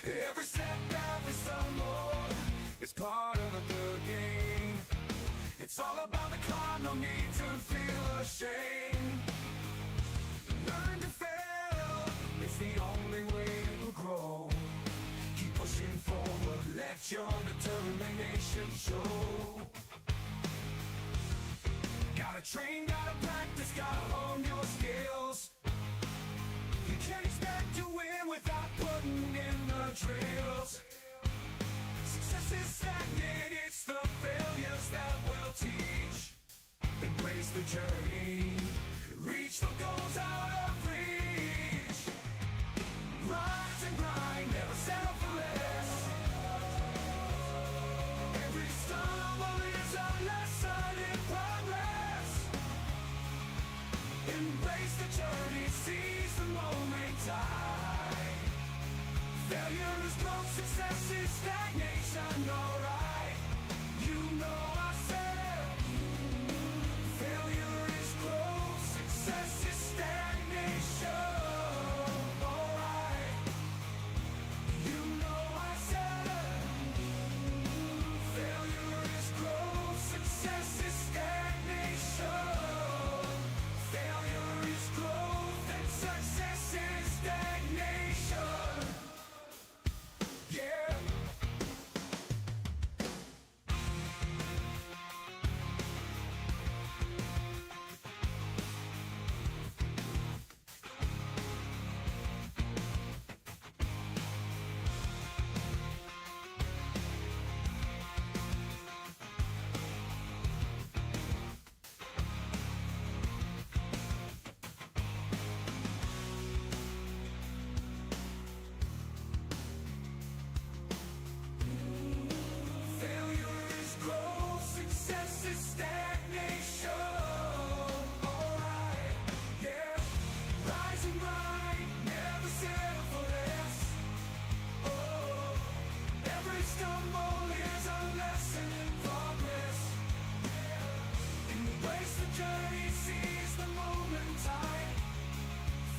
Every setback, every stumble is part of a good game. It's all about the climb, no need to feel ashamed. Learn to fail, it's the only way to grow. Keep pushing forward, let your determination show. Gotta train, gotta practice, gotta hone your skills. You can't expect to win without putting in the drills. Success is stagnant, it's the failures that will teach. Embrace the journey, reach the goals out of reach. Rise and grind, never settle for less. Every stumble is a lesson in progress. Embrace the journey, seize the moment time. Failure is growth, success is stagnation, alright. You know I said failure is growth, success is stagnation, alright. You know I said failure is growth, success is stagnation. Failure is growth and success is stagnation. Yeah. Failure is growth, success is stagnation. Alright, yeah. Rise and grind, never settle for less. Oh, every stumble is a lesson in progress. Embrace the journey, seize the moment time.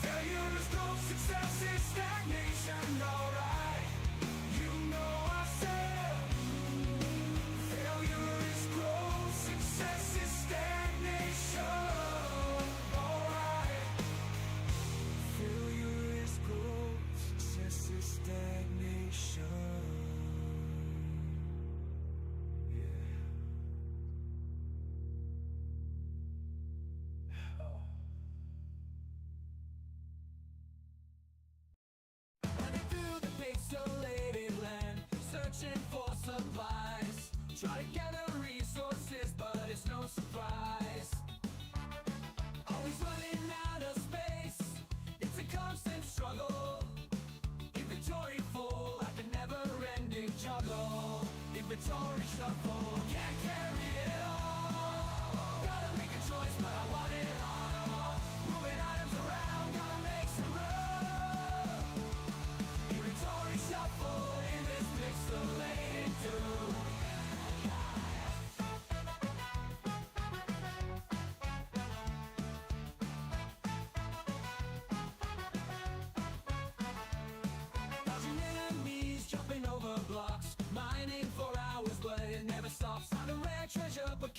Failure is growth, success is stagnation. Alright, you know I said failure is growth, success is stagnation. Alright. Failure is growth, success is stagnation. Yeah. Running through the pixelated land, searching for supplies. Try to gather resources, but it's no surprise. Always running out of space, it's a constant struggle. Inventory full, like a never-ending juggle. Inventory shuffle, can't carry it all. Gotta make a choice, but I want it all. Moving items around, gotta make some room. Inventory shuffle in this pixelated doom. Dodging enemies, jumping over blocks, mining for hours, but it never stops. Found a rare treasure, but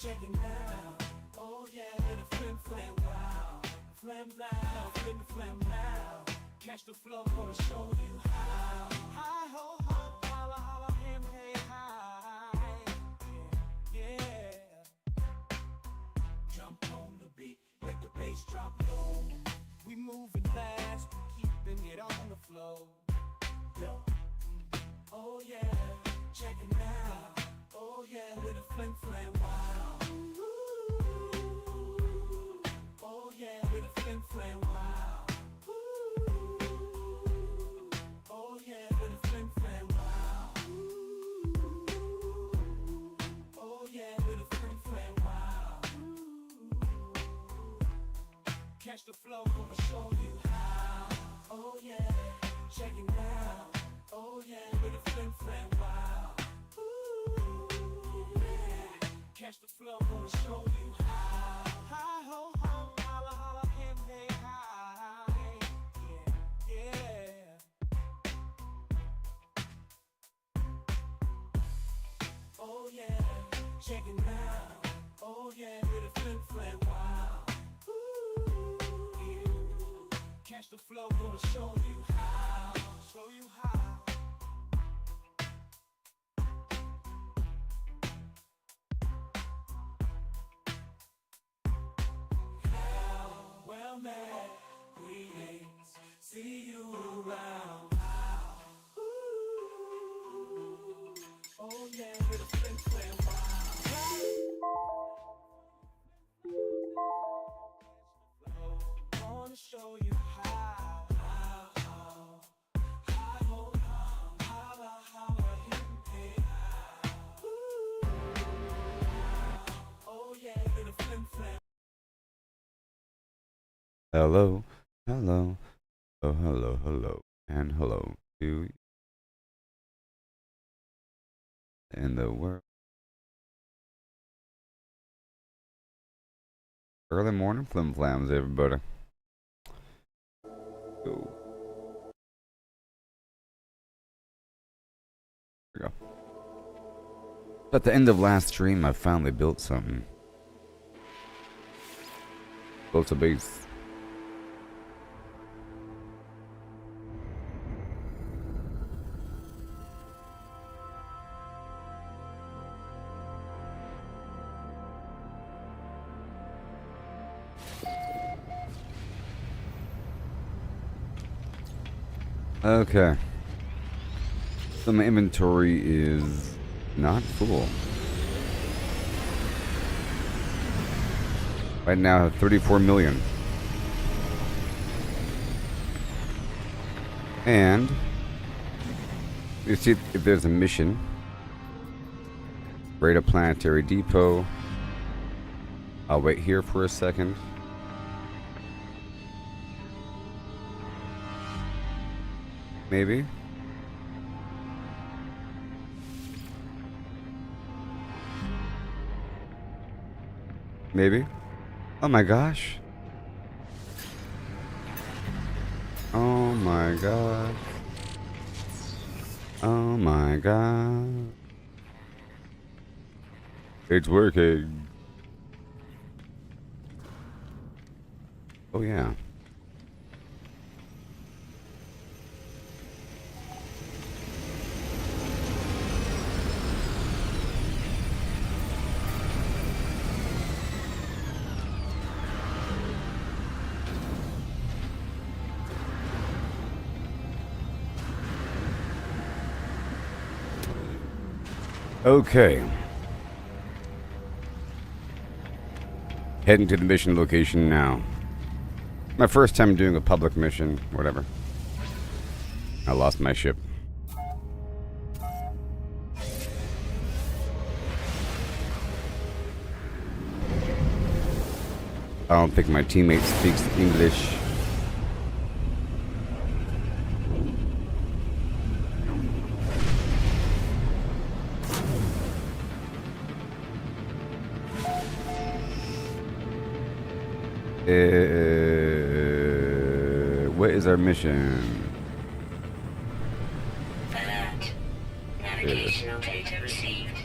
check it now. Oh yeah, with a flim flam wow. Flam now, flim flam now. Catch the flow, gonna show you how. Hi ho ho, holla holla, him hey hi. Yeah, yeah. Jump on the beat, let the bass drop low. We moving fast, keeping it on the flow. Yo. Oh yeah, check it now. Oh yeah, with a flim flam wow. Oh yeah, with a flim flam wow. Oh yeah, with a flim flam wow. Oh yeah, with a flim flam wow. Catch the flow, gonna show you how. Oh yeah, check it now. Oh yeah, with a flim flam wow. Yeah. Catch the flow, gonna show you how. Hi ho ho, holla holla, him hey hi. Yeah, yeah. Oh yeah, check it now. Oh yeah, with a flim flam wow. Yeah. Catch the flow, gonna show you how. Show you how. Well met, greetings, see you around. Oh yeah, with a flim flam wow. Wanna show you how. Holla, holla, him, hey, oh yeah, with a flim flam. Hello, hello, oh, hello, hello, and hello to you in the world. Early morning flim flams, everybody. Go. There we go. At the end of last stream, I finally built something. Built a base. Okay. So my inventory is not full. Right now I have 34 million. And you see if there's a mission. Raid a planetary depot. I'll wait here for a second. Maybe. Maybe. Oh my gosh. Oh my god. Oh my god. It's working. Oh yeah. Okay. Heading to the mission location now. My first time doing a public mission, whatever. I lost my ship. I don't think my teammate speaks English. What is our mission? Alert. Navigational data received.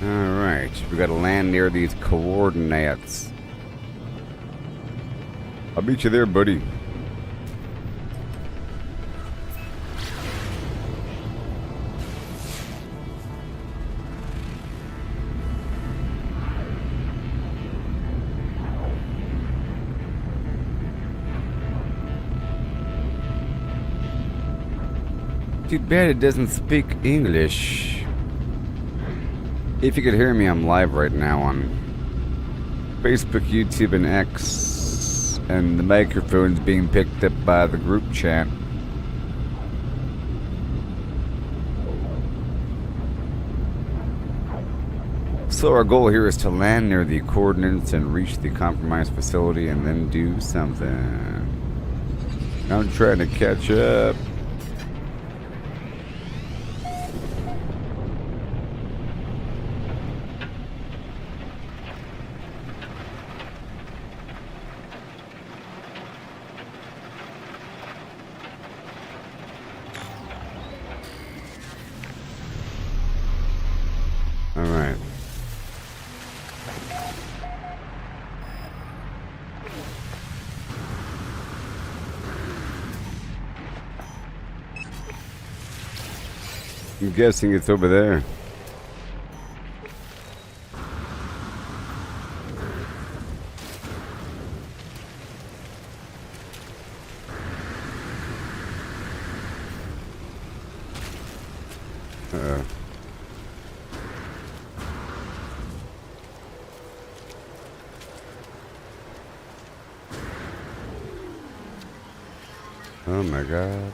Alright, we gotta land near these coordinates. I'll meet you there, buddy. Too bad it doesn't speak English. If you could hear me, I'm live right now on Facebook, YouTube, and X, and the microphone's being picked up by the group chat. So our goal here is to land near the coordinates and reach the compromised facility and then do something. I'm trying to catch up. Alright. I'm guessing it's over there. Oh my god.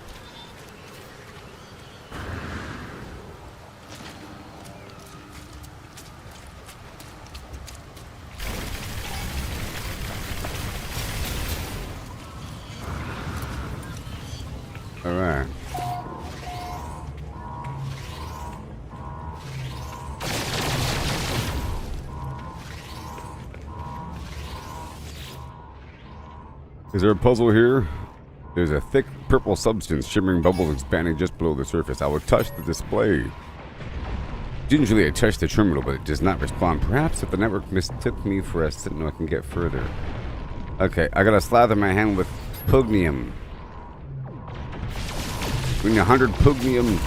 Alright. Is there a puzzle here? There's a thick purple substance, shimmering bubbles expanding just below the surface. I will touch the display. Gingerly, I touch the terminal, but it does not respond. Perhaps if the network mistook me for a sentinel, I can get further. Okay, I gotta slather my hand with pugnium. We need 100 pugnium.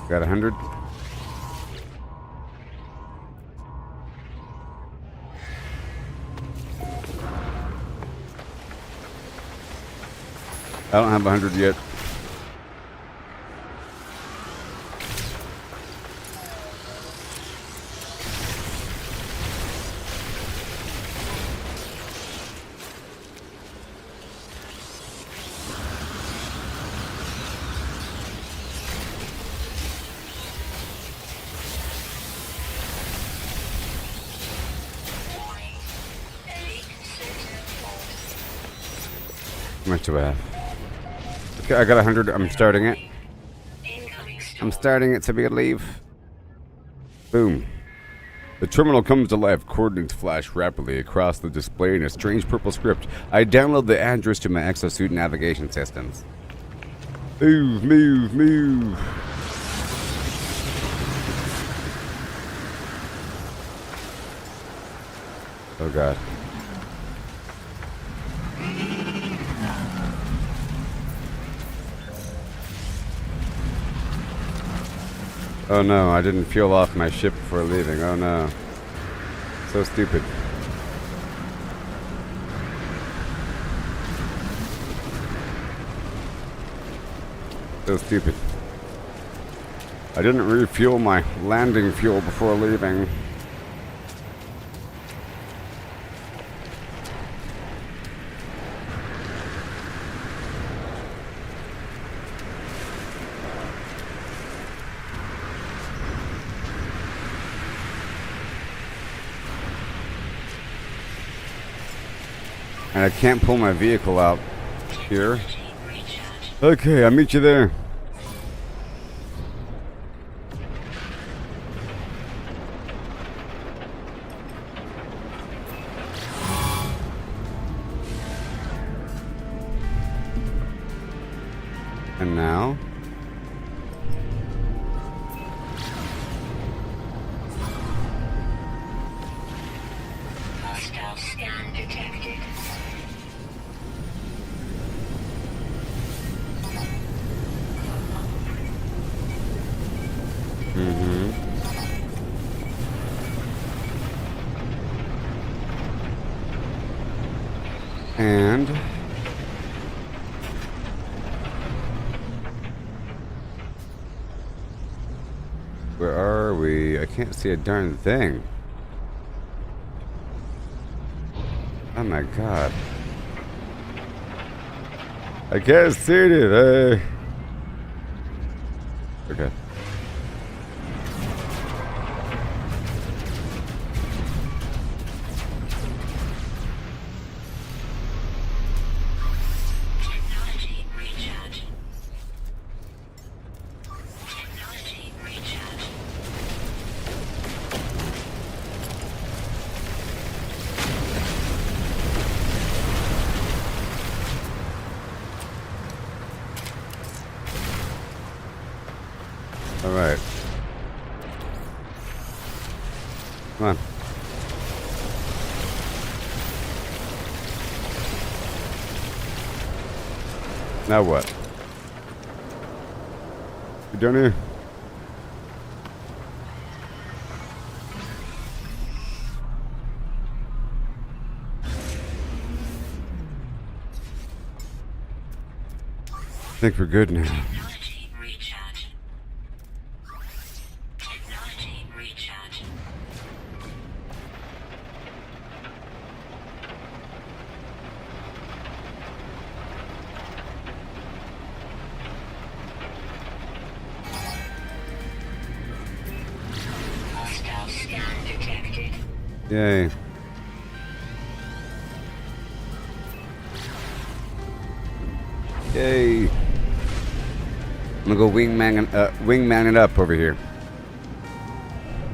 Got 100. I don't have 100 yet. How much do I have? Okay, I got 100. I'm starting it. I'm starting it so we can leave. Boom. The terminal comes to life. Coordinates flash rapidly across the display in a strange purple script. I download the address to my exosuit navigation systems. Move, move, move. Oh god. Oh no, I didn't fuel off my ship before leaving. Oh no. So stupid. So stupid. I didn't refuel my landing fuel before leaving. And I can't pull my vehicle out here. Okay, I'll meet you there. And now? Hostile scan detected. And where are we? I can't see a darn thing. Oh my god. I can't see it. Okay. Technology recharge. Technology recharge. All right. Come on. Now what? You done here? I think we're good now. Technology recharge. Technology recharge. Hostile scan detected. Yay. Yay. I'm gonna go wingman it up over here.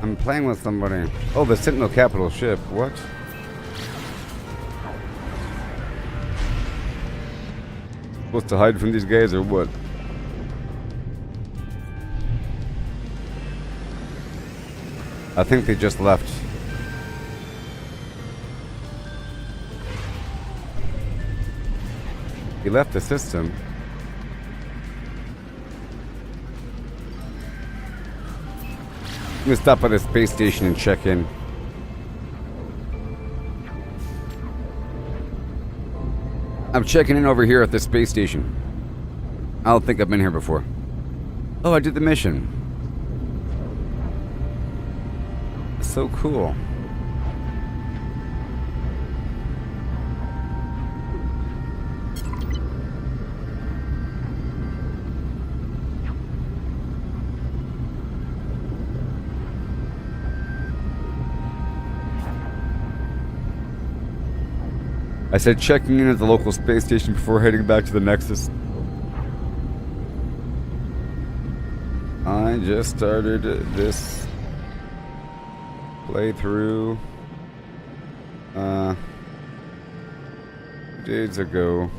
I'm playing with somebody. Oh, the Sentinel Capital ship. What? Supposed to hide from these guys or what? I think they just left. He left the system. I'm gonna stop by the space station and check in. I'm checking in over here at the space station. I don't think I've been here before. Oh, I did the mission. So cool. I said checking in at the local space station before heading back to the Nexus. I just started this playthrough 2 days ago.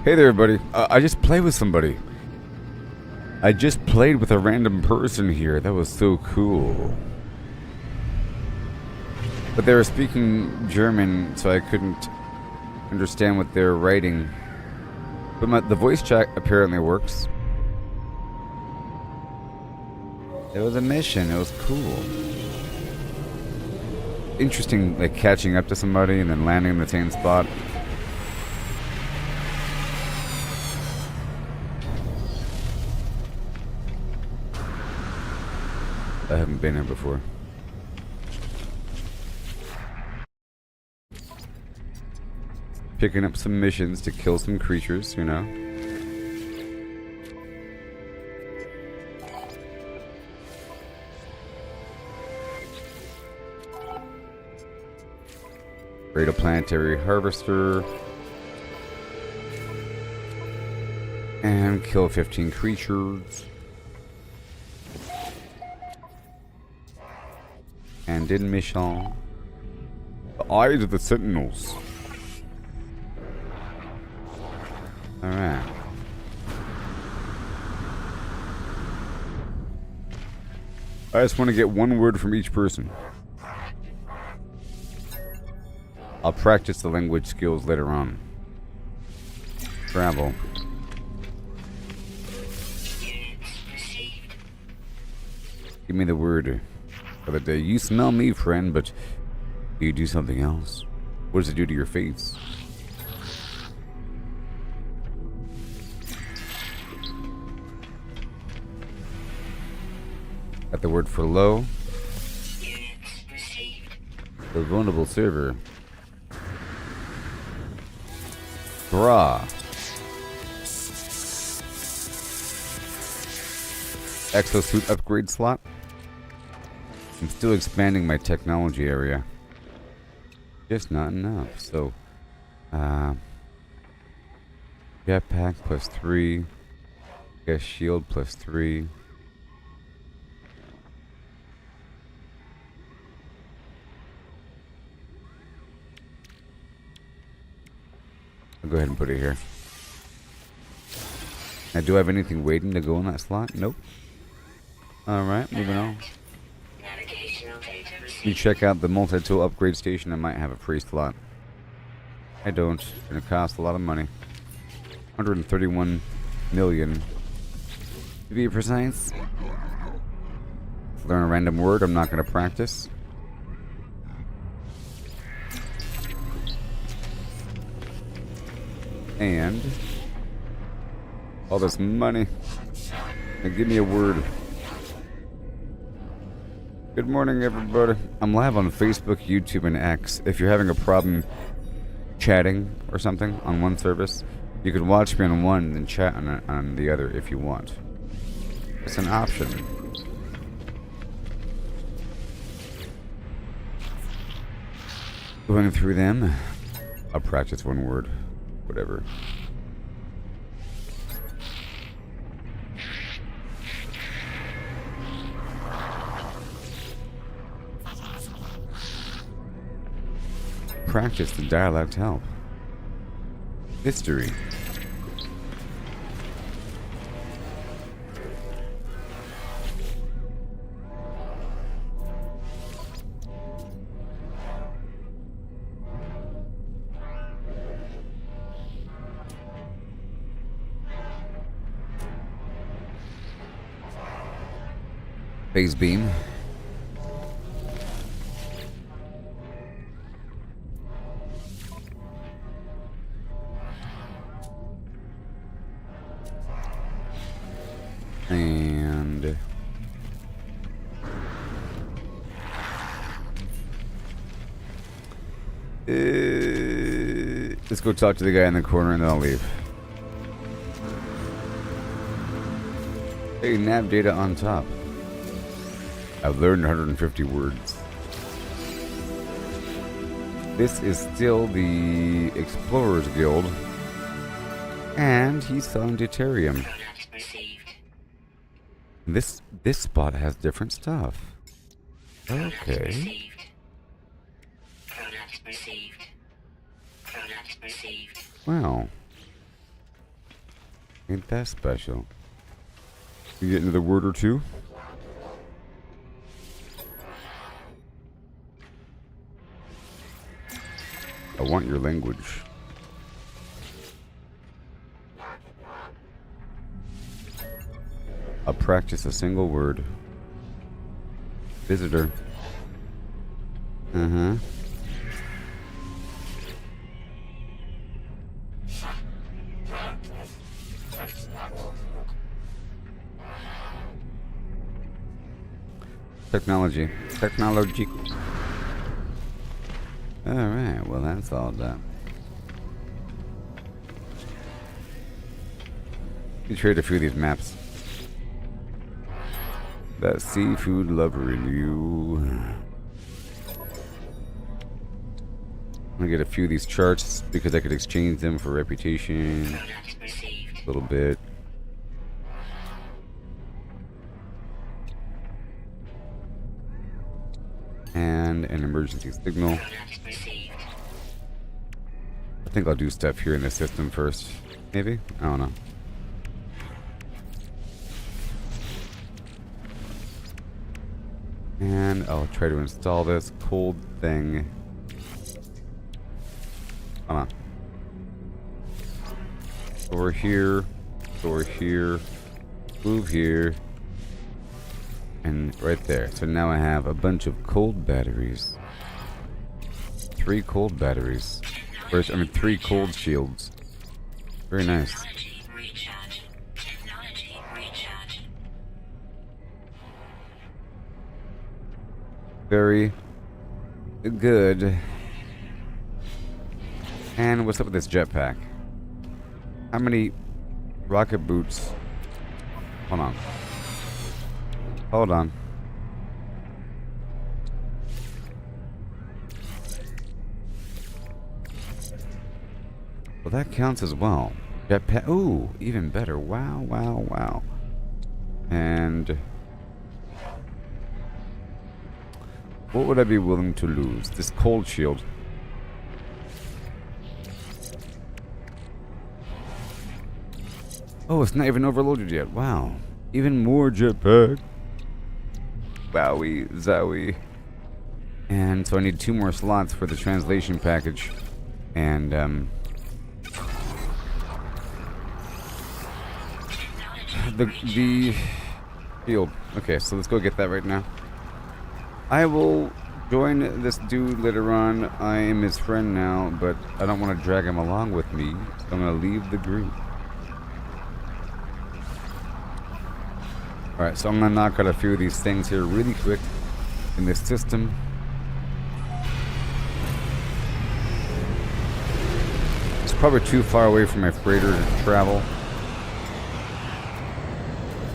Hey there, everybody. I just played with somebody. I just played with a random person here. That was so cool. But they were speaking German, so I couldn't understand what they were writing. But the voice chat apparently works. It was a mission. It was cool. Interesting, like catching up to somebody and then landing in the same spot. I haven't been here before. Picking up some missions to kill some creatures, you know. Create a planetary harvester. And kill 15 creatures. And in mission. The eyes of the sentinels. Alright. I just want to get one word from each person. I'll practice the language skills later on. Travel. Give me the word for the day. You smell me, friend, but do you do something else? What does it do to your face? Got the word for low. The vulnerable server. Bra. Exosuit upgrade slot. I'm still expanding my technology area. Just not enough. So, jetpack plus 3. Guess shield plus 3. I'll go ahead and put it here. Now, do I have anything waiting to go in that slot? Nope. Alright, moving on. Let me check out the multi-tool upgrade station. I might have a free slot. I don't. It's going to cost a lot of money. 131 million. To be precise. Learn a random word I'm not going to practice. And all this money. Now give me a word. Good morning, everybody. I'm live on Facebook, YouTube, and X. If you're having a problem chatting or something on one service, you can watch me on one and then chat on the other if you want. It's an option. Going through them, I'll practice one word. Whatever. Practice the dialect help. History. Phase beam. And let's go talk to the guy in the corner and then I'll leave. Hey, nav data on top. I've learned 150 words. This is still the Explorers Guild. And he's selling deuterium. This spot has different stuff. Okay. Wow. Ain't that special? You get another word or two? I want your language. I'll practice a single word. Visitor. Uh-huh. Technology. Technology. Alright, well that's all done. You trade a few of these maps. That seafood lover in you. gonna get a few of these charts because I could exchange them for reputation Product received. a little bit. And an emergency signal. Product received. I think I'll do stuff here in the system first. Maybe? I don't know. And I'll try to install this cold thing. Come on. Over here. Over here. Move here. And right there. So now I have a bunch of cold batteries. 3 cold batteries. Or, I mean, 3 cold shields. Very nice. Technology recharge. Technology recharge. Very good. And what's up with this jetpack? How many rocket boots? Hold on. Hold on. Well, that counts as well. Jetpack. Ooh, even better. Wow, wow, wow. And what would I be willing to lose? This cold shield. Oh, it's not even overloaded yet. Wow. Even more jetpack. Wowie, zowie. And so I need 2 more slots for the translation package. And, the field. Okay, so let's go get that right now. I will join this dude later on. I am his friend now, but I don't want to drag him along with me. So I'm going to leave the group. Alright, so I'm going to knock out a few of these things here really quick in this system. It's probably too far away from my freighter to travel.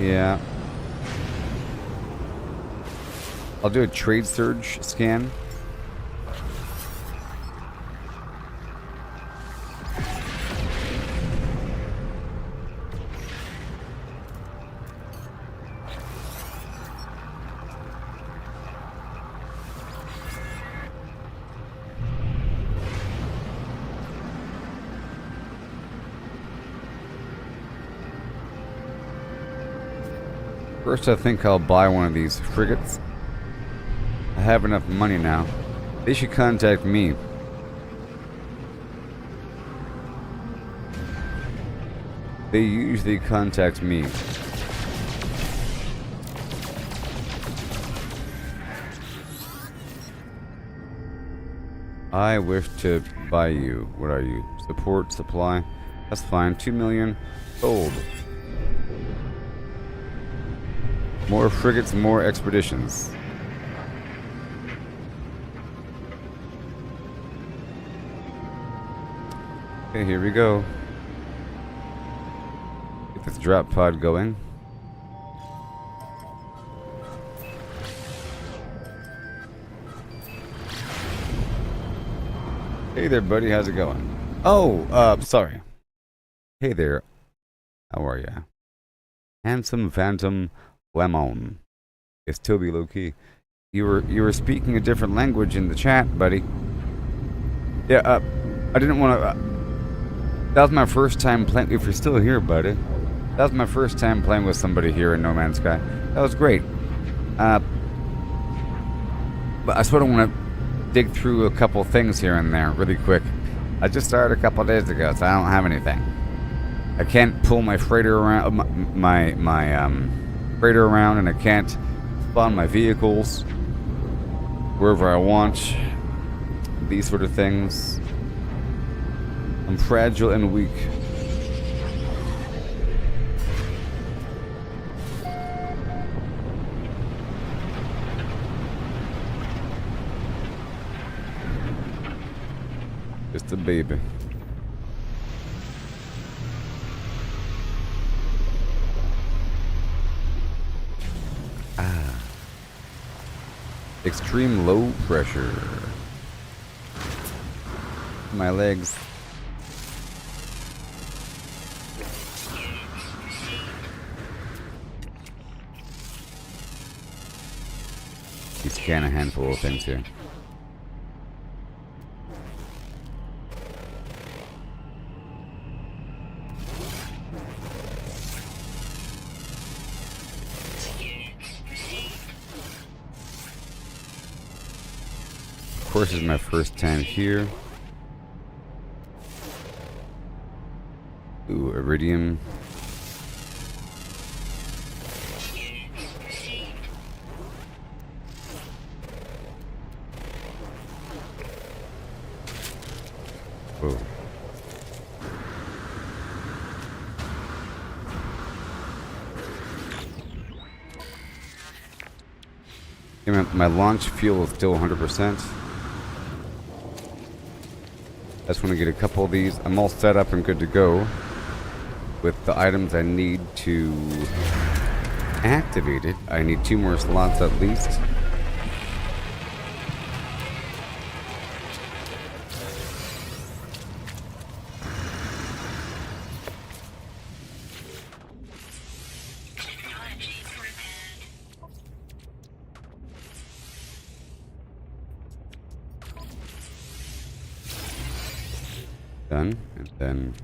Yeah. I'll do a trade surge scan. First, I think I'll buy one of these frigates. I have enough money now. They should contact me. They usually contact me. I wish to buy you. What are you? Support, supply? That's fine. 2 million. Sold. More frigates, more expeditions. Okay, here we go. Get this drop pod going. Hey there, buddy. How's it going? Oh, sorry. Hey there. How are ya? Handsome Phantom Lemon. It's Toby low-key. You were speaking a different language in the chat, buddy. Yeah, I didn't want to... that was my first time playing... If you're still here, buddy. That was my first time playing with somebody here in No Man's Sky. That was great. But I sort of want to dig through a couple things here and there really quick. I just started a couple days ago, so I don't have anything. I can't pull my freighter around... my freighter around, and I can't spawn my vehicles wherever I want. These sort of things. I'm fragile and weak. Just a baby. Extreme low pressure. My legs. You scan a handful of things here. Of course, this is my first time here. Ooh, iridium. Whoa. Yeah, my launch fuel is still 100%. I just want to get a couple of these. I'm all set up and good to go with the items I need to activate it. I need 2 more slots at least. Technology prepared. Done. And then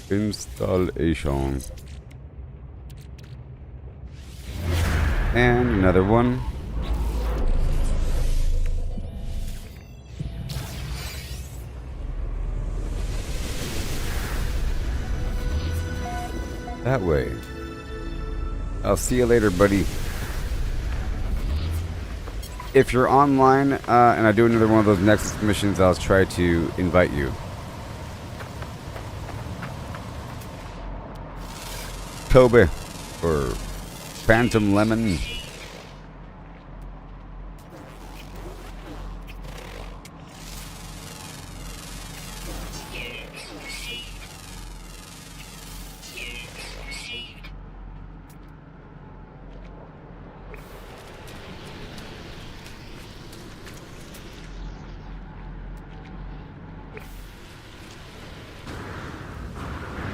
installation. And another one. That way. I'll see you later, buddy. If you're online and I do another one of those Nexus missions, I'll try to invite you. Kobe or Phantom Lemon.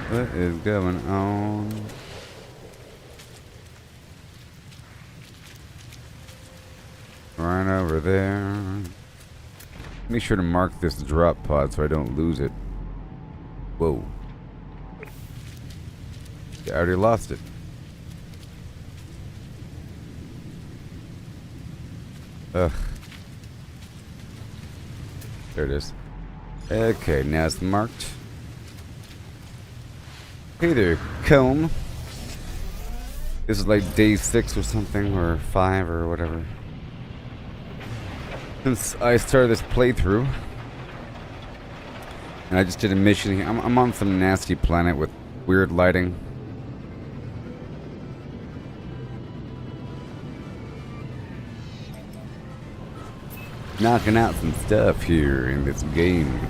What is going on? Right over there. Make sure to mark this drop pod so I don't lose it. Whoa. I already lost it. Ugh. There it is. Okay, now it's marked. Hey there, Comb. This is like day 6 or something, or 5 or whatever. Since I started this playthrough. And I just did a mission here. I'm on some nasty planet with weird lighting. Knocking out some stuff here in this game.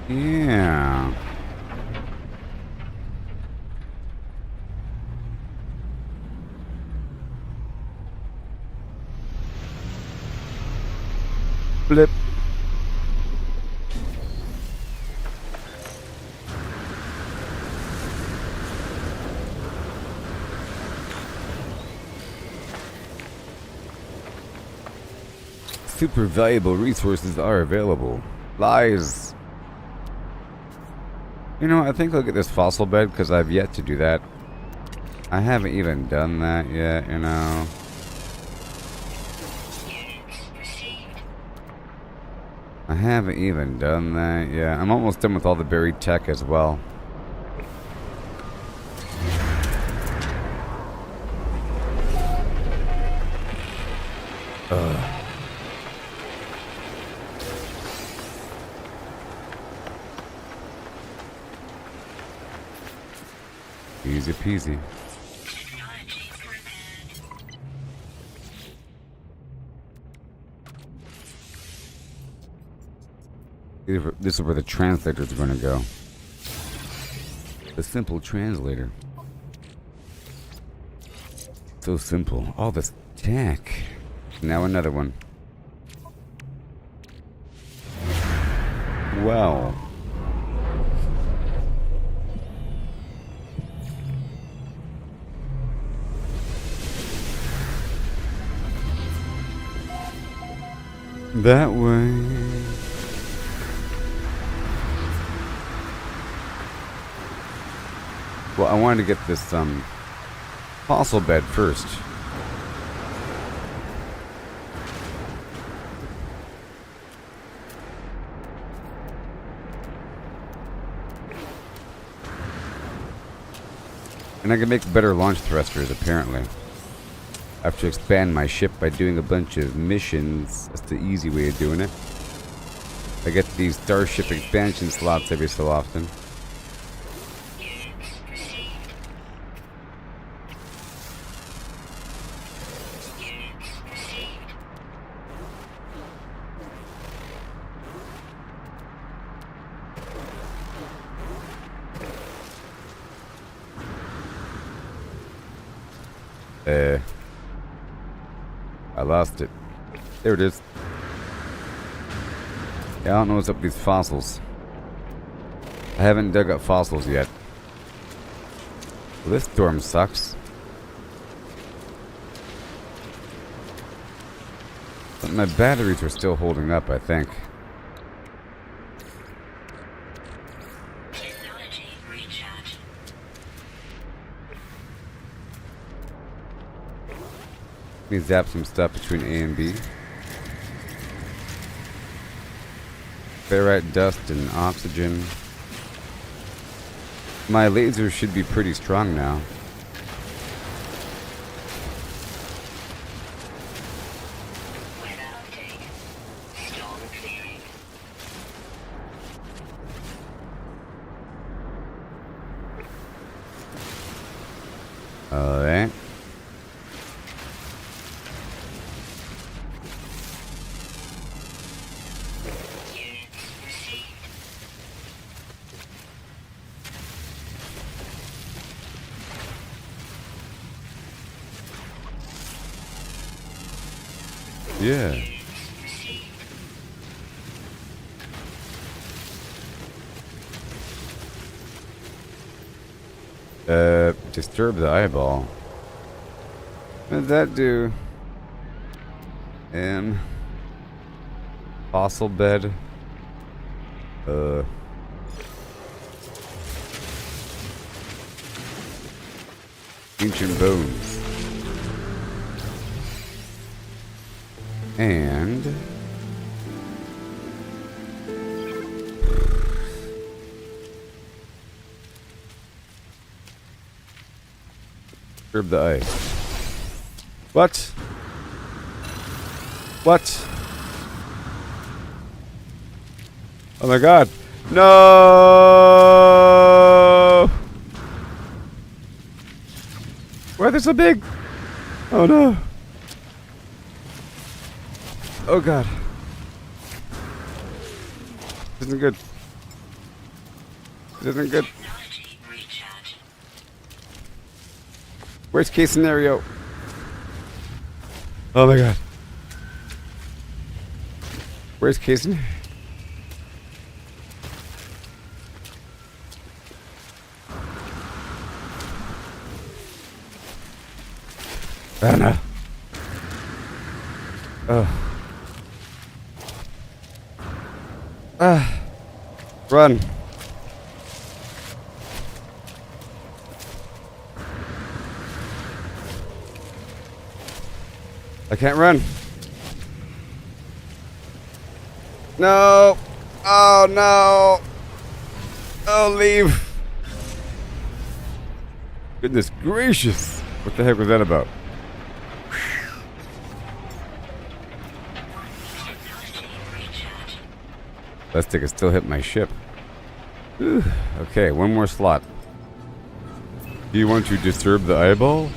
Yeah. Blip. Super valuable resources are available. Lies. You know, I think I'll get this fossil bed because I've yet to do that. I haven't even done that yet, you know. I haven't even done that yet. I'm almost done with all the buried tech as well. Easy peasy. Technology prepared. This is where the translator's going to go. The simple translator. So simple. All this tech. Now another one. Wow. That way. Well, I wanted to get this fossil bed first. And I can make better launch thrusters, apparently. I have to expand my ship by doing a bunch of missions. That's the easy way of doing it. I get these starship expansion slots every so often. Units received. Units received. I lost it. There it is. Yeah, I don't know what's up with these fossils. I haven't dug up fossils yet. Well, this storm sucks. But my batteries are still holding up, I think. Technology recharge. Let me zap some stuff between A and B. Ferrite dust and oxygen. My laser should be pretty strong now. Weather update. Storm clearing. Alright. Units received. Yeah. Units received. Disturb the eyeball. What did that do? Fossil bed. Ancient bones. And disturb the ice. What? What? Oh my god. No! Why are they so big? Oh no. Oh god. This isn't good. This isn't good. Technology recharge. Worst case scenario. Oh my god. Worst case scenario. Oh no. Oh. Ah. Run. I can't run. No. Oh no. Oh, leave. Goodness gracious. What the heck was that about? Technology recharge. Let's take a still hit my ship. Whew. Okay, one more slot. Do you want to disturb the eyeball?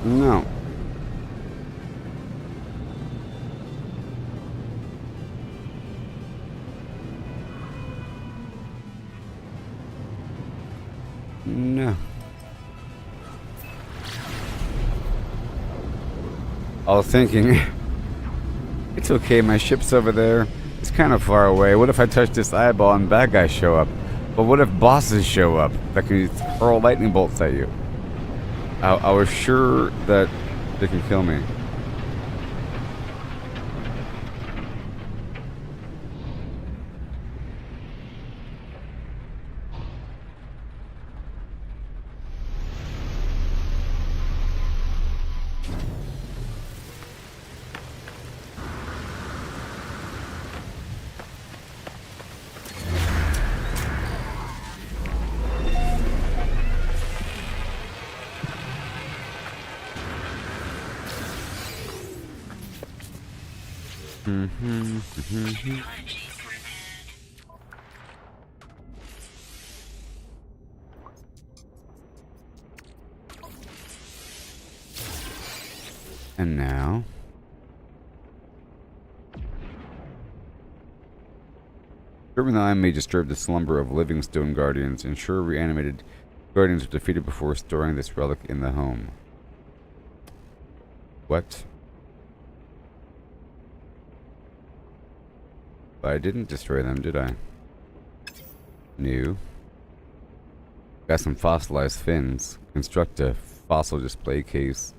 No. No. I was thinking, it's okay, my ship's over there. It's kind of far away. What if I touch this eyeball and bad guys show up? But what if bosses show up that can hurl lightning bolts at you? I was sure that they can kill me. Technology repaired. And now... Disturbing the eye may disturb the slumber of living stone guardians. Ensure reanimated guardians are defeated before storing this relic in the home. What? But I didn't destroy them, did I? New. Got some fossilized fins. Construct a fossil display case.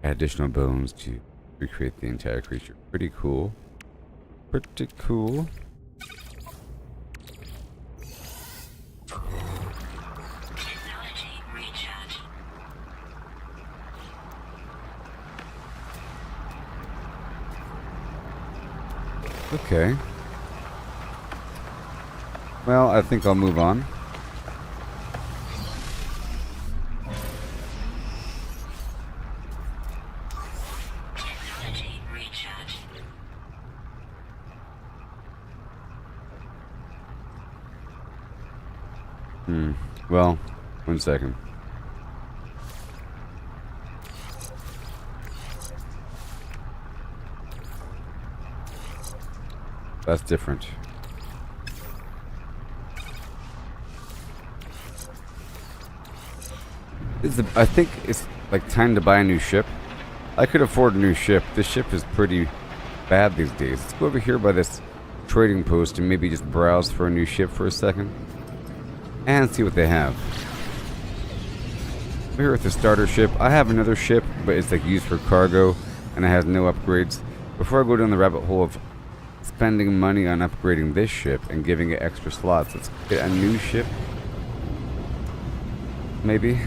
Add additional bones to recreate the entire creature. Pretty cool. Pretty cool. Technology recharge. Okay. Well, I think I'll move on. Technology recharge. Well, 1 second. That's different. I think it's like time to buy a new ship. I could afford a new ship. This ship is pretty bad these days. Let's go over here by this trading post and maybe just browse for a new ship for a second. And see what they have. We're here with the starter ship. I have another ship, but it's like used for cargo and it has no upgrades. Before I go down the rabbit hole of spending money on upgrading this ship and giving it extra slots, let's get a new ship. Maybe.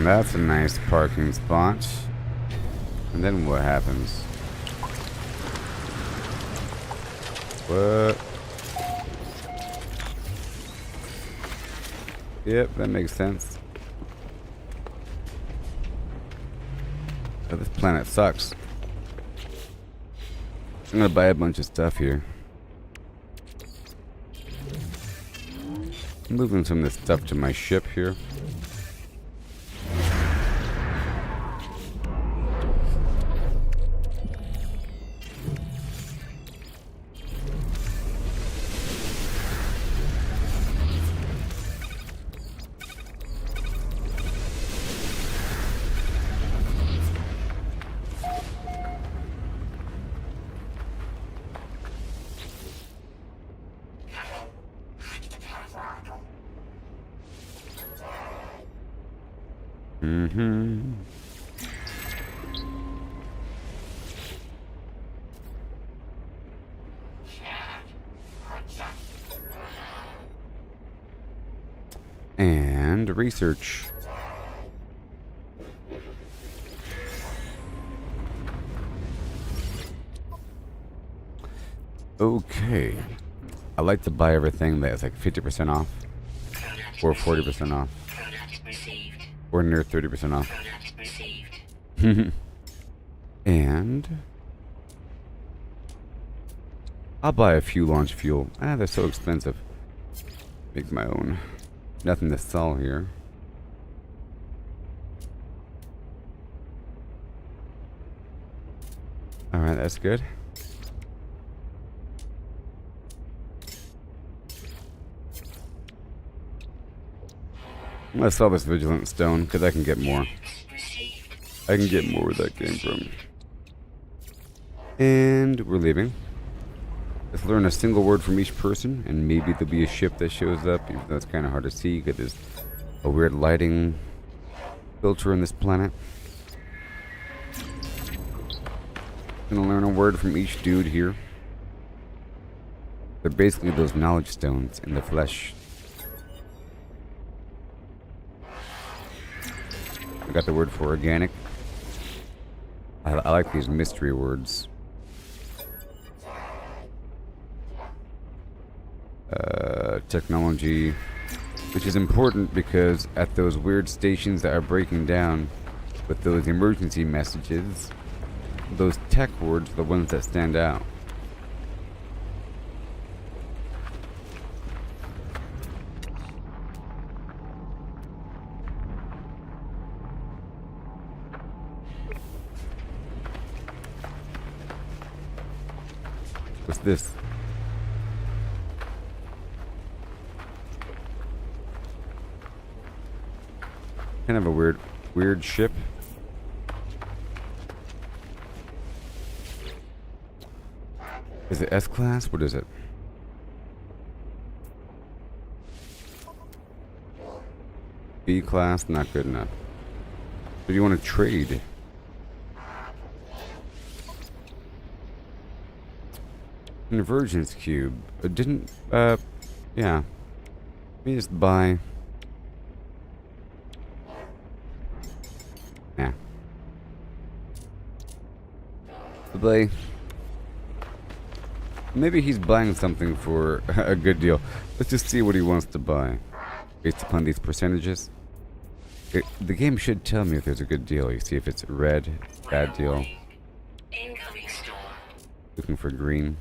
That's a nice parking spot. And then what happens? What? Yep, that makes sense. Oh, this planet sucks. I'm gonna buy a bunch of stuff here. I'm moving some of this stuff to my ship here. And research. Okay. I like to buy everything that's like 50% off. Product Or received. 40% off. Product received. Or near 30% off. Product received. And I'll buy a few launch fuel. They're so expensive. Make my own. Nothing to sell here. Alright, that's good. I'm gonna sell this Vigilant Stone, because I can get more. Received. I can get more where that came from. And we're leaving. Let's learn a single word from each person, and maybe there'll be a ship that shows up, even though it's kind of hard to see, because there's a weird lighting filter on this planet. Gonna learn a word from each dude here. They're basically those knowledge stones in the flesh. I got the word for organic. I like these mystery words. Technology, which is important because at those weird stations that are breaking down with those emergency messages, those tech words are the ones that stand out. What's this? Kind of a weird ship. Is it S-class? What is it? B-class? Not good enough. What do you want to trade? Convergence cube. Yeah. Let me just buy. Yeah. Bye. Maybe he's buying something for a good deal. Let's just see what he wants to buy. Based upon these percentages. The game should tell me if there's a good deal. You see if it's red, bad deal. Incoming storm. Looking for green.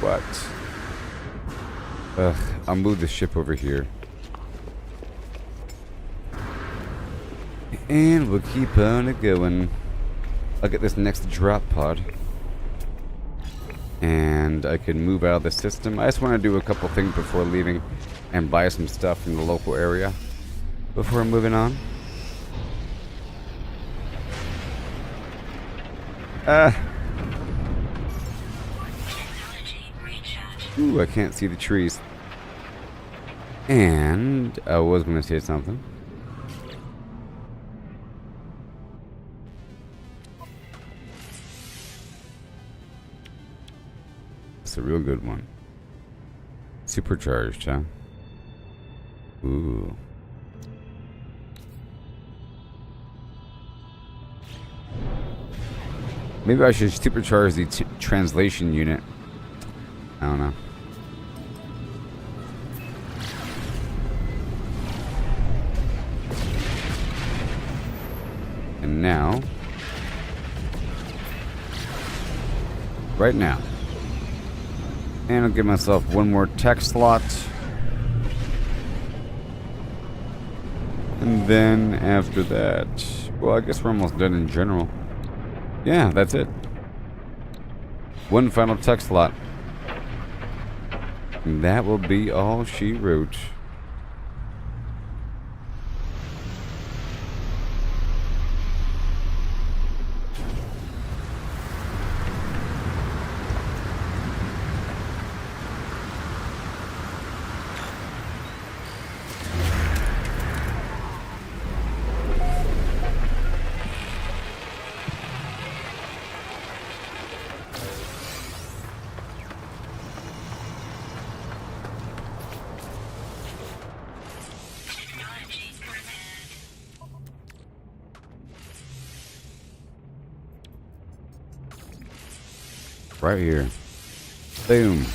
What? I'll move the ship over here. And we'll keep on it going. I'll get this next drop pod. And I can move out of the system. I just want to do a couple things before leaving and buy some stuff from the local area before moving on. Technology recharge. Ooh, I can't see the trees. And I was going to say something. It's a real good one. Supercharged, huh? Ooh. Maybe I should supercharge the translation unit. I don't know. And now, right now, and I'll give myself one more tech slot. And then after that, well, I guess we're almost done in general. Yeah, that's it. One final tech slot. And that will be all she wrote. Right here. Boom.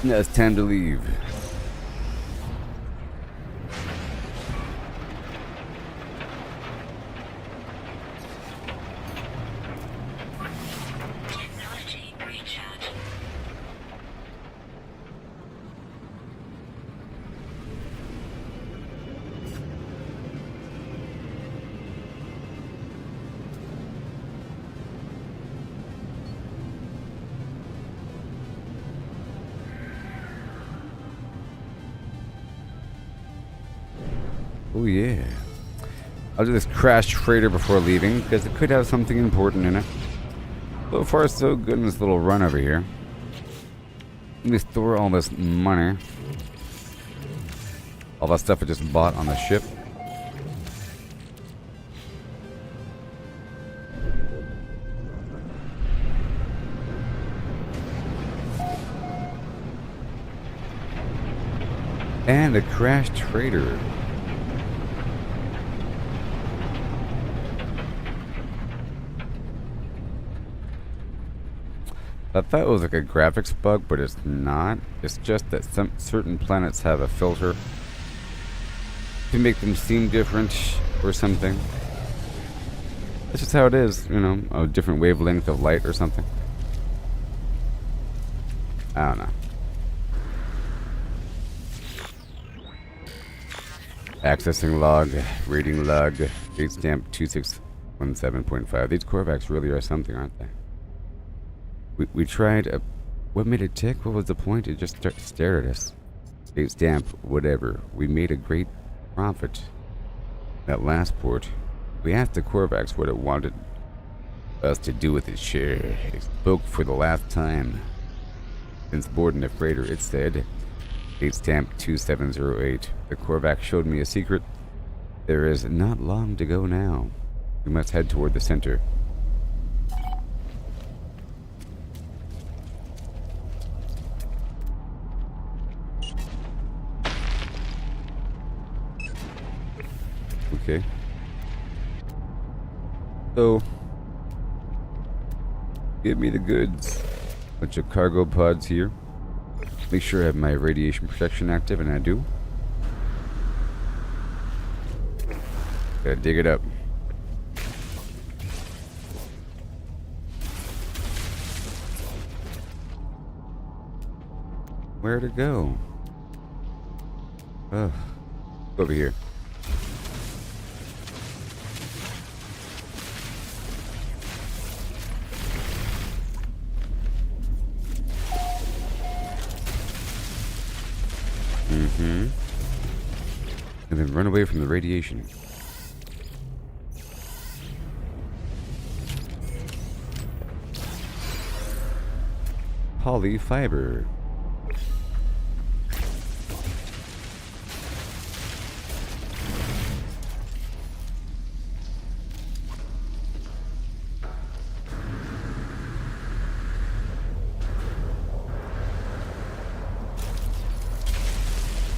Now it's time to leave. Technology recharge. Oh yeah. I'll do this crash freighter before leaving because it could have something important in it. So far so good in this little run over here. Let me store all this money. All that stuff I just bought on the ship. And a crashed freighter. I thought it was like a graphics bug, but it's not. It's just that some certain planets have a filter to make them seem different or something. That's just how it is, you know, a different wavelength of light or something. I don't know. Accessing log, reading log, date stamp 2617.5. These Korvax really are something, aren't they? We tried a... What made it tick? What was the point? It just stared at us. Date stamp, whatever. We made a great profit. That last port, we asked the Korvax what it wanted us to do with its share. It spoke for the last time. Since boarding the freighter, it said, date stamp 2708. The Korvax showed me a secret. There is not long to go now. We must head toward the center. Okay. So, give me the goods. Bunch of cargo pods here. Make sure I have my radiation protection active, and I do. Gotta dig it up. Where to go? Oh, over here. And then run away from the radiation. Polyfiber.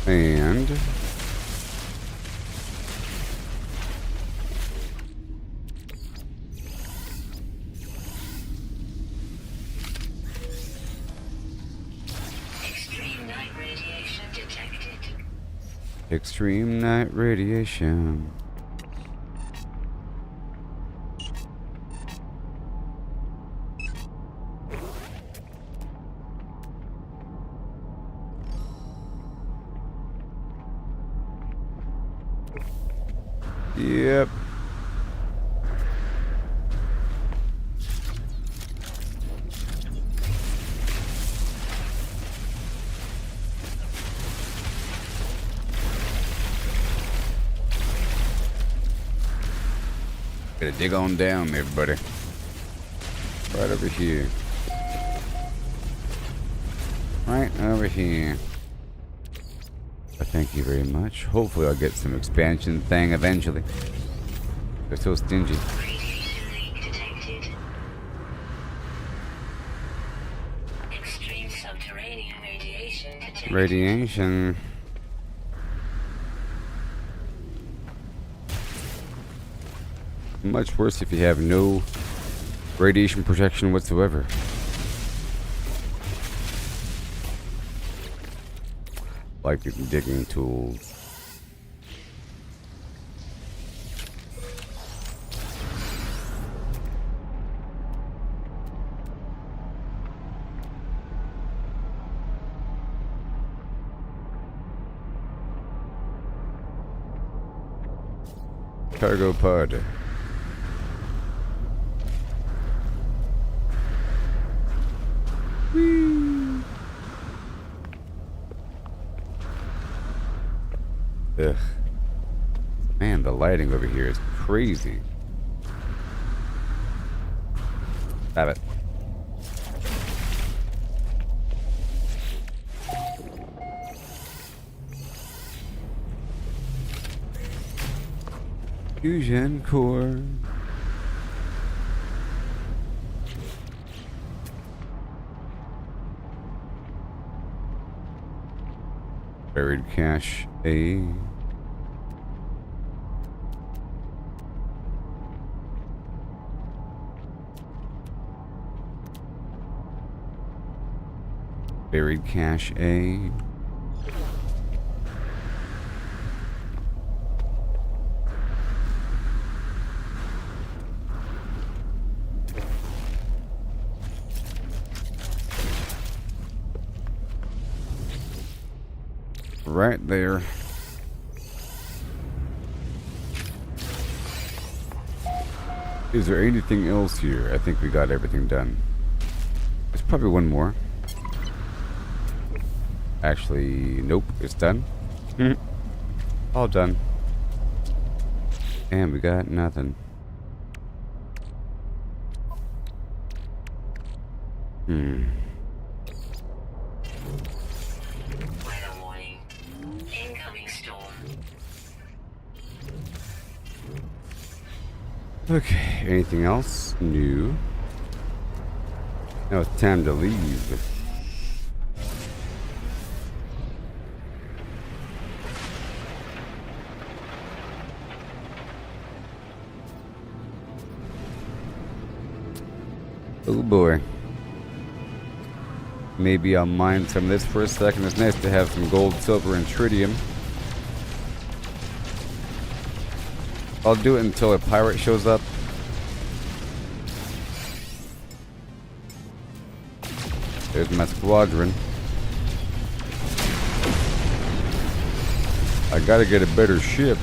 And Extreme night radiation detected. extreme night radiation. Yep. Gotta dig on down, everybody. Right over here. Right over here. Thank you very much. Hopefully I'll get some expansion thing eventually. They're so stingy. Radiation leak detected. Radiation. Much worse if you have no radiation protection whatsoever. Like the digging tools. Cargo pod. Whee! Ugh. Man, the lighting over here is crazy. Have it. Fusion core. Buried cache A. Buried cache A. Right there. Is there anything else here? I think we got everything done. There's probably one more. Actually, nope, it's done. All done. And we got nothing. Weather warning. Incoming storm. Okay, anything else new? Now it's time to leave. Oh boy. Maybe I'll mine some of this for a second. It's nice to have some gold, silver, and tritium. I'll do it until a pirate shows up. There's my squadron. I gotta get a better ship.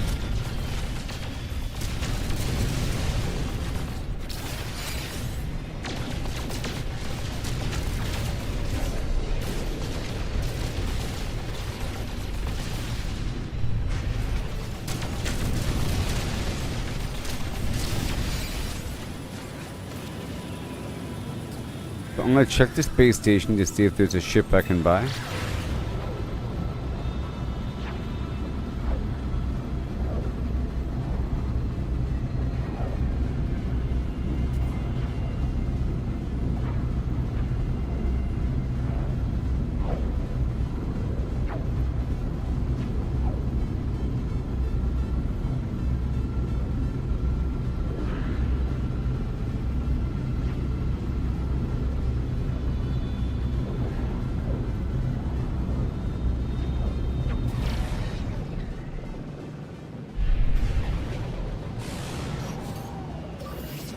I'm gonna check the space station to see if there's a ship I can buy.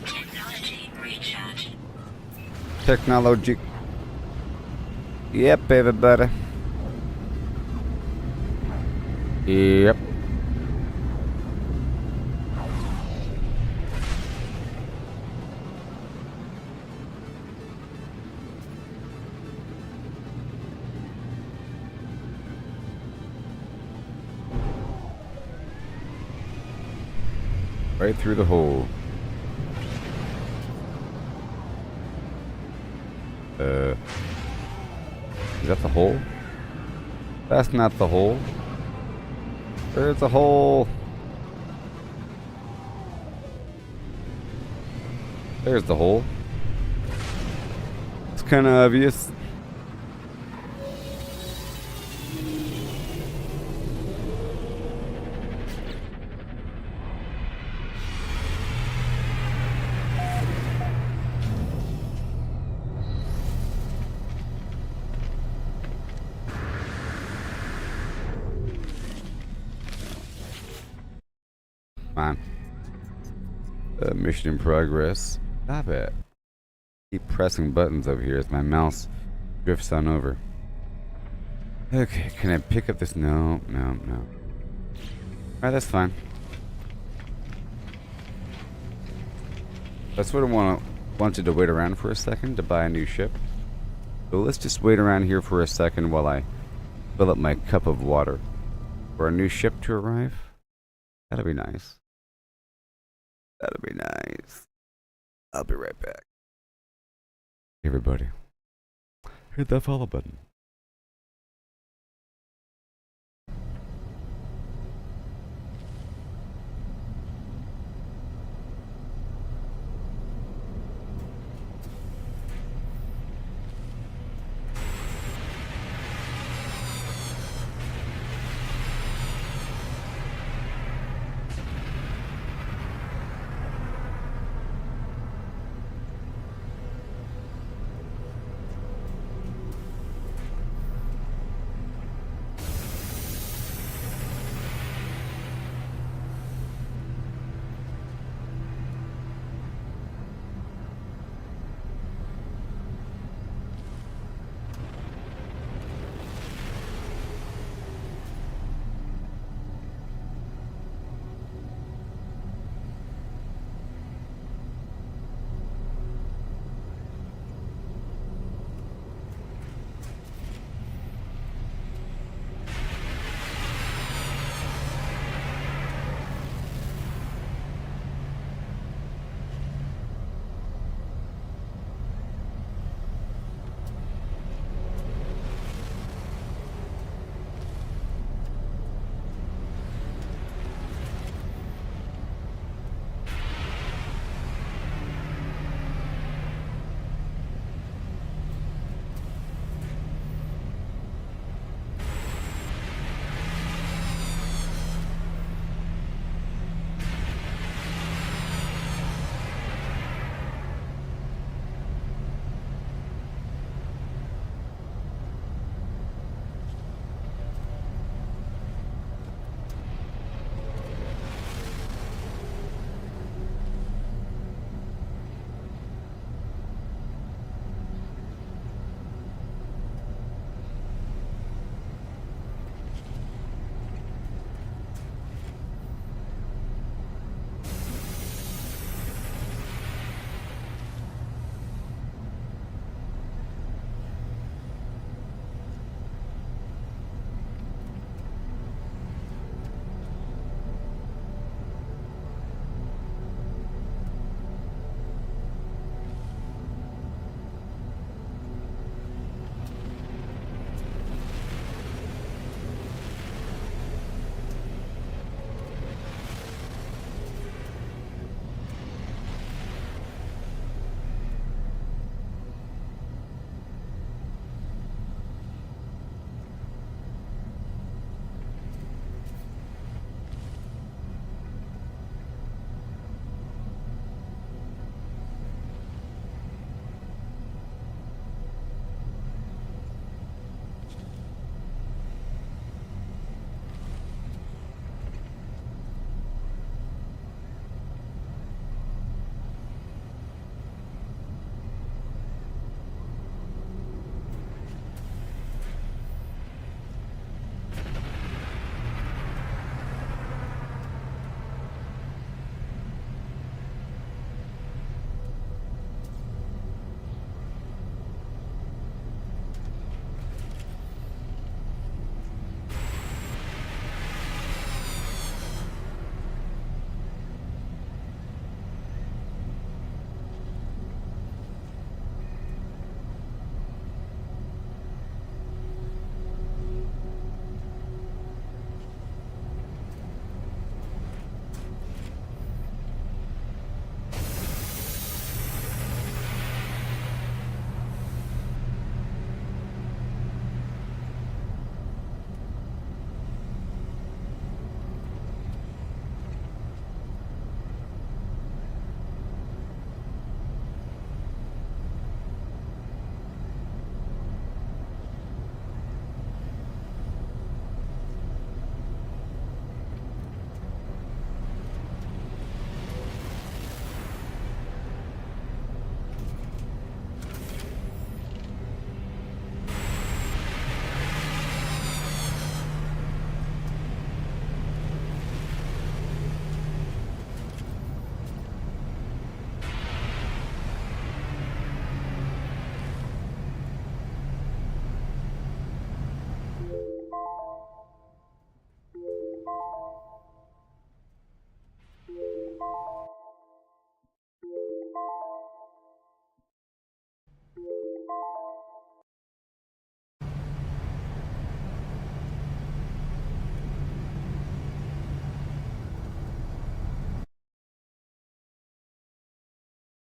Technology recharge. Technology. Yep, everybody. Yep. Right through the hole. Is that the hole? That's not the hole. There's a hole. There's the hole. It's kind of obvious. Come on. Mission in progress. Stop it. Keep pressing buttons over here as my mouse drifts on over. Okay, can I pick up this? No. Alright, that's fine. I sort of wanted to wait around for a second to buy a new ship. So let's just wait around here for a second while I fill up my cup of water. For a new ship to arrive? That'll be nice. That'll be nice. I'll be right back. Hey everybody. Hit that follow button.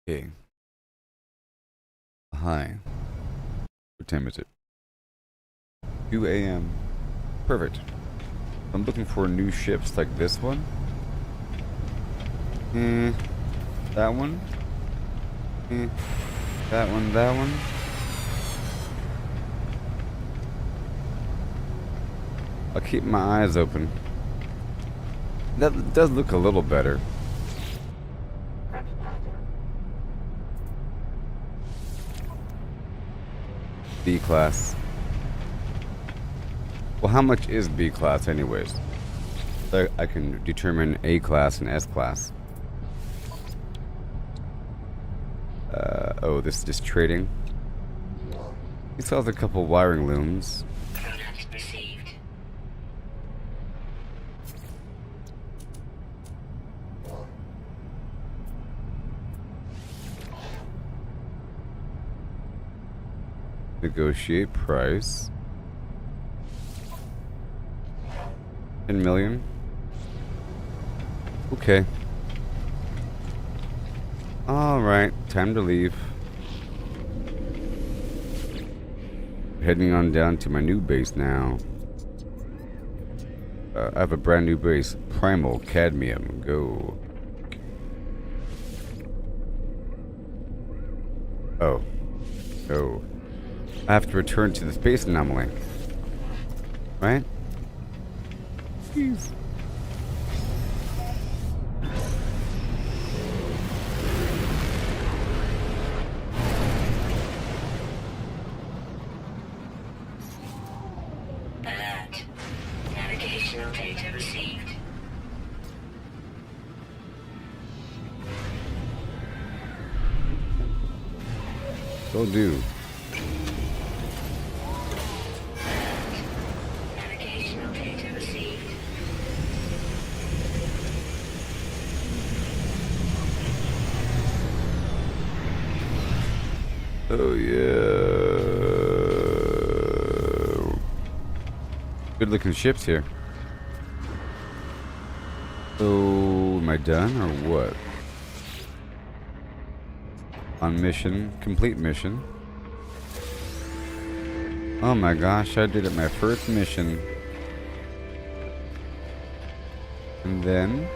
Okay. Hi. What time is it? 2 a.m. Perfect. I'm looking for new ships like this one. That one. That one, that one. I'll keep my eyes open. That does look a little better. B class. Well, how much is B class anyways? So I can determine A class and S class. Oh, this is just trading. He sells a couple wiring looms. Product received. Negotiate price. 10 million. Okay. Alright, time to leave. Heading on down to my new base now. I have a brand new base. Primal Cadmium. Go. Oh. Oh. I have to return to the space anomaly. Right? Jeez. Alert. Navigational data received. Will do. Navigational data received. Oh yeah. Good looking ships here. So am I done or what? On mission, complete mission. Oh my gosh, I did it my first mission. And then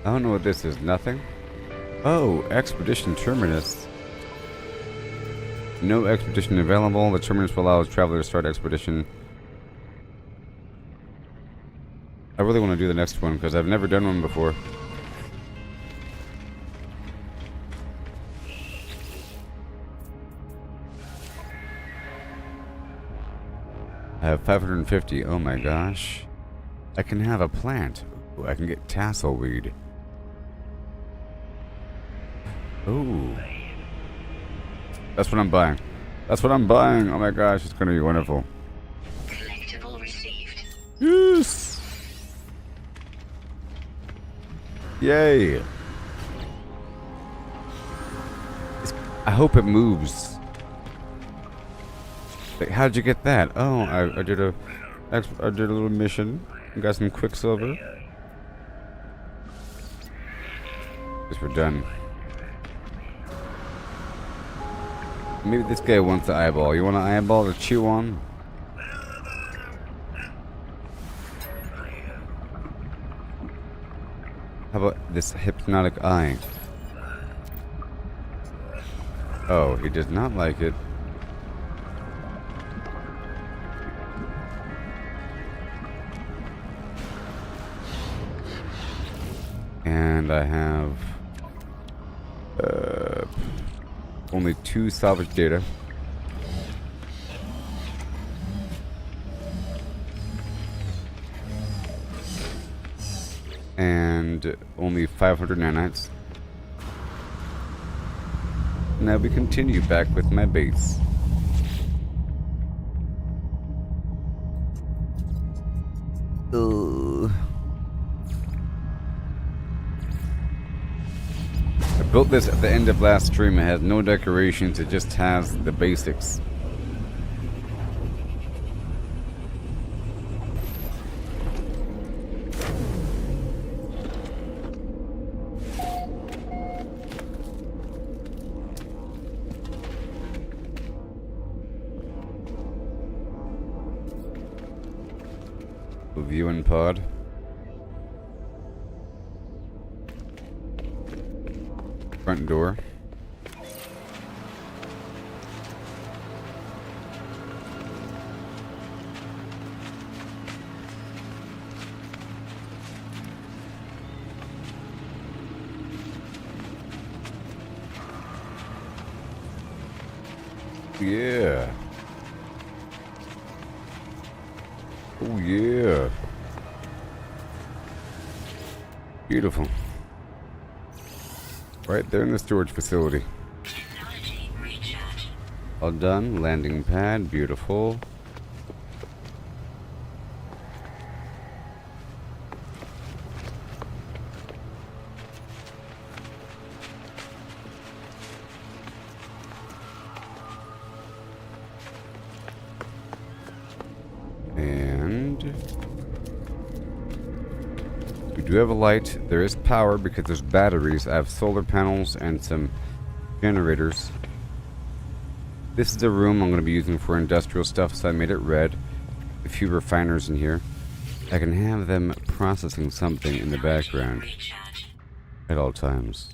I don't know what this is, nothing? Oh, Expedition Terminus. No expedition available. The terminus will allow travelers to start expedition. I really want to do the next one because I've never done one before. I have 550. Oh my gosh. I can have a plant. Ooh, I can get tasselweed. Ooh. That's what I'm buying. That's what I'm buying. Oh my gosh, it's gonna be wonderful. Collectible received. Yes! Yay! I hope it moves. Wait, how'd you get that? Oh, I did a little mission. Got some quicksilver. Guess we're done. Maybe this guy wants the eyeball. You want an eyeball to chew on? How about this hypnotic eye? Oh, he does not like it. And I have only 2 salvage data. And only 500 nanites. Now we continue back with my base. I built this at the end of last stream. It has no decorations, it just has the basics. viewing pod. Front door. Yeah. Oh yeah. Beautiful. Right there in the storage facility. Technology recharge. All done. Landing pad. Beautiful. And we do have a light. There is power because there's batteries. I have solar panels and some generators. This is the room I'm going to be using for industrial stuff, so I made it red. A few refiners in here. I can have them processing something in the background Recharge. at all times.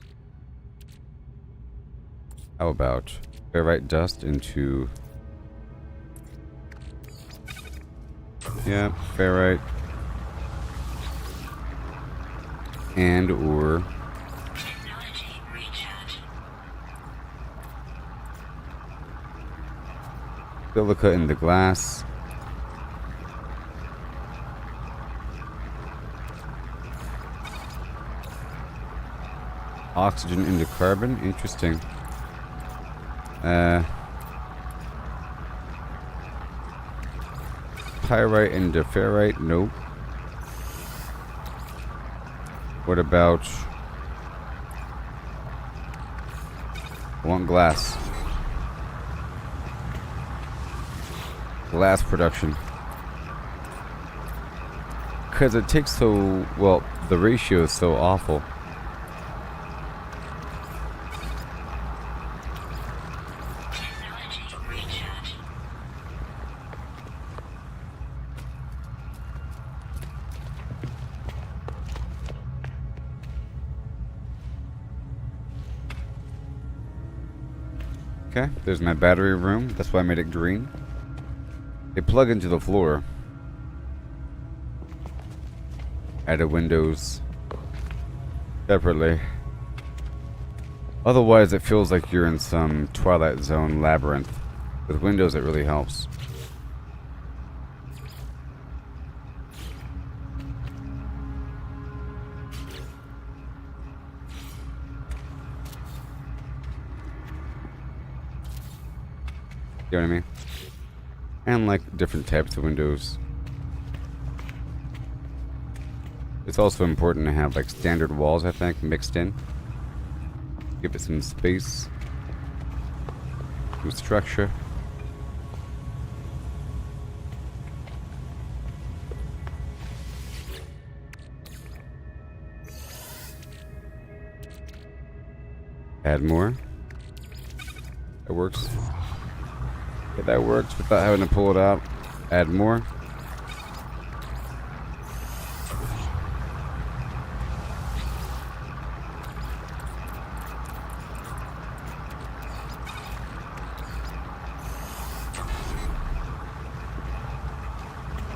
How about ferrite dust into... Yeah, ferrite. And or Technology recharge. silica in the glass. Oxygen into carbon. Interesting. Pyrite into ferrite. Nope. What about... I want glass. Glass production. Because it takes so... Well, the ratio is so awful. Technology recharge. Okay, there's my battery room. That's why I made it green. They plug into the floor. Added windows separately. Otherwise, it feels like you're in some Twilight Zone labyrinth. With windows, it really helps. You know what I mean? And like different types of windows. It's also important to have like standard walls, I think, mixed in. Give it some space. Some structure. Add more. That works. Yeah, that works without having to pull it out. Add more.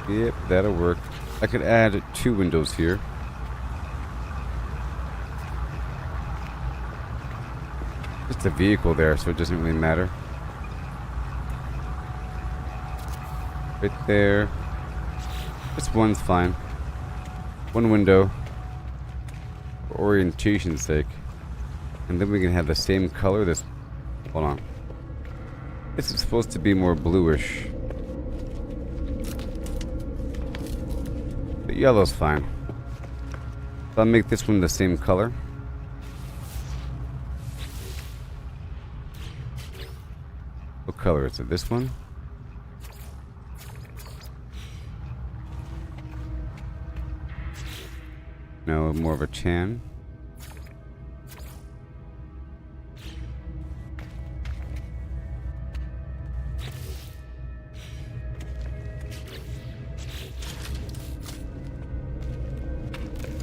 Yep, that'll work. I could add 2 windows here. Just a vehicle there, so it doesn't really matter. Right there. Just one's fine. 1 window. For orientation's sake. And then we can have the same color. This. Hold on. This is supposed to be more bluish. The yellow's fine. So I'll make this one the same color. What color is it? This one? No, more of a tan.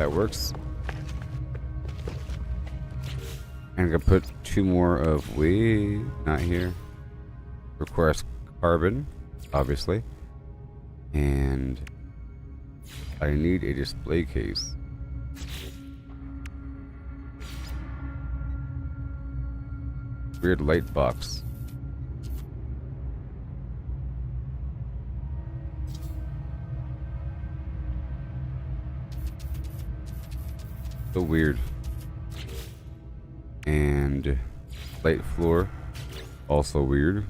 That works. And I'm gonna put 2 more of not here. Requires carbon, obviously. And I need a display case. Weird light box. So weird. And light floor. Also weird.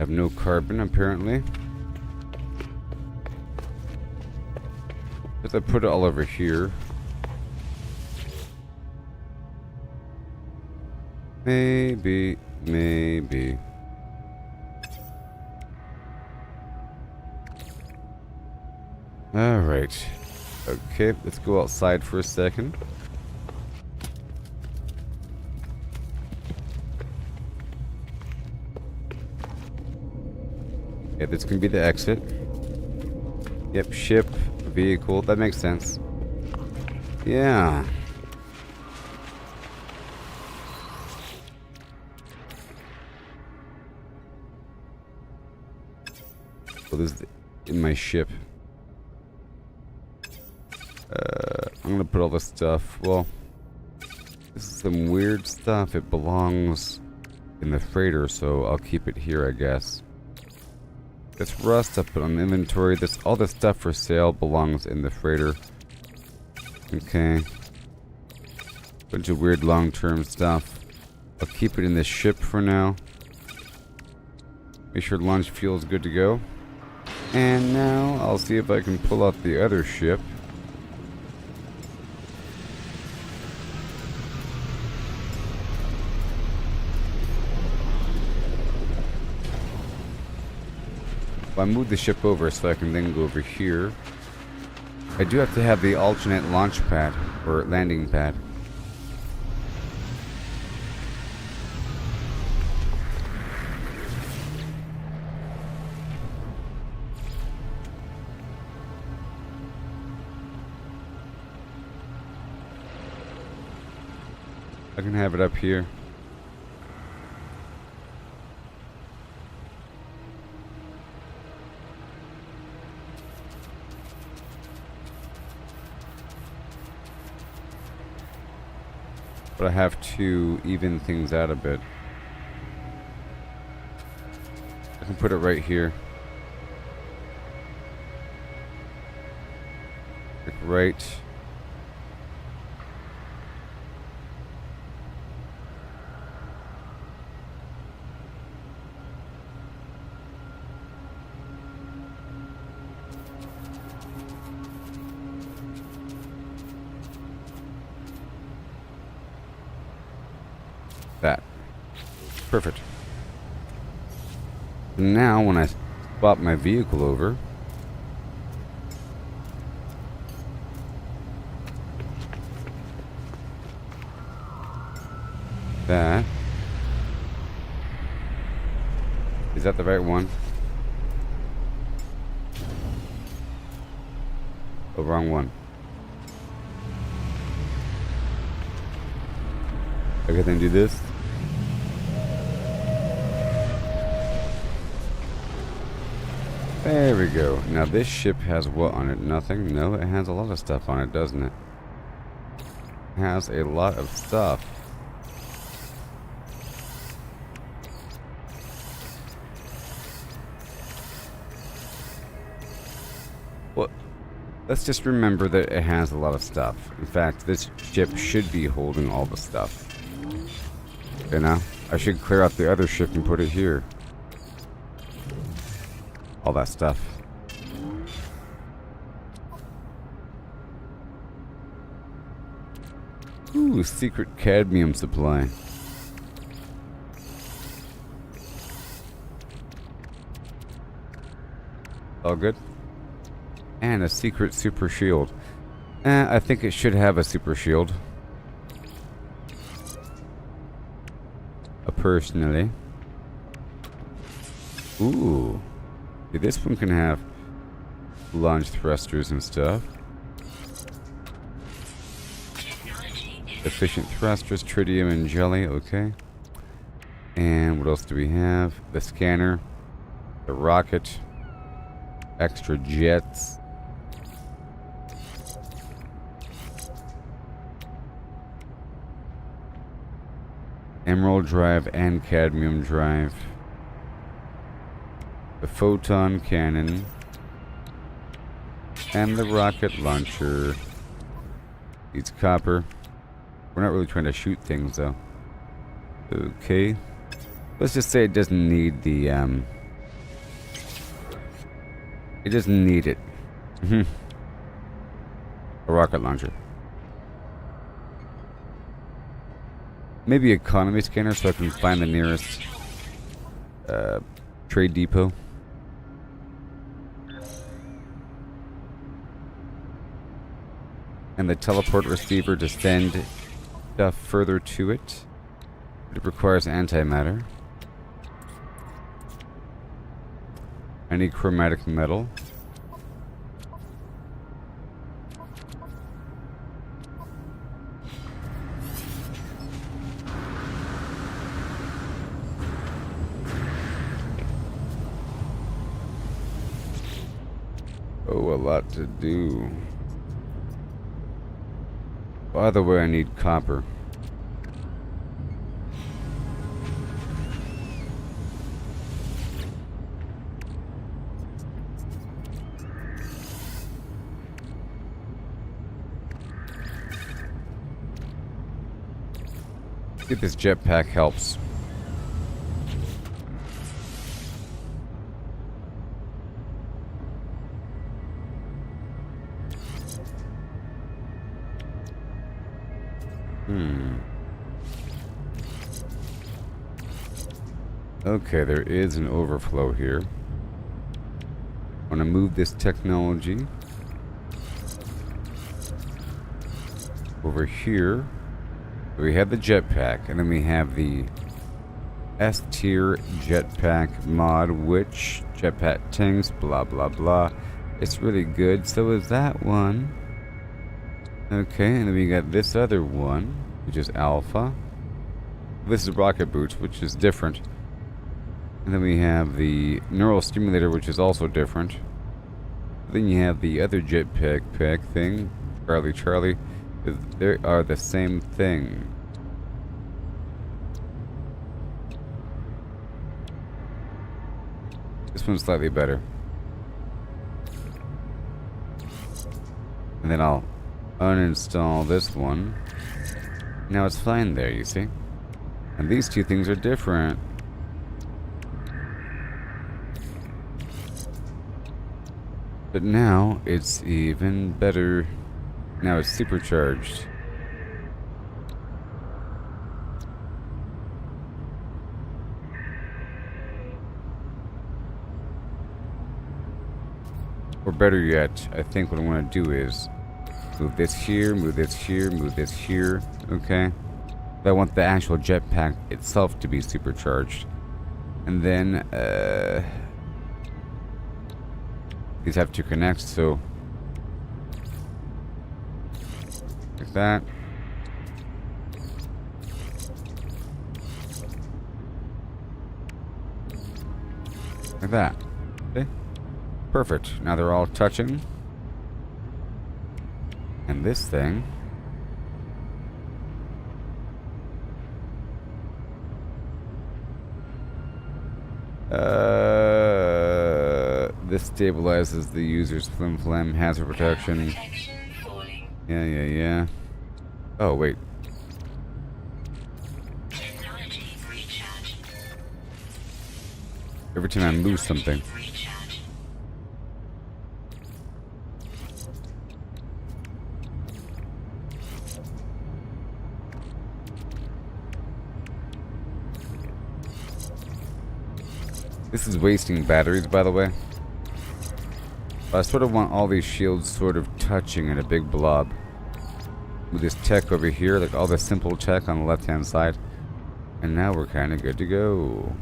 Have no carbon apparently. But I put it all over here. Maybe. Alright. Okay, let's go outside for a second. Yeah, this can be the exit. Yep, ship, vehicle, that makes sense. Yeah. So this is in my ship. I'm gonna put all this stuff. Well, this is some weird stuff. It belongs in the freighter, so I'll keep it here, I guess. This rust I put on inventory. All this stuff for sale belongs in the freighter. Okay. Bunch of weird long-term stuff. I'll keep it in the ship for now. Make sure launch fuel is good to go. And now I'll see if I can pull out the other ship. I moved the ship over so I can then go over here. I do have to have the alternate launch pad or landing pad. I can have it up here. But I have to even things out a bit. I can put it right here. Like right. That. Perfect. Now when I swap my vehicle over, that is that the right one? Oh, wrong one. Okay, then do this. There we go. Now this ship has what on it? Nothing? No, it has a lot of stuff on it, doesn't it? It has a lot of stuff. Well, let's just remember that it has a lot of stuff. In fact, this ship should be holding all the stuff. You know? I should clear out the other ship and put it here. All that stuff. Ooh, secret cadmium supply. All good. And a secret super shield. I think it should have a super shield. Personally. Ooh. See, this one can have... launch thrusters and stuff. Technology is Efficient thrusters, tritium and jelly, okay. And what else do we have? The scanner, the rocket, extra jets. Emerald drive and cadmium drive. The photon cannon. And the rocket launcher. Needs copper. We're not really trying to shoot things though. Okay. Let's just say it doesn't need the it doesn't need it. A rocket launcher. Maybe economy scanner so I can find the nearest trade depot. And the teleport receiver to send stuff further to it. But it requires antimatter. I need chromatic metal. Oh, a lot to do. By the way, I need copper. See if this jetpack helps. Okay, there is an overflow here. I want to move this technology over here. We have the jetpack, and then we have the S tier jetpack mod, which jetpack tanks, blah blah blah. It's really good. So is that one. Okay, and then we got this other one, which is alpha. This is rocket boots, which is different. And then we have the neural stimulator, which is also different. Then you have the other jetpack thing, Charlie. They are the same thing. This one's slightly better. And then I'll uninstall this one. Now it's fine there, you see? And these two things are different. But now it's even better. Now it's supercharged. Or better yet, I think what I want to do is move this here, move this here, move this here, okay? But I want the actual jetpack itself to be supercharged. And then, these have to connect, so like that. Like that. Okay. Perfect. Now they're all touching. And this thing this stabilizes the user's flim-flam, hazard protection. protection falling. Yeah. Oh, wait. Technology recharge. Every time I move something. Recharge. This is wasting batteries, by the way. I sort of want all these shields sort of touching in a big blob. With this tech over here, like all the simple tech on the left-hand side. And now we're kind of good to go.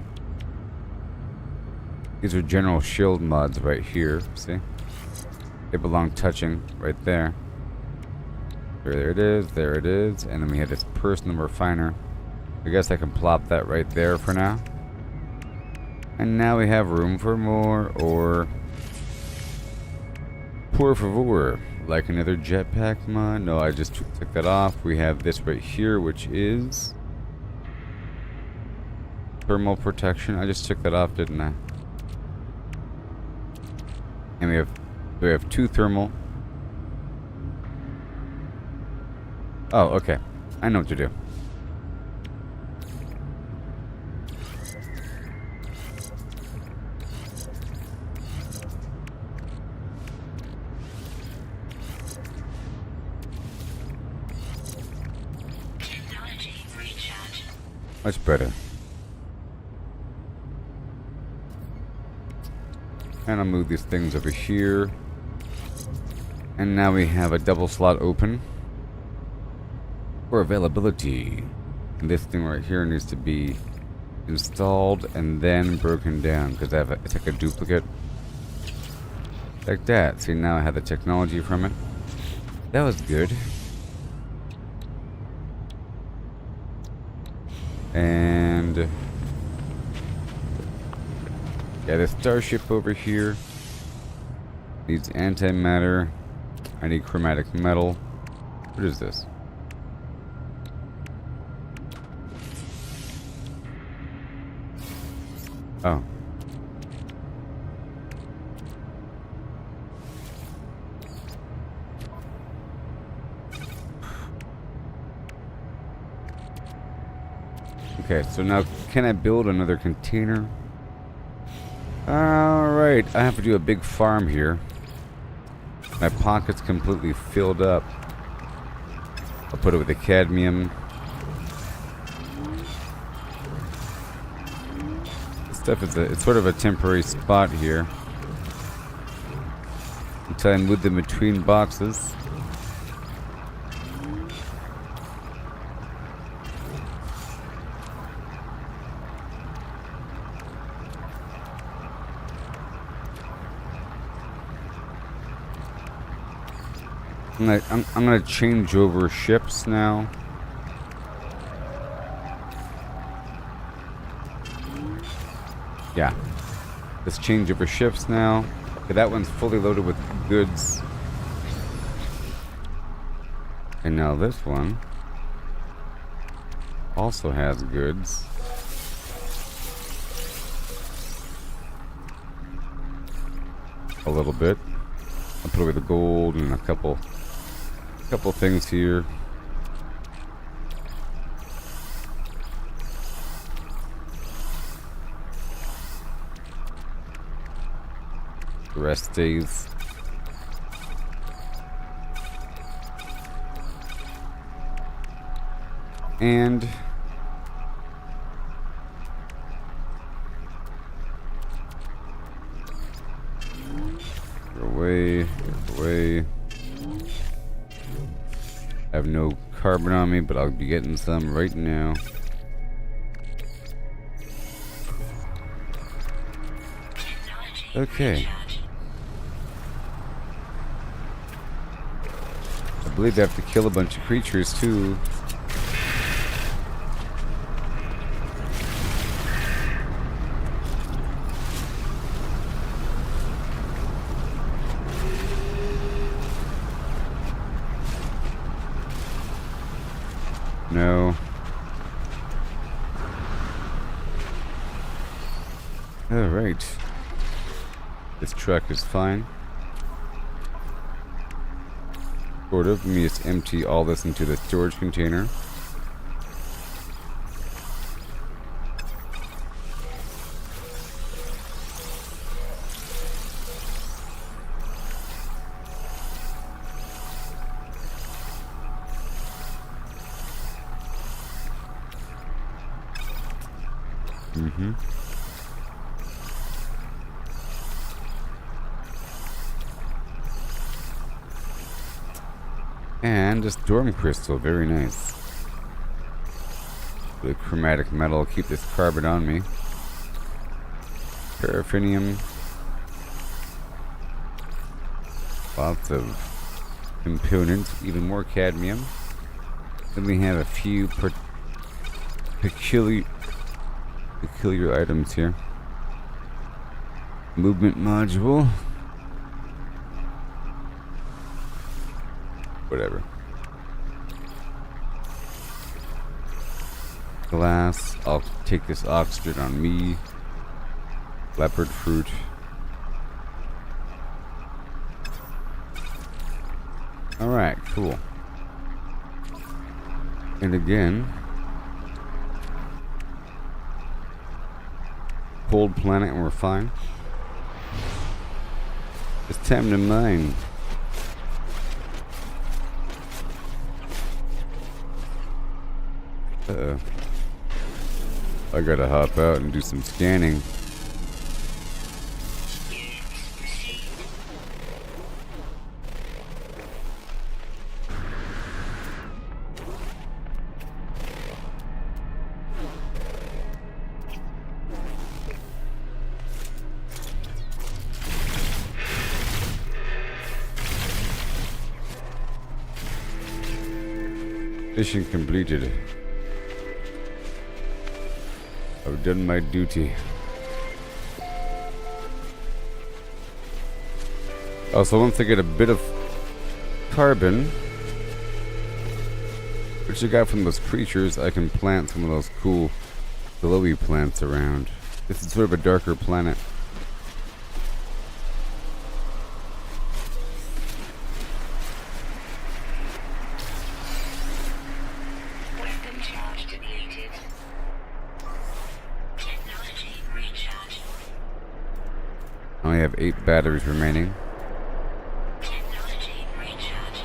These are general shield mods right here, see? They belong touching right there. There it is, there it is. And then we have this personal refiner. I guess I can plop that right there for now. And now we have room for more ore. Por favor. Like another jetpack mod? No, I just took that off. We have this right here, which is thermal protection. I just took that off, didn't I? And we have 2 thermal. Oh, okay. I know what to do. Technology recharge. Much better. And I'll move these things over here. And now we have a double slot open for availability. And this thing right here needs to be installed and then broken down because it's like a duplicate. Like that. See, now I have the technology from it. That was good. And yeah, the starship over here needs antimatter. I need chromatic metal. What is this? Oh. Okay, so now can I build another container? Alright, I have to do a big farm here. My pocket's completely filled up. I'll put it with the cadmium. This stuff is it's sort of a temporary spot here. Until I move them between boxes. I'm gonna change over ships now. Yeah. Let's change over ships now. Okay, that one's fully loaded with goods. And now this one also has goods. A little bit. I'll put away the gold and a couple things here. The rest stays. And away. I have no carbon on me, but I'll be getting some right now. Okay. I believe I have to kill a bunch of creatures too. No. Alright. This truck is fine. Sort of. Let me just empty all this into the storage container. And a storm crystal, very nice. The chromatic metal, keep this carbon on me. Paraffinium. Lots of components, even more cadmium. Then we have a few peculiar items here. Movement module. Whatever. Glass. I'll take this oxygen on me. Leopard fruit. Alright, cool. And again, cold planet and we're fine. It's time to mine. Uh-oh. I gotta hop out and do some scanning. Mission completed. I've done my duty. Also, once I get a bit of carbon, which I got from those creatures, I can plant some of those cool glowy plants around. This is sort of a darker planet. Weapon charge depleted. Technology recharge. I only have 8 batteries remaining. Technology recharge.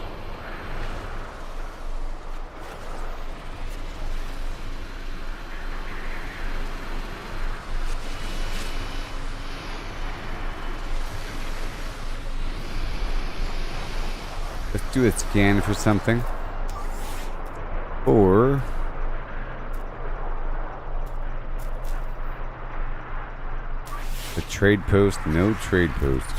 Let's do a scan for something. Or a trade post, no trade post.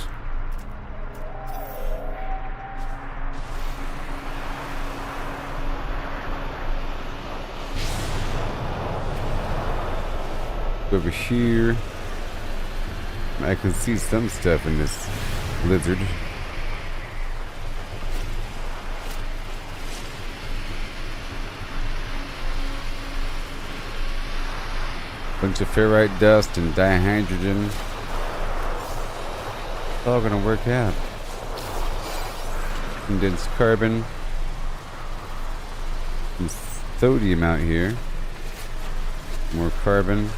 Over here, I can see some stuff in this lizard. Bunch of ferrite dust and dihydrogen. It's all gonna work out. Condensed carbon. Some sodium out here. More carbon.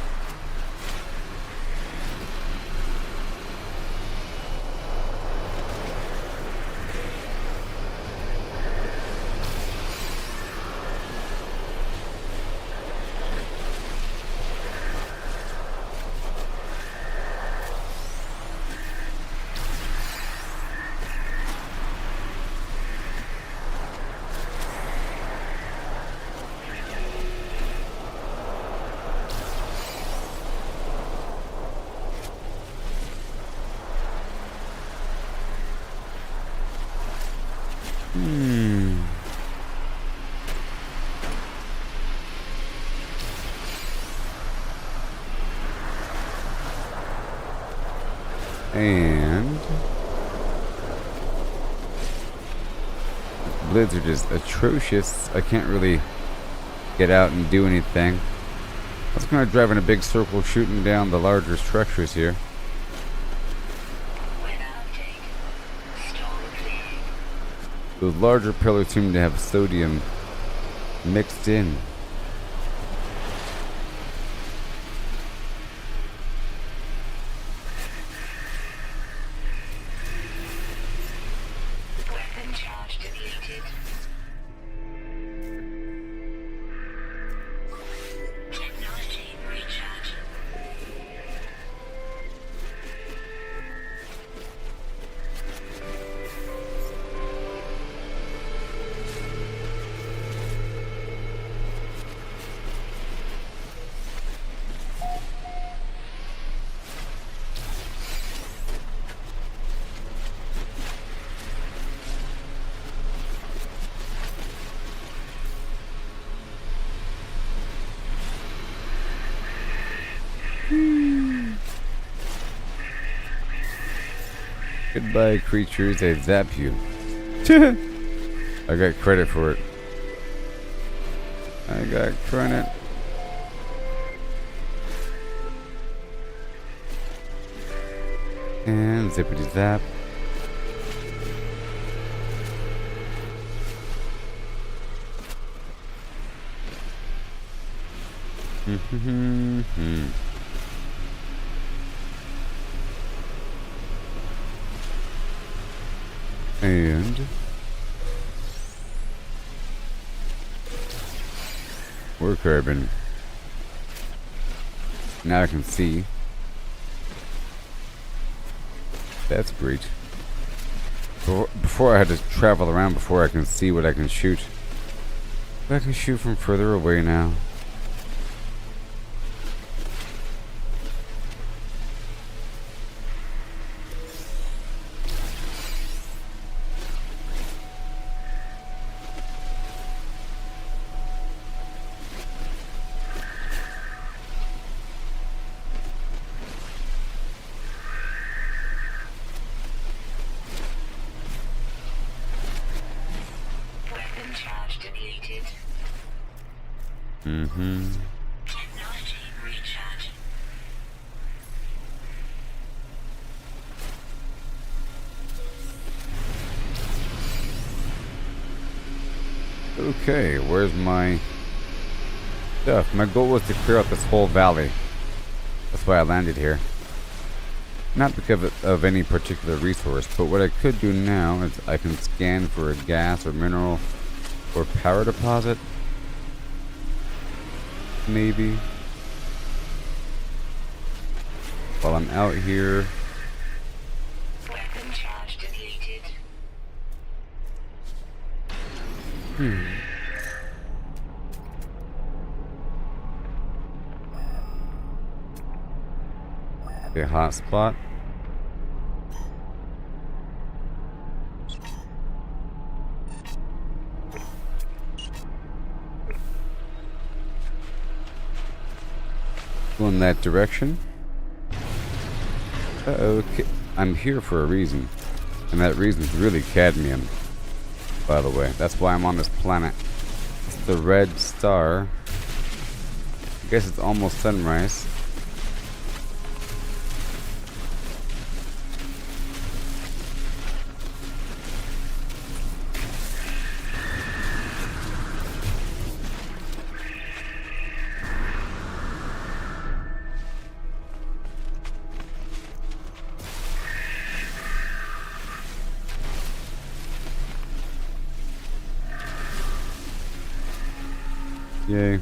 And blizzard is atrocious. I can't really get out and do anything. I was kind of driving a big circle shooting down the larger structures here. Those larger pillars seem to have sodium mixed in. Weapon charge depleted. Technology recharge. Goodbye, creatures. I zap you. I got credit for it. I got credit. And zippity zap. And we're carbon. Now I can see. That's great. Before I had to travel around before I can see what I can shoot. But I can shoot from further away now. Weapon charge depleted. Technology recharge. Okay, where's my stuff? My goal was to clear out this whole valley. That's why I landed here. Not because of any particular resource, but what I could do now is I can scan for a gas or mineral or power deposit. Maybe. While I'm out here. Weapon charge depleted. A hot spot. Go in that direction. Okay. I'm here for a reason. And that reason's really cadmium. By the way. That's why I'm on this planet. It's the red star. I guess it's almost sunrise. Yay.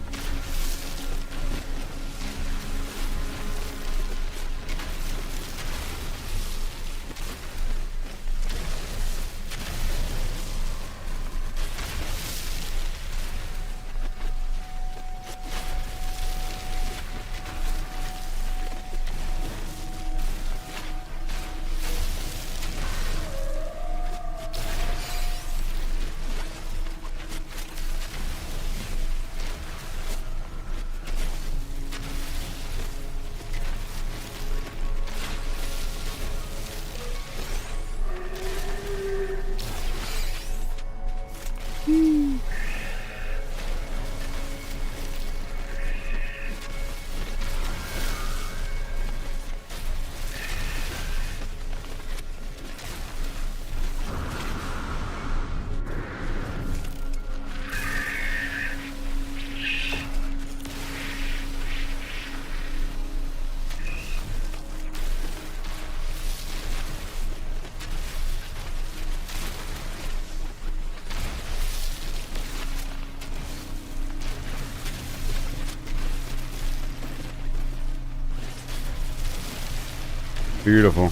Beautiful.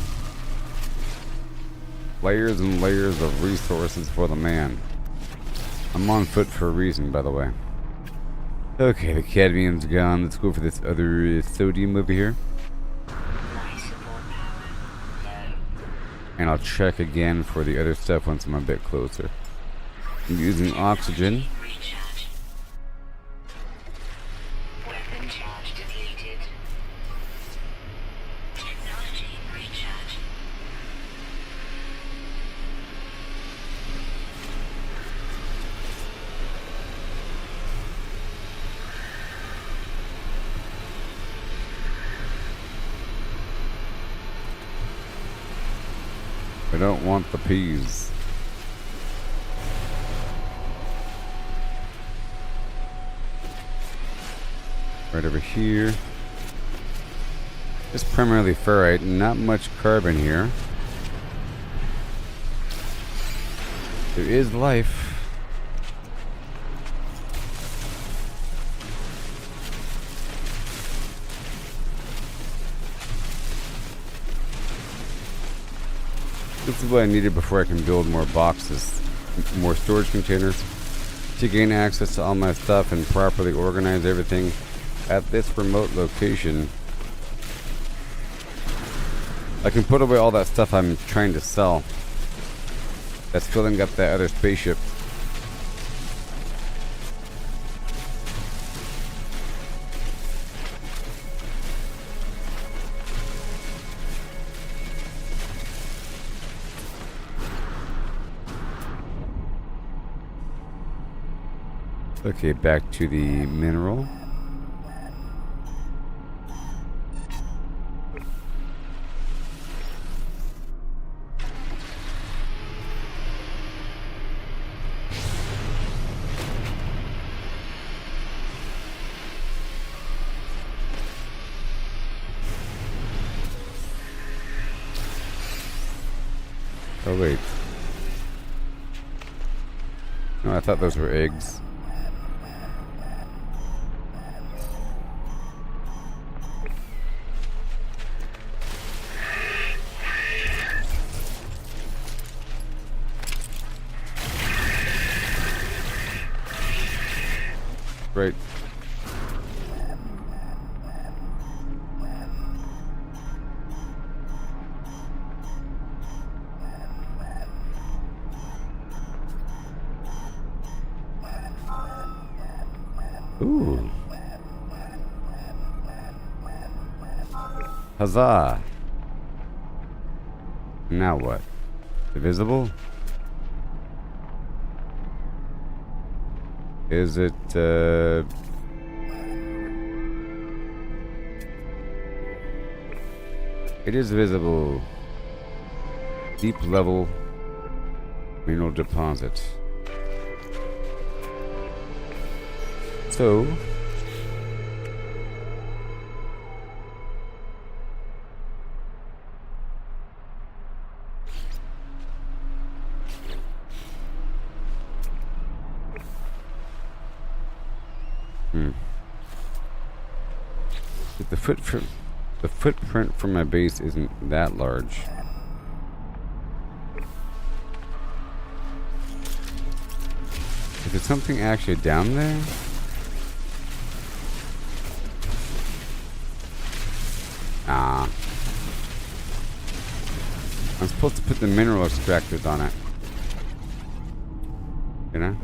Layers and layers of resources for the man. I'm on foot for a reason, by the way. Okay, the cadmium's gone. Let's go for this other sodium over here. Life support power low. And I'll check again for the other stuff once I'm a bit closer. I'm using oxygen. Recharge. Weapon charge depleted. Technology recharge. I don't want the peas. Right over here. It's primarily ferrite, not much carbon here. There is life. This is what I needed before I can build more boxes, more storage containers, to gain access to all my stuff and properly organize everything at this remote location. I can put away all that stuff I'm trying to sell that's filling up that other spaceship. Okay, back to the mineral. Oh wait. No, I thought those were eggs. Right. Ooh. Huzzah. Now what? Invisible? Is it, it is visible. Deep level mineral deposit. So, the footprint from my base isn't that large. Is there something actually down there? Ah. I'm supposed to put the mineral extractors on it. You know?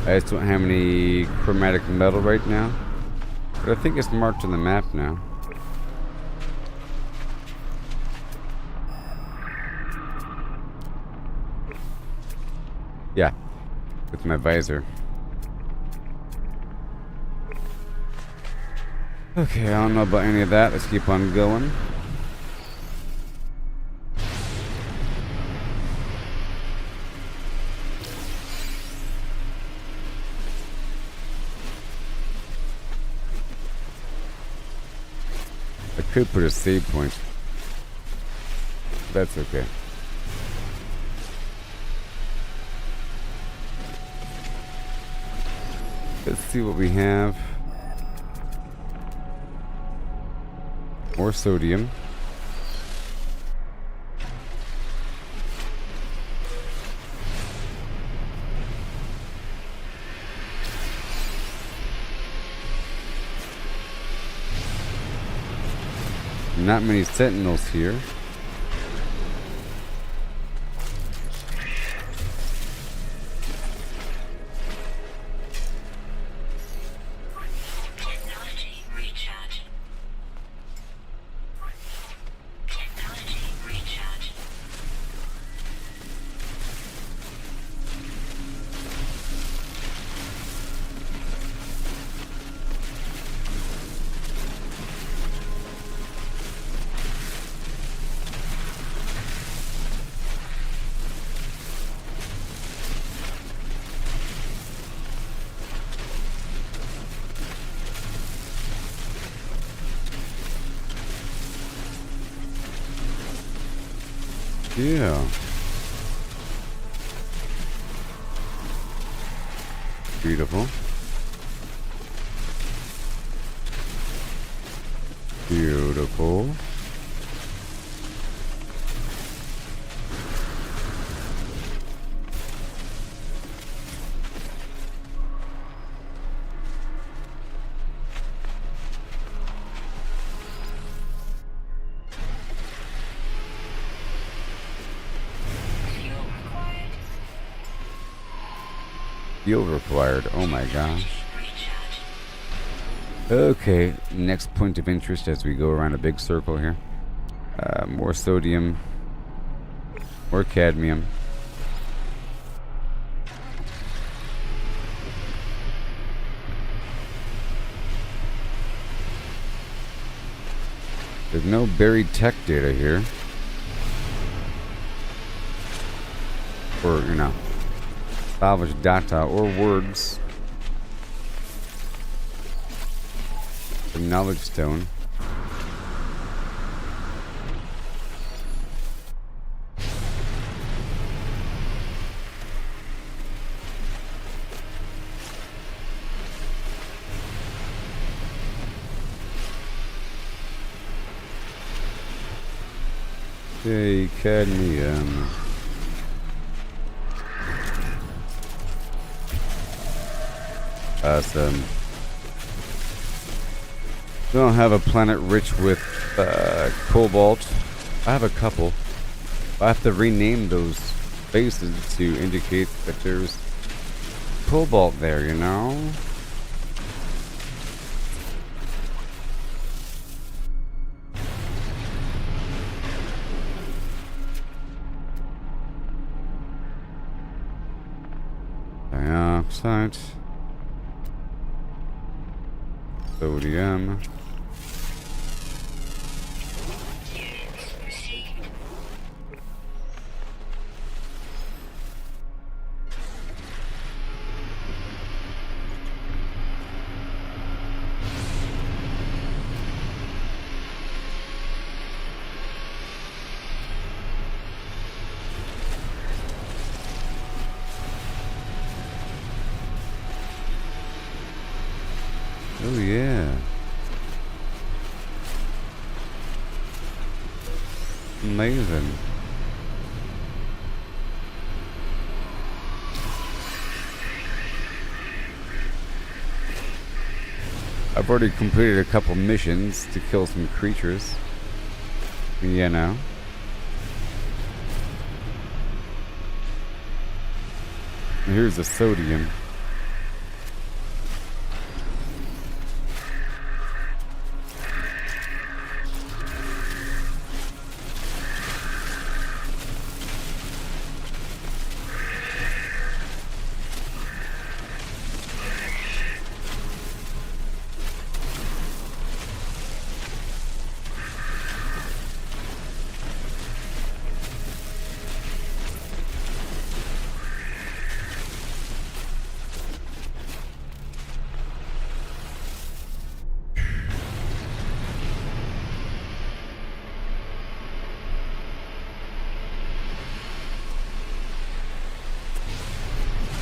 I just don't have any chromatic metal right now. But I think it's marked on the map now. Yeah. With my visor. Okay, I don't know about any of that. Let's keep on going. I could put a save point. That's okay. Let's see what we have. More sodium. Not many sentinels here. Technology recharge. Technology recharge. Yeah. Beautiful. Beautiful. Fuel required. Fuel required. Oh my gosh. Recharge. Okay, next point of interest as we go around a big circle here. More sodium. More cadmium. There's no buried tech data here. Or, you know, salvage data or words. The knowledge stone. Okay, cadmium. Awesome. We don't have a planet rich with cobalt. I have a couple. I have to rename those bases to indicate that there's cobalt there, you know? Dioxide. Sodium. Units received. Oh yeah. Amazing. I've already completed a couple missions to kill some creatures. You know. And here's the sodium.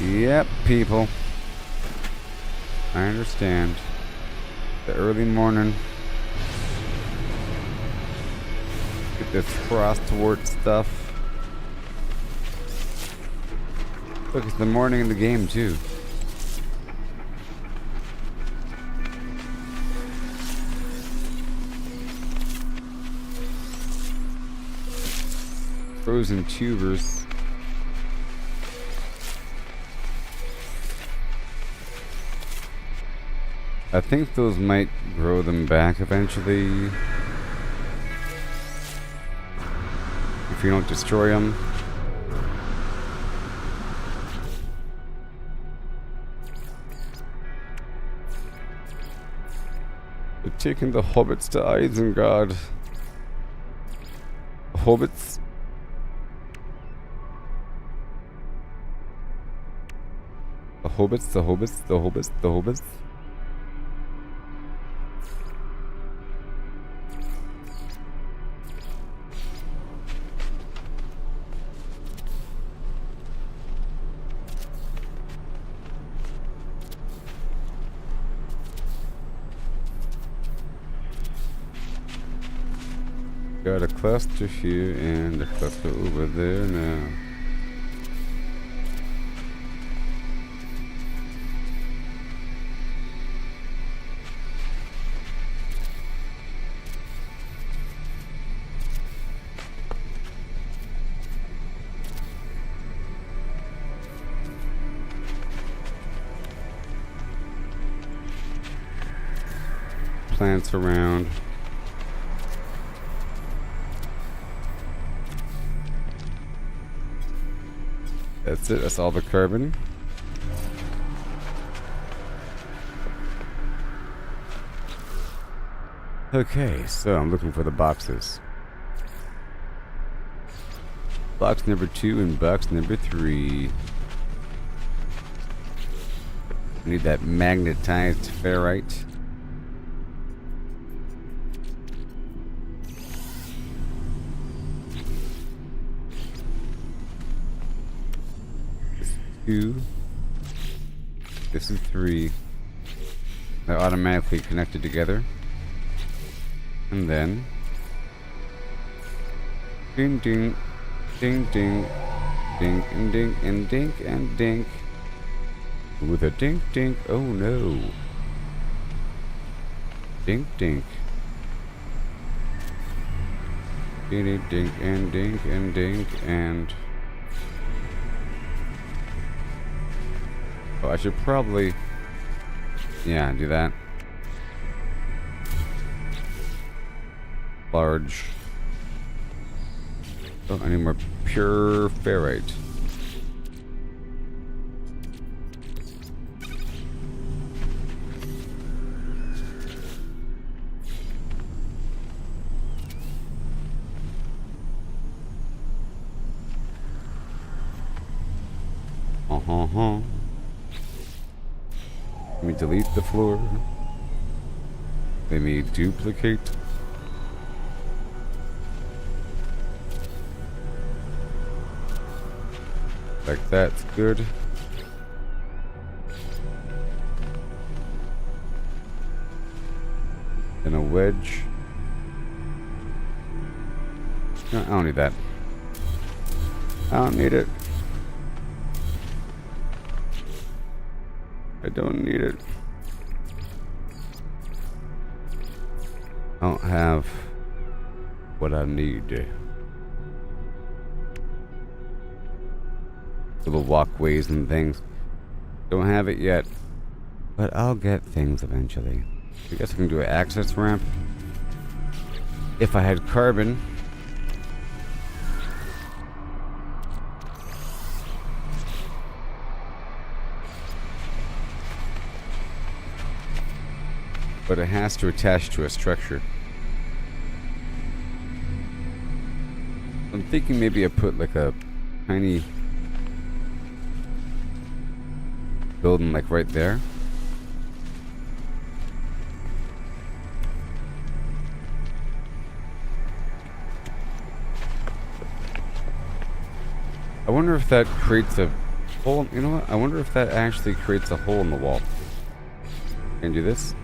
Yep, people. I understand. The early morning. Get this frost toward stuff. Look, it's the morning in the game, too. Frozen tubers. I think those might grow them back eventually. If you don't destroy them. They're taking the hobbits to Isengard. Hobbits. The hobbits, the hobbits, the hobbits, the hobbits. Got a cluster here and a cluster over there now. Plants around. That's it, that's all the carbon. Okay, so I'm looking for the boxes. Box number 2 and box number 3. I need that magnetized ferrite. Two. This is 3. They're automatically connected together. And then ding ding ding ding ding and ding and ding and ding. With a dink dink. Oh no. Dink dink. Ding ding and ding and ding and oh, I should probably, yeah, do that. Large. Oh, I need more pure ferrite. Let me delete the floor. Let me duplicate. Like that's good. And a wedge. No, I don't need that. I don't need it. I don't need it. I don't have what I need. Little walkways and things. Don't have it yet, but I'll get things eventually. I guess I can do an access ramp. If I had carbon. But it has to attach to a structure. I'm thinking maybe I put like a tiny building like right there. I wonder if that creates a hole. You know what? I wonder if that actually creates a hole in the wall. Can I do this?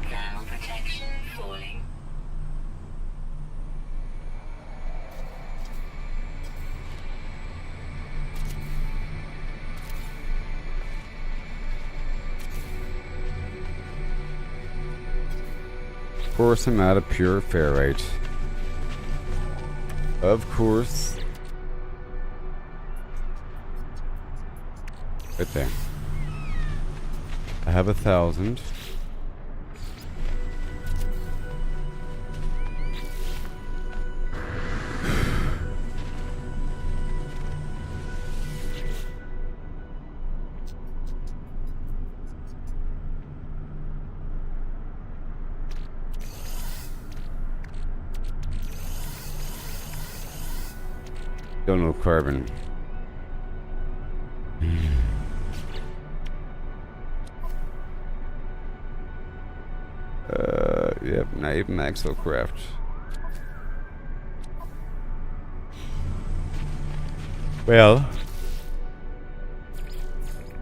Thermal protection falling. Of course, I'm out of pure ferrite. Of course. Right there. I have 1,000. Still no carbon. Yep, not even Maxwell Craft. Well,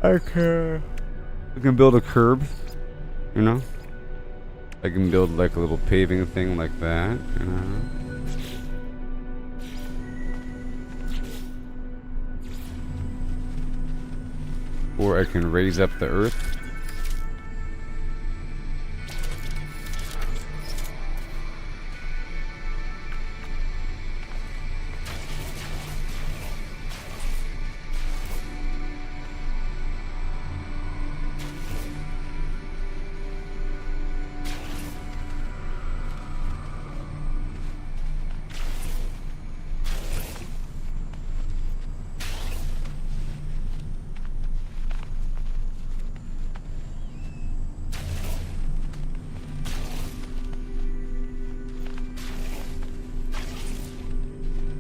I can build a curb, you know? I can build like a little paving thing like that, you know? Or I can raise up the earth.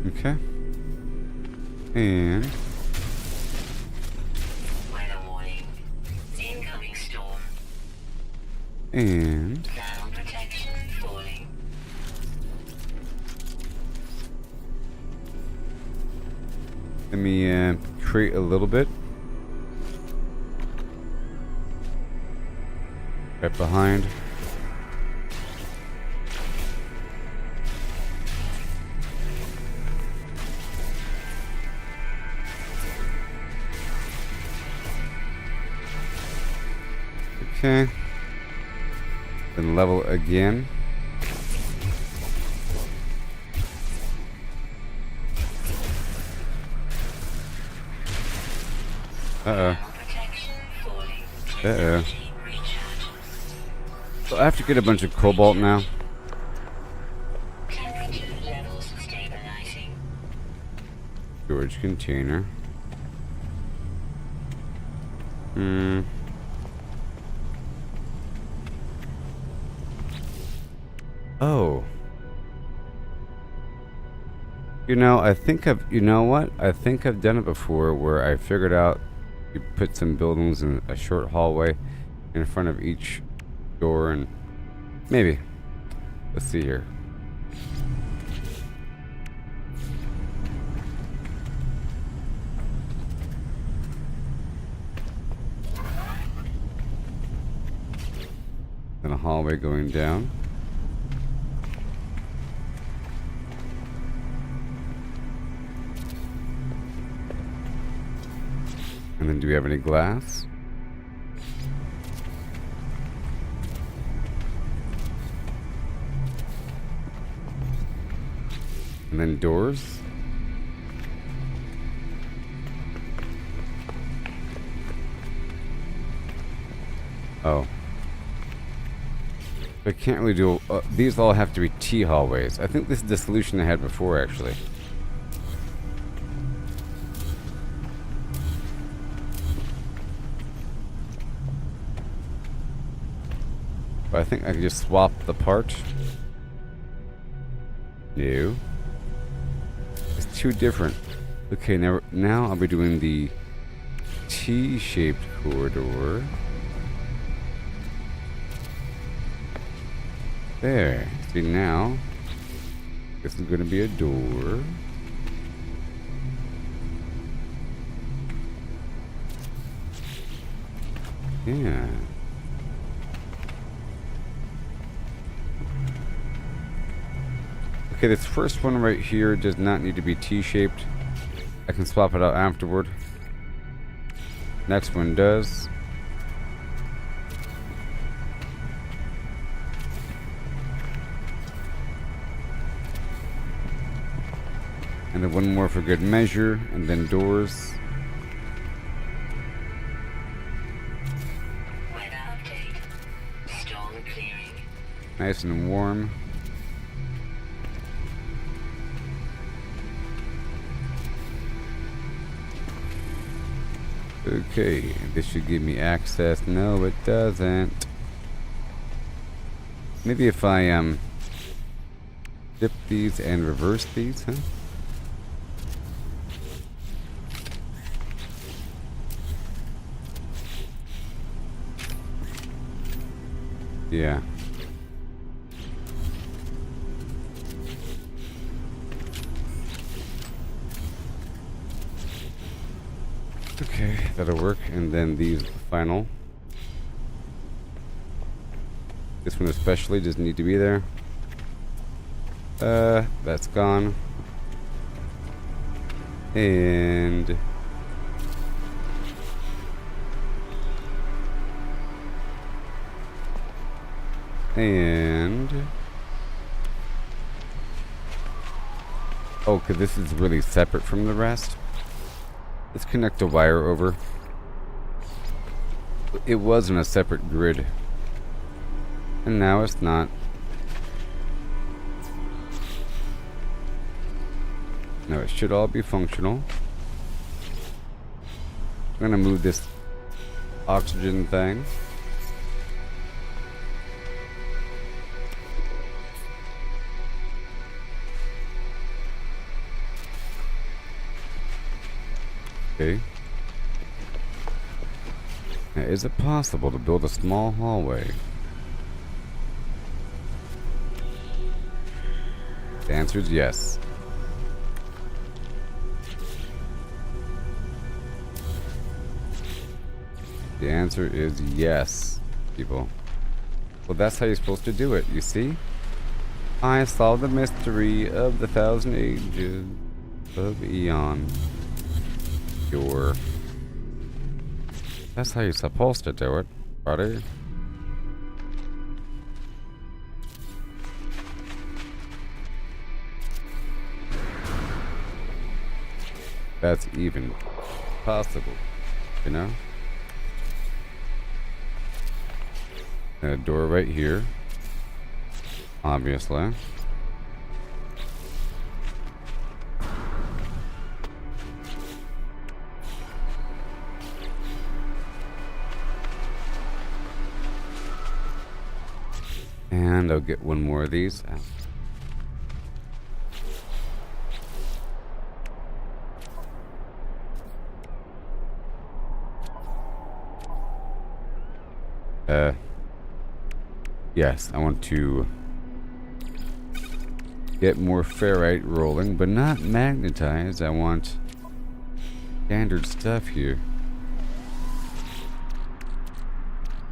Okay. And Weather warning. Incoming storm. and Ground protection falling. let me create a little bit. Right behind. Okay. Then level again. Uh-oh. Ground protection falling. Uh-oh. Energy recharge. So I have to get a bunch of cobalt now. Temperature levels stabilizing. Storage container. Oh. You know, I think you know what? I think I've done it before where I figured out you put some buildings in a short hallway in front of each door and maybe. Let's see here. Then a hallway going down. And then do we have any glass? And then doors. Oh. I can't really do... these all have to be T hallways. I think this is the solution I had before, actually. But I think I can just swap the part. No. It's too different. Okay, now I'll be doing the T-shaped corridor. There. See, now this is going to be a door. Yeah. Okay, this first one right here does not need to be T-shaped. I can swap it out afterward. Next one does. And then one more for good measure, and then doors. Weather update. Storm clearing. Nice and warm. Okay, this should give me access. No, it doesn't. Maybe if I dip these and reverse these, huh? Yeah. Okay, that'll work. And then these final. This one especially doesn't need to be there. That's gone. And oh, cause this is really separate from the rest. Let's connect a wire over. It was in a separate grid, and now it's not. Now it should all be functional. I'm gonna move this oxygen thing. Okay. Now, is it possible to build a small hallway? The answer is yes. The answer is yes, people. Well, that's how you're supposed to do it, you see? I solved the mystery of the 1,000 ages of Eon. That's how you're supposed to do it, buddy. That's even possible, you know? And a door right here, obviously. And I'll get one more of these out. Yes, I want to get more ferrite rolling, but not magnetized. I want standard stuff here.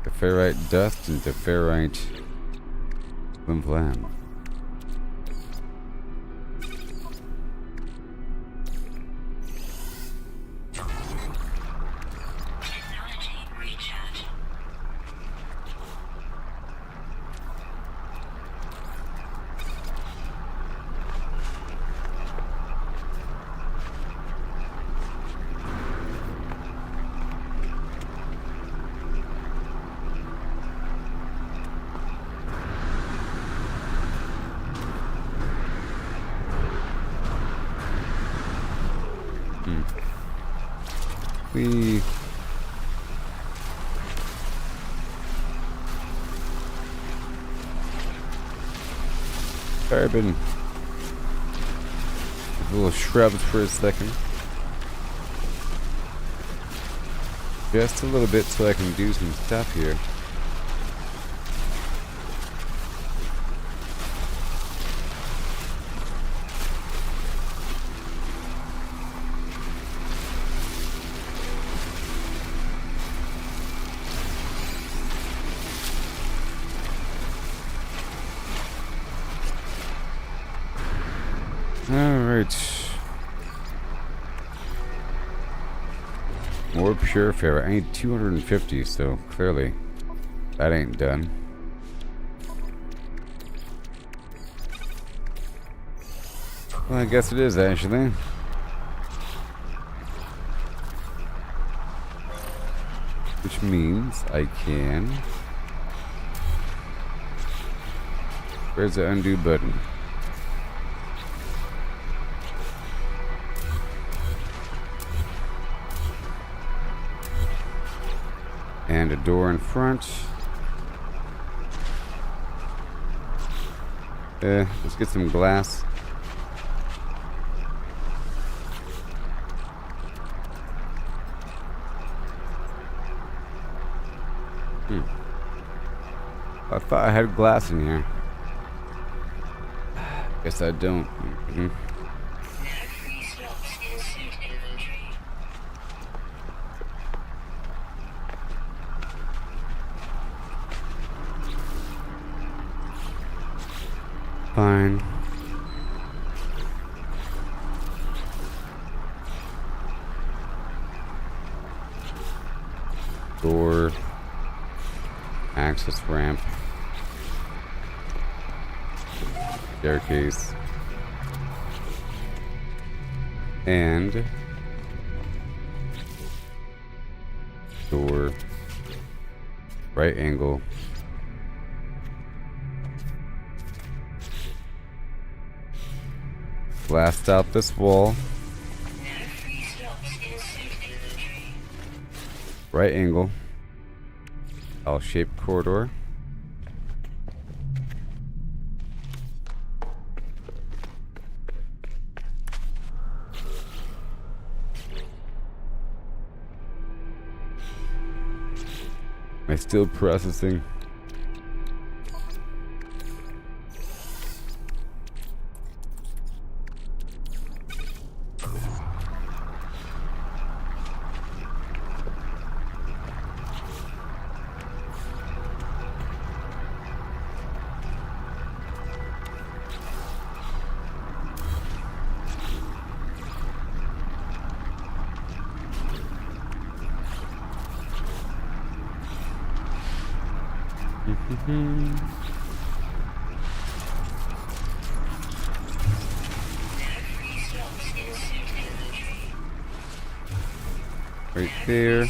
The ferrite dust into ferrite flim flam. Technology recharge. We carbon little shrubs for a second. Just a little bit so I can do some stuff here. Alright. More pure ferrite. I need 250, so clearly that ain't done. Well, I guess it is actually. Which means I can. Where's the undo button? And a door in front. Let's get some glass. I thought I had glass in here. Guess I don't. No free slots in suit inventory. fine. Door. Access ramp. Staircase. And door. Right angle. Blast out this wall. Right angle. L-shaped corridor. Am I still processing? Right there.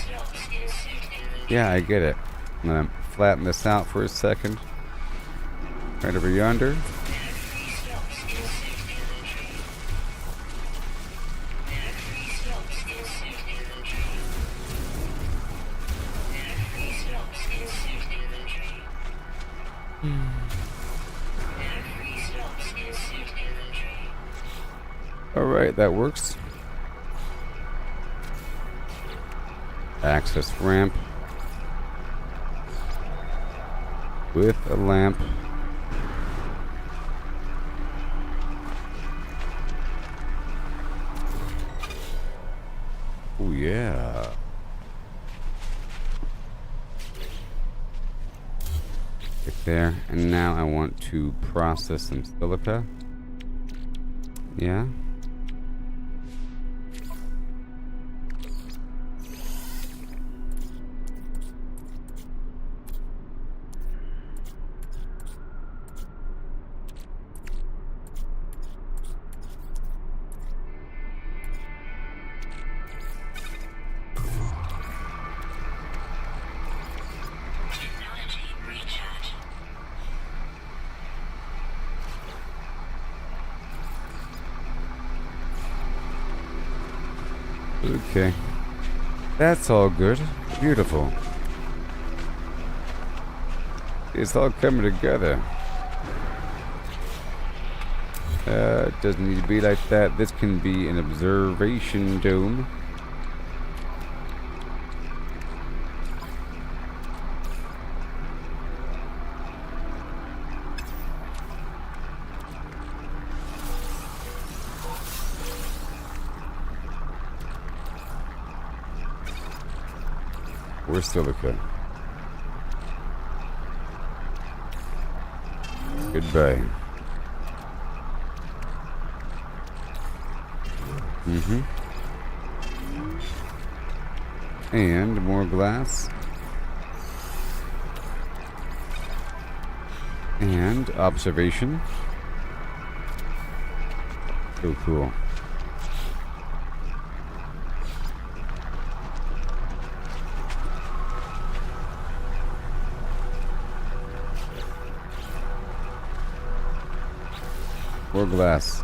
Yeah, I get it. I'm gonna flatten this out for a second. Right over yonder. Alright, that works. Access ramp with a lamp. Oh yeah. Right there. And now I want to process some silica. Yeah. Technology recharge. Okay. That's all good. Beautiful. It's all coming together. It doesn't need to be like that. This can be an observation dome. Where's silica? Goodbye. And more glass. And observation. So cool. More glass.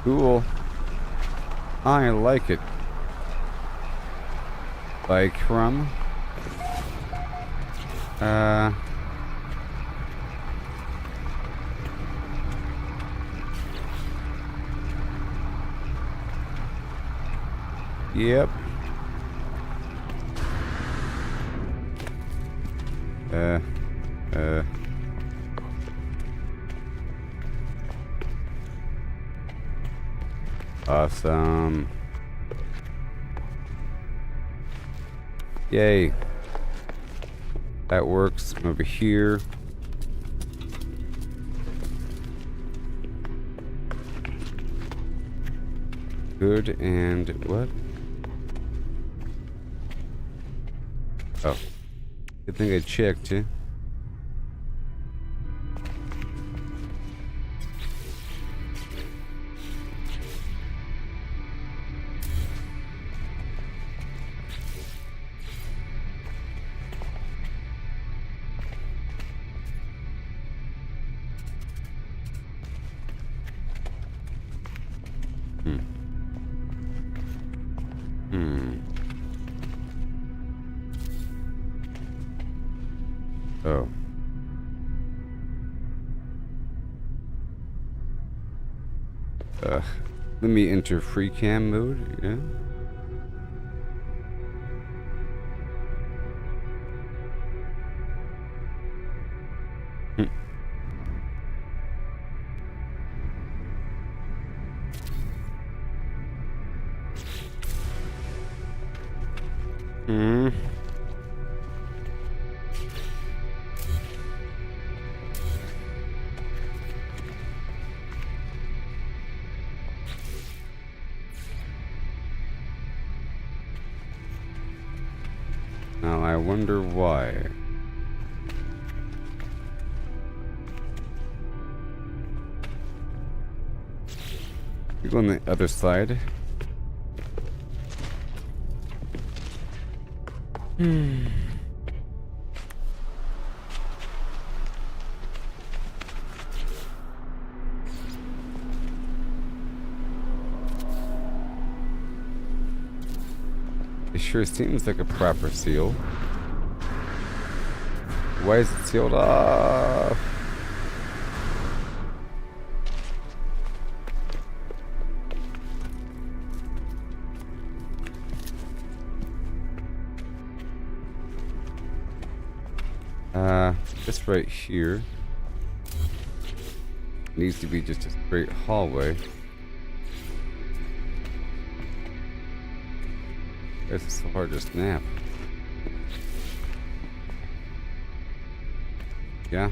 Cool. I like it. Like crumb. Yep. Awesome. Yay. That works. Come over here. Good, and what? Oh. Good thing I checked, eh? Oh. Let me enter free cam mode, yeah? Hmm. Now I wonder why. You go on the other side. It sure seems like a proper seal. Why is it sealed off? This right here needs to be just a straight hallway. It's so hard to snap. Yeah.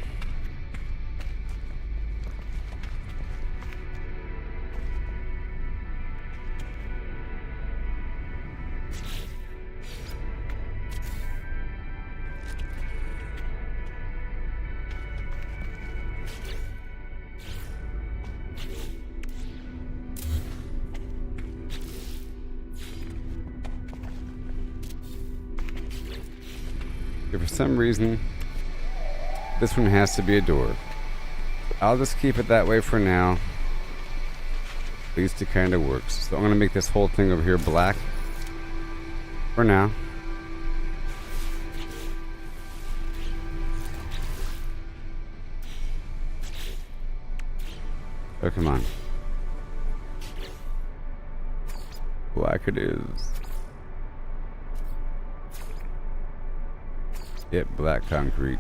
Okay, for some reason, this one has to be a door. I'll just keep it that way for now. At least it kind of works. So I'm going to make this whole thing over here black. For now. Oh, come on. Black it is. Yep, black concrete.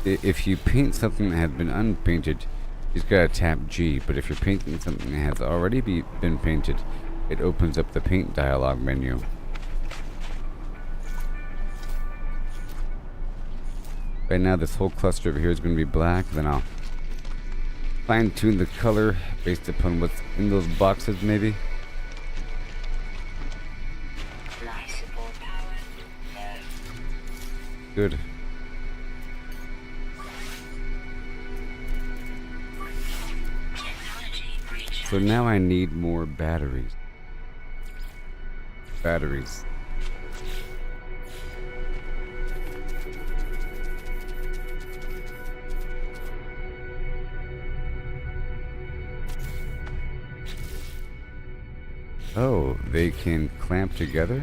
If you paint something that has been unpainted, you just gotta tap G. But if you're painting something that has already been painted, it opens up the paint dialog menu. Right now, this whole cluster over here is going to be black. Then I'll fine-tune the color based upon what's in those boxes, maybe. Good. So now I need more batteries. Batteries. Oh, they can clamp together?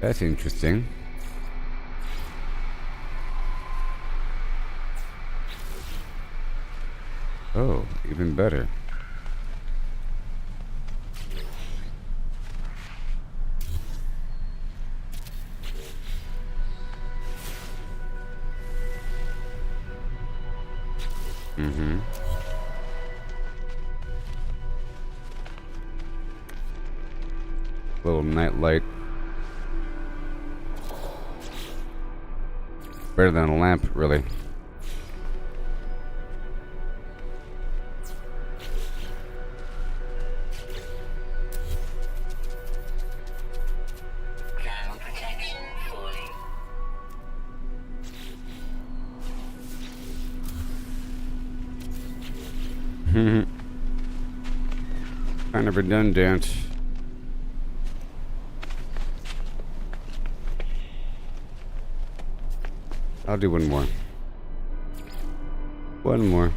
That's interesting. Oh, even better. Mm-hmm. Little night light. Better than a lamp, really. Ground protection falling. Kind of redundant. I'll do one more. One more.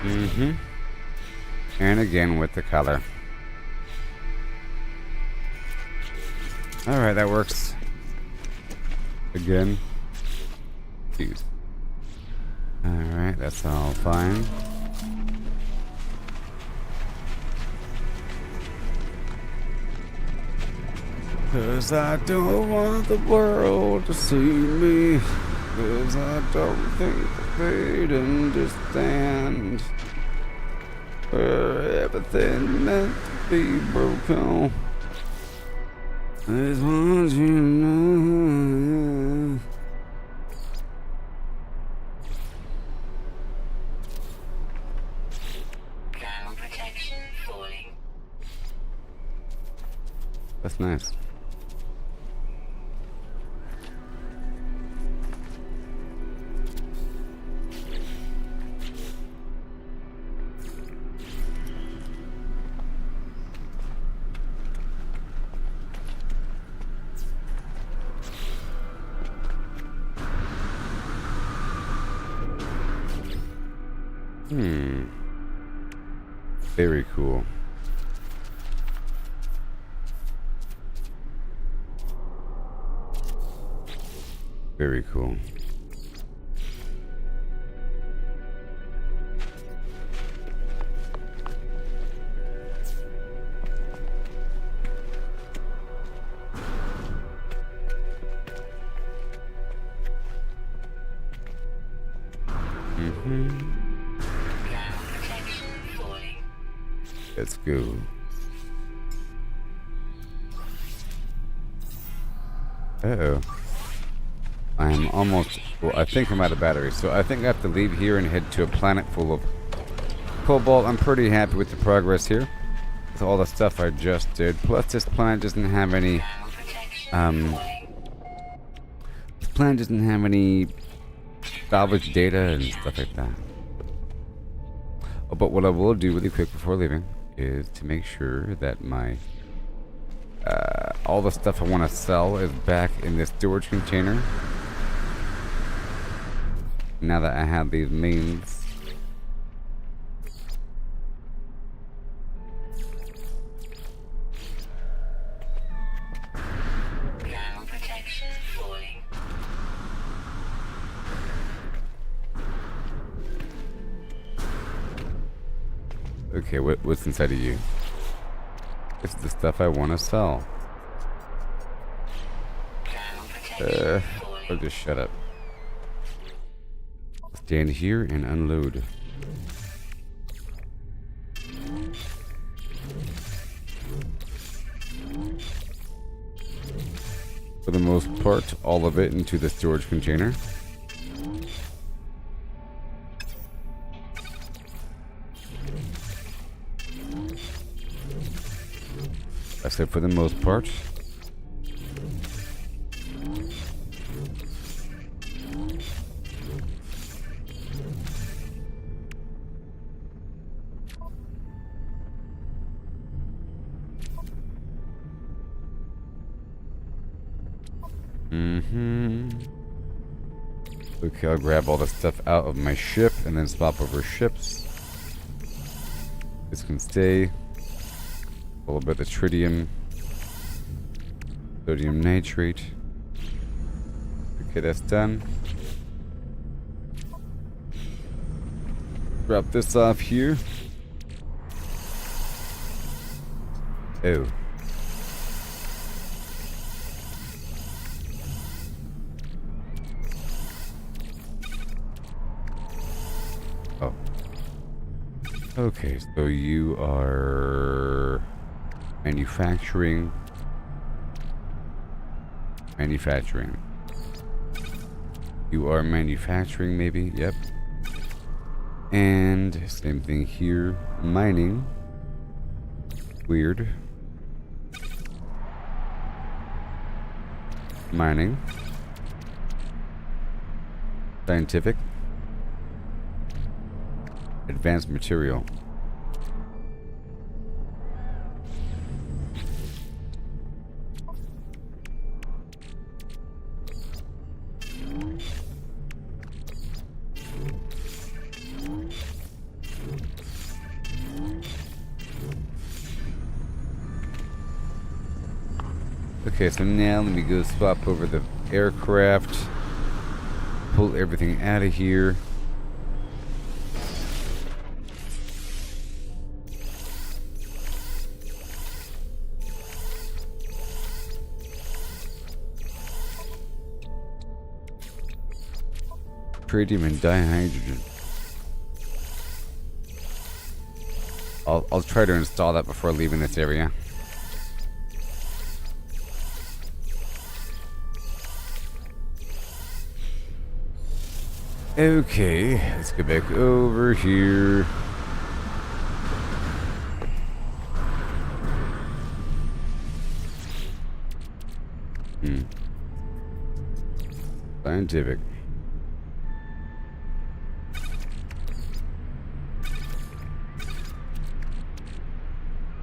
Mm-hmm. And again with the color. Alright, that works. Again. Jeez. Alright, that's all fine. Cause I don't want the world to see me. Cause I don't think they'd understand. Where everything meant to be broken. I just want you to know. Ground protection falling. That's nice. Very cool. Very cool. Let's go. Uh-oh. I'm almost... Well, I think I'm out of battery, so I think I have to leave here and head to a planet full of cobalt. I'm pretty happy with the progress here. With all the stuff I just did. Plus, this planet doesn't have any... This planet doesn't have any salvage data and stuff like that. Oh, but what I will do really quick before leaving is to make sure that my all the stuff I want to sell is back in this storage container. Now that I have these means. Ground protection falling. Okay, what's inside of you? It's the stuff I want to sell. Ground protection Or just shut up. Stand here and unload. For the most part, all of it into the storage container. I said for the most part. Mm-hmm. Okay, I'll grab all the stuff out of my ship and then swap over ships. This can stay. A little bit of tritium. Sodium nitrate. Okay, that's done. Drop this off here. Oh. Oh. Okay, so you are manufacturing. You are manufacturing, maybe? Yep. And same thing here. Mining. Weird. Mining. Scientific. Advanced material. Okay, so now let me go swap over the aircraft. Pull everything out of here. Tritium and dihydrogen. I'll try to install that before leaving this area. Okay, let's go back over here. Scientific.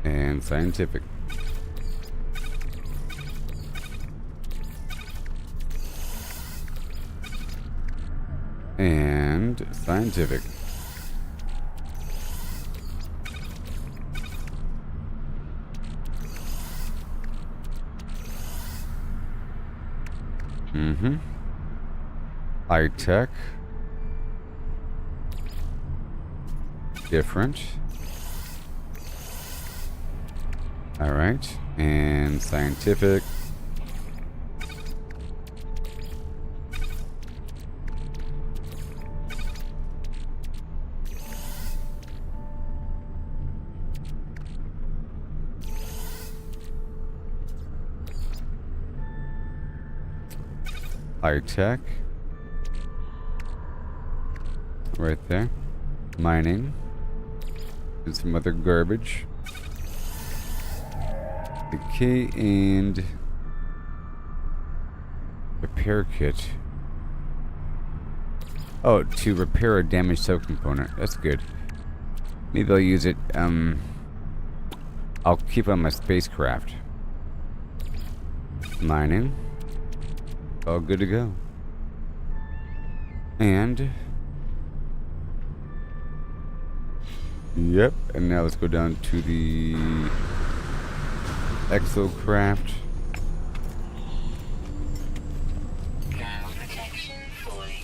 And scientific. And scientific. Mm-hmm. High tech. Different. All right. And scientific. High tech. Right there. Mining. And some other garbage. Okay, and repair kit. Oh, to repair a damaged subcomponent. That's good. Maybe I'll use it. I'll keep it on my spacecraft. Mining. All good to go. And yep, and now let's go down to the exocraft. Ground protection falling.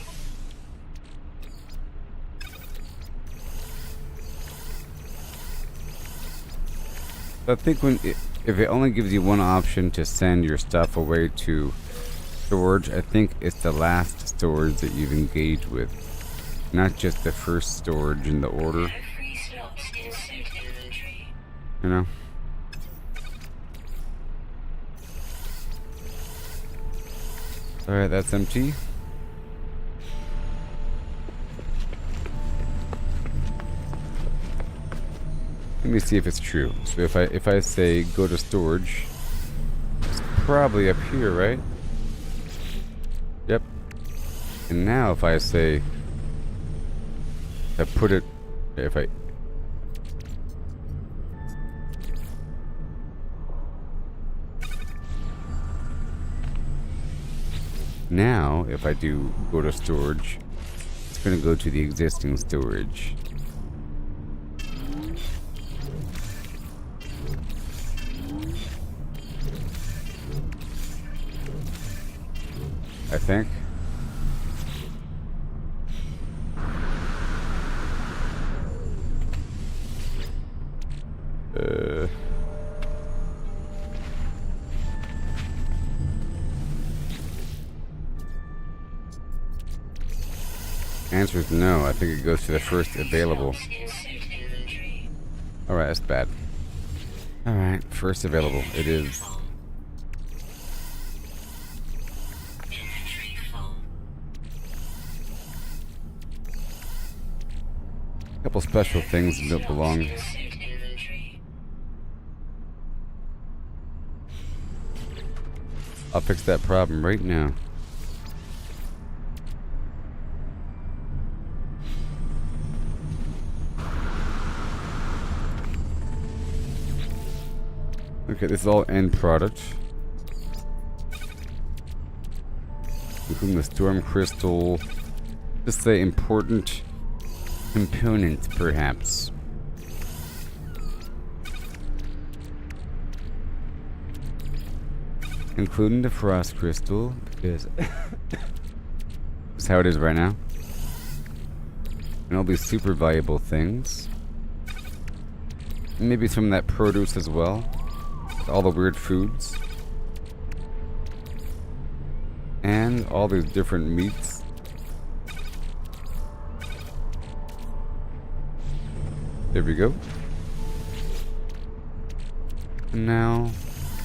I think if it only gives you one option to send your stuff away to storage, I think it's the last storage that you've engaged with, not just the first storage in the order. No free slots in suit inventory. You know. All right, that's empty. Let me see if it's true. So if I say go to storage, it's probably up here, right? Yep. And now if I say I put it, if I Now, if I do go to storage, it's going to go to the existing storage. I think. Answer is no. I think it goes to the first available. Insert inventory. Alright, that's bad. Alright, first available. It is. Inventory full. A couple special things that don't belong. Insert inventory. I'll fix that problem right now. Okay, this is all end product. Including the storm crystal. Just say important component, perhaps. Including the frost crystal, because that's how it is right now. And all these super valuable things. And maybe some of that produce as well. All the weird foods. And all these different meats. There we go. And now,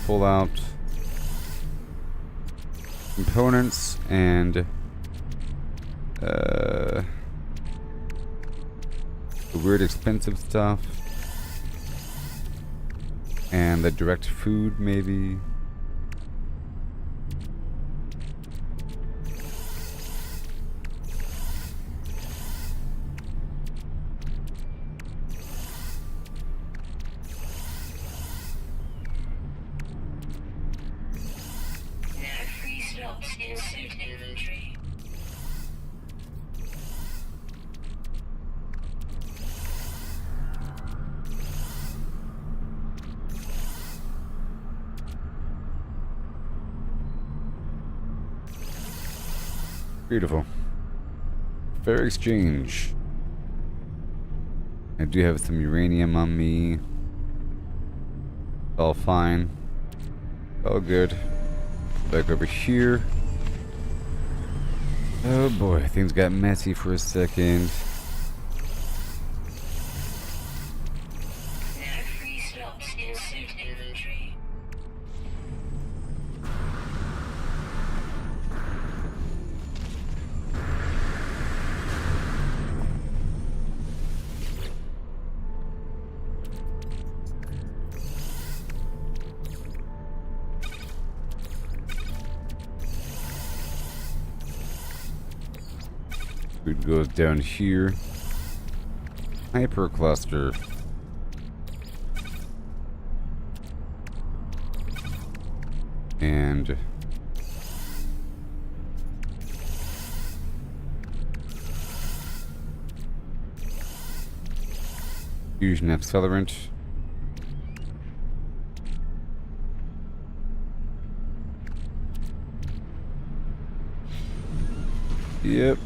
pull out components and the weird expensive stuff. And the direct food, maybe. No free slots. Insert inventory. Beautiful. Fair exchange. I do have some uranium on me. All fine. All good. Back over here. Oh boy, things got messy for a second. No free slots. Insert inventory. Food goes down here. Hyper cluster. And fusion accelerant. Yep.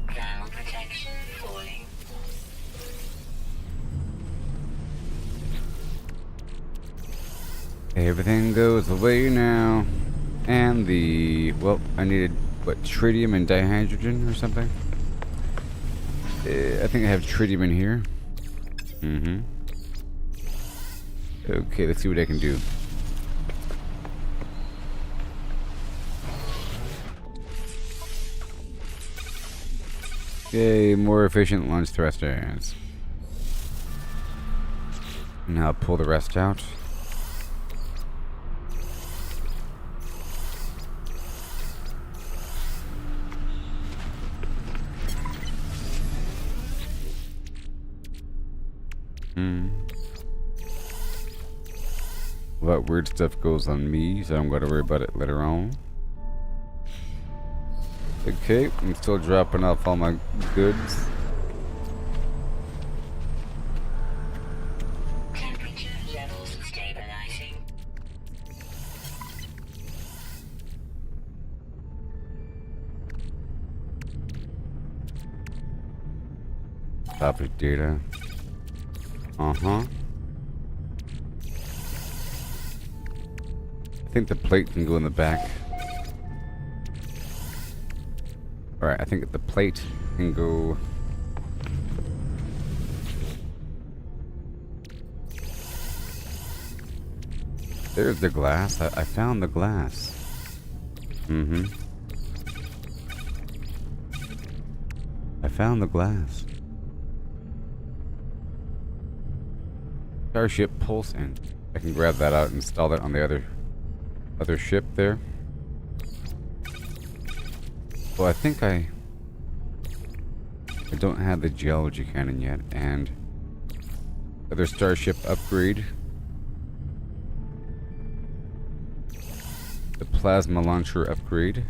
Ground protection falling. Everything goes away now. And the... well, I needed, what, tritium and dihydrogen or something? I think I have tritium in here. Mm-hmm. Okay, let's see what I can do. Yay, more efficient launch thrusters. Now pull the rest out. All that weird stuff goes on me, so I'm going to worry about it later on. Okay, I'm still dropping off all my goods. Temperature levels stabilizing. Topic data. Uh-huh. I think the plate can go in the back. Alright, I think the plate can go... There's the glass. I found the glass. Mm-hmm. I found the glass. Starship pulse in. I can grab that out and install that on the other ship there. Well, I think I don't have the geology cannon yet, and other starship upgrade. The plasma launcher upgrade.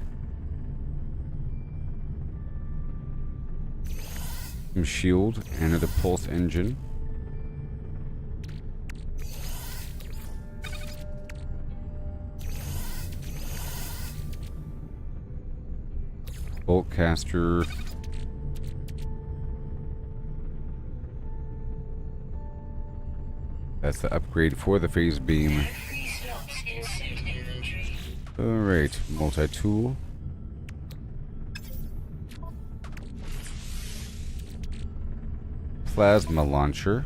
Some shield and another pulse engine. Bolt caster. That's the upgrade for the phase beam. Free slots in suit inventory. Alright, multi-tool. Plasma launcher.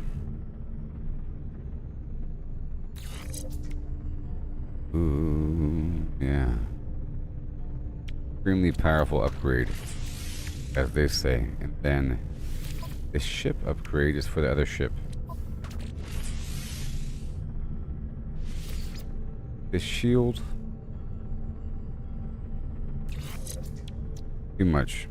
Ooh, yeah. Extremely powerful upgrade, as they say. And then this ship upgrade is for the other ship. This shield. Too much.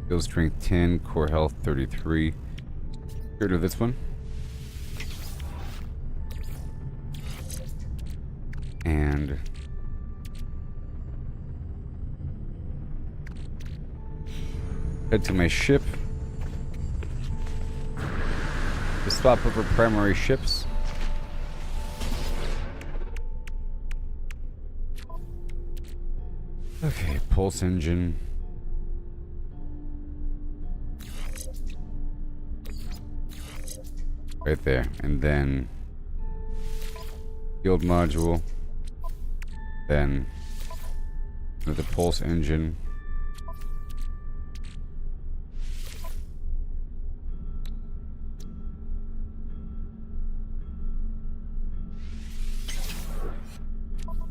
Skill strength 10, core health 33. Get rid of this one. And head to my ship to swap over primary ships. Okay, pulse engine. Right there. And then field module. Then another pulse engine.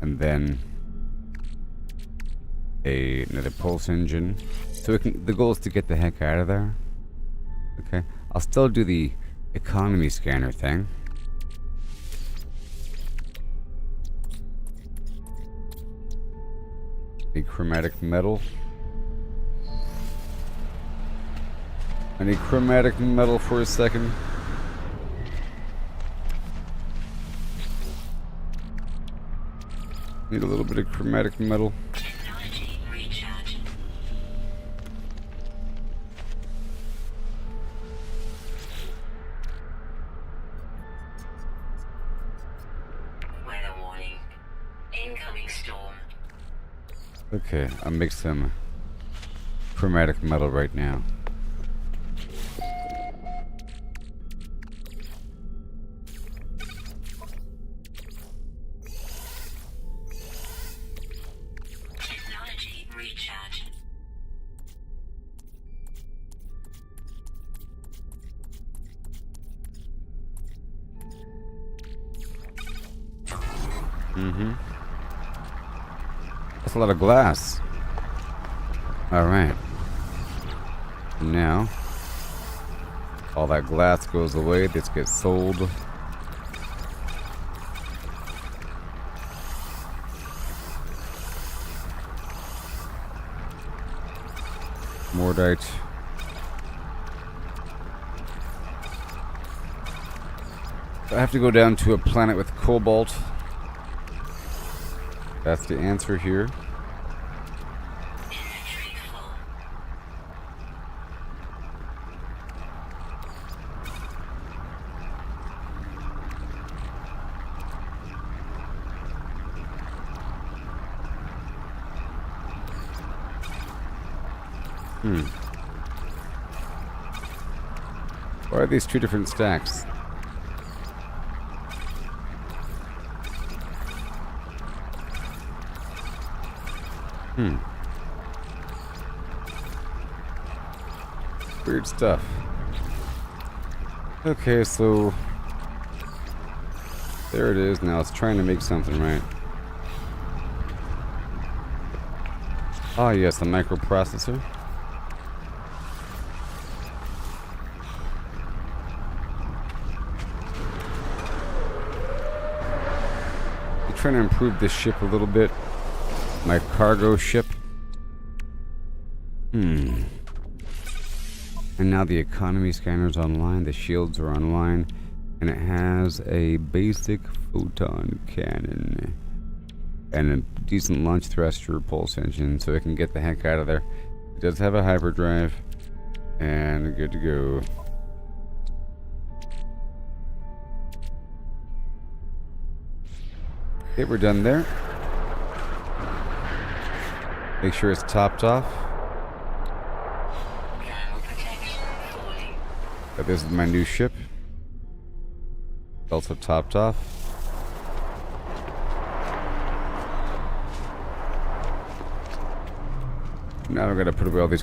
And then another pulse engine. So the goal is to get the heck out of there. Okay. I'll still do the economy scanner thing. A chromatic metal. I need chromatic metal for a second. Need a little bit of chromatic metal. Technology recharge. Weather warning. Incoming storm. Okay, I'll make some chromatic metal right now. Technology recharge. Mm-hmm. That's a lot of glass. Alright. Now, all that glass goes away. This gets sold. More cordite. I have to go down to a planet with cobalt. That's the answer here. Inventory full. Why are these two different stacks? Weird stuff. Okay, so there it is. Now it's trying to make something, right? Ah, yes, the microprocessor. I'm trying to improve this ship a little bit. My cargo ship. And now the economy scanner's online, the shields are online, and it has a basic photon cannon and a decent launch thruster pulse engine, so it can get the heck out of there. It does have a hyperdrive, and good to go. Okay, we're done there. Make sure it's topped off. Thermal protection fully. But this is my new ship. Also topped off. Now I've got to put away all these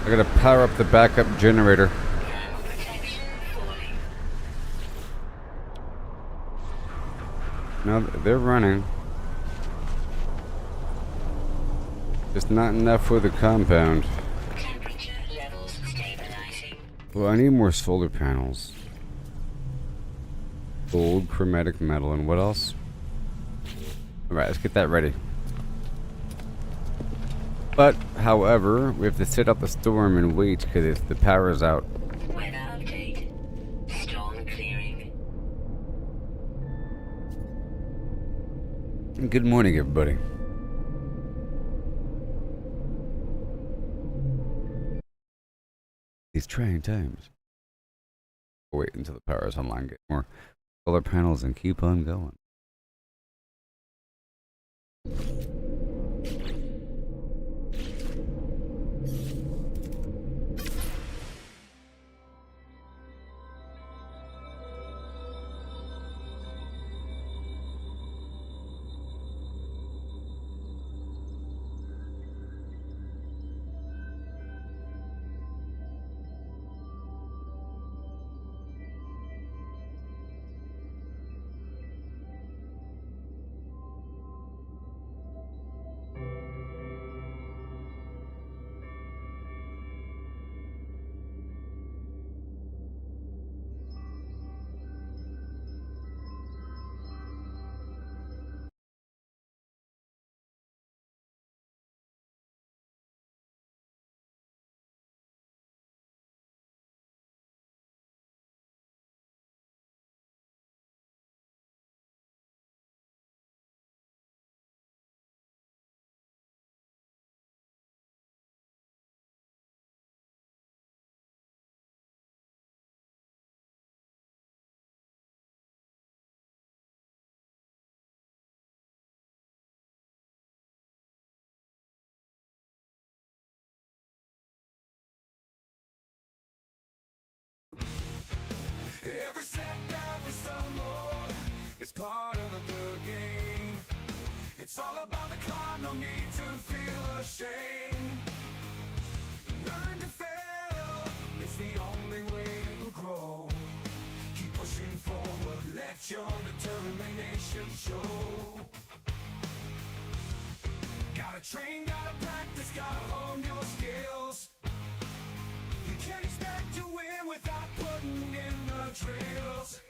I gotta power up the backup generator. Thermal protection fully. No, they're running. Just not enough for the compound. Temperature levels stabilizing. Well, I need more solar panels. Gold, chromatic metal, and what else? Alright, let's get that ready. But, however, we have to sit out the storm and wait because the power's out. Weather update. Storm clearing. Good morning, everybody. These trying times. Wait until the power is online, get more solar panels, and keep on going. Every setback is some more. It's part of the game. It's all about the climb, no need to feel ashamed. Learn to fail, it's the only way to grow. Keep pushing forward, let your determination show. Gotta train, gotta practice, gotta hone your skills. You can't expect to win without putting drills.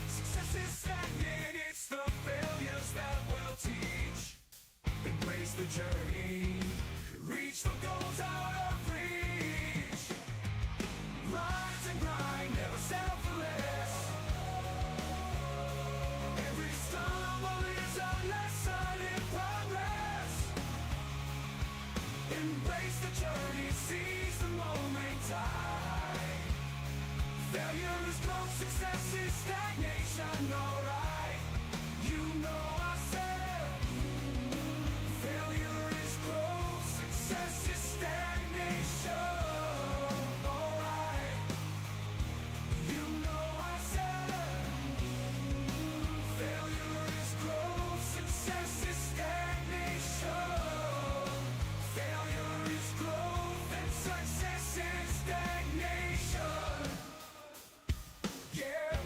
Success is stagnant, it's the failures that will teach. Embrace the journey, reach the goals out of reach. Rise and grind, never settle for less. Every stumble is a lesson in progress. Embrace the journey, seize the moment time. Failure is growth, success is stagnation, alright. You know I said, failure is growth, success is stagnation, alright. You know I said, failure is growth, success is stagnation. Failure is growth and success is stagnation. Yeah.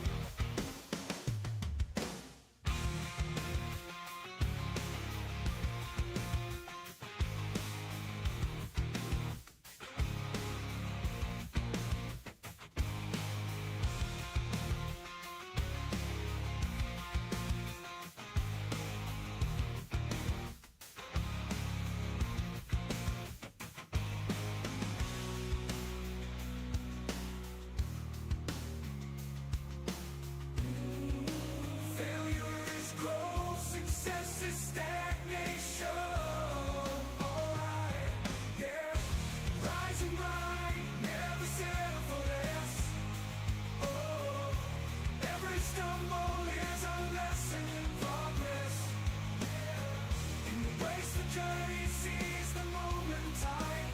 Failure is growth, success is stagnation. Alright, yeah. Rise and grind, never settle for less. Oh, every stumble is a lesson in progress. Embrace the journey, seize the moment time.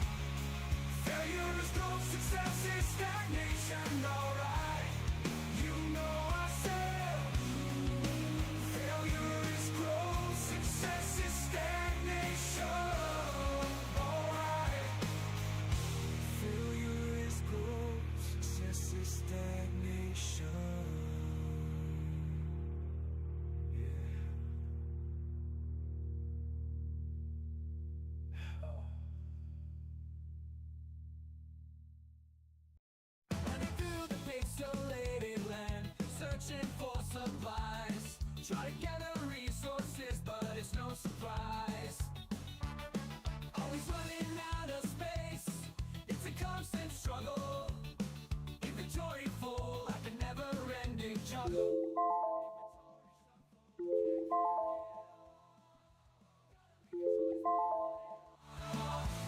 Failure is growth, success is stagnation. Alright, you know I said. Failure is growth, success is stagnation. Alright. Failure is growth, success is stagnation. Running through the pixelated land, searching for supplies. Try to gather resources, but it's no surprise. Always running out of space, it's a constant struggle. Inventory full, like a never-ending juggle.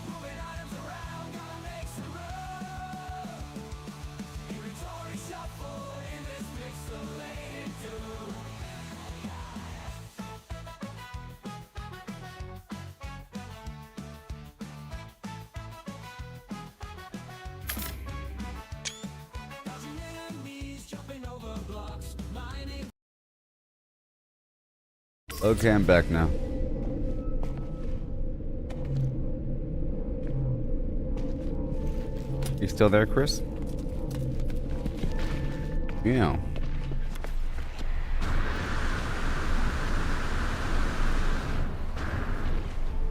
Moving items around, gotta make some room. Inventory shuffle in this pixelated doom. Dodging enemies, jumping over blocks, mining. Okay, I'm back now. You still there, Chris? Yeah.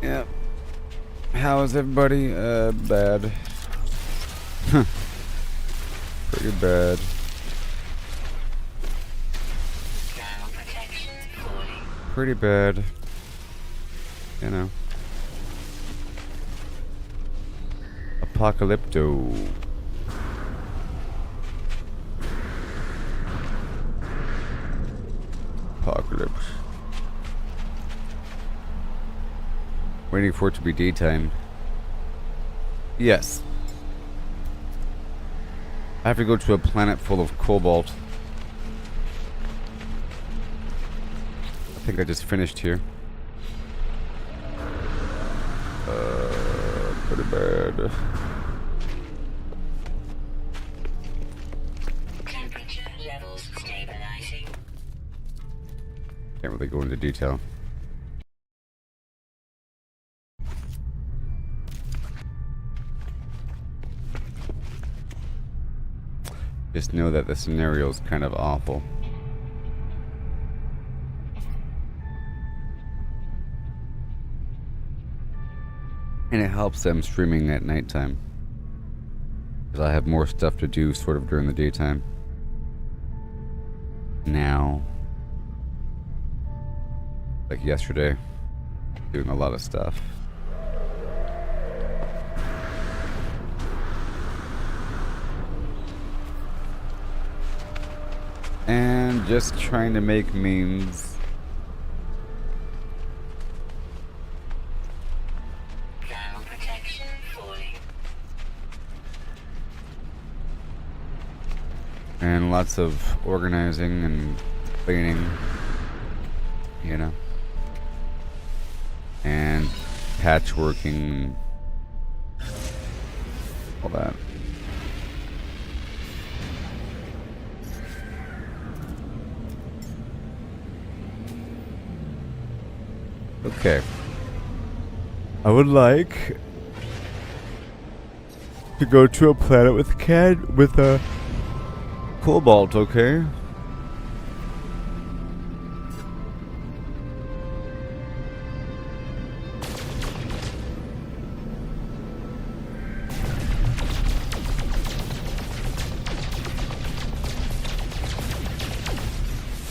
Yep. How is everybody? Bad. Pretty bad. Ground protection falling. Pretty bad. You know. Apocalypto. Apocalypse. Waiting for it to be daytime. Yes. I have to go to a planet full of cobalt. I think I just finished here. Pretty bad. Temperature levels stabilizing. Can't really go into detail. Just know that the scenario is kind of awful. And it helps them streaming at nighttime. Because I have more stuff to do sort of during the daytime. now. Like yesterday. Doing a lot of stuff. And just trying to make memes. Ground protection falling. And lots of organizing and cleaning. You know. And patchworking. All that. Okay. I would like to go to a planet with a cobalt, okay?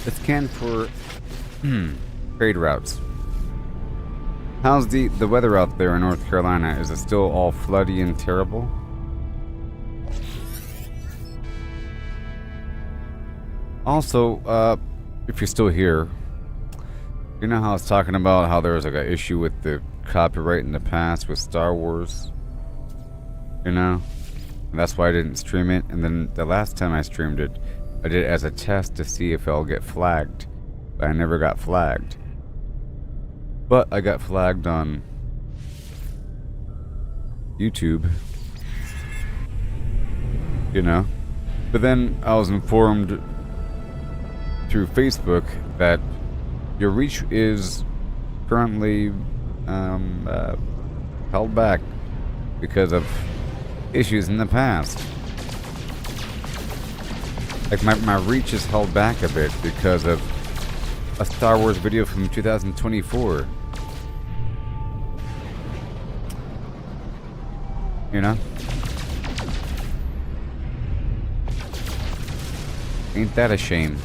It's canned for trade routes. How's the weather out there in North Carolina? Is it still all floody and terrible? Also, if you're still here, you know how I was talking about how there was like an issue with the copyright in the past with Star Wars? You know? And that's why I didn't stream it. And then the last time I streamed it, I did it as a test to see if I'll get flagged. But I never got flagged. But I got flagged on YouTube. You know? But then I was informed through Facebook that your reach is currently held back because of issues in the past. Like my reach is held back a bit because of a Star Wars video from 2024. You know? Ain't that a shame?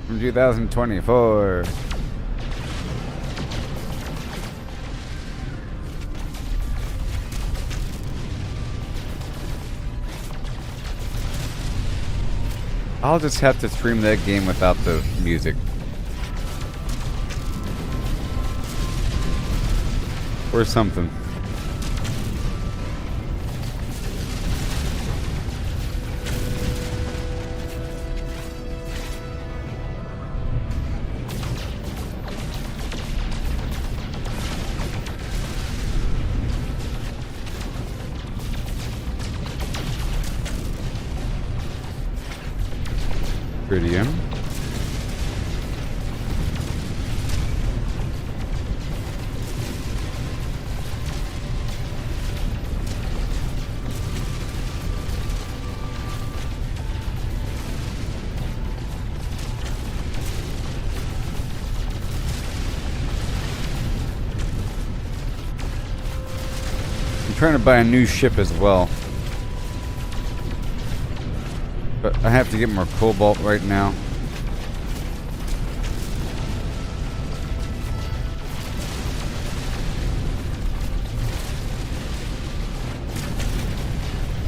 From 2024. I'll just have to stream that game without the music. Or something. Tritium. I'm trying to buy a new ship as well. But I have to get more cobalt right now.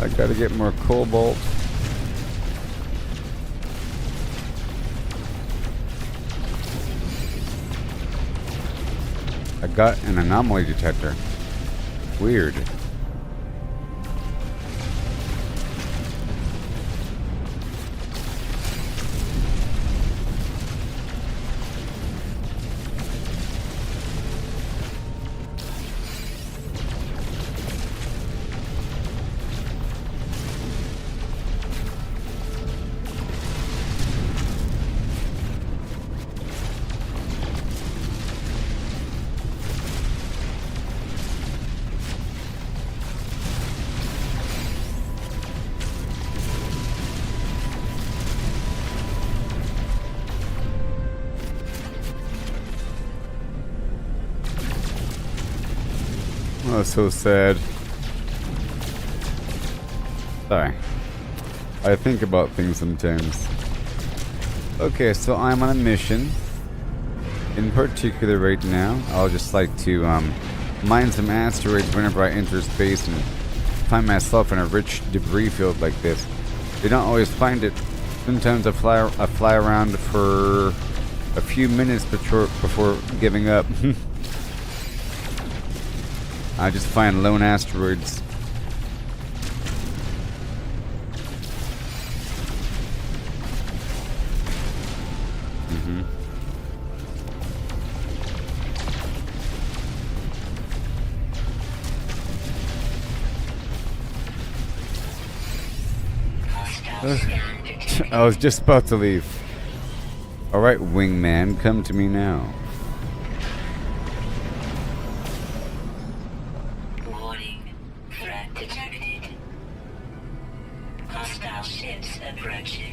I gotta get more cobalt. I got an anomaly detector. Weird. Oh, so sad. Sorry. I think about things sometimes. Okay, so I'm on a mission. In particular right now, I'll just like to mine some asteroids whenever I enter space and find myself in a rich debris field like this. You don't always find it. Sometimes I fly around for a few minutes before giving up. I just find lone asteroids. I was just about to leave. Alright, wingman, come to me now. Warning. Threat detected. Hostile ships approaching.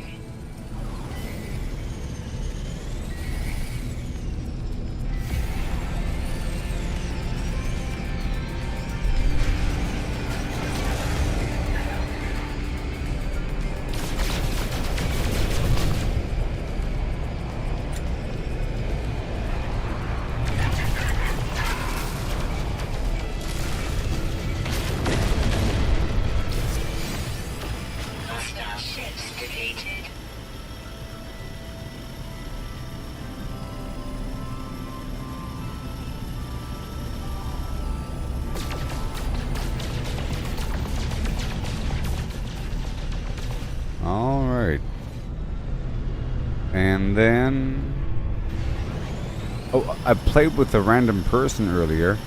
Hostile ships defeated. Alright. And then... Oh, I played with a random person earlier,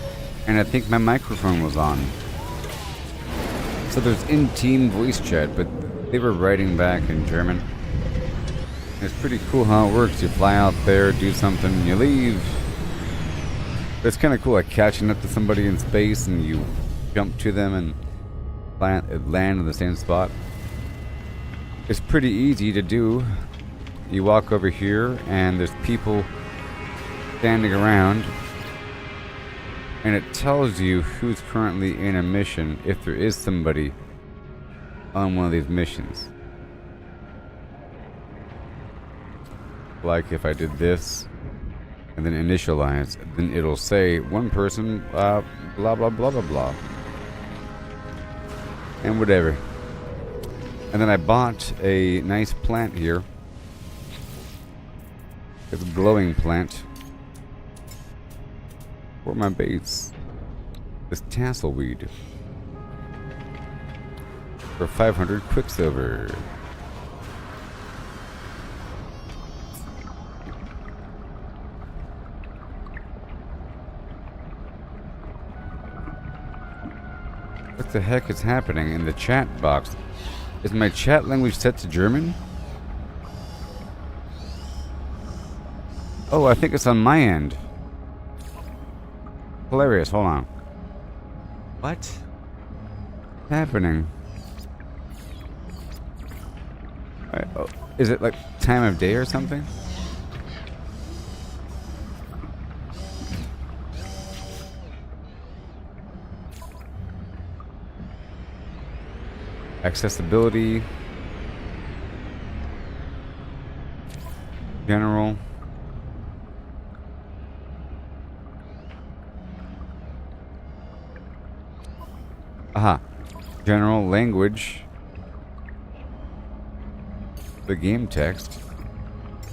and I think my microphone was on. So there's in-team voice chat, but they were writing back in German. It's pretty cool how it works. You fly out there, do something, you leave. It's kind of cool, like catching up to somebody in space and you jump to them and land in the same spot. It's pretty easy to do. You walk over here and there's people standing around, and it tells you who's currently in a mission if there is somebody on one of these missions. Like if I did this and then initialize, then it'll say one person, blah blah blah blah blah, and whatever. And then I bought a nice plant here. It's a glowing plant for my base. This tasselweed for 500 quicksilver. What the heck is happening in the chat box? Is my chat language set to German? Oh, I think it's on my end. Hilarious, hold on. What's happening? Oh, is it like time of day or something? Accessibility. General. Aha. General language. The game text.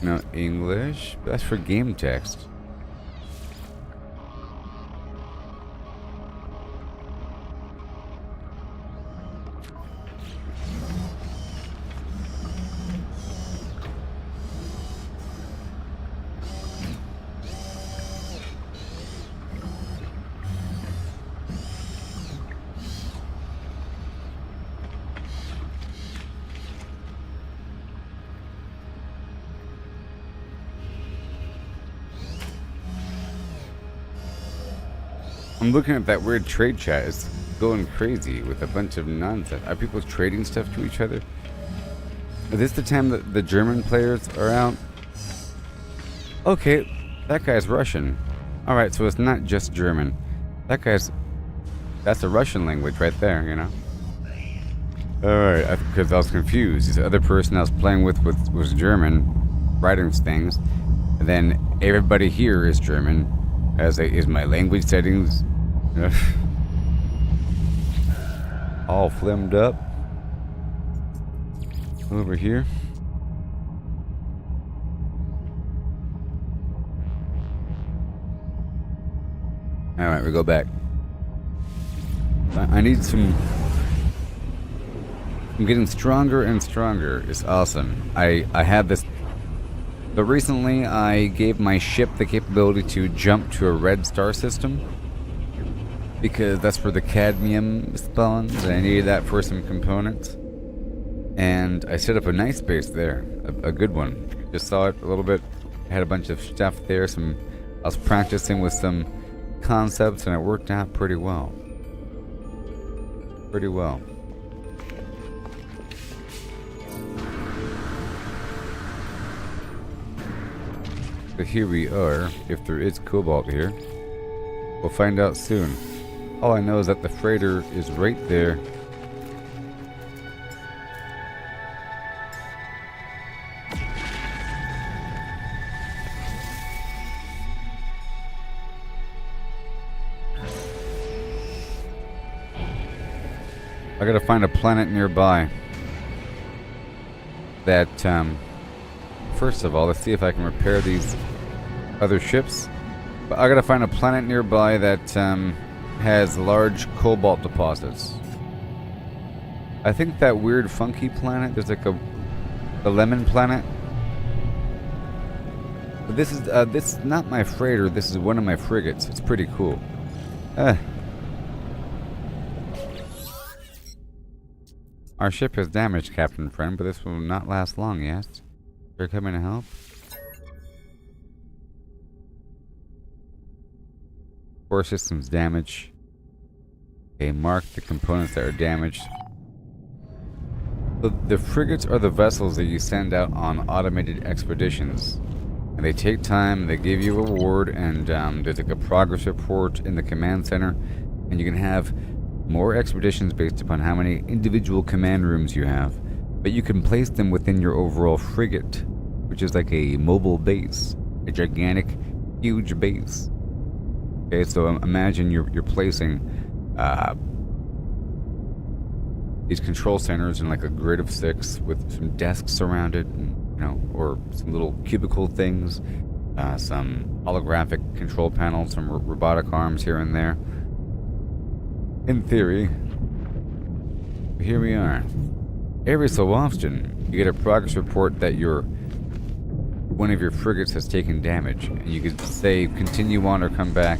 No, English. That's for game text. I'm looking at that weird trade chat. It's going crazy with a bunch of nonsense. Are people trading stuff to each other? Is this the time that the German players are out? Okay, that guy's Russian. Alright, so it's not just German. That's a Russian language right there, you know? Alright, because I was confused. This other person I was playing with was German, writing things. And then everybody here is German. Is my language settings all flimmed up over here? Alright, we go back. I need some... I'm getting stronger and stronger. It's awesome. I have this... But recently I gave my ship the capability to jump to a red star system. Because that's where the cadmium spawns, and I needed that for some components. And I set up a nice base there. A good one. Just saw it a little bit. I had a bunch of stuff there. I was practicing with some concepts, and it worked out pretty well. Pretty well. So here we are. If there is cobalt here, we'll find out soon. All I know is that the freighter is right there. I gotta find a planet nearby that, first of all, let's see if I can repair these other ships. But I gotta find a planet nearby that, has large cobalt deposits. I think that weird funky planet, there's like the lemon planet. But this is not my freighter, this is one of my frigates. It's pretty cool. Our ship is damaged, Captain Friend, but this will not last long, yes? You're coming to help? Core systems damage. Okay, mark the components that are damaged. The frigates are the vessels that you send out on automated expeditions. And they take time, they give you a reward, and there's like a progress report in the command center. And you can have more expeditions based upon how many individual command rooms you have. But you can place them within your overall frigate, which is like a mobile base. A gigantic, huge base. Okay, so imagine you're placing these control centers in like a grid of 6 with some desks around it, and, or some little cubicle things, some holographic control panels, some robotic arms here and there. In theory, here we are. Every so often, you get a progress report that one of your frigates has taken damage, and you could say continue on or come back.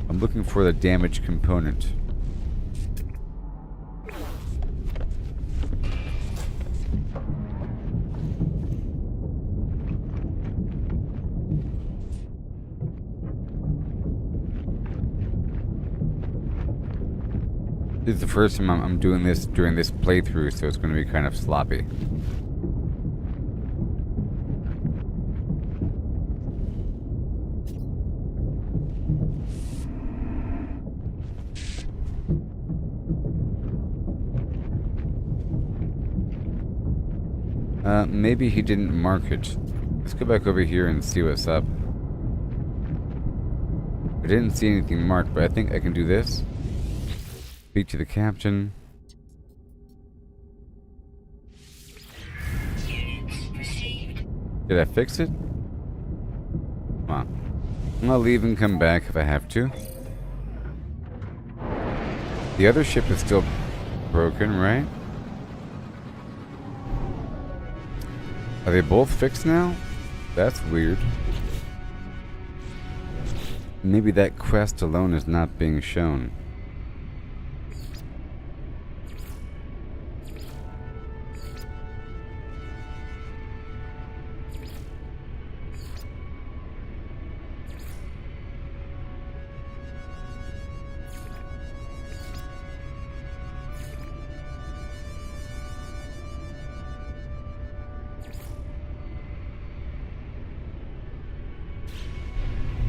I'm looking for the damage component. This is the first time I'm doing this during this playthrough, so it's going to be kind of sloppy. Maybe he didn't mark it. Let's go back over here and see what's up. I didn't see anything marked, but I think I can do this. Speak to the captain. Did I fix it? Come on. I'll leave and come back if I have to. The other ship is still broken, right? Are they both fixed now? That's weird. Maybe that quest alone is not being shown.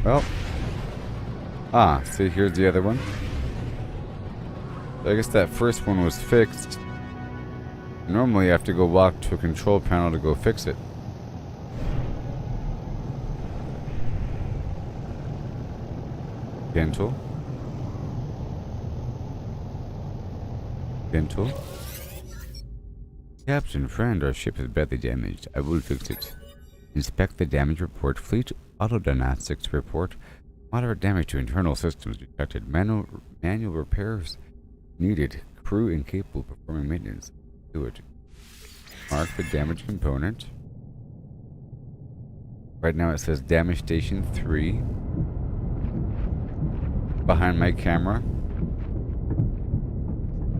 Well. See, here's the other one. I guess that first one was fixed. Normally you have to go walk to a control panel to go fix it. Gentle. Gentle. Captain, friend, our ship is badly damaged. I will fix it. Inspect the damage report. Fleet autodiagnostics report. Moderate damage to internal systems detected. Manual repairs needed. Crew incapable of performing maintenance. Do it. Mark the damage component. Right now it says damage station 3. Behind my camera.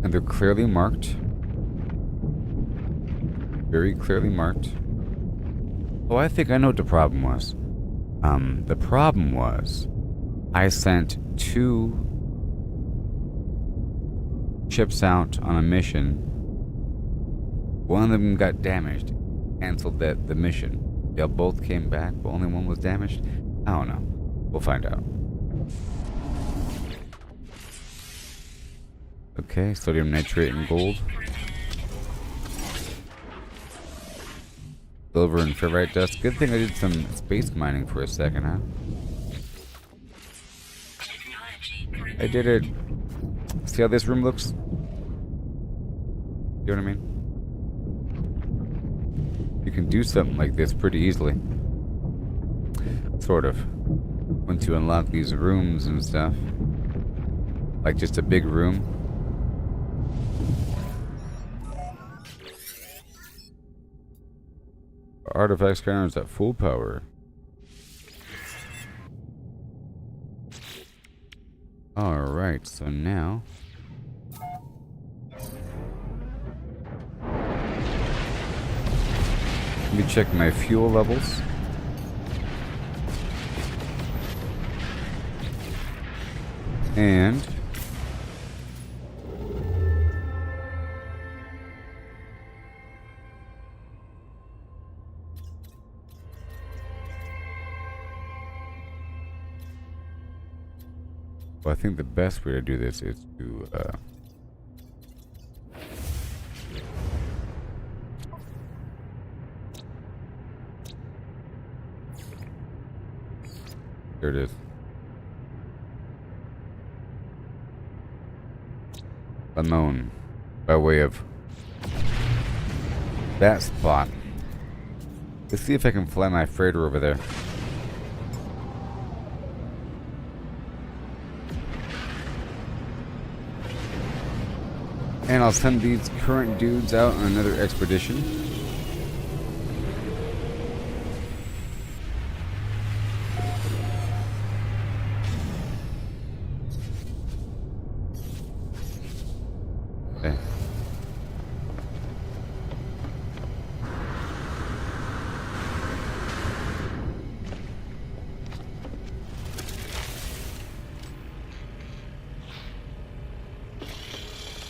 And they're clearly marked. Very clearly marked. Oh, I think I know what the problem was. The problem was I sent 2 ships out on a mission. One of them got damaged. Canceled the mission. They both came back, but only one was damaged. I don't know. We'll find out. Okay, sodium nitrate and gold. Silver and ferrite dust. Good thing I did some space mining for a second, huh? I did it. See how this room looks? You know what I mean? You can do something like this pretty easily. Sort of. Once you unlock these rooms and stuff. Like just a big room. Artifact scanner is at full power. Alright, so now let me check my fuel levels. And well, I think the best way to do this is to there it is. Unknown by way of that spot. Let's see if I can fly my freighter over there. And I'll send these current dudes out on another expedition. Okay.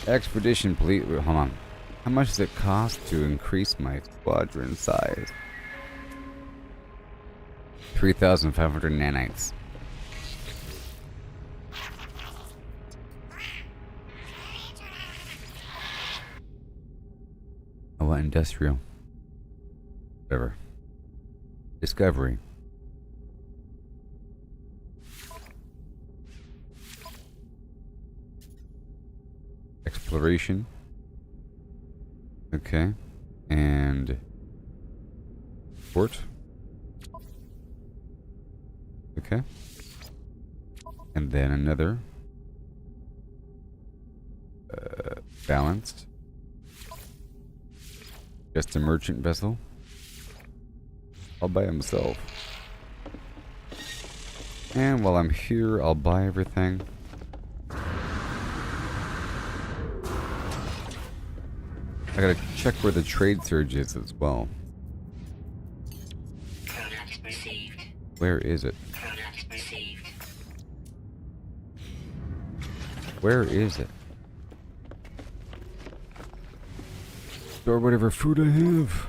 Expedition complete. Hold on. How much does it cost to increase my squadron size? 3,500 nanites. I want industrial. Whatever. Discovery. Exploration. Okay. And port. Okay. And then another balanced. Just a merchant vessel. All by himself. And while I'm here, I'll buy everything. I gotta check where the trade surge is as well. Product received. Where is it? Product received. Where is it? Store whatever food I have.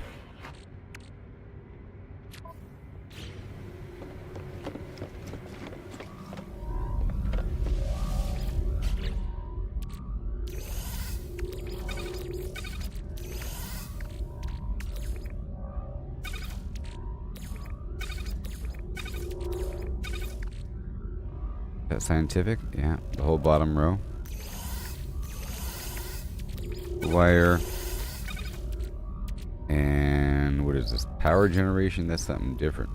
That scientific? Yeah, the whole bottom row. Wire. And what is this? Power generation? That's something different.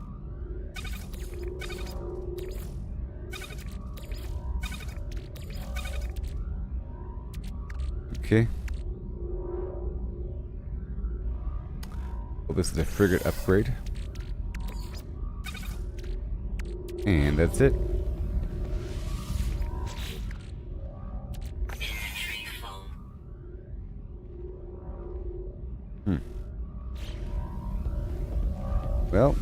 Okay. Well, this is a frigate upgrade. And that's it. Inventory full. Well.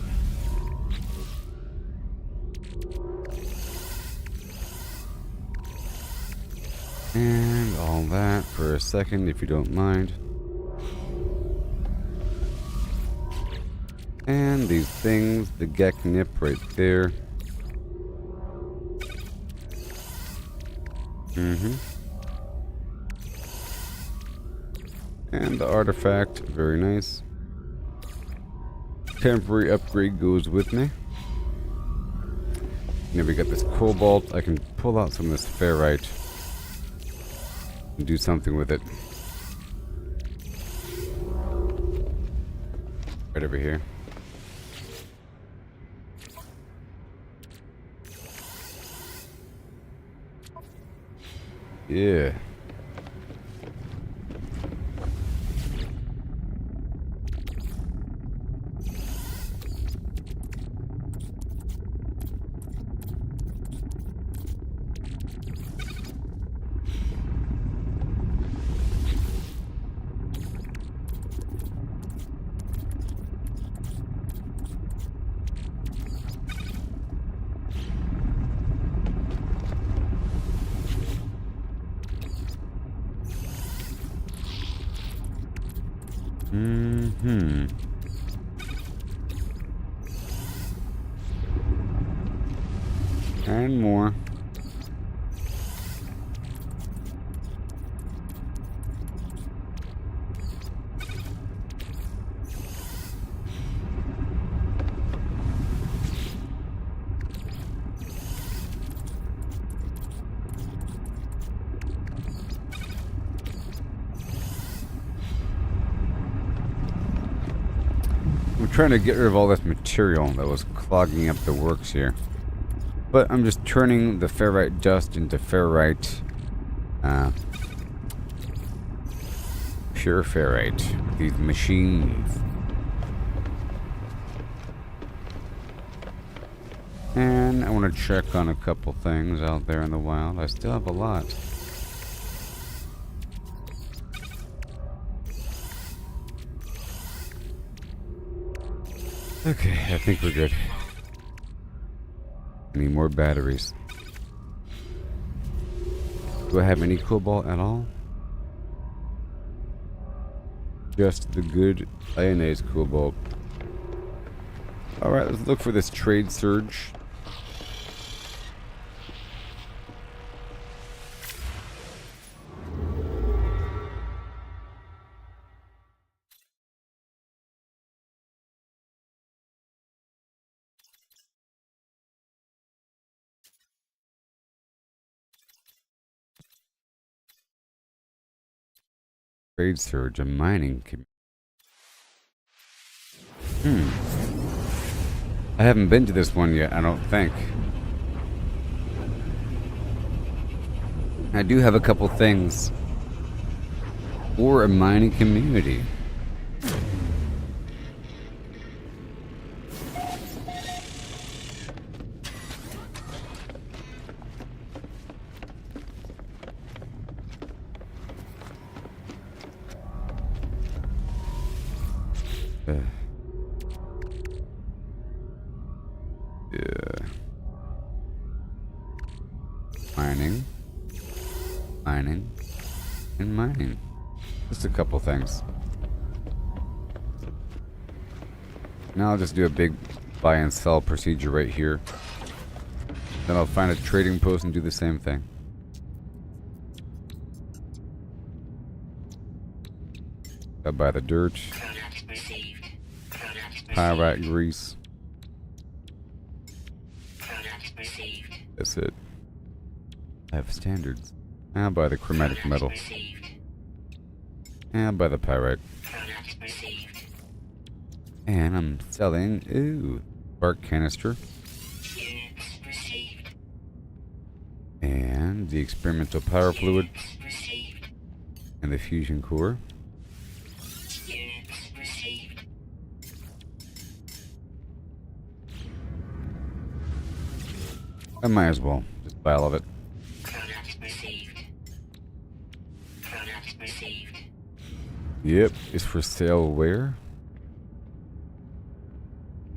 And all that for a second, if you don't mind. And these things, the Gek Nip right there. And the artifact, very nice. Temporary upgrade goes with me. Now we got this cobalt. I can pull out some of this ferrite and do something with it. Right over here. Yeah. And more. I'm trying to get rid of all this material that was clogging up the works here. But I'm just turning the ferrite dust into ferrite, pure ferrite. These machines. And I want to check on a couple things out there in the wild. I still have a lot. Okay, I think we're good. Need more batteries. Do I have any cobalt at all? Just the good ionized cobalt. Alright, let's look for this trade surge. Trade surge, a mining I haven't been to this one yet, I don't think. I do have a couple things. Or a mining community. Yeah. Mining. Mining. And mining. Just a couple things. Now I'll just do a big buy and sell procedure right here. Then I'll find a trading post and do the same thing. I'll buy the dirt. Product received. Product received. Pyrite grease. Product received. That's it. I have standards. I'll buy the chromatic metal. Received. And I'll buy the pyrite. Product received. And I'm selling, ooh, spark canister. Units received. And the experimental power fluid. Units received. And the fusion core. Units received. I might as well just buy all of it. Product received. Product received. Yep, it's for sale where?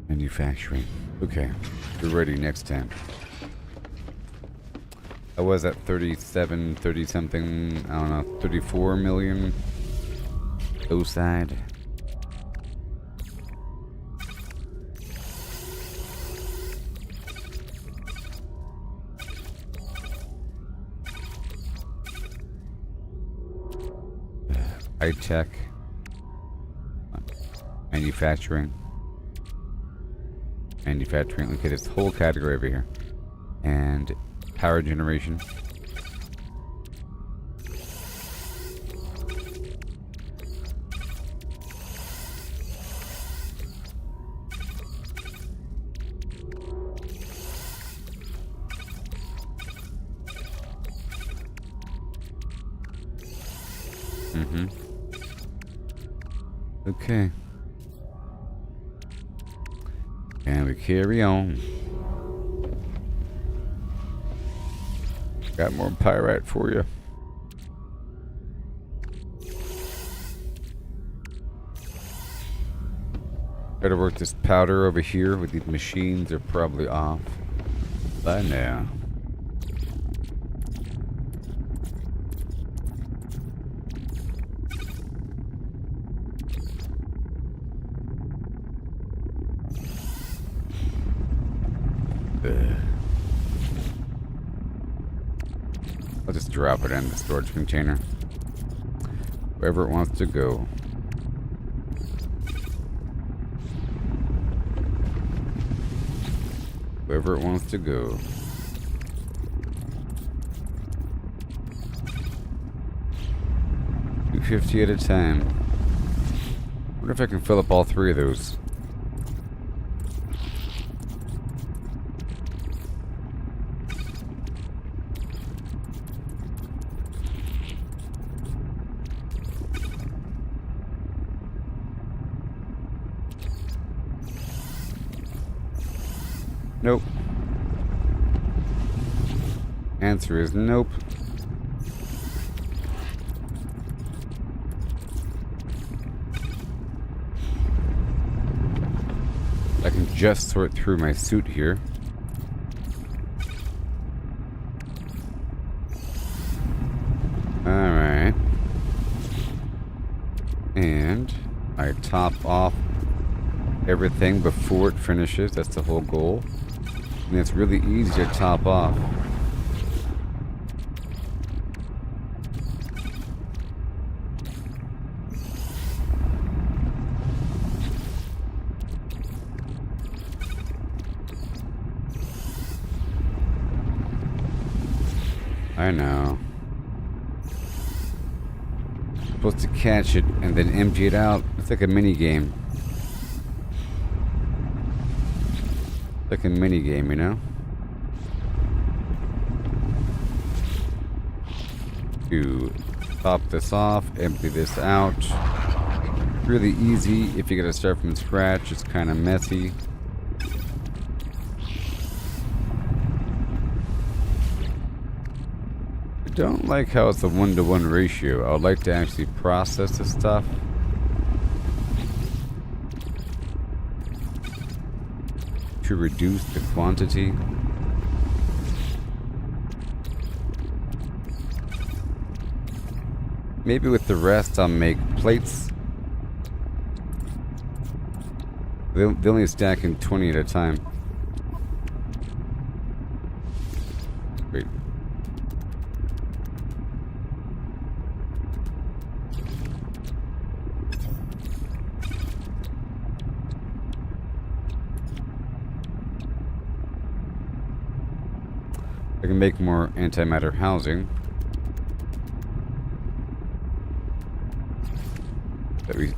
Manufacturing. Okay, we're ready next time. I was at 37, 30 something, I don't know, 34 million. O-side. High tech. Manufacturing. Manufacturing. Look at this whole category over here. And power generation. Okay. And we carry on. Got more pyrite for you. Gotta work this powder over here with these machines. They're probably off by now. I'll just drop it in the storage container. Wherever it wants to go. Wherever it wants to go. $250 at a time. Wonder if I can fill up all three of those. Nope. Answer is nope. I can just sort through my suit here. Alright. And I top off everything before it finishes. That's the whole goal. And it's really easy to top off. I know. Supposed to catch it and then empty it out. It's like a mini game. Like a mini game, you know? To top this off, empty this out. Really easy if you gotta start from scratch. It's kind of messy. I don't like how it's a 1-to-1 ratio. I would like to actually process this stuff. To reduce the quantity. Maybe with the rest I'll make plates. They only stack in 20 at a time. Wait. I can make more antimatter housing. That we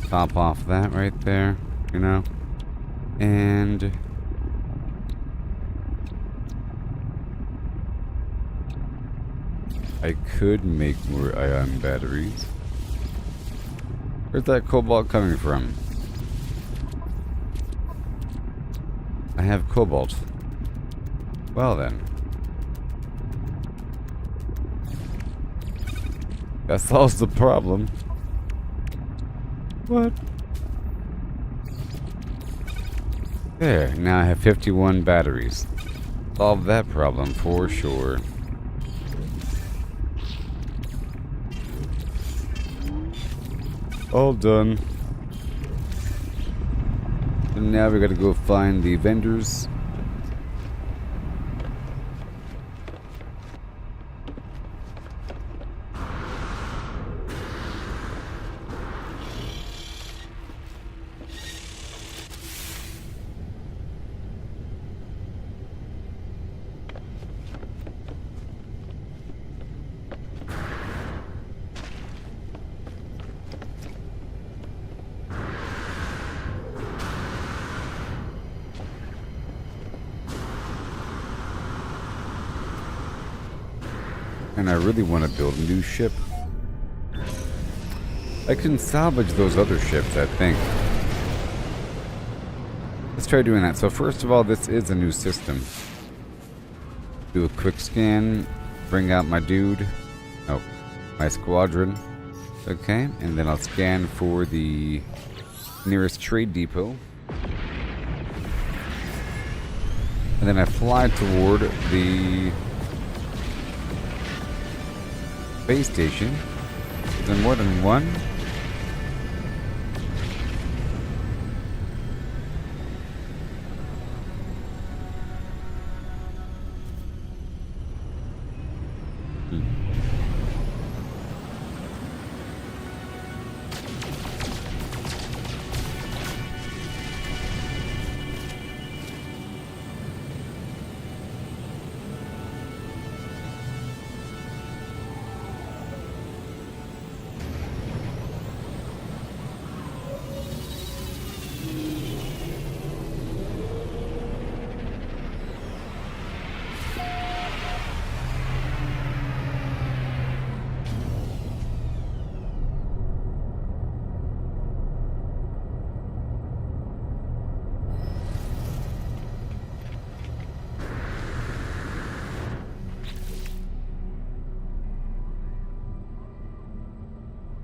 top off that right there, you know? And I could make more ion batteries. Where's that cobalt coming from? I have cobalt. Well then. That solves the problem. What? There, now I have 51 batteries. Solve that problem for sure. All done. And now we gotta go find the vendors. And I really want to build a new ship. I can salvage those other ships, I think. Let's try doing that. So first of all, this is a new system. Do a quick scan, bring out my dude. Oh, my squadron. Okay, and then I'll scan for the nearest trade depot. And then I fly toward the base station. Is there more than one?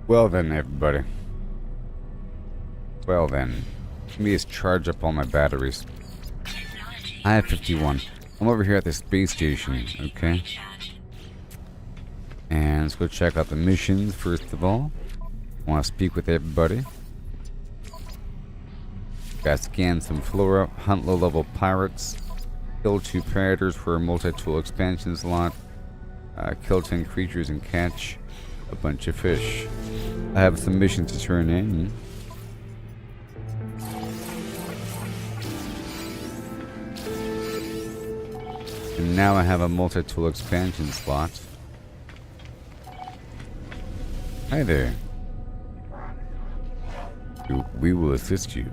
Well then, everybody. Well then. Let me just charge up all my batteries. I have 51. I'm over here at the space station, okay? And let's go check out the missions first of all. I want to speak with everybody. Gotta scan some flora, hunt low-level pirates, kill 2 predators for a multi-tool expansion slot, kill 10 creatures and catch a bunch of fish. I have some missions to turn in. And now I have a multi-tool expansion slot. Hi there. We will assist you.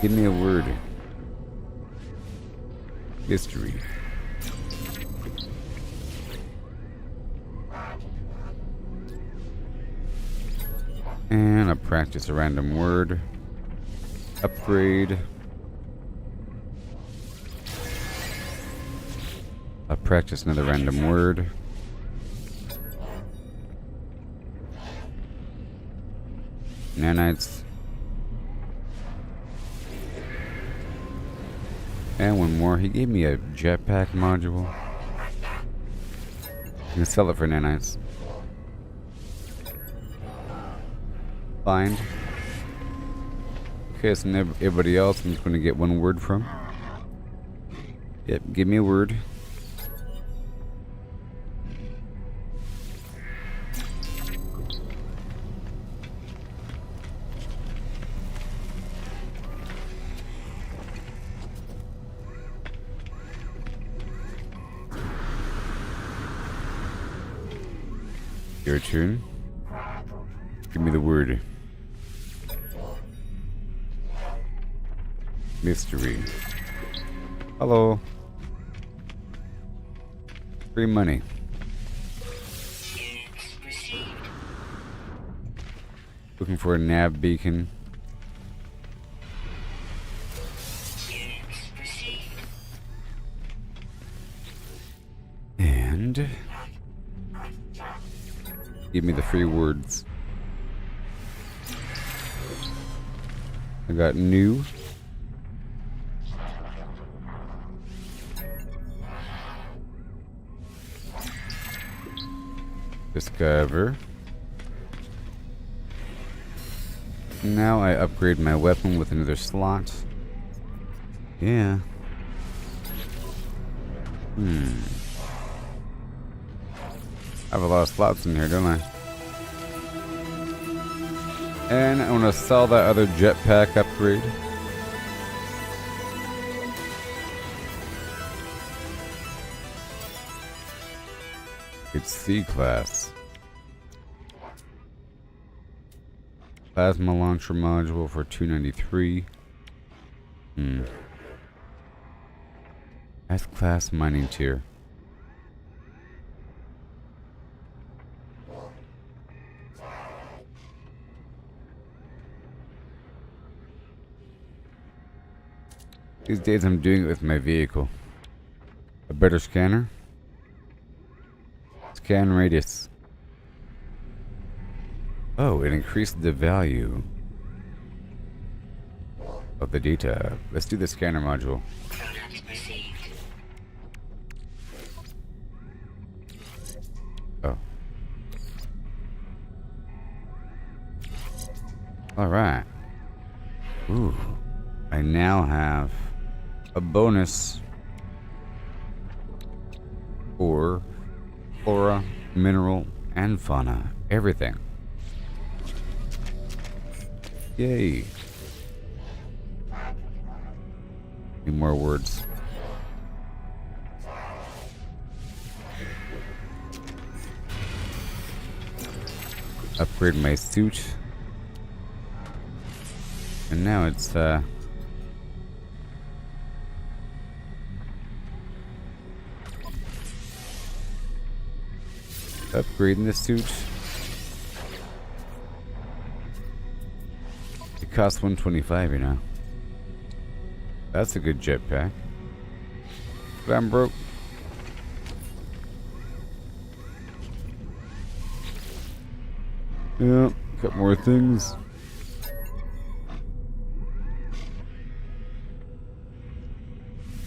Give me a word. History. And I practice a random word. Upgrade. I practice another random word. Nanites. And one more. He gave me a jetpack module. I'm gonna sell it for nanites. Find. Okay, so everybody else I'm just gonna get one word from. Yep, give me a word. Your turn. Give me the word. Mystery. Hello. Free money. Units received. Looking for a nav beacon. Units received. And give me the free words. I got new. Discover. Now I upgrade my weapon with another slot. Yeah. I have a lot of slots in here, don't I? And I want to sell that other jetpack upgrade. It's C-class. Plasma launcher module for $293. S-class mining tier. These days I'm doing it with my vehicle. A better scanner. Scan radius. Oh, it increased the value of the data. Let's do the scanner module. Product received. Oh. Alright. Ooh. I now have a bonus for flora, mineral, and fauna. Everything. Yay. Need more words. Upgrade my suit. And now it's upgrading the suit. It costs $125, you know. That's a good jetpack. But I'm broke. Yeah, got more things.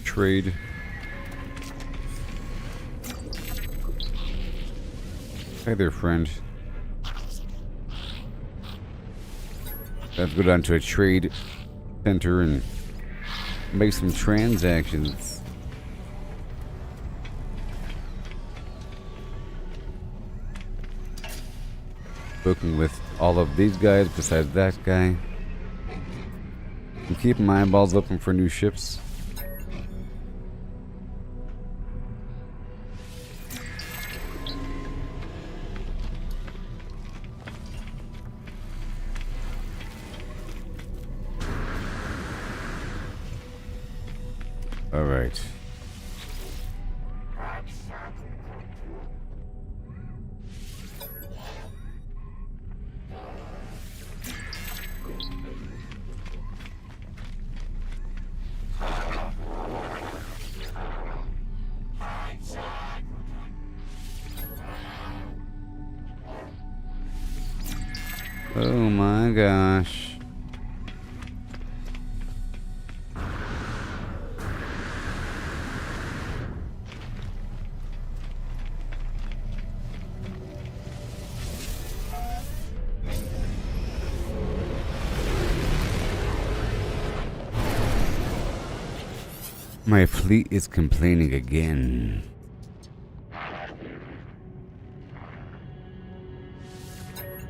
Trade. Hey there, friend. Let's go down to a trade center and make some transactions. Booking with all of these guys besides that guy. And keep my eyeballs open for new ships. All right. Oh my gosh. My fleet is complaining again.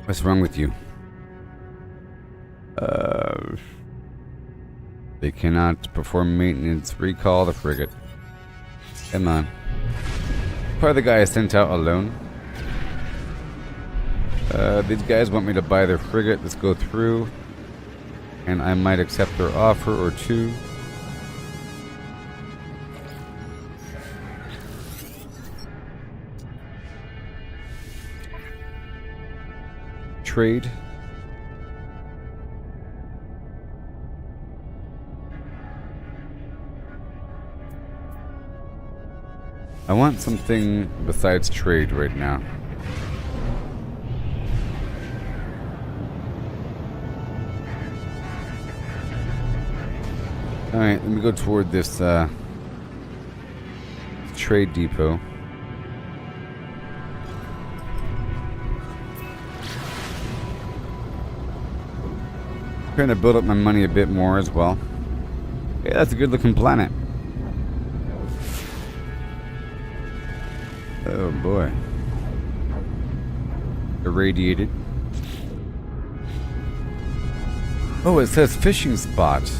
What's wrong with you? They cannot perform maintenance. Recall the frigate. Come on. Probably the guy I sent out alone. These guys want me to buy their frigate. Let's go through. And I might accept their offer or two. Trade. I want something besides trade right now. Alright, let me go toward this trade depot. Trying to build up my money a bit more as well. Yeah, that's a good looking planet. Oh boy. Irradiated. Oh, it says fishing spot.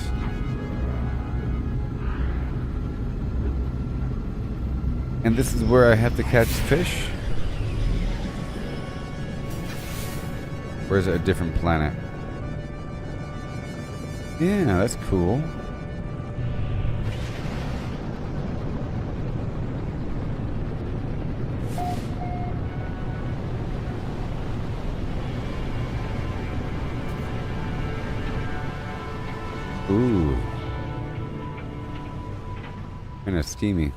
And this is where I have to catch fish? Or is it a different planet? Yeah, that's cool. Ooh. Kinda steamy.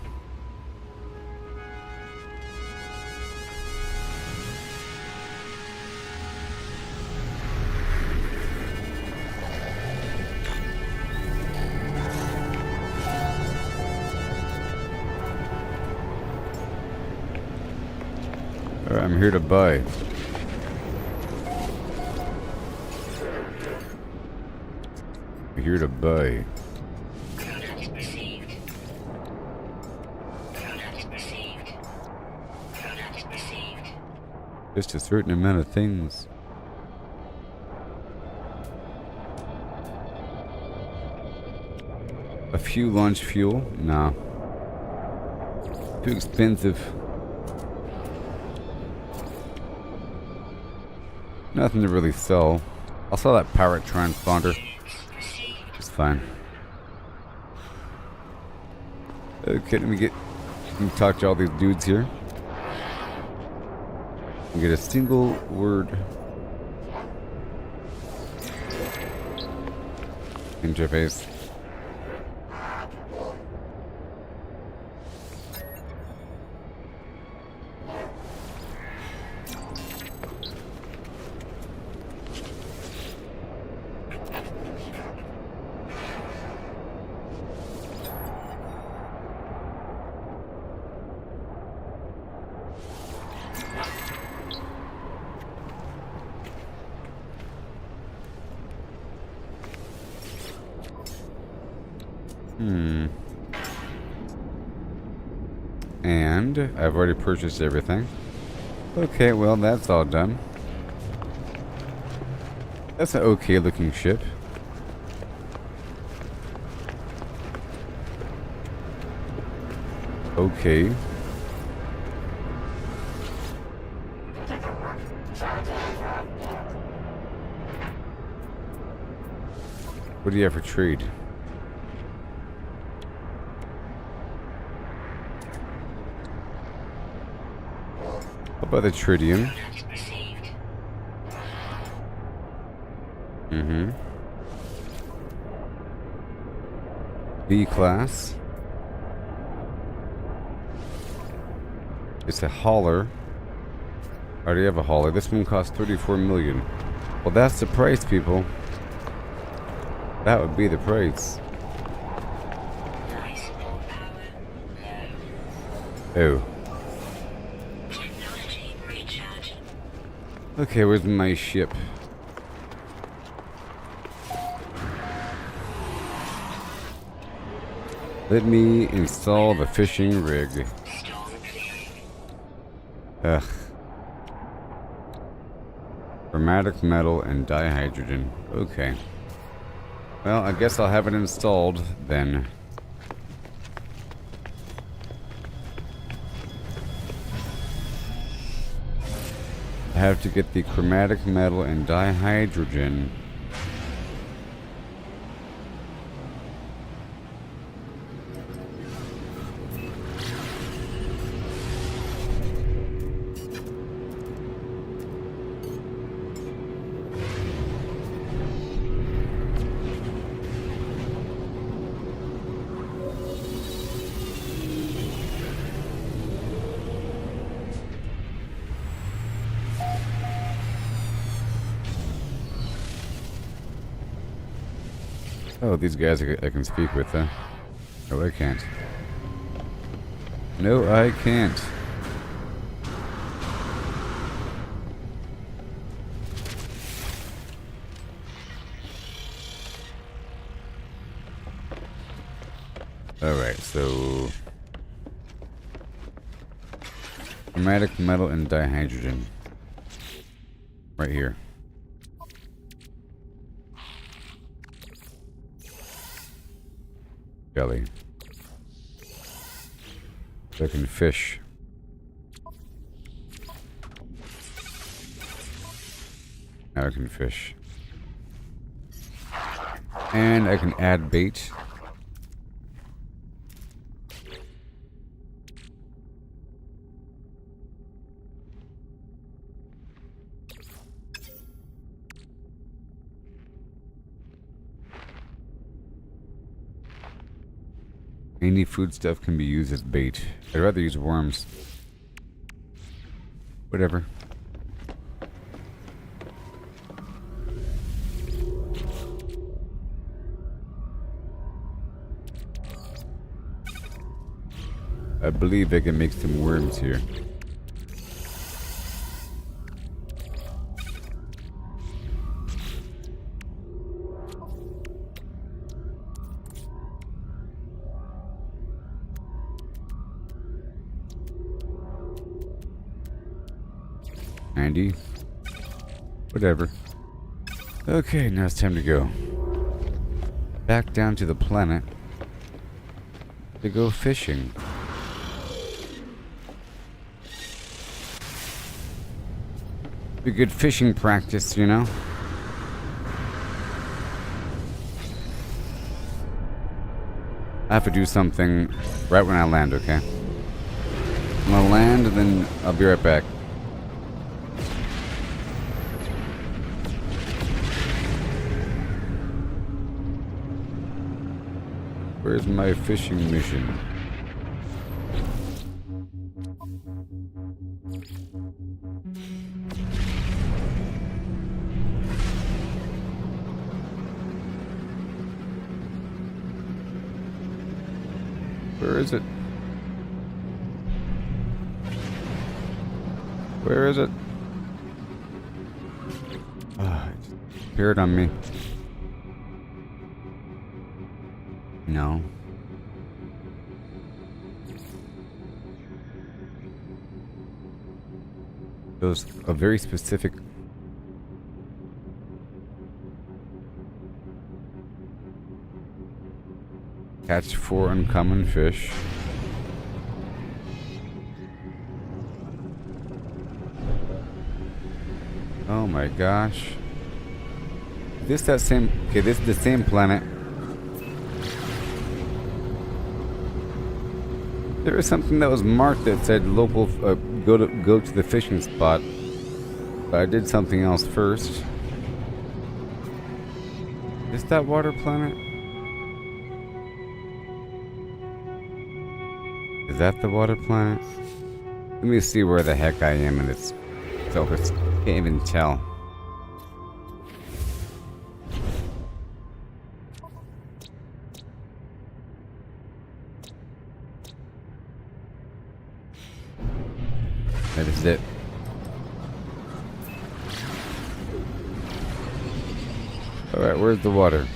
Alright, I'm here to buy. Here to buy. Product received. Product received. Product received. Just a certain amount of things. A few launch fuel? No. Too expensive. Nothing to really sell. I'll sell that pirate transponder. It's fine. Okay, let me talk to all these dudes here. Get a single word interface. And I've already purchased everything. Okay, well, that's all done. That's an okay looking ship. Okay. What do you have for trade? How about the tritium? B class. It's a hauler. I already have a hauler. This one costs 34 million. Well, that's the price, people. That would be the price. Oh. Okay, where's my ship? Let me install the fishing rig. Ugh. Chromatic metal and dihydrogen. Okay. Well, I guess I'll have it installed then. I have to get the chromatic metal and dihydrogen. Oh, these guys I can speak with, huh? No, I can't. No, I can't. Alright, so... chromatic metal and dihydrogen. Right here. Jelly. So I can fish. Now I can fish. And I can add bait. Any food stuff can be used as bait. I'd rather use worms. Whatever. I believe I can make some worms here. Andy. Whatever. Okay, now it's time to go. Back down to the planet to go fishing. Be good fishing practice, you know? I have to do something right when I land, okay? I'm gonna land and then I'll be right back. Where's my fishing mission? Where is it? Where is it? Ah, it just appeared on me. No. Those a very specific catch 4 uncommon fish. Oh my gosh. This that same okay, this is the same planet. There was something that was marked that said local go to the fishing spot. But I did something else first. Is that water planet? Is that the water planet? Let me see where the heck I am in this. So I can't even tell. That is it. Alright, where's the water?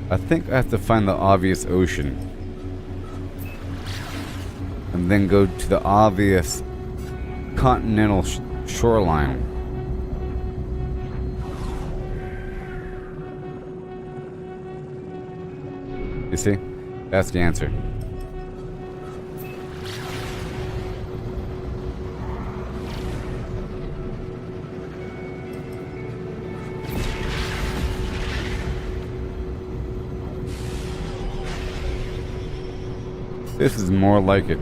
I think I have to find the obvious ocean. And then go to the obvious continental shoreline. You see? That's the answer. This is more like it.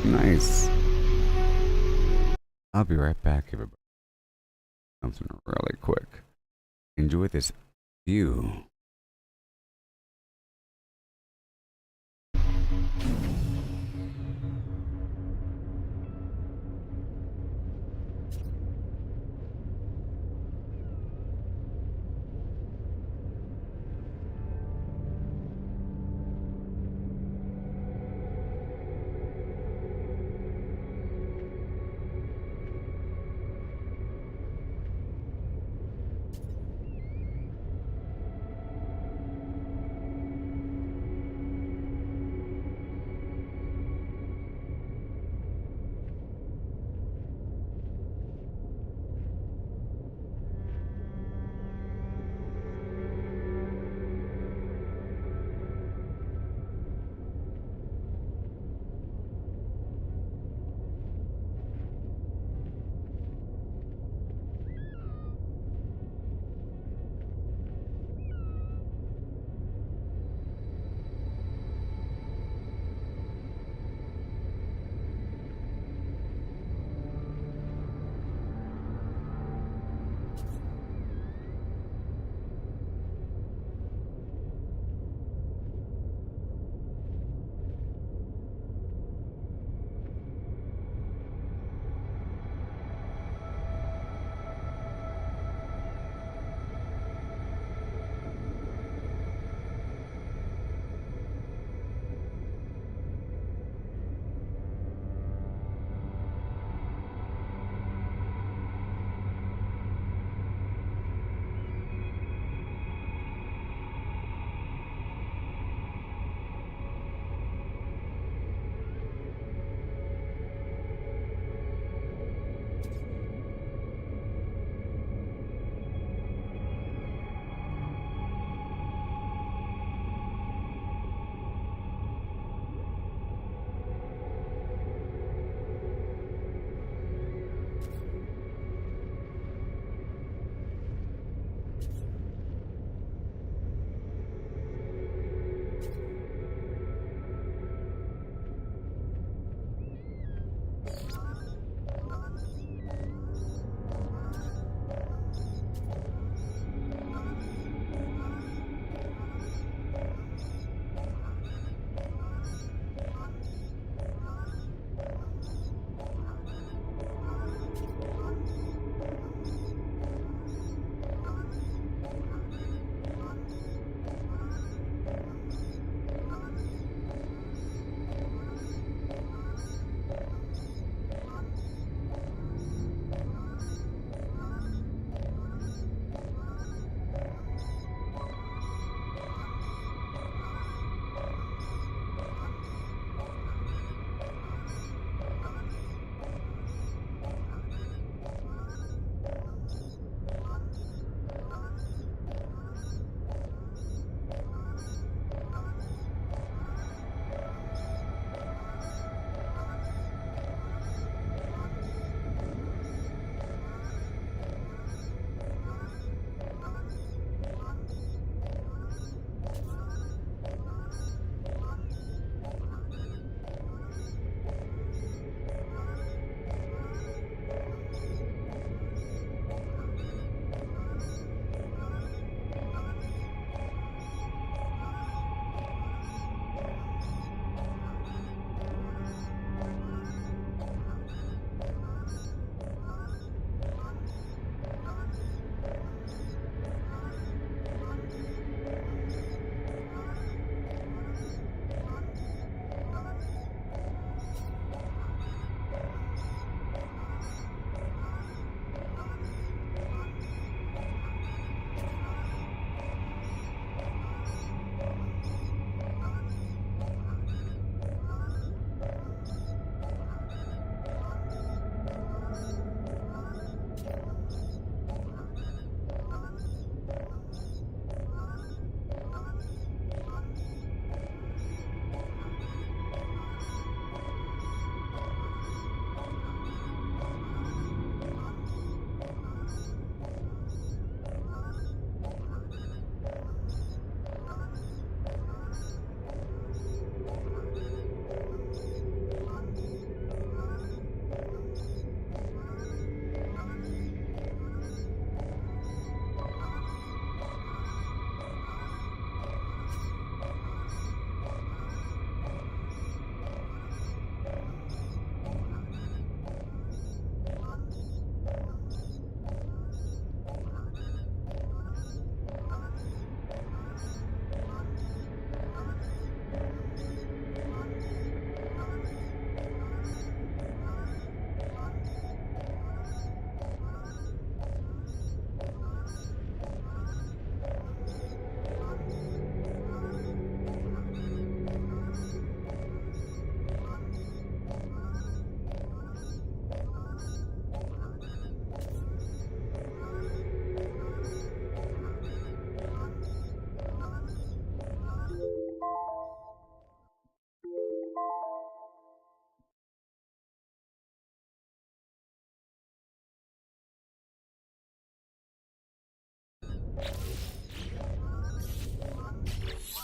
Nice. I'll be right back, everybody. Something really quick. Enjoy this view.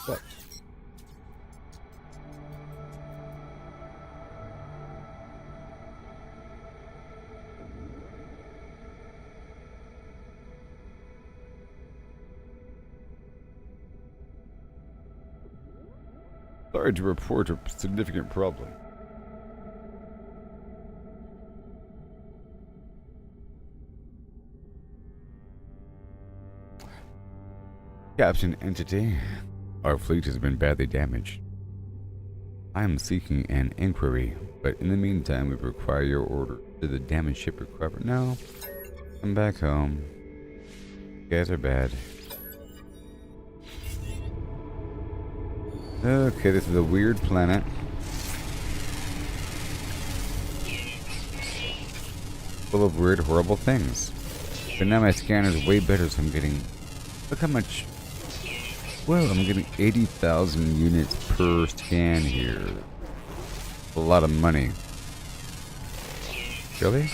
What? Sorry to report a significant problem. Captain Entity, our fleet has been badly damaged. I am seeking an inquiry, but in the meantime, we require your order. Did the damaged ship recover? No. Come back home. You guys are bad. Okay, this is a weird planet. Full of weird, horrible things. But now my scanner's way better, so I'm getting... Look how much... Well, I'm getting 80,000 units per scan here. A lot of money. Really?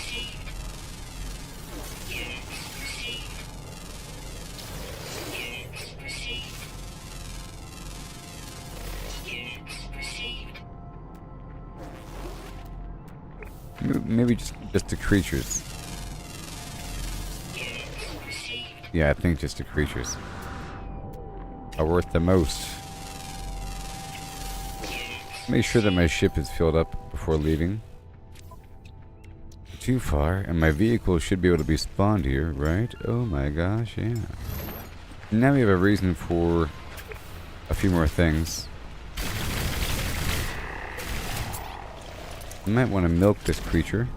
Maybe just the creatures. Yeah, I think just the creatures are worth the most. Make sure that my ship is filled up before leaving. Too far, and my vehicle should be able to be spawned here, right? Oh my gosh, yeah. Now we have a reason for a few more things. I might want to milk this creature.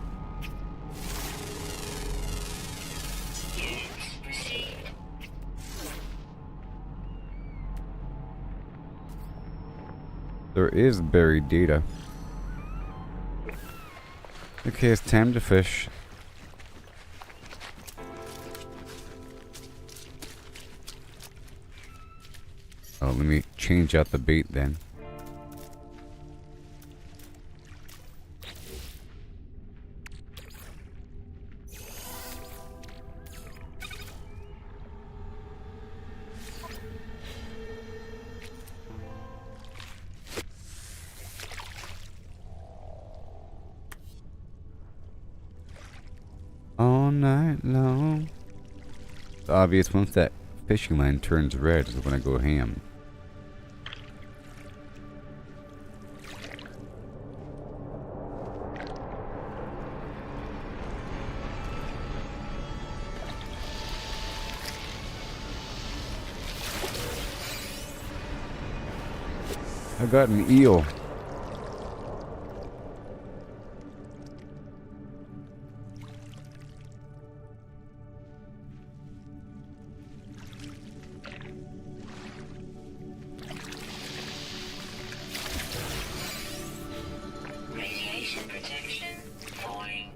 There is buried data. Okay, it's time to fish. Oh, let me change out the bait then. All night long. It's obvious once that fishing line turns red is when I go ham. I got an eel. Radiation protection falling.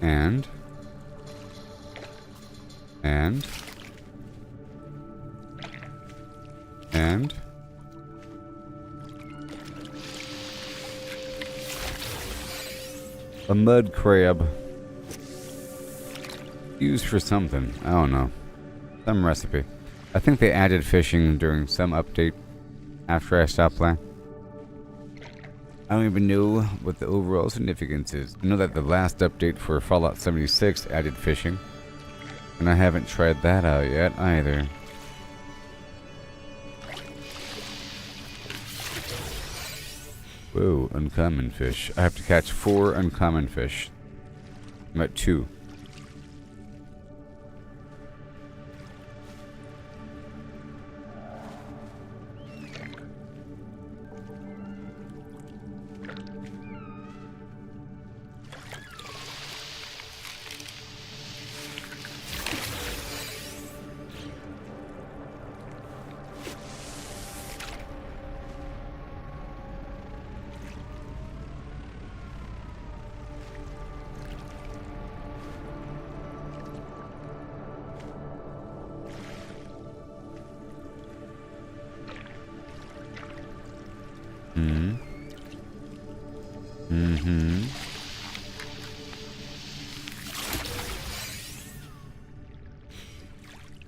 And a mud crab. Used for something. I don't know. Some recipe. I think they added fishing during some update after I stopped playing. I don't even know what the overall significance is. I know that the last update for Fallout 76 added fishing, and I haven't tried that out yet either. Whoa, uncommon fish. I have to catch 4 uncommon fish. I'm at 2.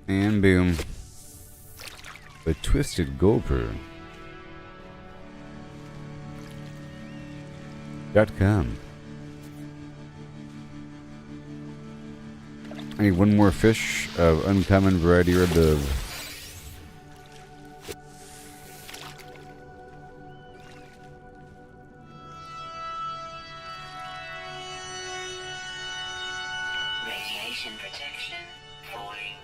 And boom. The Twisted Gulper. .com. I need one more fish of uncommon variety or above. Radiation protection falling.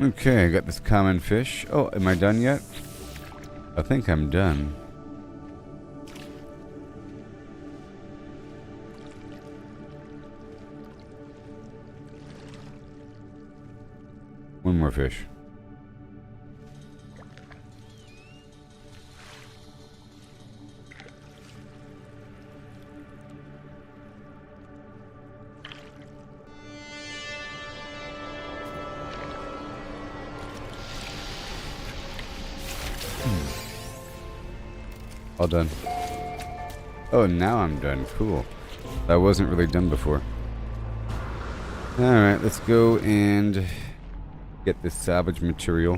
Okay, I got this common fish. Oh, am I done yet? I think I'm done. One more fish. All done. Oh, now I'm done. Cool. That wasn't really done before. Alright, let's go and get this salvage material.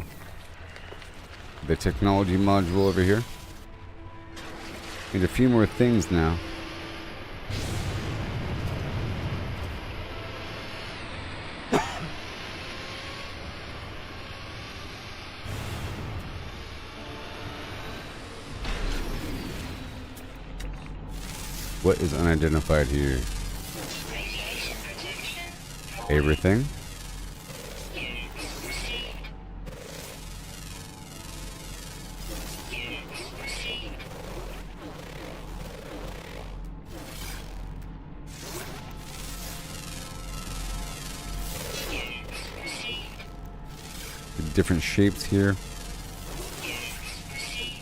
The technology module over here. Need a few more things now. What is unidentified here? Radiation protection falling. Everything? Units received. Units received. Units received. The different shapes here. Units received.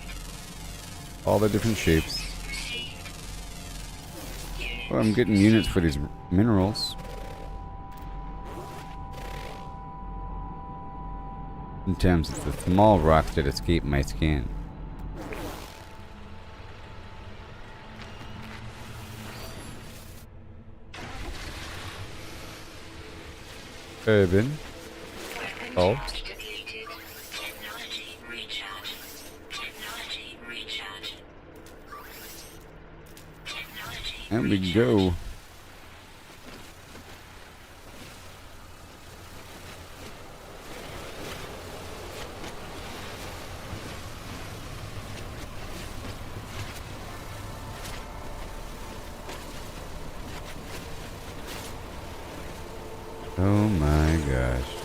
All the different shapes. Received. Oh, I'm getting units for these minerals. Sometimes it's the small rocks that escape my scan. Urban. Weapon Oh. charge depleted. Technology recharge. Technology recharge. Technology And we recharge. go. Oh my gosh.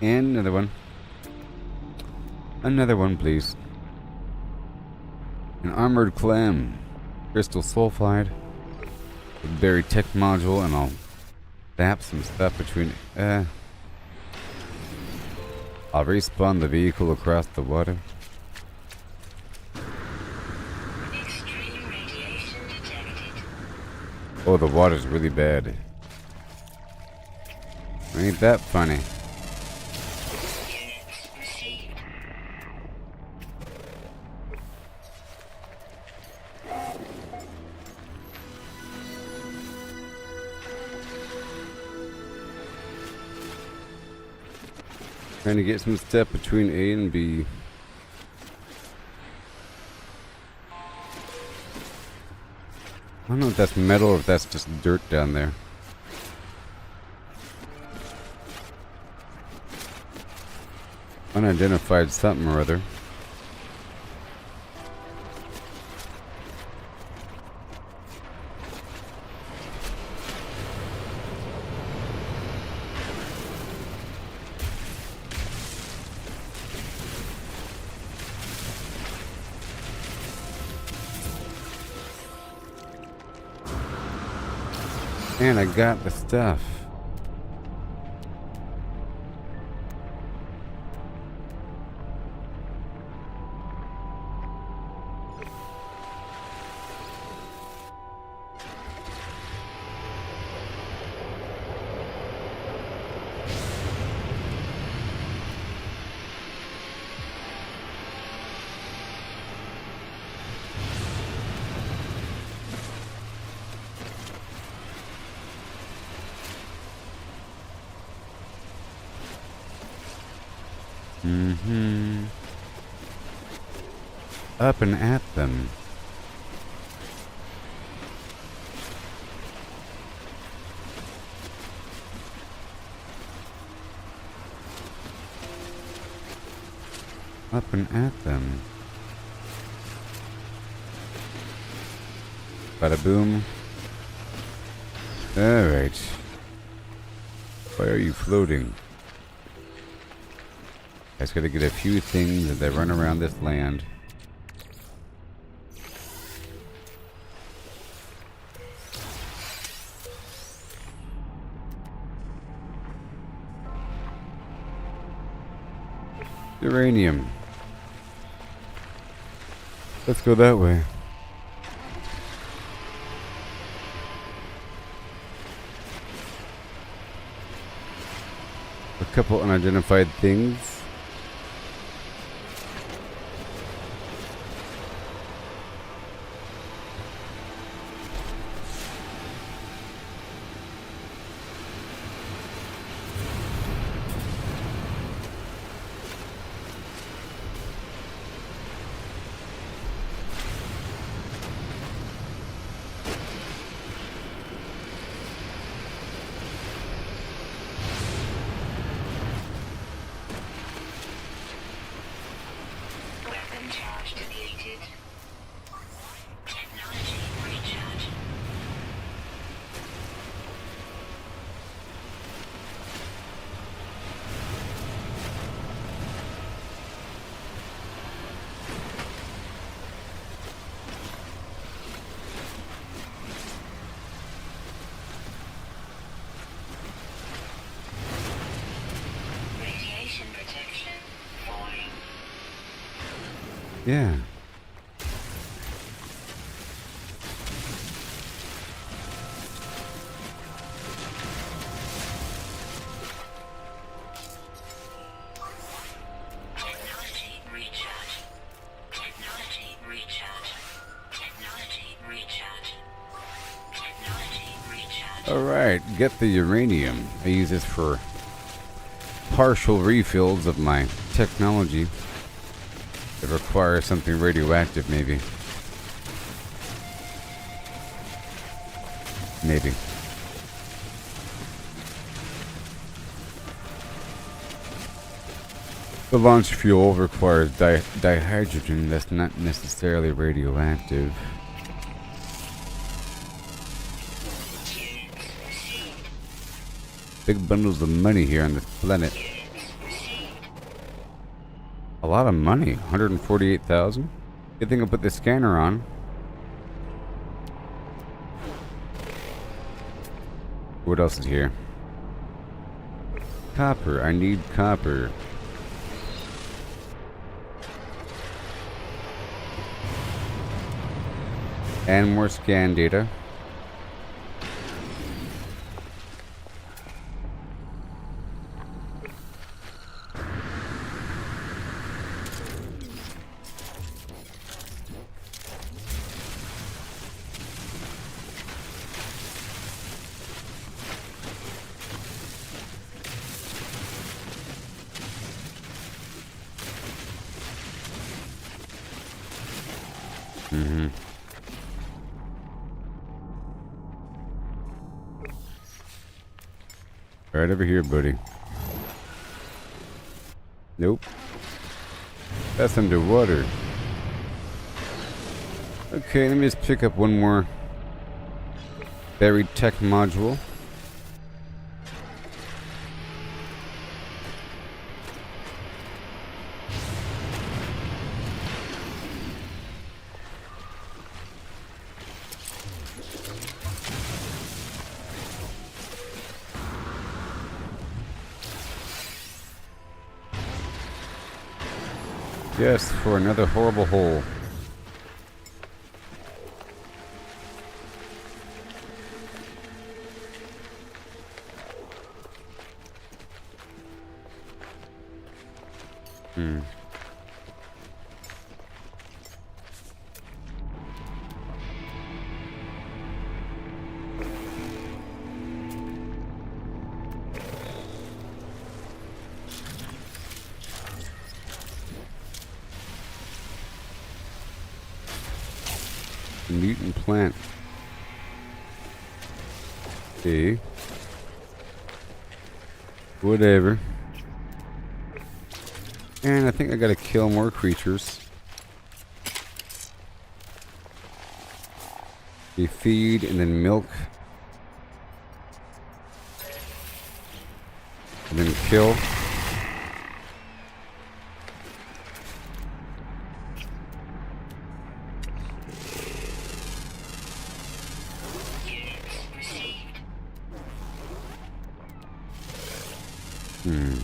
And another one. Another one, please. An armored clam. Crystal sulfide. A buried tech module, and I'll zap some stuff between. I'll respawn the vehicle across the water. Extreme radiation detected. Oh, the water's really bad. Ain't that funny? Units received. Trying to get some stuff between A and B. I don't know if that's metal or if that's just dirt down there. Unidentified something or other. And I got the stuff. Mm-hmm. Up and at them. Up and at them. Bada boom. Alright. Why are you floating? I just gotta get a few things as I run around this land. Uranium. Let's go that way. A couple unidentified things. Weapon charge depleted. Technology recharge. Radiation protection falling. Yeah. Technology recharge. Technology recharge. Technology recharge. Technology recharge. Alright, get the uranium. I use this for partial refills of my technology. It requires something radioactive, maybe. Maybe. The launch fuel requires dihydrogen that's not necessarily radioactive. Big bundles of money here on this planet. A lot of money. 148,000. Good thing I'll put the scanner on. What else is here? Copper. I need copper. And more scan data. Mm-hmm. Right over here, buddy. Nope. That's underwater. Okay, let me just pick up one more buried tech module. Yes, for another horrible hole. Hmm. Mutant plant. Okay. Whatever. And I think I gotta kill more creatures. You feed and then milk. And then kill. Hmm.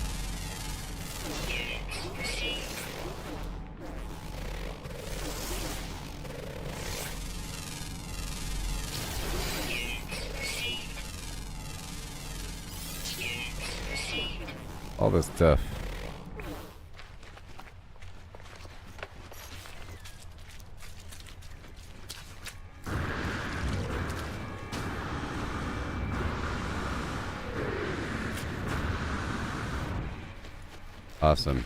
All this stuff. Awesome.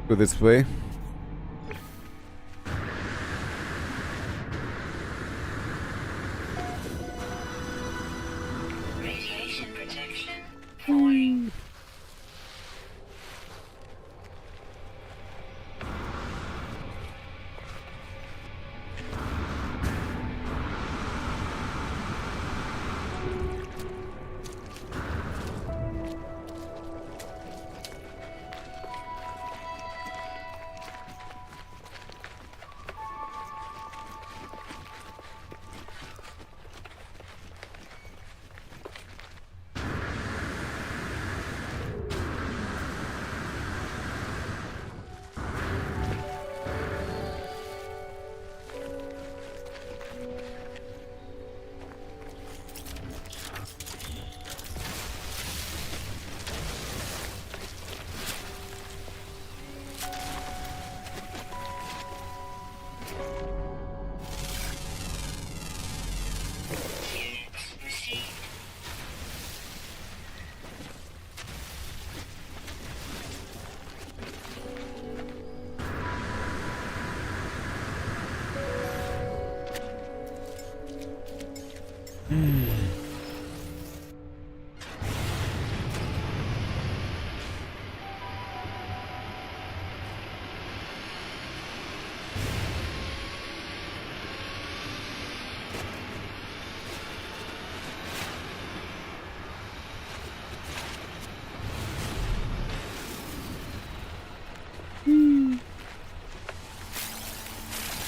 Go this way. Radiation protection falling.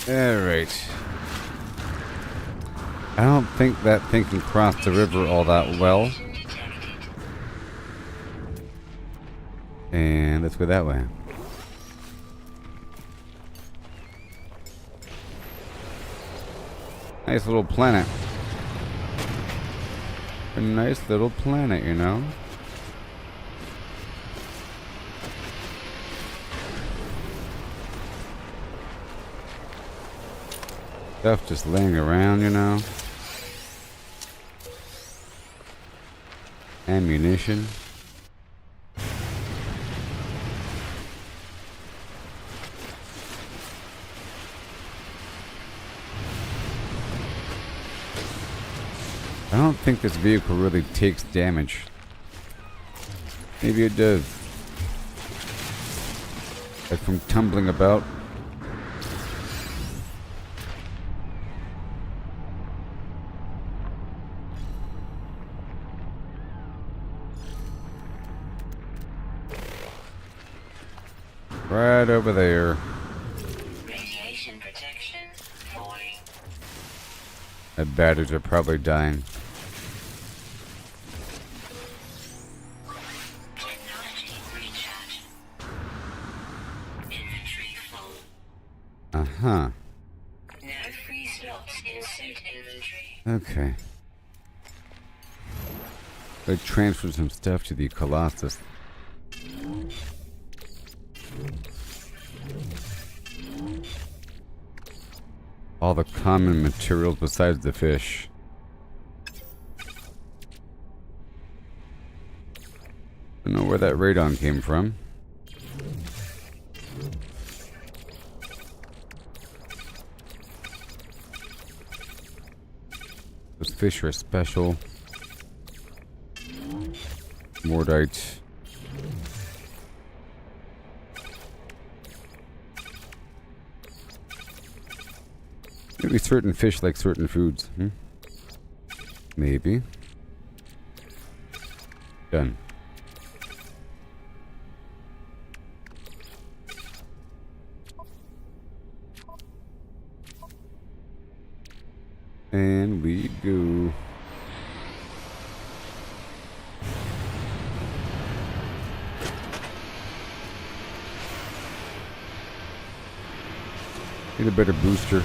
Alright. I don't think that thing can cross the river all that well. And let's go that way. Nice little planet. A nice little planet, you know? Stuff just laying around, you know? Ammunition. I don't think this vehicle really takes damage. Maybe it does. Like from tumbling about. Right over there. Radiation protection falling. My batteries are probably dying. Technology recharge. Inventory full. Uh-huh. No free slots in suit inventory. Okay. I transferred some stuff to the Colossus. All the common materials besides the fish. Don't know where that radon came from. Those fish are special. Mordite. Maybe certain fish like certain foods. Maybe. Done. And we go. Need a better booster.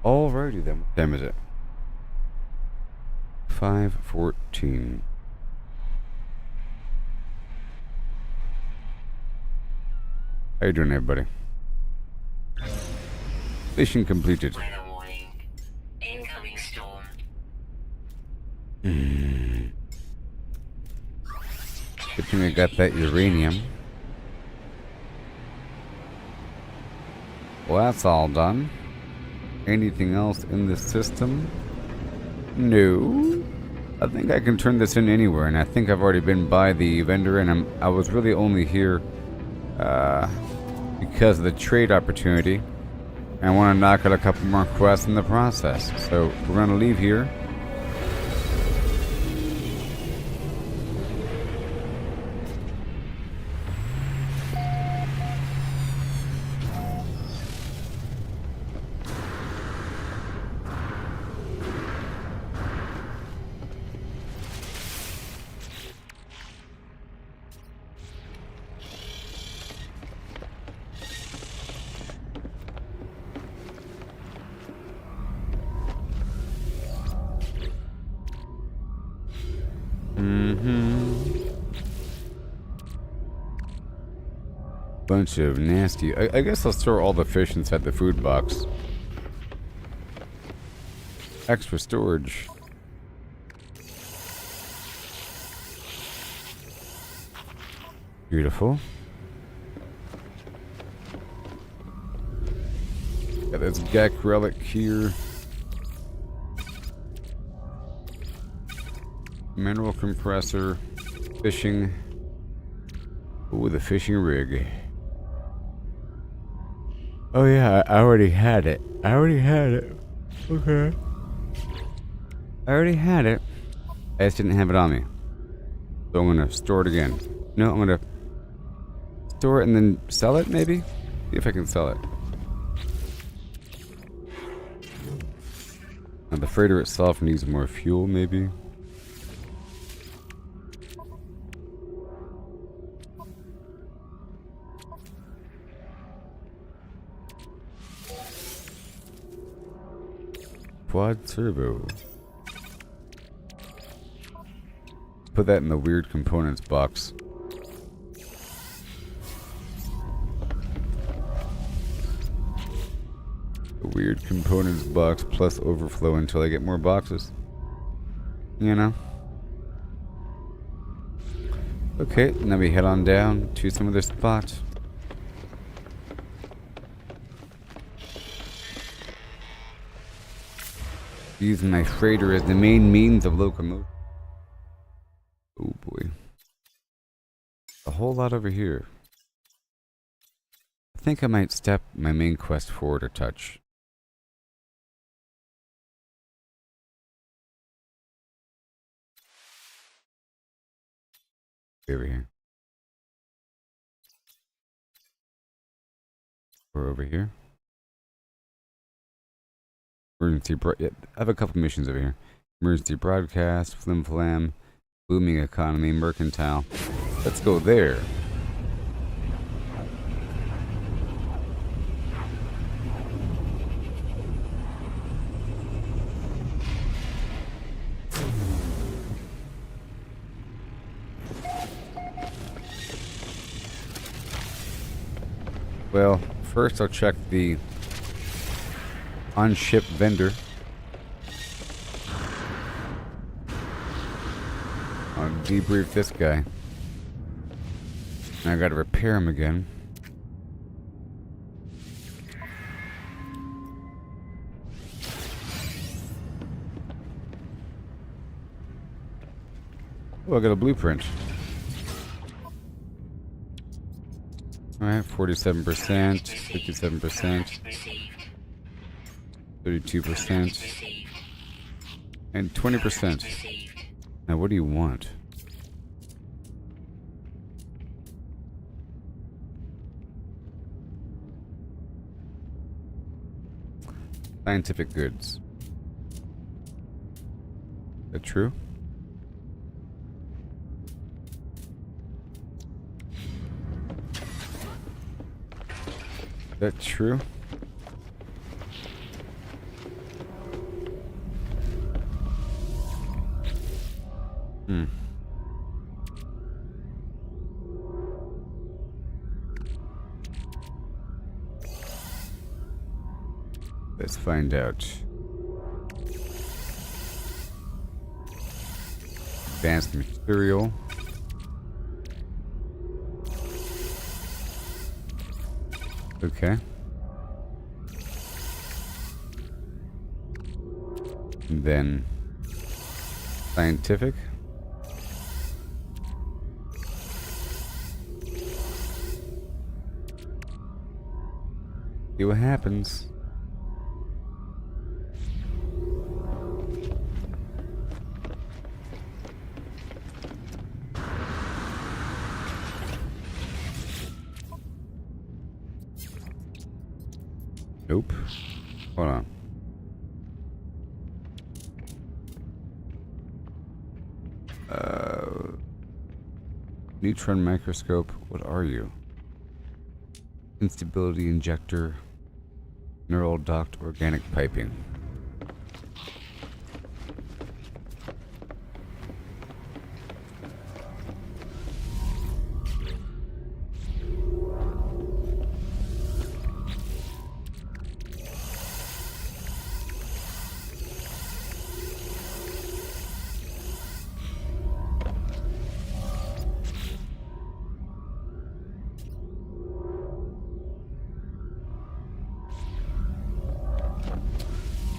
Alrighty then. What time is it? 5:14. How you doing, everybody? Mission completed. Weather warning. Incoming storm. Good thing I got that uranium. Well, that's all done. Anything else in the system? No. I think I can turn this in anywhere, and I think I've already been by the vendor, and I was really only here because of the trade opportunity. And I want to knock out a couple more quests in the process. So we're going to leave here. Bunch of nasty. I guess I'll store all the fish inside the food box. Extra storage. Beautiful. Got this Gek relic here. Mineral compressor. Fishing. Ooh, the fishing rig. Oh yeah, I already had it. Okay. I already had it. I just didn't have it on me. So I'm gonna store it again. No, I'm gonna store it and then sell it, maybe? See if I can sell it. Now the freighter itself needs more fuel, maybe? Quad servo. Put that in the weird components box. The weird components box plus overflow until I get more boxes. You know? Okay, now we head on down to some other spot. Use my freighter as the main means of locomotion. Oh boy. A whole lot over here. I think I might step my main quest forward a touch. Over here. Or over here. Emergency yeah, I have a couple missions over here. Emergency broadcast, flim flam, booming economy, mercantile. Let's go there. Well, first I'll check the on-ship vendor. I'll debrief this guy. And I gotta repair him again. Oh, I got a blueprint. Alright, 47%, 57%, 32%, and 20%. Now, what do you want? Scientific goods. Is that true? Is that true? Let's find out. Advanced material. Okay. And then scientific. See what happens. Nope. Hold on. Neutron microscope. What are you? Instability injector. Neural duct. Organic piping.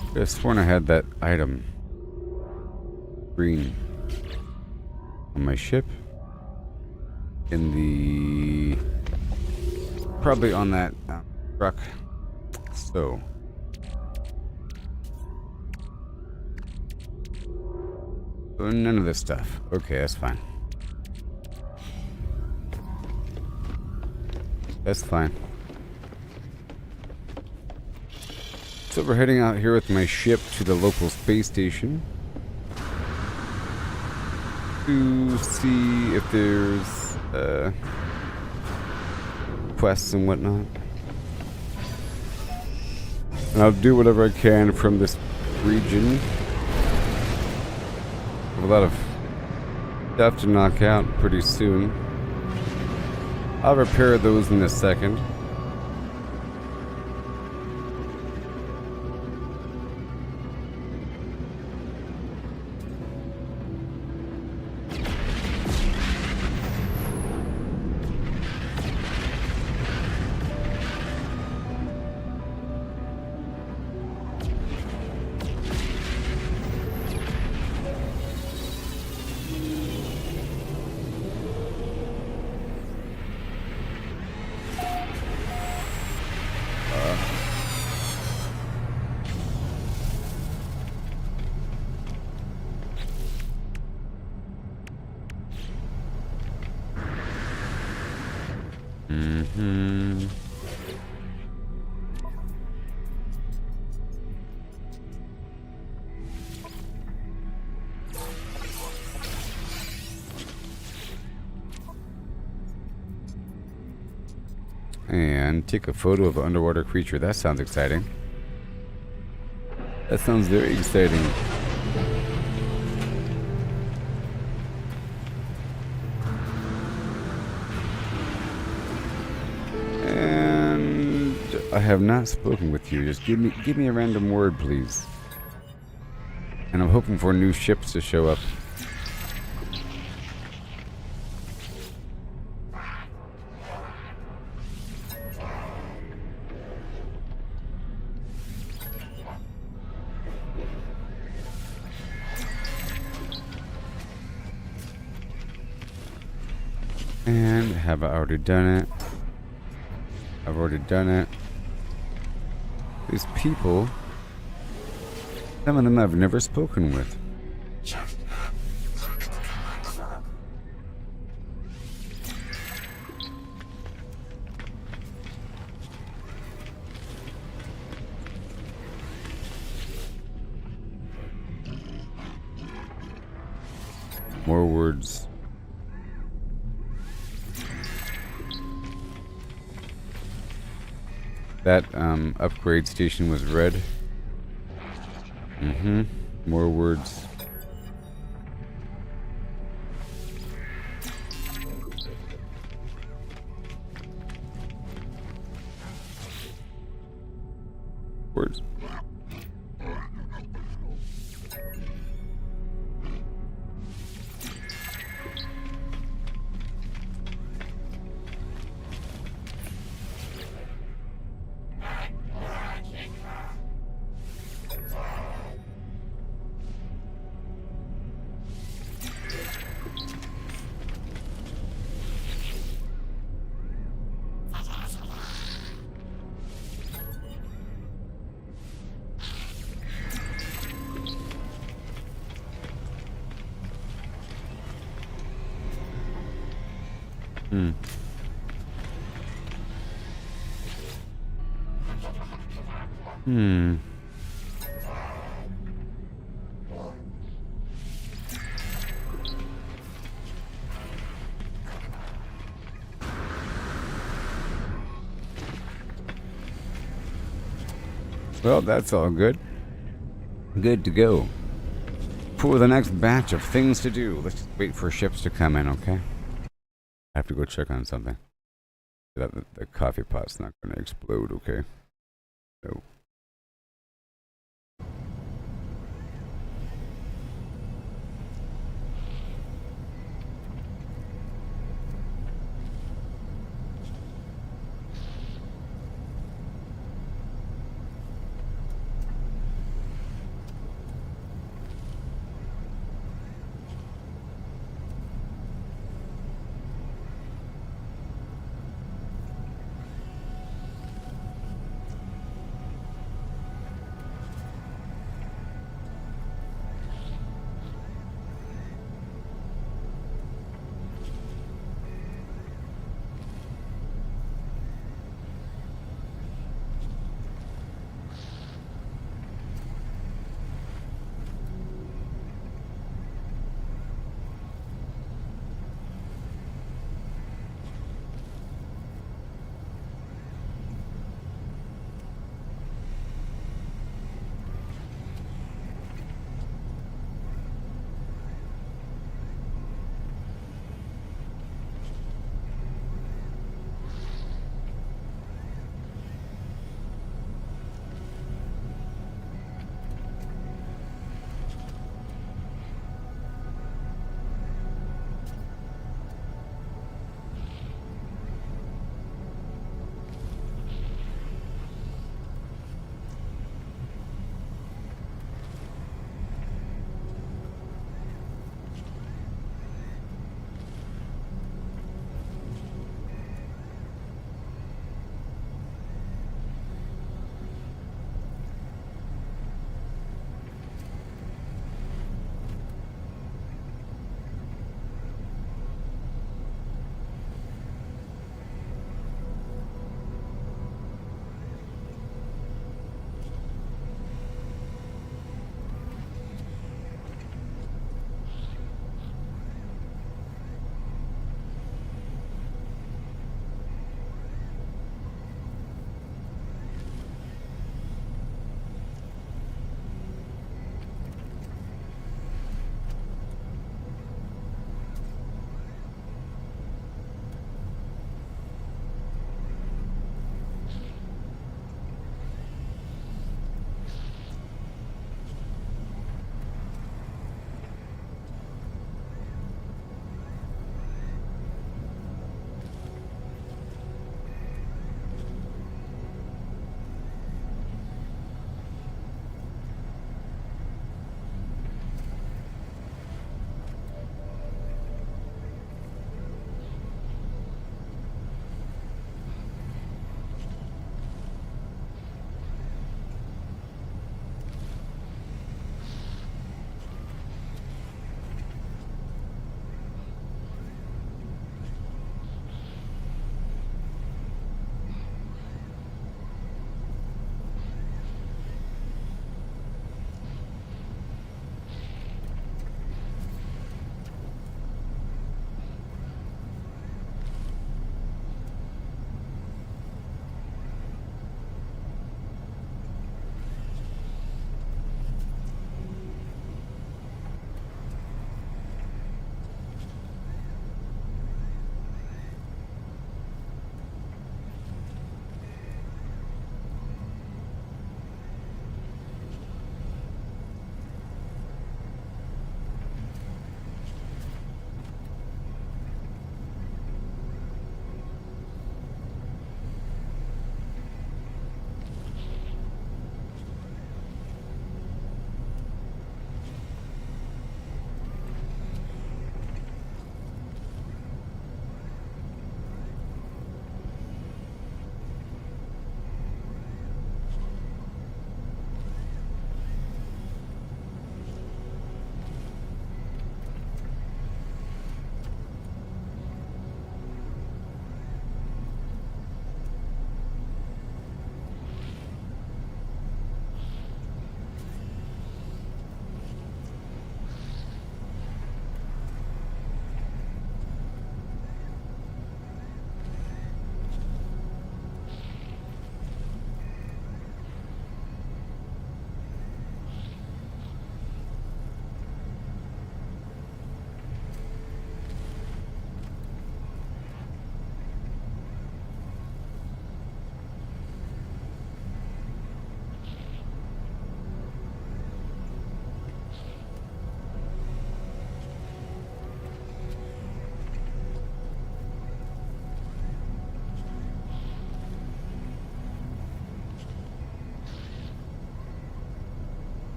I could have sworn I had that item green on my ship in the probably on that truck. So none of this stuff. Okay, that's fine. That's fine. So we're heading out here with my ship to the local space station to see if there's quests and whatnot. And I'll do whatever I can from this region. A lot of stuff to knock out pretty soon. I'll repair those in a second. Mm-hmm. And take a photo of an underwater creature. That sounds exciting. That sounds very exciting. And I have not spoken with you. Just give me a random word, please. And I'm hoping for new ships to show up. And have I already done it? I've already done it. These people, some of them I've never spoken with. More words. That upgrade station was red. Mm-hmm. More words. Words. Hmm. Hmm. Well, that's all good. Good to go. For the next batch of things to do, let's wait for ships to come in, okay? I have to go check on something. The coffee pot's not going to explode, okay? No.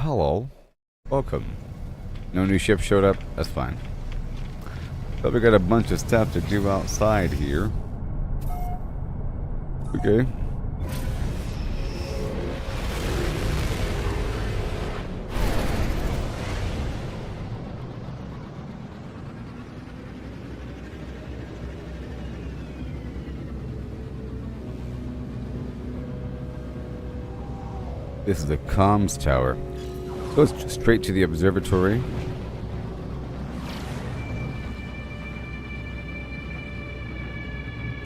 hello. Welcome. No new ship showed up? That's fine. But we got a bunch of stuff to do outside here. Okay. This is a comms tower. Goes straight to the observatory.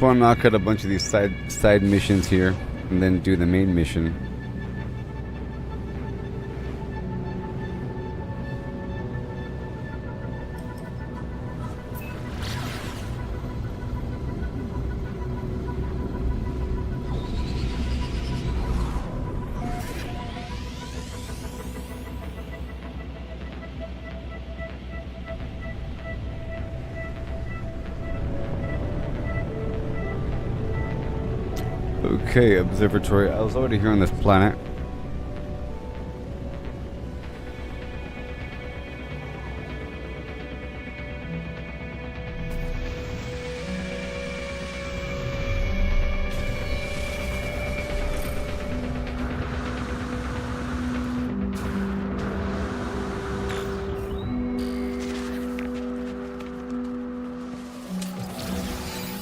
Want to knock out a bunch of these side missions here, and then do the main mission. Okay, observatory. I was already here on this planet.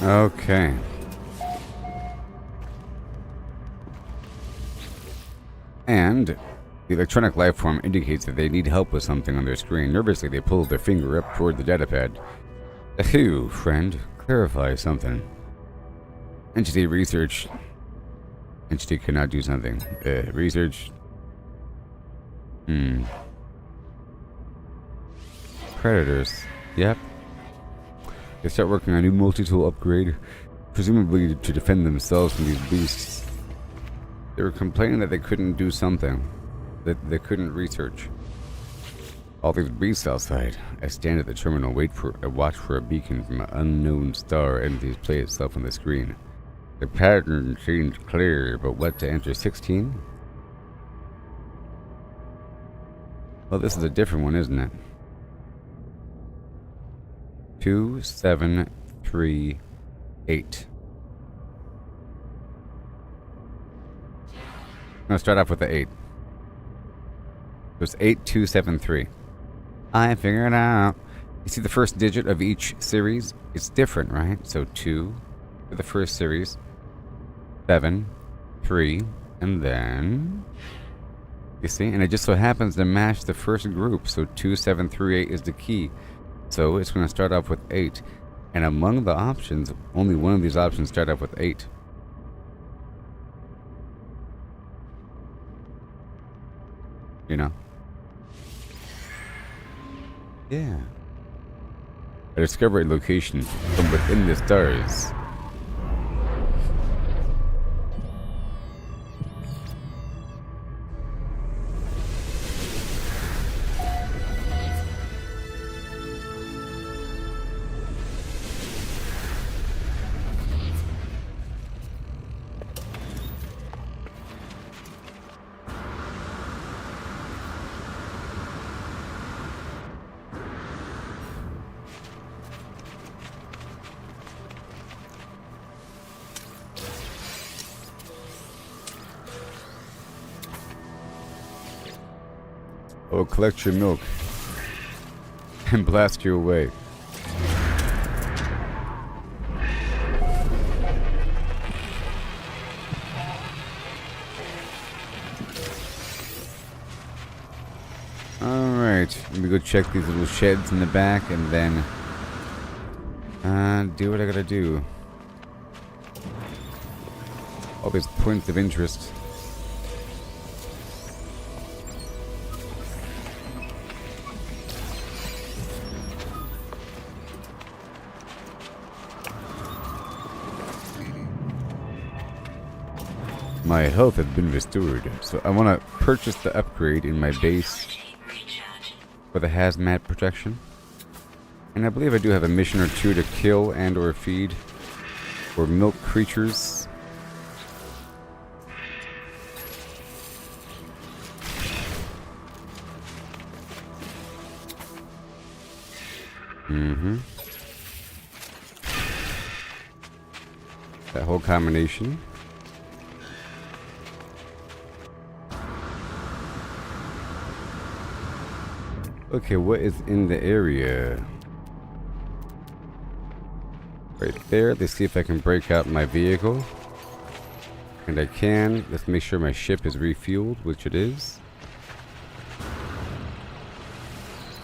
Okay. And the electronic life form indicates that they need help with something on their screen. Nervously, they pull their finger up toward the datapad. Ahoo, friend. Clarify something. Entity research. Entity cannot do something. Research. Predators. Yep. They start working on a new multi-tool upgrade, presumably to defend themselves from these beasts. They were complaining that they couldn't do something, that they couldn't research. All these beasts outside. I stand at the terminal, watch for a beacon from an unknown star entities play itself on the screen. The pattern seems clear, but what to enter 16? Well, this is a different one, isn't it? 2, 7, 3, 8. I'm going to start off with the 8. It was 8273. I figured it out. You see the first digit of each series? It's different, right? So 2 for the first series, 7, 3, and then... You see? And it just so happens to match the first group. So 2738 is the key. So it's going to start off with 8. And among the options, only one of these options start off with 8. You know? Yeah. I discover a location from within the stars. Oh, collect your milk and blast you away. Alright, let me go check these little sheds in the back and then do what I gotta do. All these points of interest. My health has been restored, so I want to purchase the upgrade in my base for the hazmat protection. And I believe I do have a mission or two to kill and or feed or milk creatures. Mm-hmm. That whole combination. Okay, what is in the area? Right there. Let's see if I can break out my vehicle. And I can. Let's make sure my ship is refueled, which it is.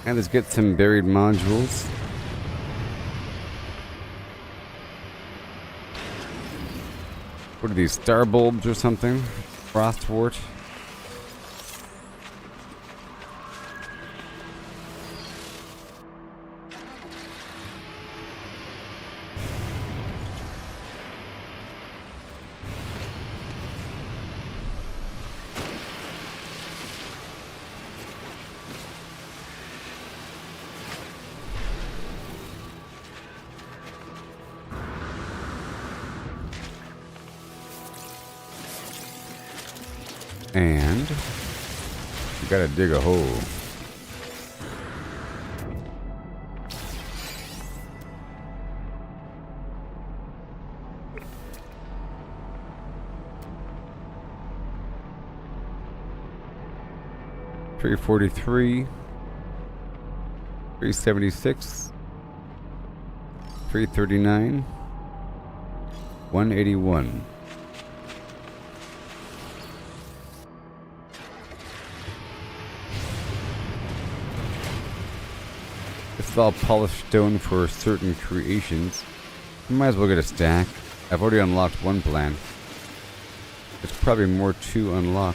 And let's get some buried modules. What are these, star bulbs or something? Frostwort. And you gotta dig a hole. $343, $376, $339, $181. This is all polished stone for certain creations. I might as well get a stack. I've already unlocked one plan. There's probably more to unlock.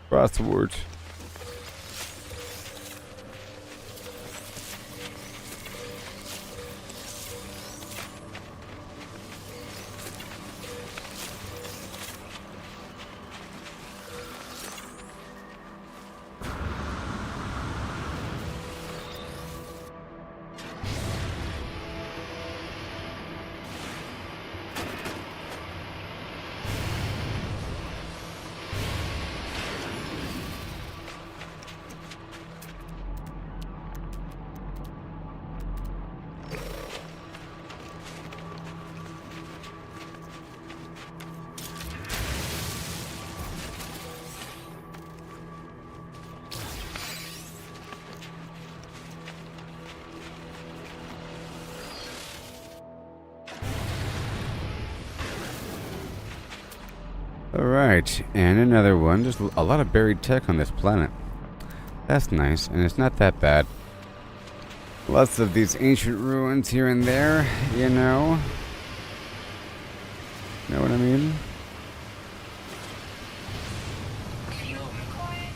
Crossword. Alright, and another one. There's a lot of buried tech on this planet. That's nice, and it's not that bad. Lots of these ancient ruins here and there, you know. Know what I mean? Fuel required.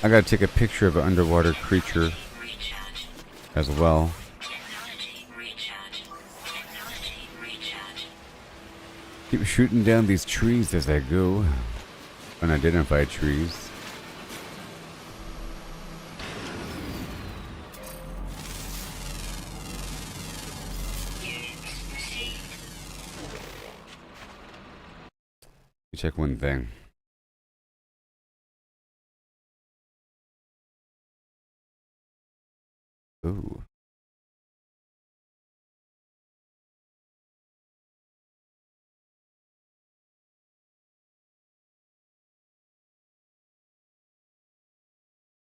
I gotta take a picture of an underwater creature Recharge. as well. Technology recharge. Technology recharge. Keep shooting down these trees as I go. Unidentified trees. Units received. Let me check one thing. Ooh.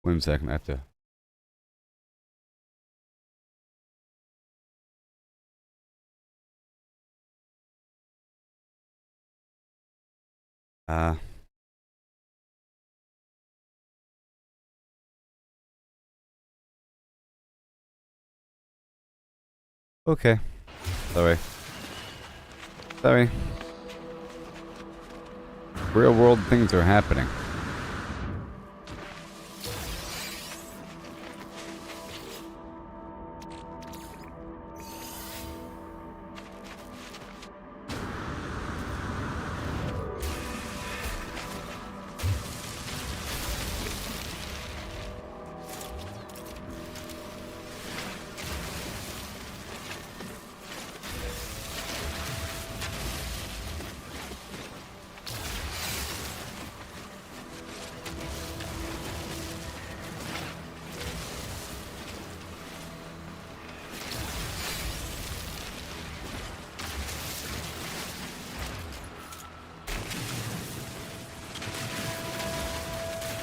One second, I have to. Uh, Okay. Sorry. Sorry. Real world things are happening.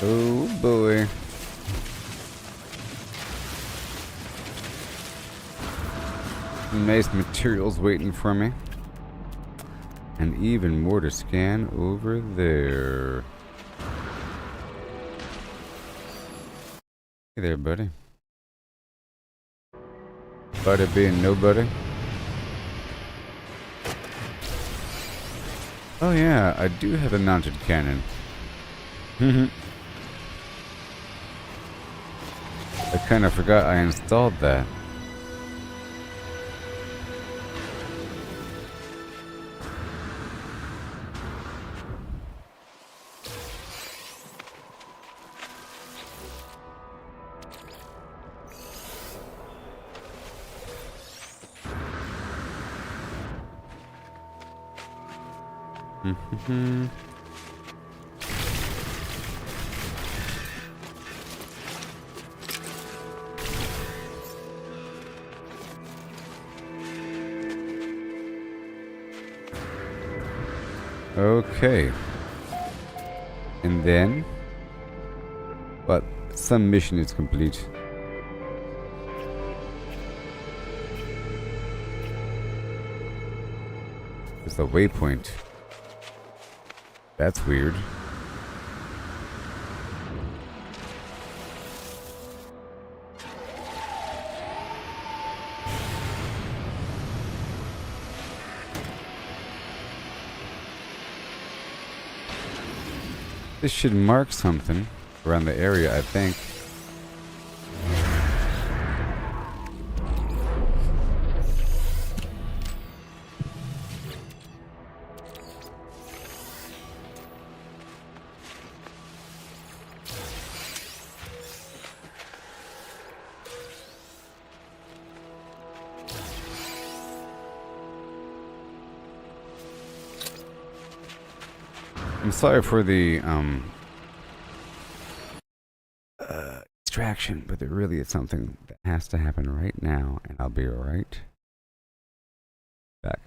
Oh boy. Some nice materials waiting for me. And even more to scan over there. Hey there, buddy. Buddy being nobody. Oh yeah, I do have a mounted cannon. I kind of forgot I installed that. Okay. And then... But some mission is complete. It's a waypoint. That's weird. This should mark something around the area, I think. I'm sorry for the distraction, but there really is something that has to happen right now, and I'll be right back.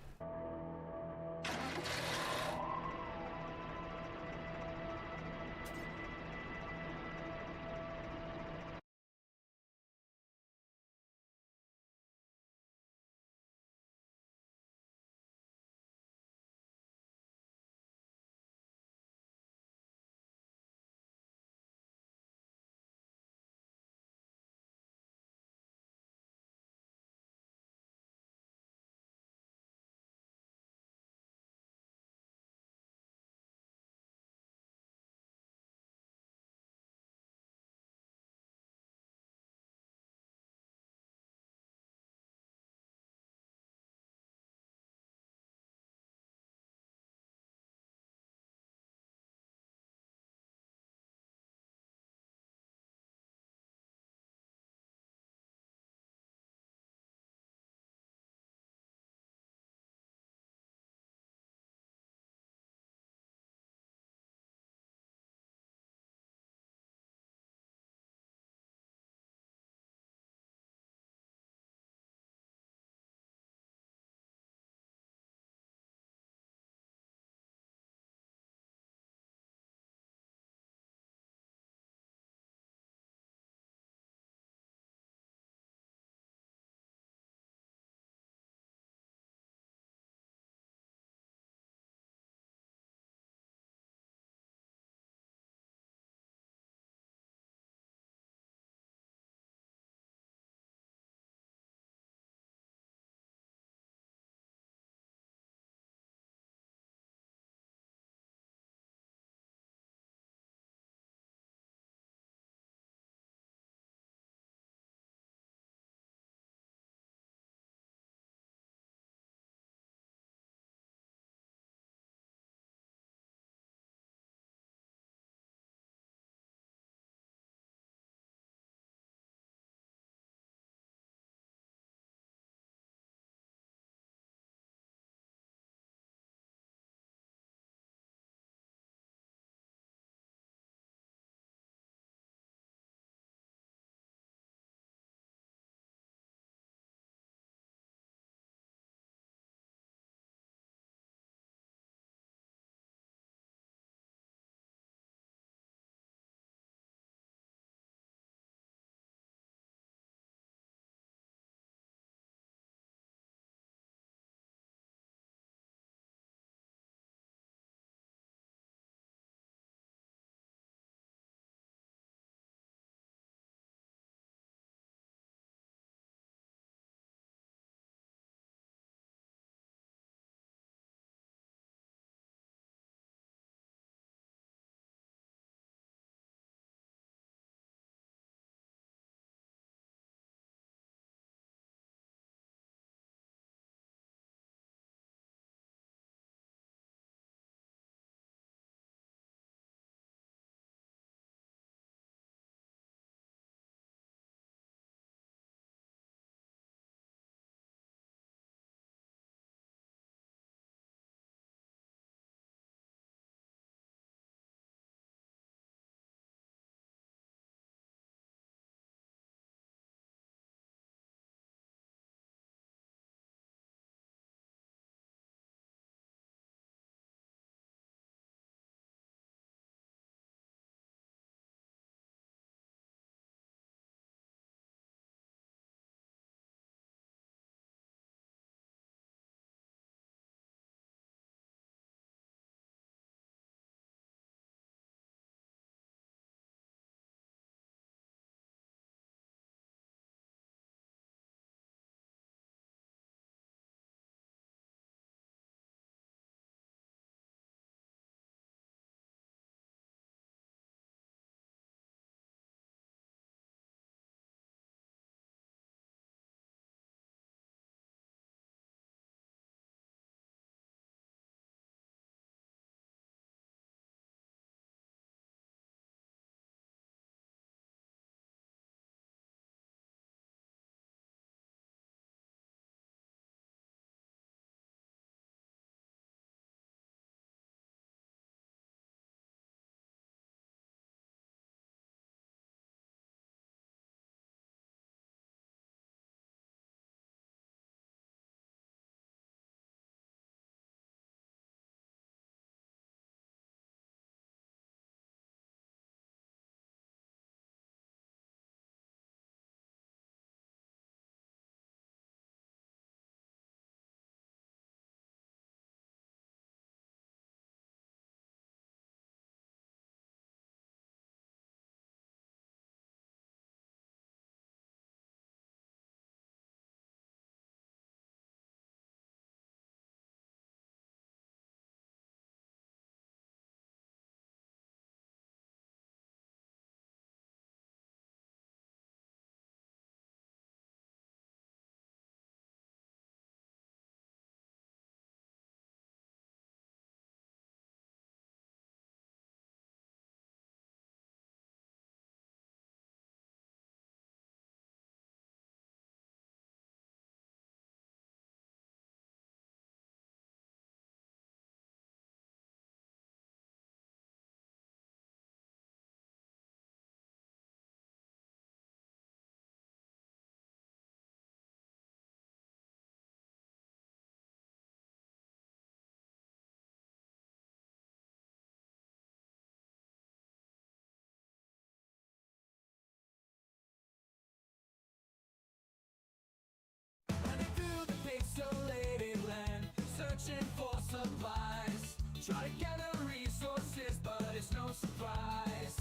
Try to gather resources, but it's no surprise.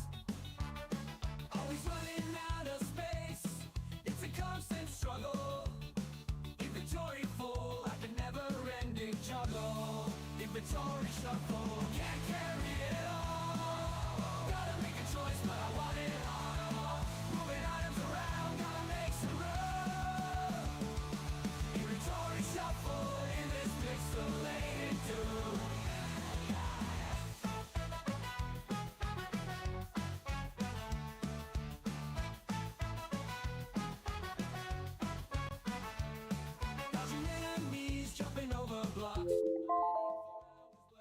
Always running out of space, it's a constant struggle. Inventory full, like a never-ending juggle. Inventory shuffle, can't carry it all. Gotta make a choice, but I want it all. Moving items around, gotta make some room. Inventory shuffle in this pixelated doom. Dodging enemies, jumping over blocks.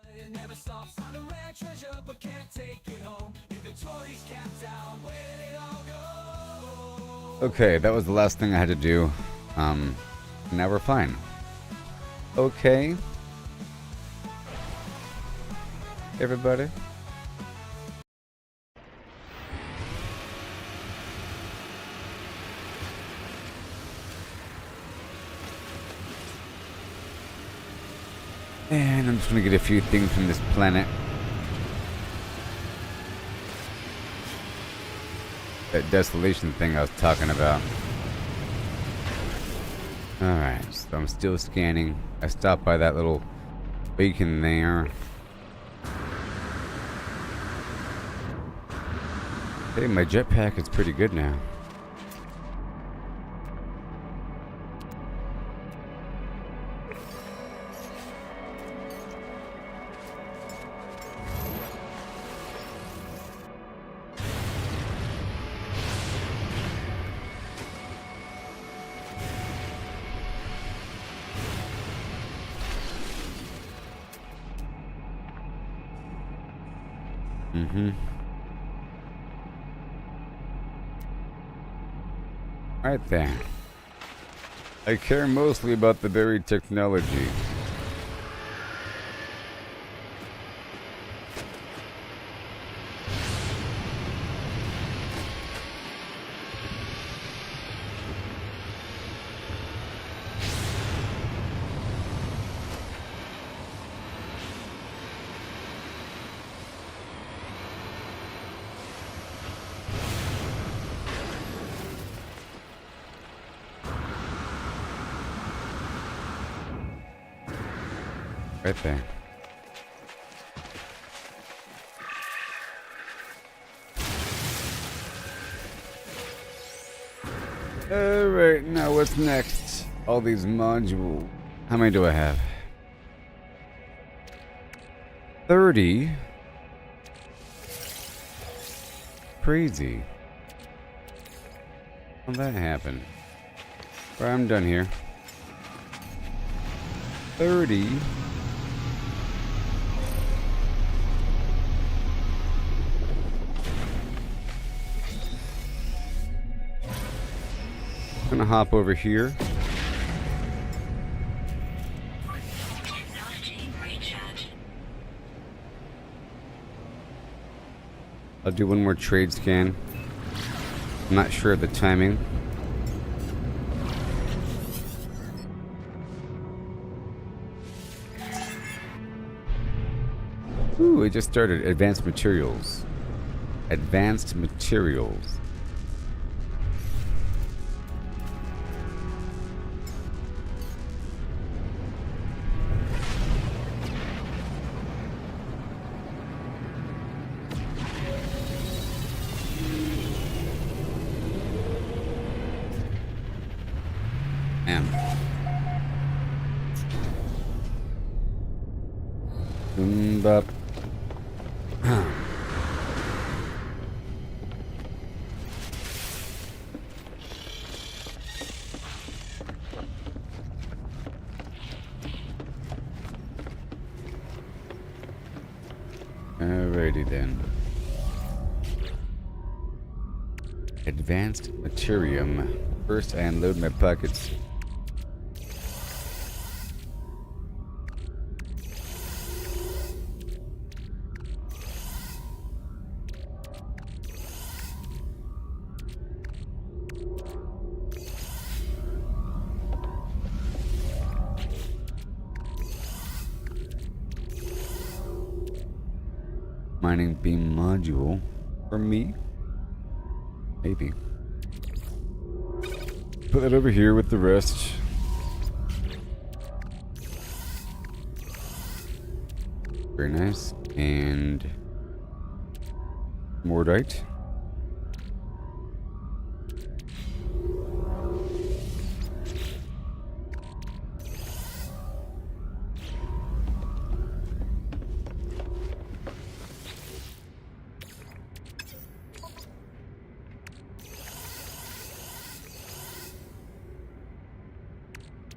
But it never stops. Find a rare treasure, but can't take it home. Inventory's capped out. Where did it all go? Okay, that was the last thing I had to do. Now we're fine. Okay. Everybody. And I'm just gonna get a few things from this planet. That desolation thing I was talking about. Alright, so I'm still scanning. I stopped by that little beacon there. Hey, my jetpack is pretty good now. Right there. I care mostly about the buried technology. Right there. Alright, now what's next? All these modules. How many do I have? 30? Crazy. How'd that happen? Well, I'm done here. 30? Gonna hop over here. Technology recharge. I'll do one more trade scan. I'm not sure of the timing. Ooh, it just started. Advanced materials. Advanced materials. Bop. Alrighty then. Advanced materium. First, I unload my pockets. mining beam module for me. Maybe. Put that over here with the rest. Very nice. And Mordite.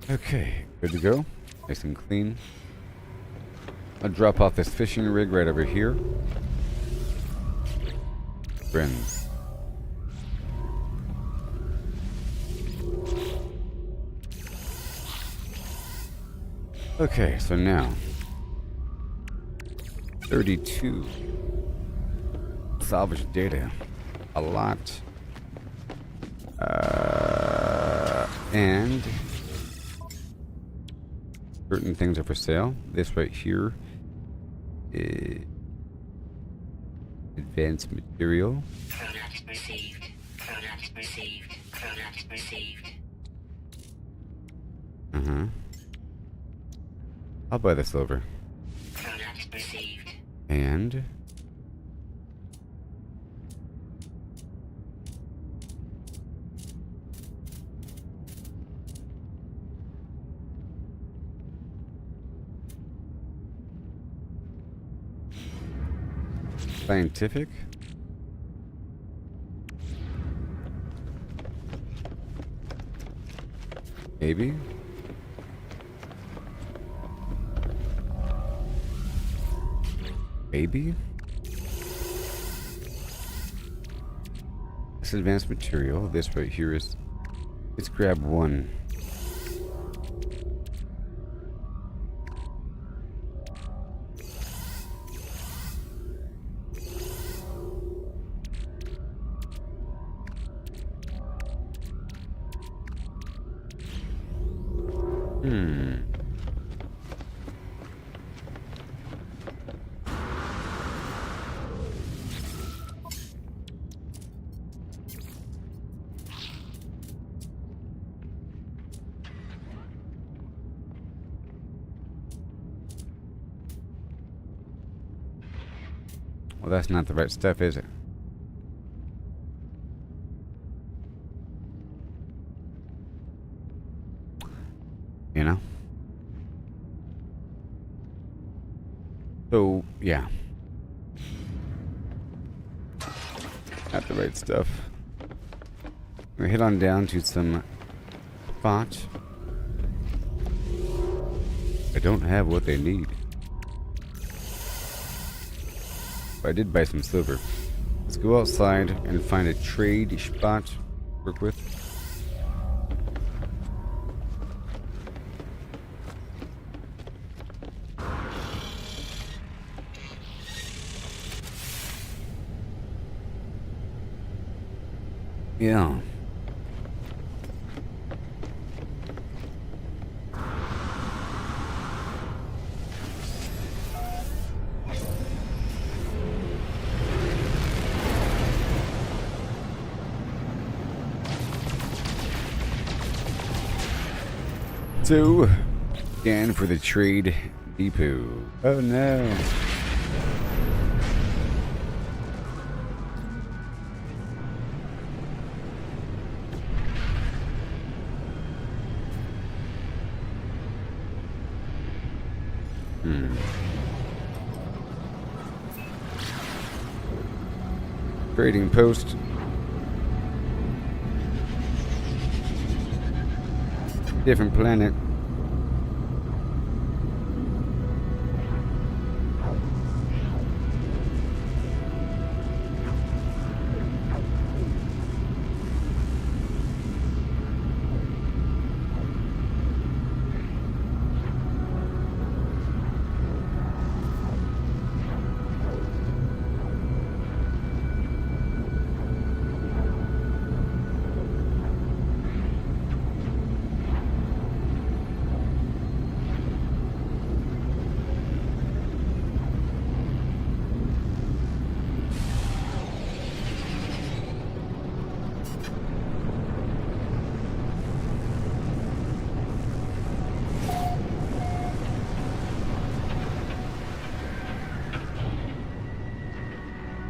Okay, good to go. Nice and clean. I'll drop off this fishing rig right over here. Friends. Okay, so now 32 salvage data. A lot. And certain things are for sale. This right here is advanced material. Product received. Product received. Product received. I'll buy the silver. Product received. And scientific. Maybe. Maybe. This advanced material. This right here is. Let's grab one. Well, that's not the right stuff, is it? You know? So, yeah. Not the right stuff. We head on down to some spot. I don't have what they need. But I did buy some silver. Let's go outside and find a trade spot to work with. Yeah. So, scan for the trade depot. Oh no. Trading post. Different planet.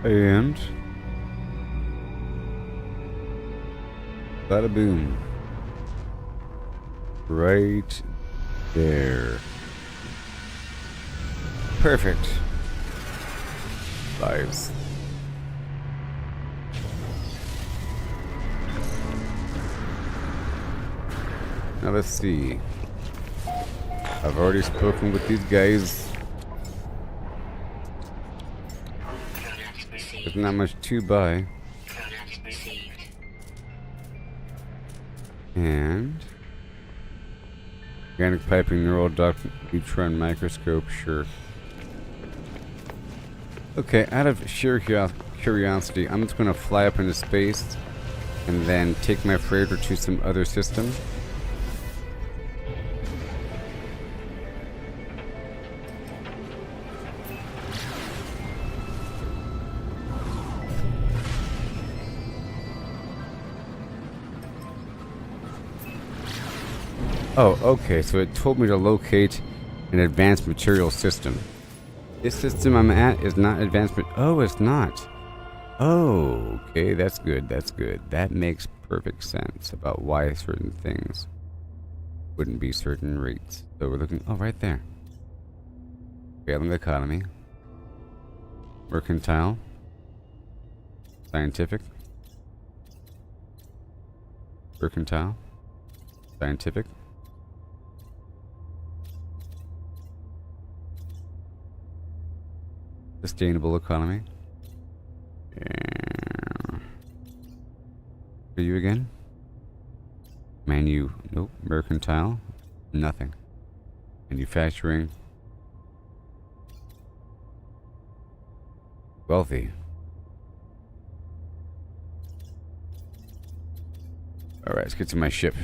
And bada boom. Right there. Perfect. Lives. Now let's see. I've already spoken with these guys. Product received. There's not much to buy. Product received. And organic piping, neural duct, neutron microscope, sure. Okay, out of sheer curiosity, I'm just gonna fly up into space and then take my freighter to some other system. Oh, okay, so it told me to locate an advanced material system. This system I'm at is not advanced, oh, it's not. Oh, okay, that's good, that's good. That makes perfect sense about why certain things wouldn't be certain rates. So we're looking, oh, right there. Failing economy. Mercantile. Scientific. Mercantile. Scientific. Sustainable economy. For you again? Nope. Mercantile. Nothing. Manufacturing. Wealthy. Alright, let's get to my ship.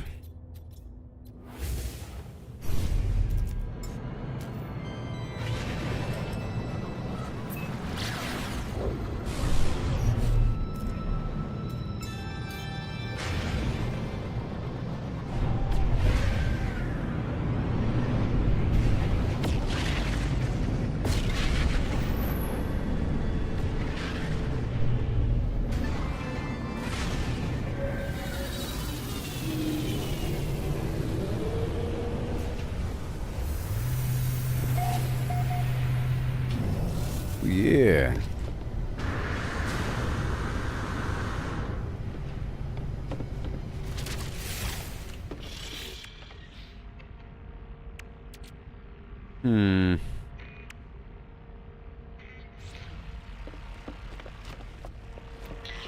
Yeah.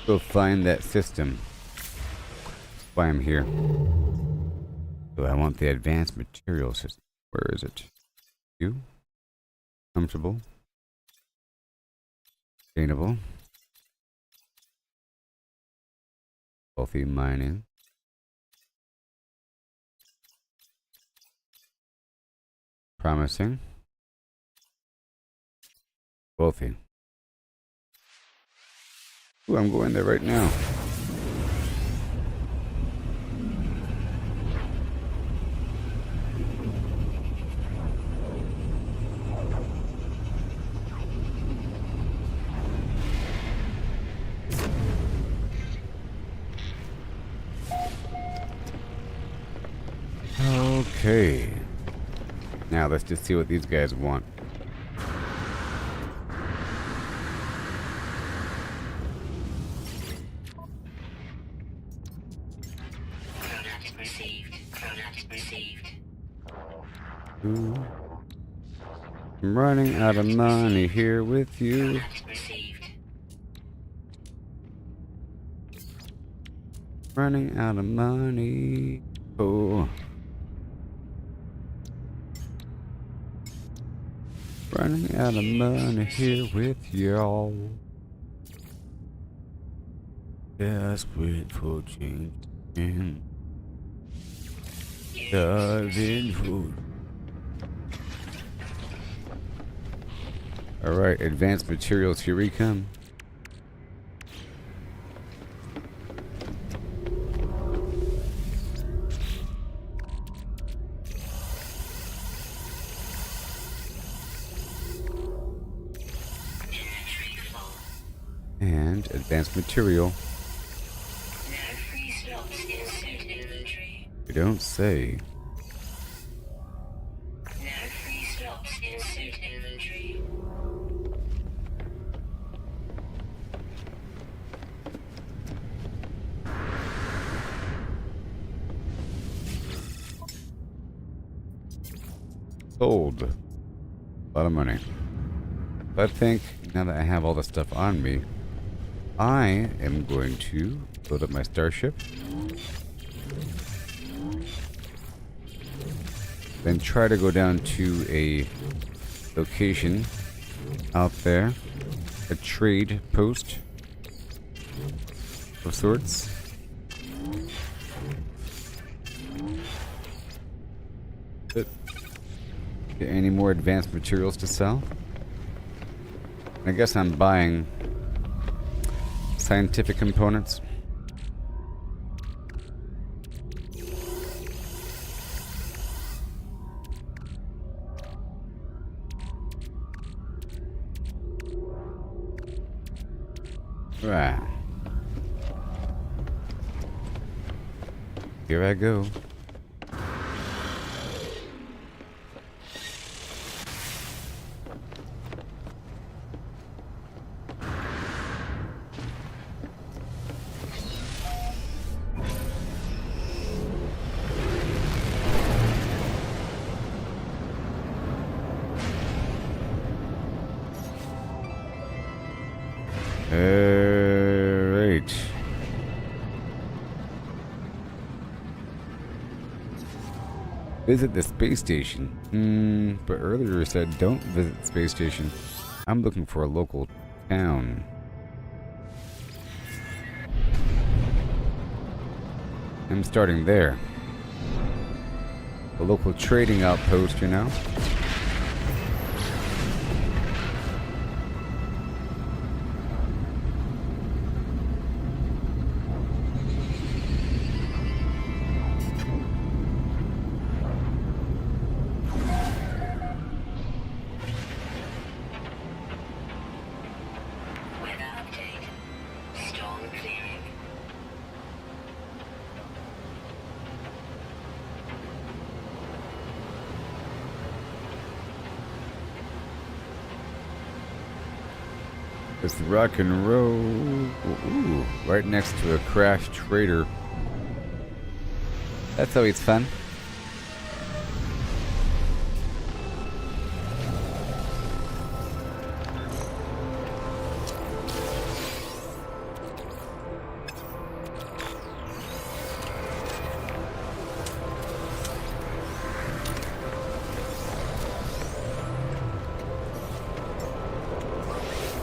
Go find that system. That's why I'm here. So I want the advanced material system. Where is it? You? Comfortable? Sustainable? Wealthy mining? Promising? Wealthy. Ooh, I'm going there right now. Okay. Now let's just see what these guys want. Product received. Product received. Ooh. I'm running out of money here with you. Product received. Running out of money. Oh. Running out of money here with y'all. Desperate for change and diving food. Alright, advanced materials, here we come. Inventory full. And advanced material. No free slots in suit inventory. You don't say. No free slots in suit inventory. Sold. A lot of money. But I think now that I have all the stuff on me, I am going to load up my starship. Then try to go down to a location out there. A trade post of sorts. But any more advanced materials to sell? I guess I'm buying scientific components. Right. Here I go. Right. Visit the space station. But earlier it said don't visit the space station. I'm looking for a local town. I'm starting there. A local trading outpost, you know? Weather update. Storm clearing. It's rock and roll. Ooh, right next to a crashed trader. That's always fun.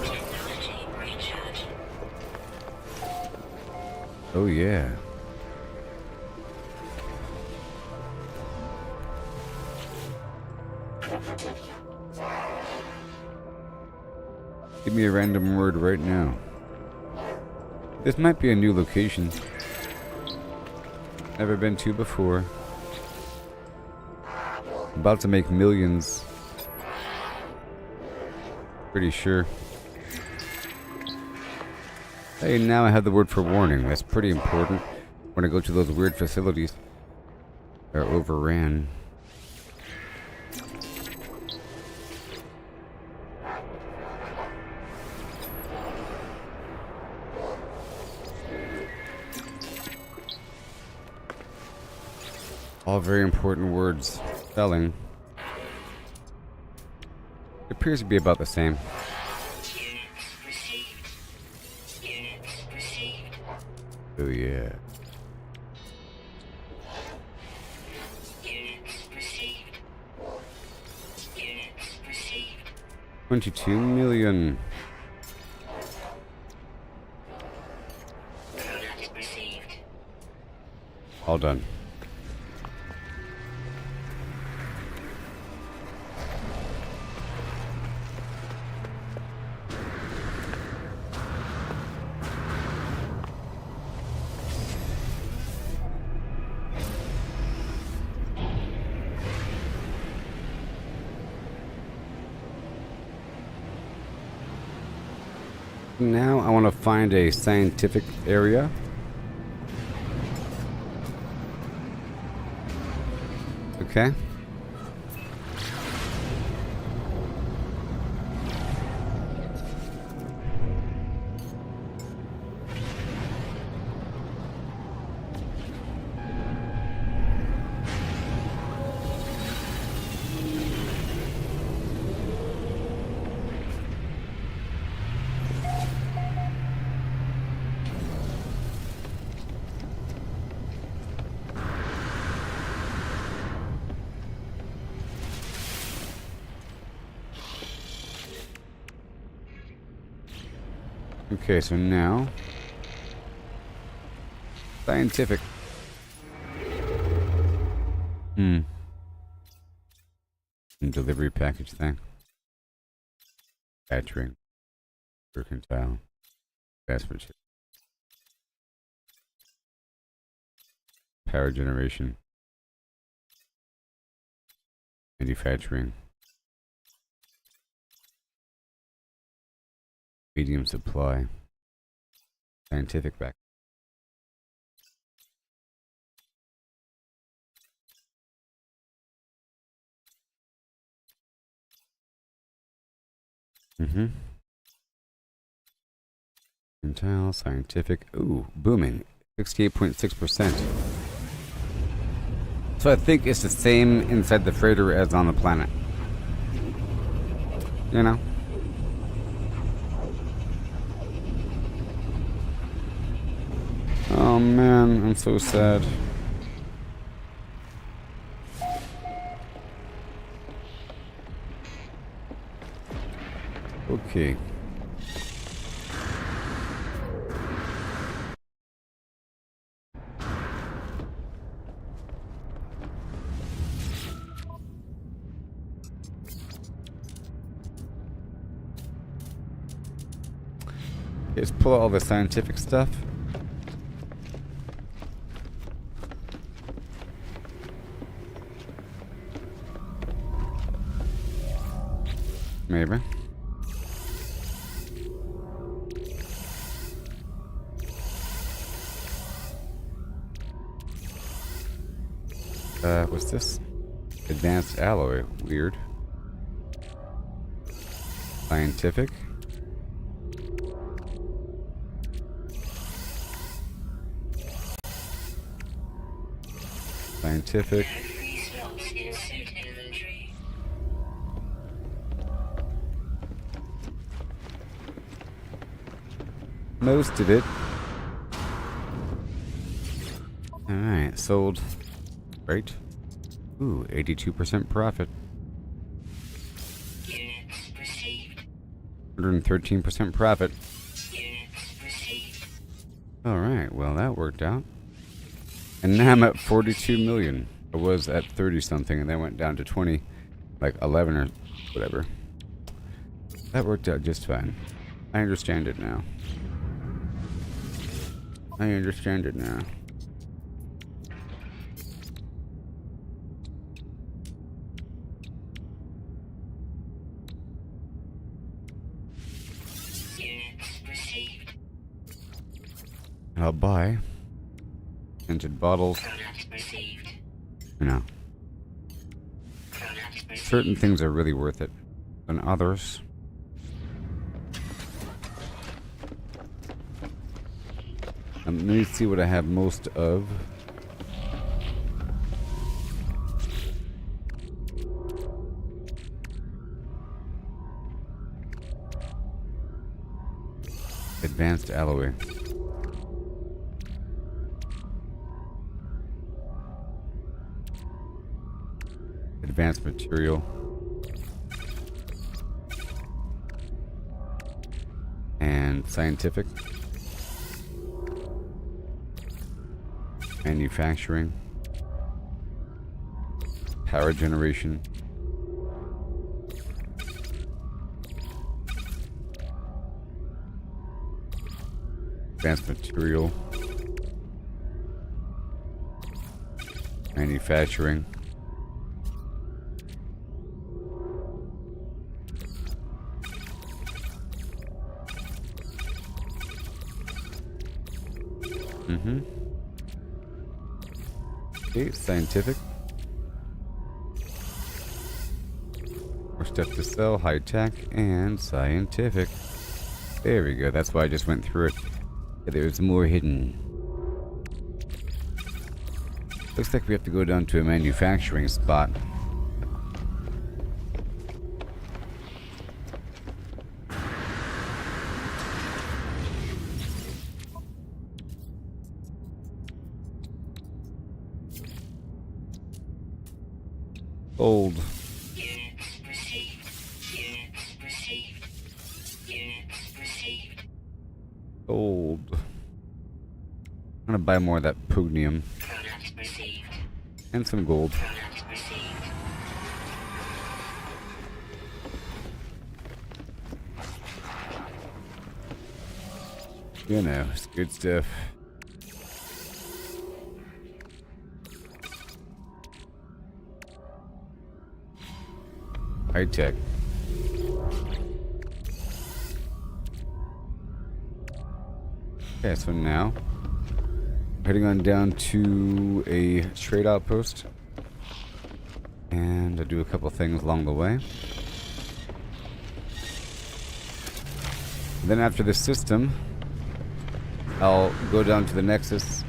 Technology recharge. Oh yeah. Give me a random word right now. This might be a new location. Never been to before. About to make millions. Pretty sure. Hey, now I have the word for warning. That's pretty important when I go to those weird facilities that are overran. All very important words. Selling. It appears to be about the same. Units received. Units received. Oh yeah. Units received. Units received. 22 million. Product received. All done. Now I want to find a scientific area. Okay. Okay, so now scientific. Delivery package thing. Batching. Mercantile. Investment. Power generation. Manufacturing. Medium supply. Scientific back. Intel, scientific. Ooh, booming. 68.6%. So I think it's the same inside the freighter as on the planet. You know? Oh man, I'm so sad. Okay. Let's pull out all the scientific stuff. Maybe. What's this? Advanced alloy. Weird. Scientific. Scientific. Free slots in suit inventory. Most of it. Alright, sold. Right. Ooh, 82% profit. Units received. 113% profit. Units received. Alright, well that worked out. And now I'm at 42 million. I was at 30 something and then went down to 20, like 11 or whatever. That worked out just fine. I understand it now. I understand it now. Units received. I'll buy scented bottles. Product received. You know, Product received. certain things are really worth it than others. Let me see what I have most of. Advanced alloy. Advanced material. And scientific. Manufacturing. Power generation. Advanced material. Manufacturing. Mm-hmm. Okay, scientific. More stuff to sell, high tech, and scientific. There we go. That's why I just went through it. Yeah, there's more hidden. Looks like we have to go down to a manufacturing spot. Old. Units received. Units received. Units received. Old. I'm gonna buy more of that pugnium. Product received. And some gold. Product received. You know, it's good stuff. High tech. Okay, so now heading on down to a trade outpost, and I'll do a couple things along the way. And then after the system, I'll go down to the Nexus.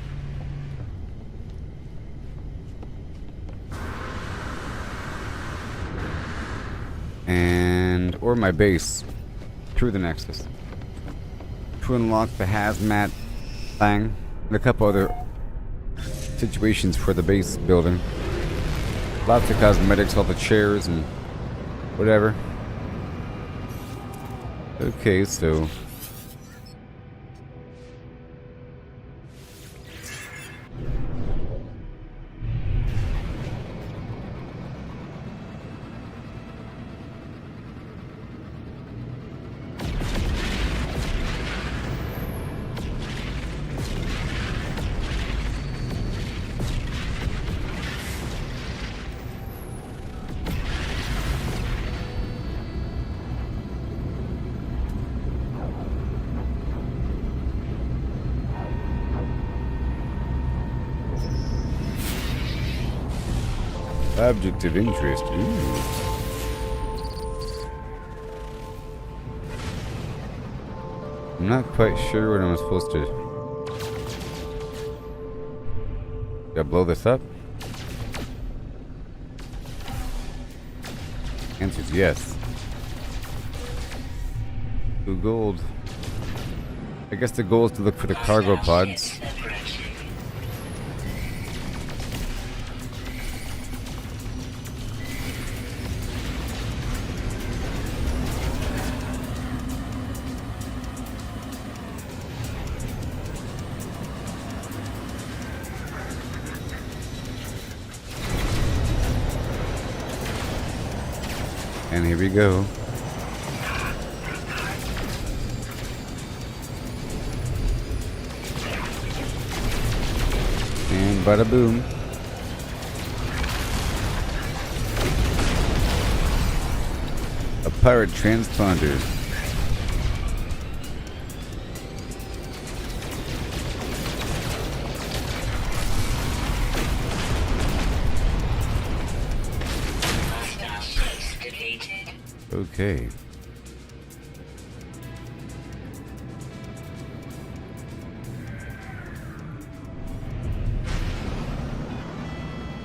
Or my base through the Nexus to unlock the hazmat thing and a couple other situations for the base building. Lots of cosmetics, all the chairs and whatever. Okay, so object of interest. Ooh. I'm not quite sure what I'm supposed to. Gotta blow this up? Answer's yes. Ooh, gold. I guess the goal is to look for the cargo pods. And here we go. And bada boom. A pirate transponder. Okay.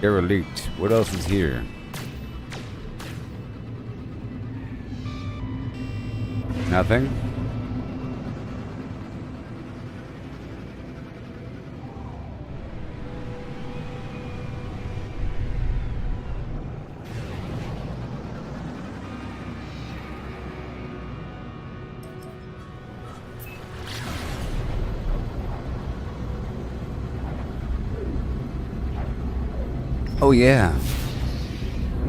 Derelict. What else is here? Nothing? Oh yeah.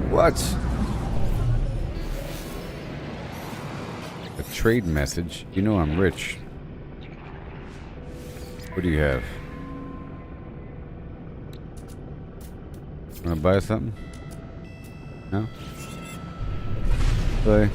What? A trade message? You know I'm rich. What do you have? Wanna buy something? No? Bye.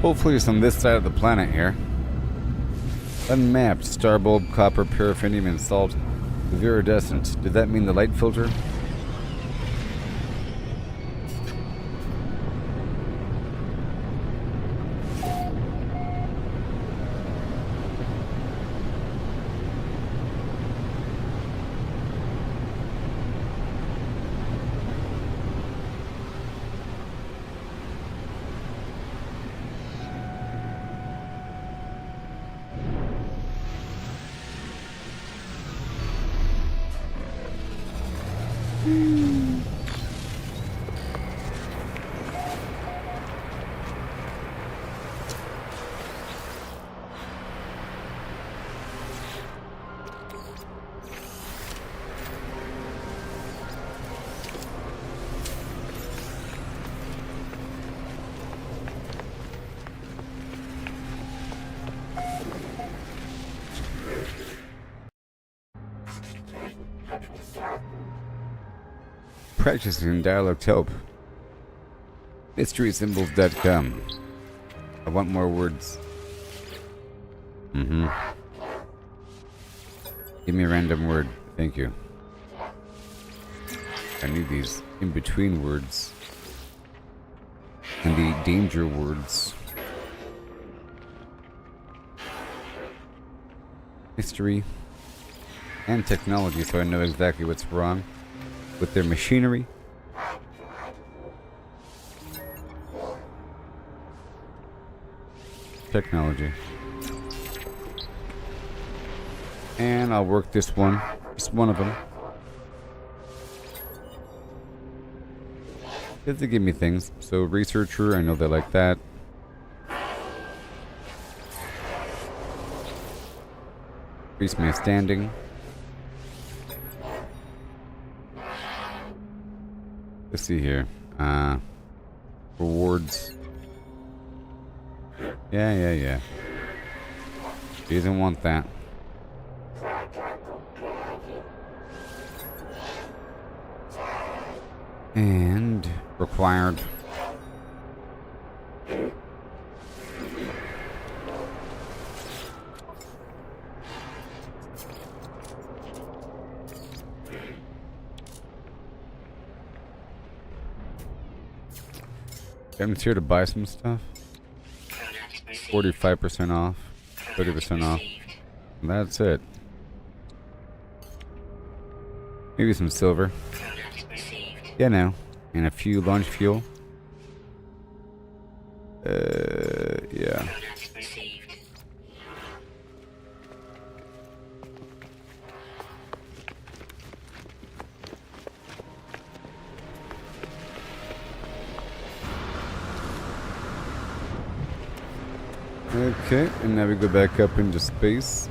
Hopefully it's on this side of the planet here. Unmapped. Starbulb, copper, paraffinium, and salt. Viridescent. Did that mean the light filter? Practicing dialect help. MysterySymbols.com. I want more words. Give me a random word. Thank you. I need these in-between words. And the danger words. History. And technology, so I know exactly what's wrong with their machinery. Technology. And I'll work this one. Just one of them. Because they give me things. So researcher, I know they like that. Increase my standing. Let's see here. Rewards. Yeah. He doesn't want that. And required. I'm here to buy some stuff. 45% off, 30% off. And that's it. Maybe some silver. Yeah, no. And a few launch fuel. Yeah. Okay, and now we go back up into space.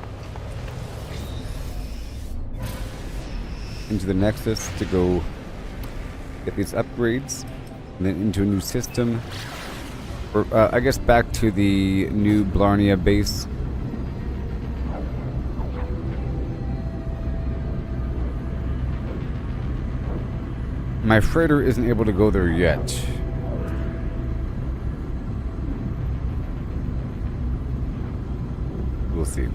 Into the Nexus to go get these upgrades. And then into a new system. Or, I guess back to the new Blarnea base. My freighter isn't able to go there yet. We'll see.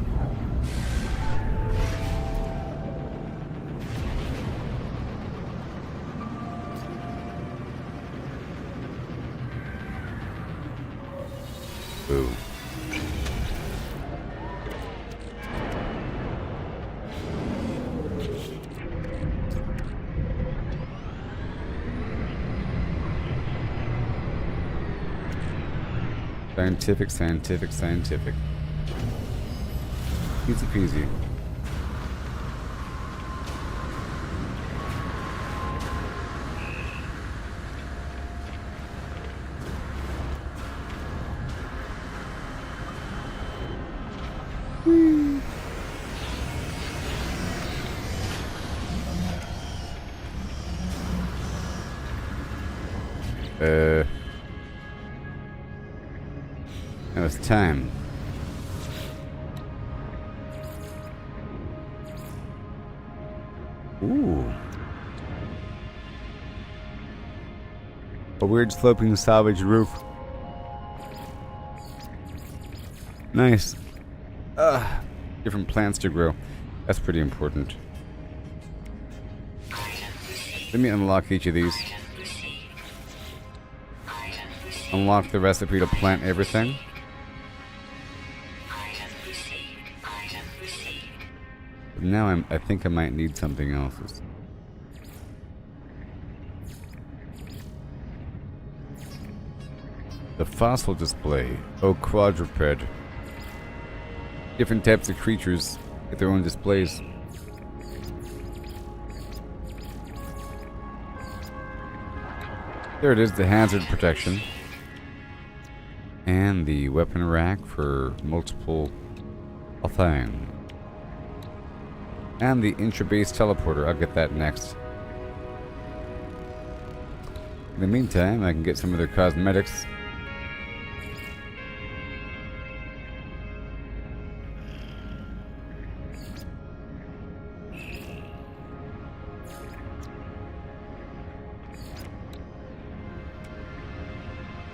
Boo. Scientific. Easy peasy. Now it's time. Ooh. A weird sloping salvage roof. Nice. Different plants to grow. That's pretty important. Let me unlock each of these. Unlock the recipe to plant everything. But now I think I might need something else. The fossil display. Oh, quadruped. Different types of creatures get their own displays. There it is, the hazard protection. And the weapon rack for multiple thing. And the intra-base teleporter. I'll get that next. In the meantime, I can get some of their cosmetics.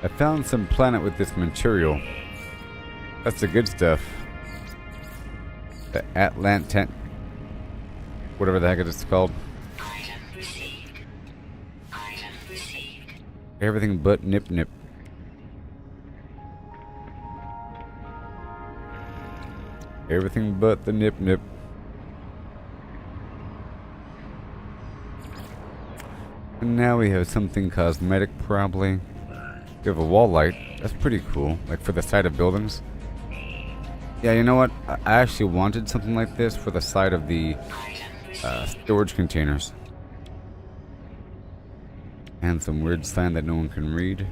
I found some planet with this material. That's the good stuff. The Atlantent. Whatever the heck it is called. Everything but nip nip. Everything but the nip nip. And now we have something cosmetic probably. We have a wall light. That's pretty cool. Like for the side of buildings. Yeah, you know what? I actually wanted something like this for the side of the storage containers. And some weird sign that no one can read.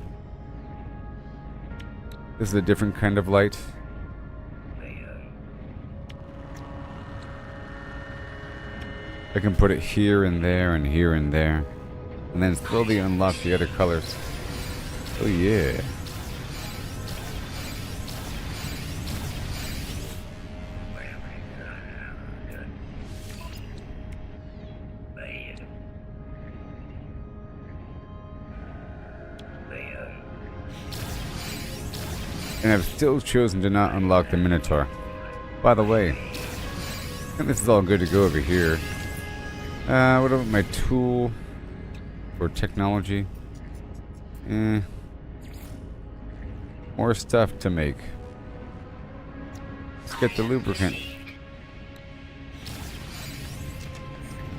This is a different kind of light. I can put it here and there and here and there. And then slowly unlock the other colors. Oh yeah. And I've still chosen to not unlock the Minotaur. By the way, I think this is all good to go over here. What about my tool for technology? More stuff to make. Let's get the lubricant.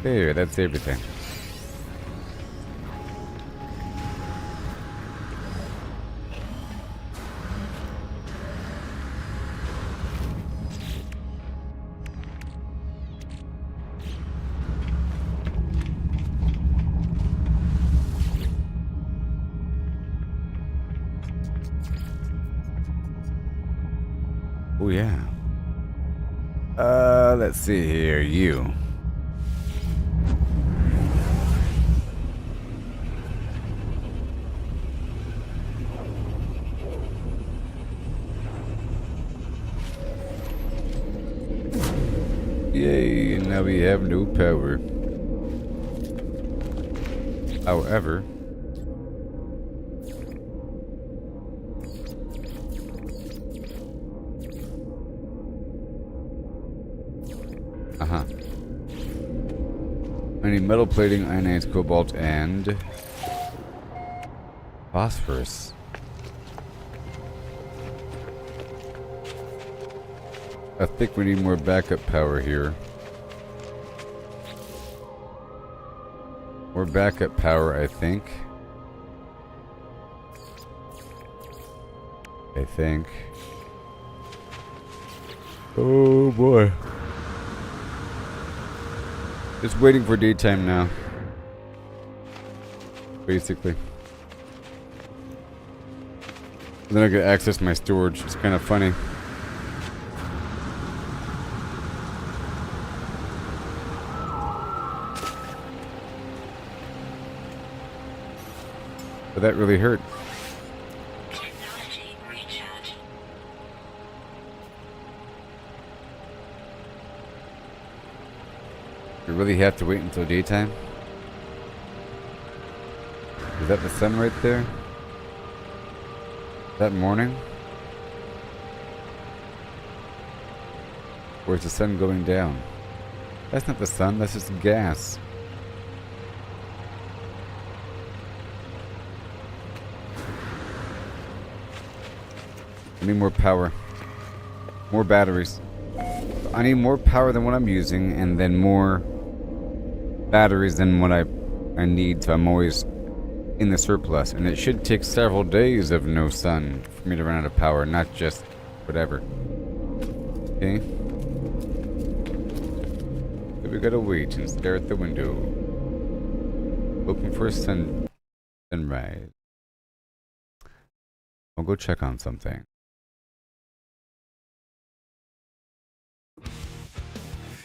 There, that's everything. Oh yeah. Let's see here, you. Yay, and now we have no power. However, I need metal plating, ionized cobalt, and phosphorus. I think we need more backup power here. More backup power, I think. Oh boy. Just waiting for daytime now. Basically. And then I can access my storage. It's kind of funny. But that really hurt. Technology recharge. You really have to wait until daytime? Is that the sun right there? Is that morning? Or is the sun going down? That's not the sun, that's just gas. I need more power. More batteries. I need more power than what I'm using, and then more batteries than what I need, so I'm always in the surplus. And it should take several days of no sun for me to run out of power, not just whatever. Okay? So we gotta wait and stare at the window, hoping for a sunrise. I'll go check on something.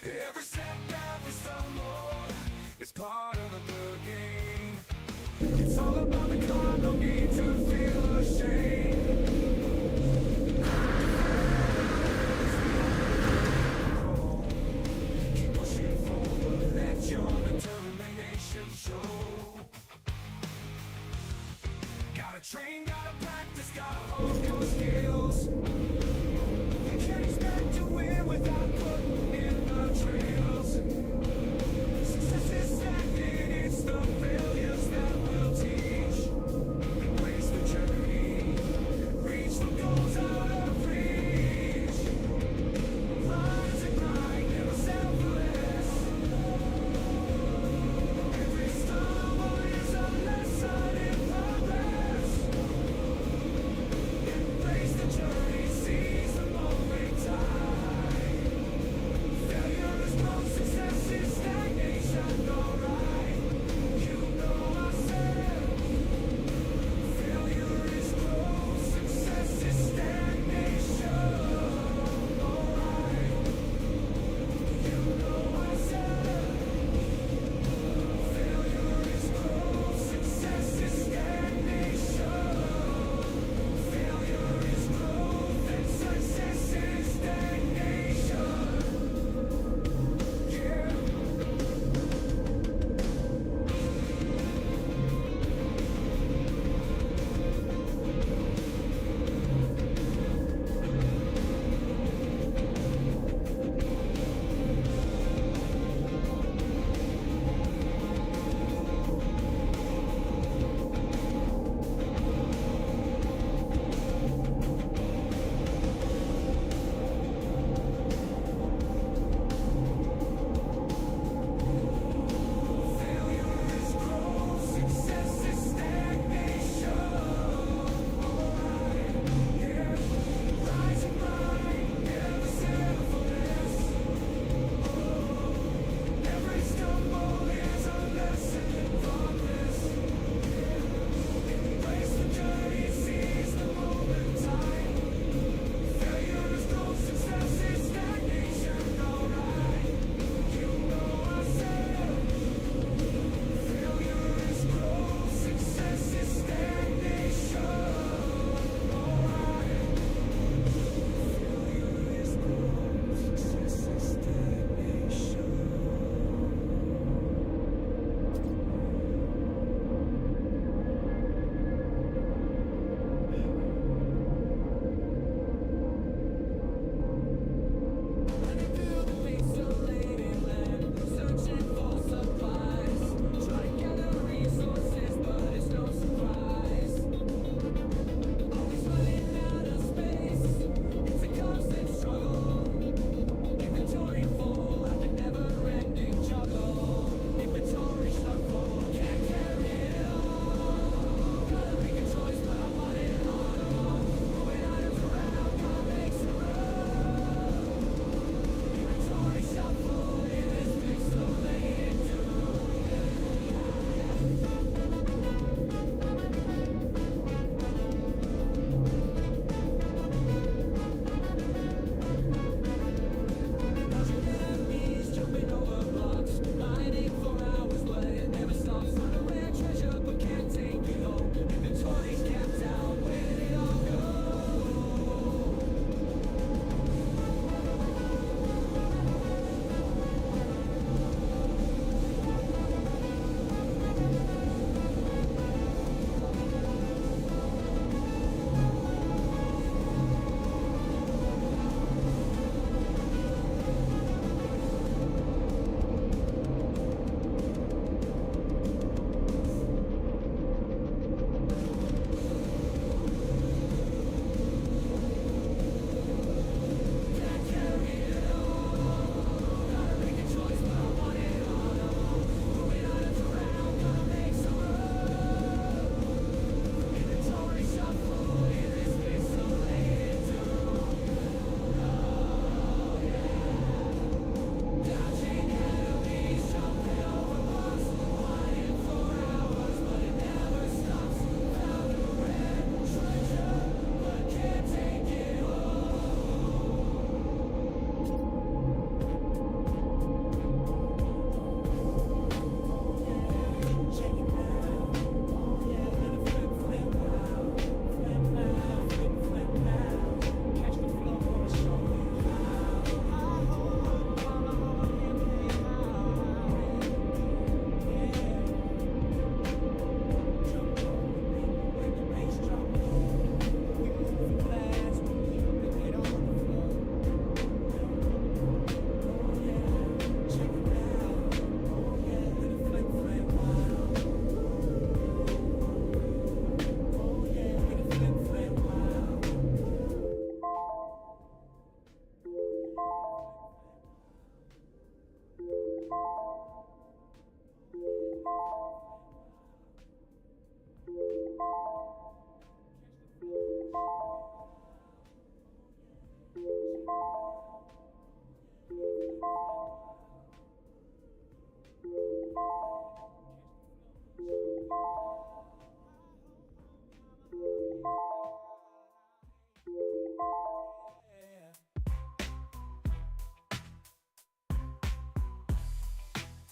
Every setback we stumble is part of the game. It's all about the climb, no need to feel ashamed. Keep pushing forward, let your determination show. Gotta train, gotta practice, gotta hone your skills. You can't expect to win without putting in the trails. Success is stagnant, it's the failures that will teach. Embrace the journey,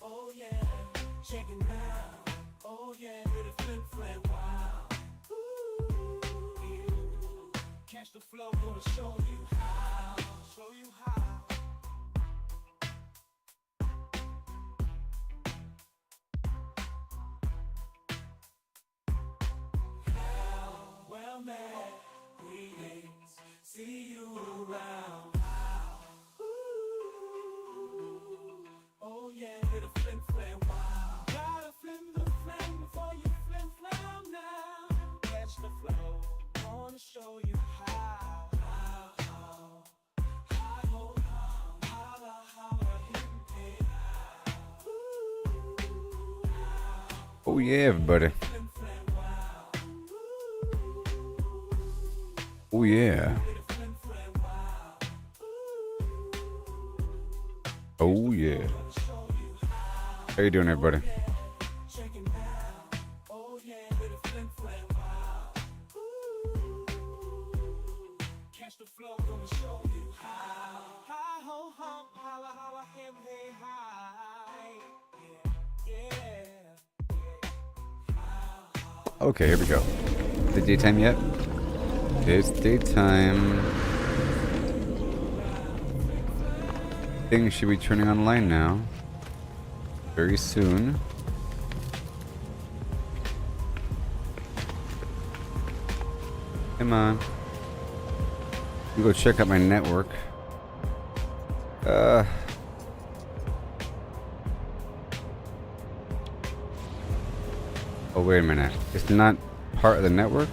Oh yeah, check it out. Oh yeah, with a flip flip, wow. Ooh, catch the flow, gonna show you how. Show you how. Well met, greetings, see you around. Ooh, oh yeah, with a flim flam, wow. Gotta flim the flam before you flim flam now. Catch the flow, wanna show you how. Hi ho, holla holla, hip hip. Ooh, Oh yeah, everybody. flim flam, wow. Oh yeah. Flim flam, wow. Oh yeah. How you doing, everybody? Check it out. Oh yeah, with a flim flam, wow. Catch the flow, gonna show you how. Hi ho hum, holla holla him hey hi. Yeah. Okay, here we go. Is it daytime yet? It's daytime. Things should be turning online now. Very soon. Come on. Let me go check out my network. Oh, wait a minute. It's not part of the network?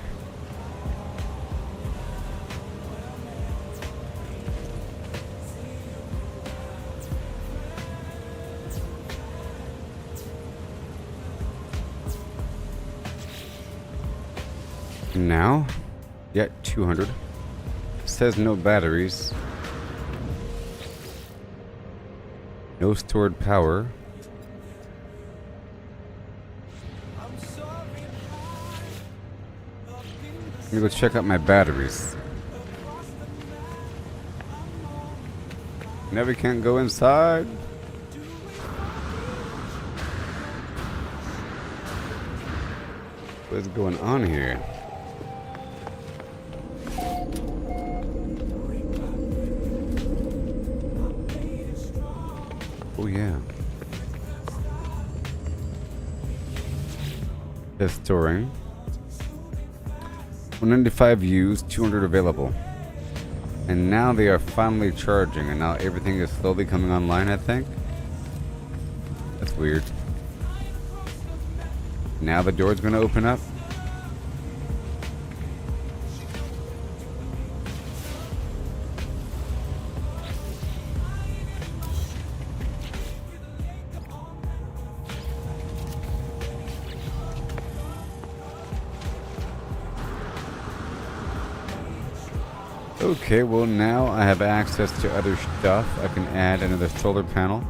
Now? Yet 200. Says no batteries. No stored power. Let me go check out my batteries. Now we can't go inside. What's going on here? Oh yeah. It's storing. 195 used, 200 available. And now they are finally charging, and now everything is slowly coming online, I think. That's weird. Now the door's gonna open up. Okay, well now I have access to other stuff. I can add another solar panel.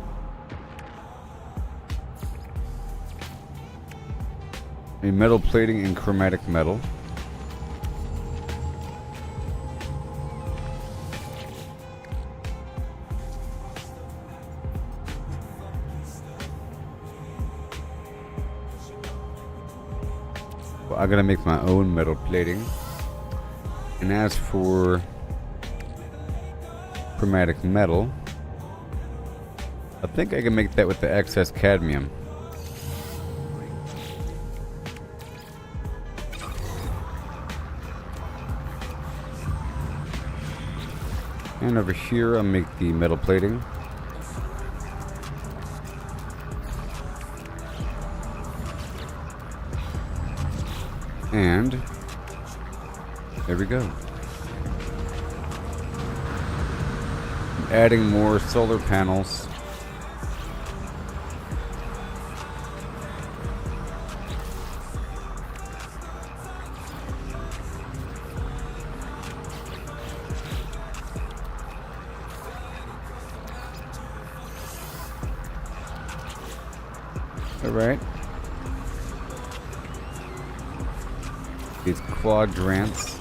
A metal plating and chromatic metal. Well, I gotta make my own metal plating. And as for chromatic metal, I think I can make that with the excess cadmium. And over here I'll make the metal plating. And there we go. Adding more solar panels Alright. These quadrants.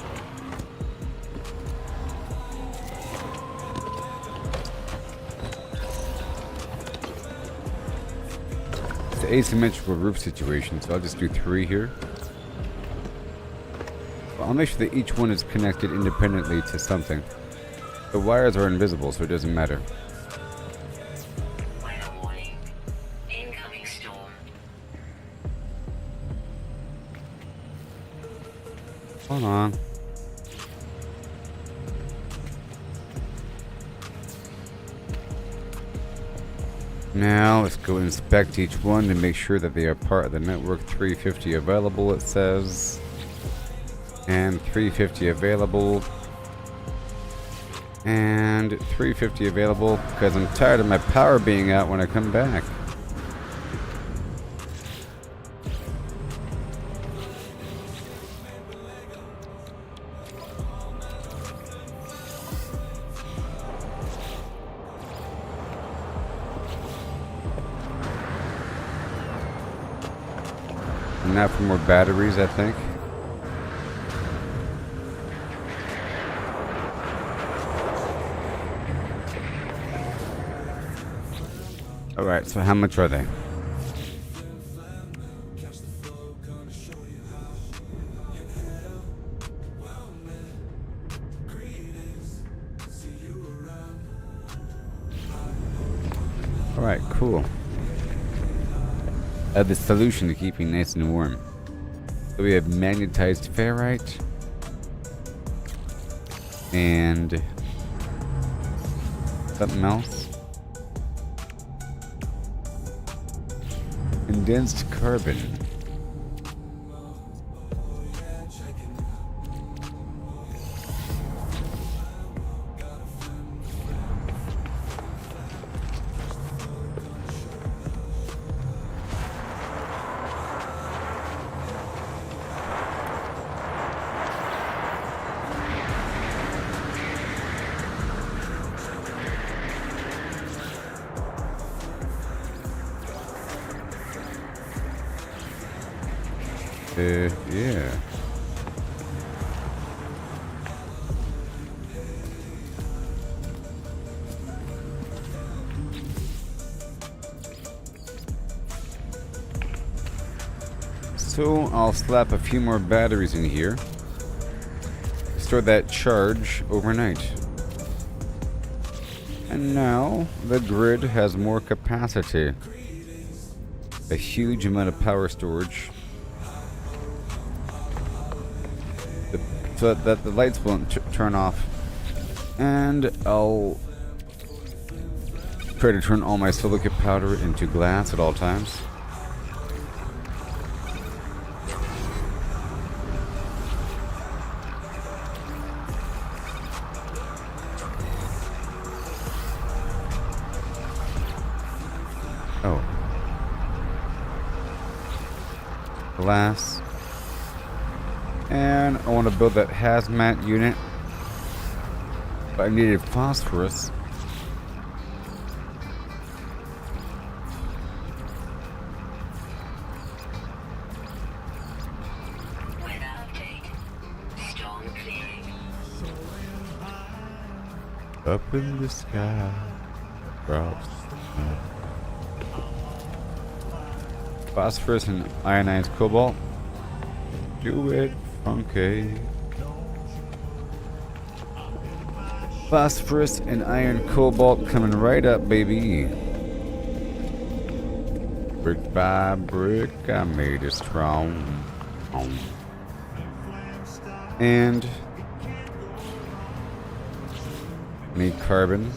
It's an asymmetrical roof situation, so I'll just do 3 here. Well, I'll make sure that each one is connected independently to something. The wires are invisible, so it doesn't matter. Weather warning. Incoming storm. Hold on. Now let's go inspect each one to make sure that they are part of the network. 350 available, it says. And 350 available. And 350 available because I'm tired of my power being out when I come back. And now for more batteries, I think. Alright, so how much are they? Alright, cool. I have the solution to keeping nice and warm. So we have magnetized ferrite. And something else. Condensed carbon. Yeah. So I'll slap a few more batteries in here. Store that charge overnight. And now the grid has more capacity. A huge amount of power storage. So that the lights won't turn off. And I'll try to turn all my silicate powder into glass at all times. Oh. Glass. And I want to build that hazmat unit. But I needed phosphorus. Weather update. Storm clearing. Up in the sky. Drops. Phosphorus and ionized cobalt. Do it. Okay. Phosphorus and iron cobalt coming right up, baby. Brick by brick, I made it strong. And need carbon.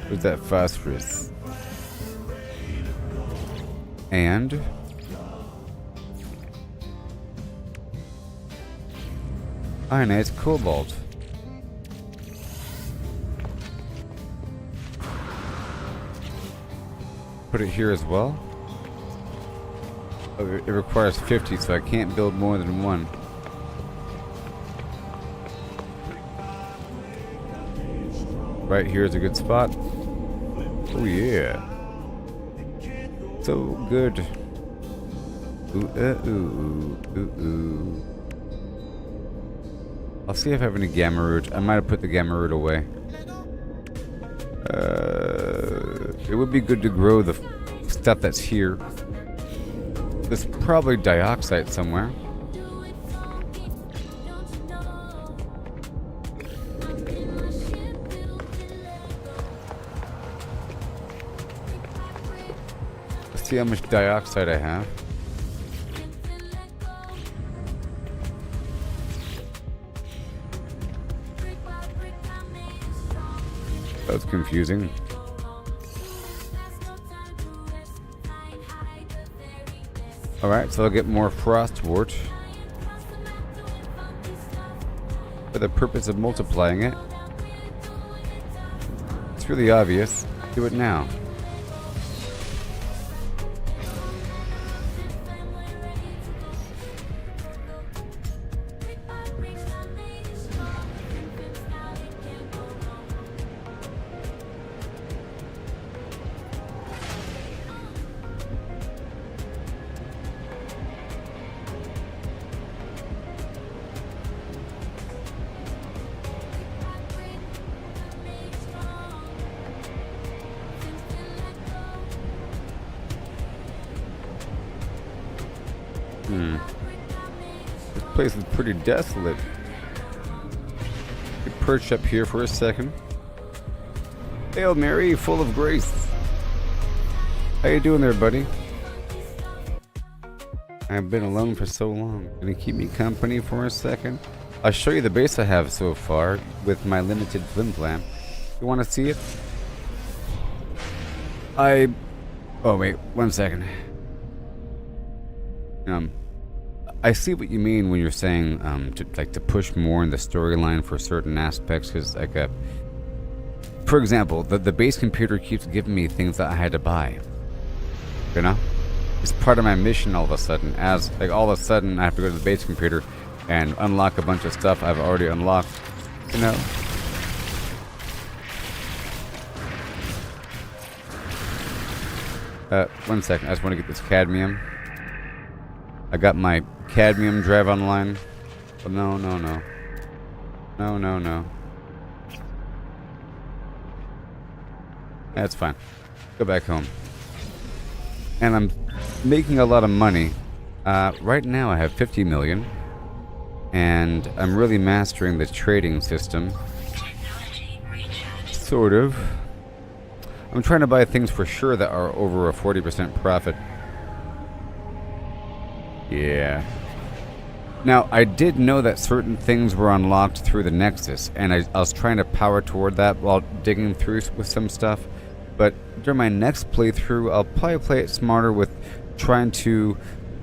Where's that phosphorus? And Ionized cobalt. Put it here as well. Oh, it requires 50, so I can't build more than one. Right here is a good spot. Oh yeah. So good. Ooh, ooh, ooh, ooh. I'll see if I have any gamma root. I might have put the gamma root away. It would be good to grow the stuff that's here. There's probably dioxide somewhere. Let's see how much dioxide I have. That's confusing. Alright, so I'll get more frostwort for the purpose of multiplying it. It's really obvious. Do it now. This place is pretty desolate. Could perch up here for a second. Hail Mary, full of grace. How you doing there, buddy? I've been alone for so long. Gonna keep me company for a second? I'll show you the base I have so far with my limited flim flam. You wanna see it? Oh wait, 1 second. I see what you mean when you're saying to push more in the storyline for certain aspects, because for example, the base computer keeps giving me things that I had to buy. You know, it's part of my mission all of a sudden. As all of a sudden I have to go to the base computer and unlock a bunch of stuff I've already unlocked. You know. One second. I just want to get this cadmium. I got my cadmium drive online. Oh, no. No. That's fine. Go back home. And I'm making a lot of money. Right now I have 50 million. And I'm really mastering the trading system. Sort of. I'm trying to buy things for sure that are over a 40% profit. Yeah. Now, I did know that certain things were unlocked through the Nexus, and I was trying to power toward that while digging through with some stuff. But during my next playthrough, I'll probably play it smarter with trying to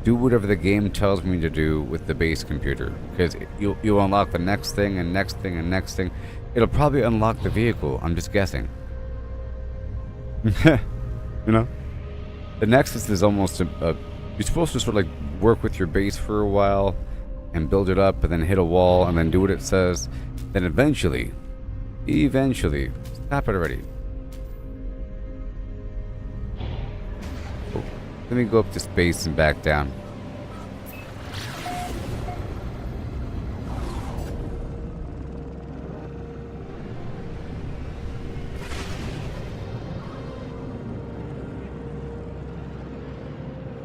do whatever the game tells me to do with the base computer. Because you'll unlock the next thing and next thing and next thing. It'll probably unlock the vehicle, I'm just guessing. You know? The Nexus is almost you're supposed to sort of work with your base for a while and build it up and then hit a wall and then do what it says. Then eventually, stop it already. Oh, let me go up to space and back down.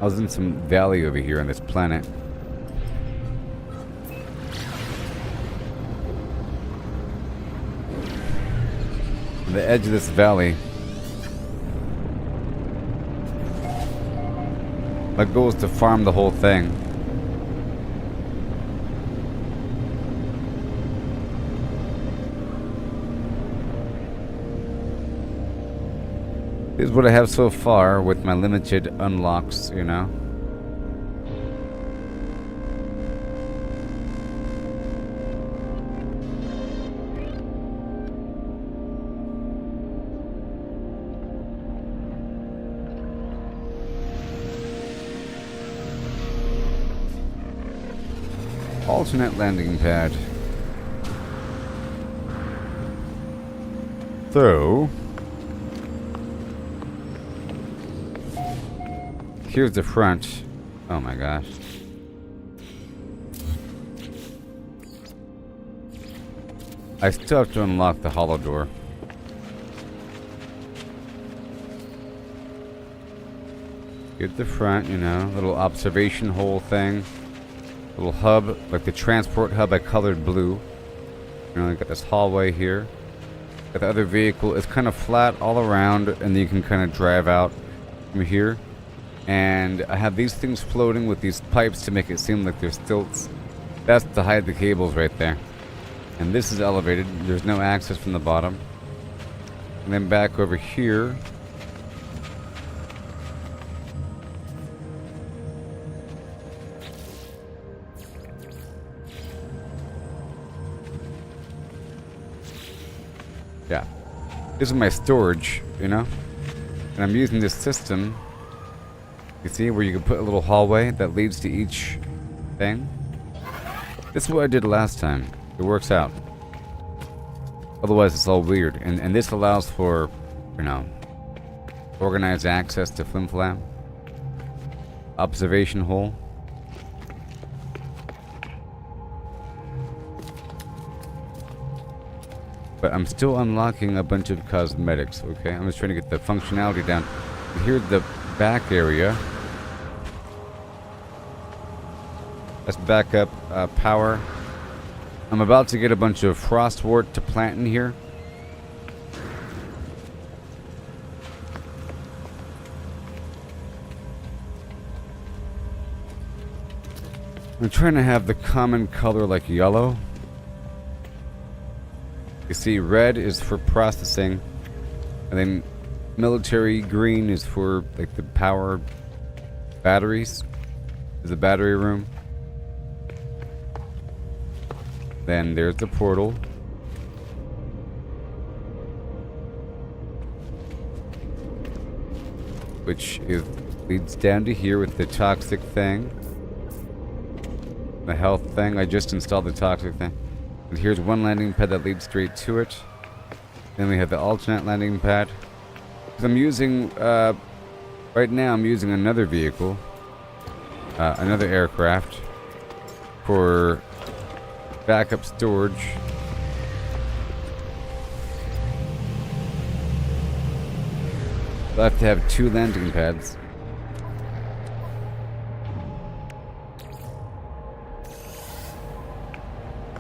I was in some valley over here on this planet. On the edge of this valley, my goal is to farm the whole thing. Here's what I have so far with my limited unlocks, you know. Alternate landing pad. So, here's the front. Oh my gosh. I still have to unlock the hollow door. Get the front, you know, little observation hole thing. Little hub, like the transport hub I colored blue. You know, I got this hallway here. Got the other vehicle. It's kind of flat all around, and then you can kind of drive out from here. And I have these things floating with these pipes to make it seem like there's stilts. That's to hide the cables right there. And this is elevated. There's no access from the bottom. And then back over here. Yeah. This is my storage, you know? And I'm using this system. You see where you can put a little hallway that leads to each thing? This is what I did last time. It works out. Otherwise, it's all weird. And this allows for, you know, organized access to Flim Flam. Observation hole. But I'm still unlocking a bunch of cosmetics, okay? I'm just trying to get the functionality down. Here's the back area. Let's back up power. I'm about to get a bunch of frostwort to plant in here. I'm trying to have the common color like yellow. You see, red is for processing, and then military green is for like the power batteries. Is the battery room. Then there's the portal. Which leads down to here with the toxic thing. The health thing. I just installed the toxic thing. And here's one landing pad that leads straight to it. Then we have the alternate landing pad. 'Cause I'm using, right now I'm using another vehicle. Another aircraft. For backup storage. I have to have 2 landing pads.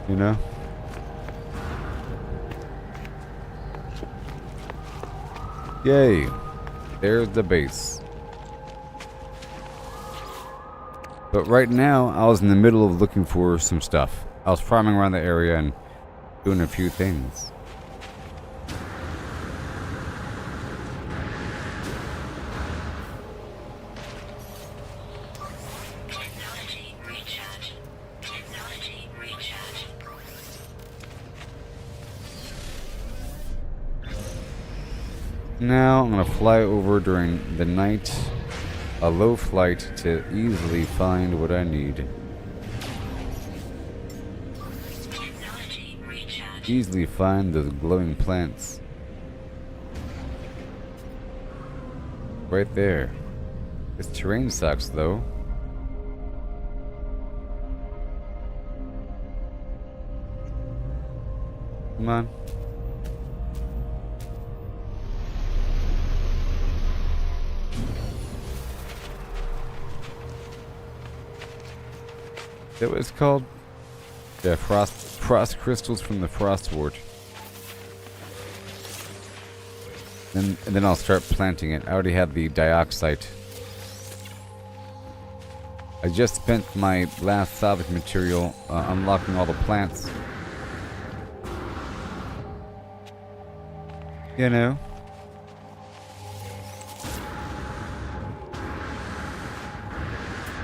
You know? Yay. There's the base. But right now, I was in the middle of looking for some stuff. I was farming around the area and doing a few things. Technology recharge. Technology recharge. Now I'm gonna fly over during the night, a low flight to easily find what I need. Technology recharge. Easily find those glowing plants. Right there. This terrain sucks though. Come on. Is that what it's called? Yeah, frost crystals from the frostwort. And then I'll start planting it. I already have the dioxite. I just spent my last salvage material unlocking all the plants. You know.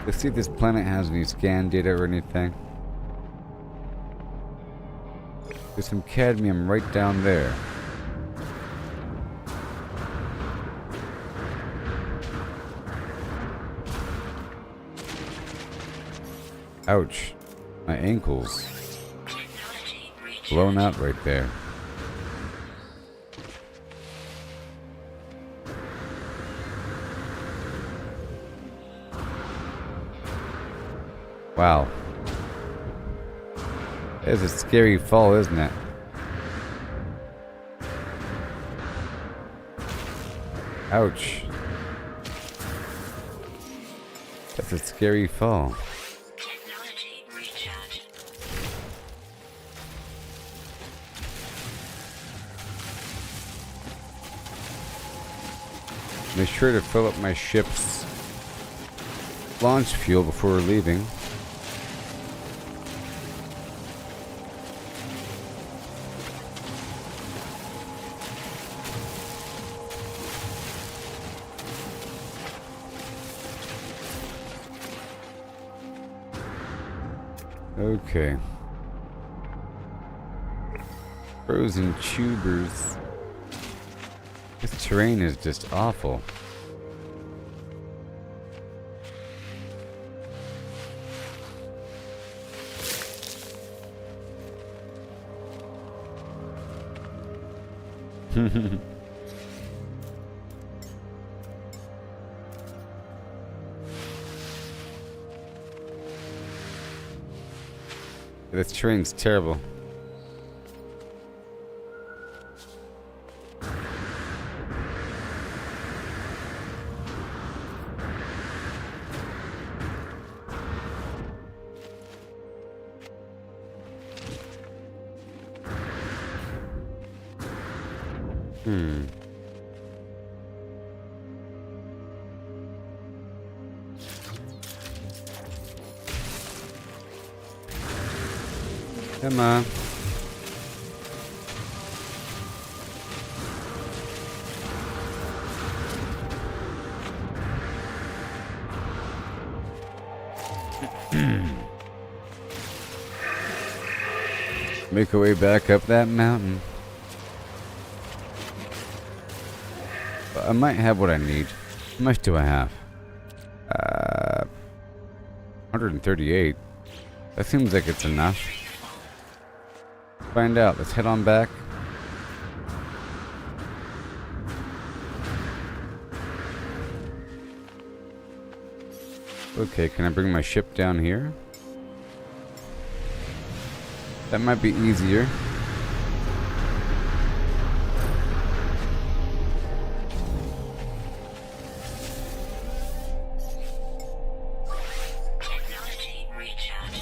Let's see if this planet has any scan data or anything. There's some cadmium right down there. Ouch. My ankles Technology breach. blown out right there. Wow. It's a scary fall, isn't it? Ouch. That's a scary fall. Technology recharge. Make sure to fill up my ship's launch fuel before leaving. Okay. Frozen tubers. This terrain is just awful. This terrain's terrible. Come on. Make our way back up that mountain. I might have what I need. How much do I have? 138. That seems like it's enough. Find out. Let's head on back. Okay, can I bring my ship down here? That might be easier. Technology recharge.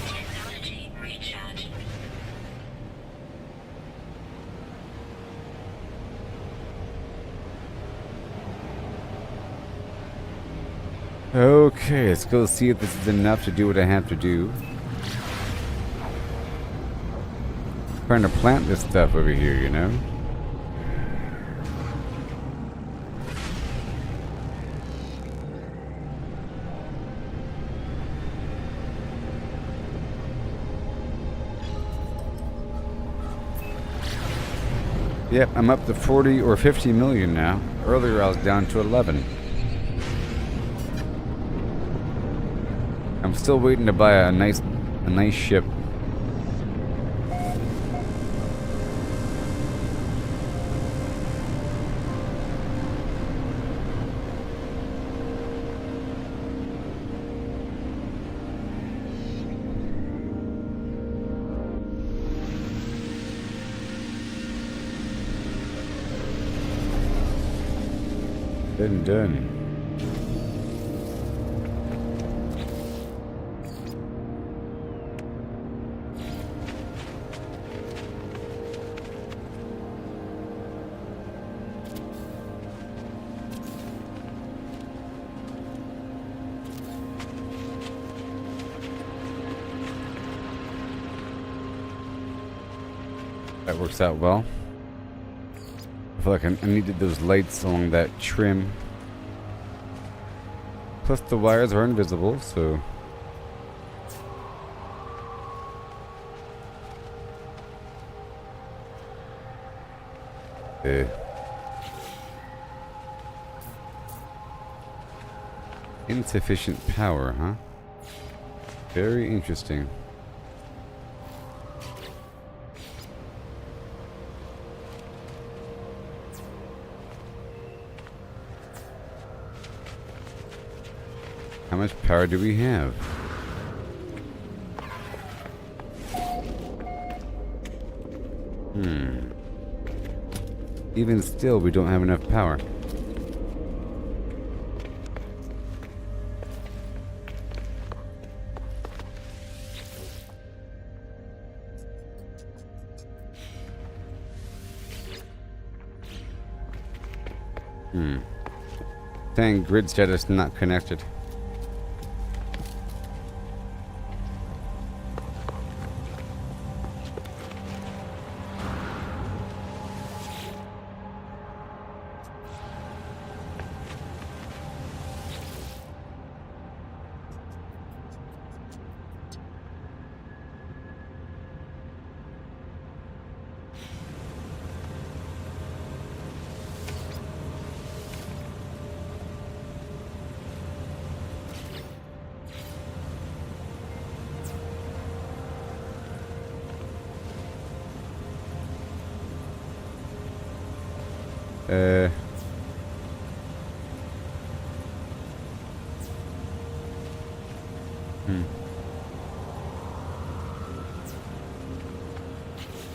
Technology recharge. Okay, let's go see if this is enough to do what I have to do. Trying to plant this stuff over here, you know? Yep, I'm up to 40 or 50 million now. Earlier I was down to 11. I'm still waiting to buy a nice ship. Done. That works out well. I feel like I needed those lights along that trim. Plus the wires are invisible, so... Insufficient power, huh? Very interesting. How much power do we have? Even still, we don't have enough power. Saying grid status not connected.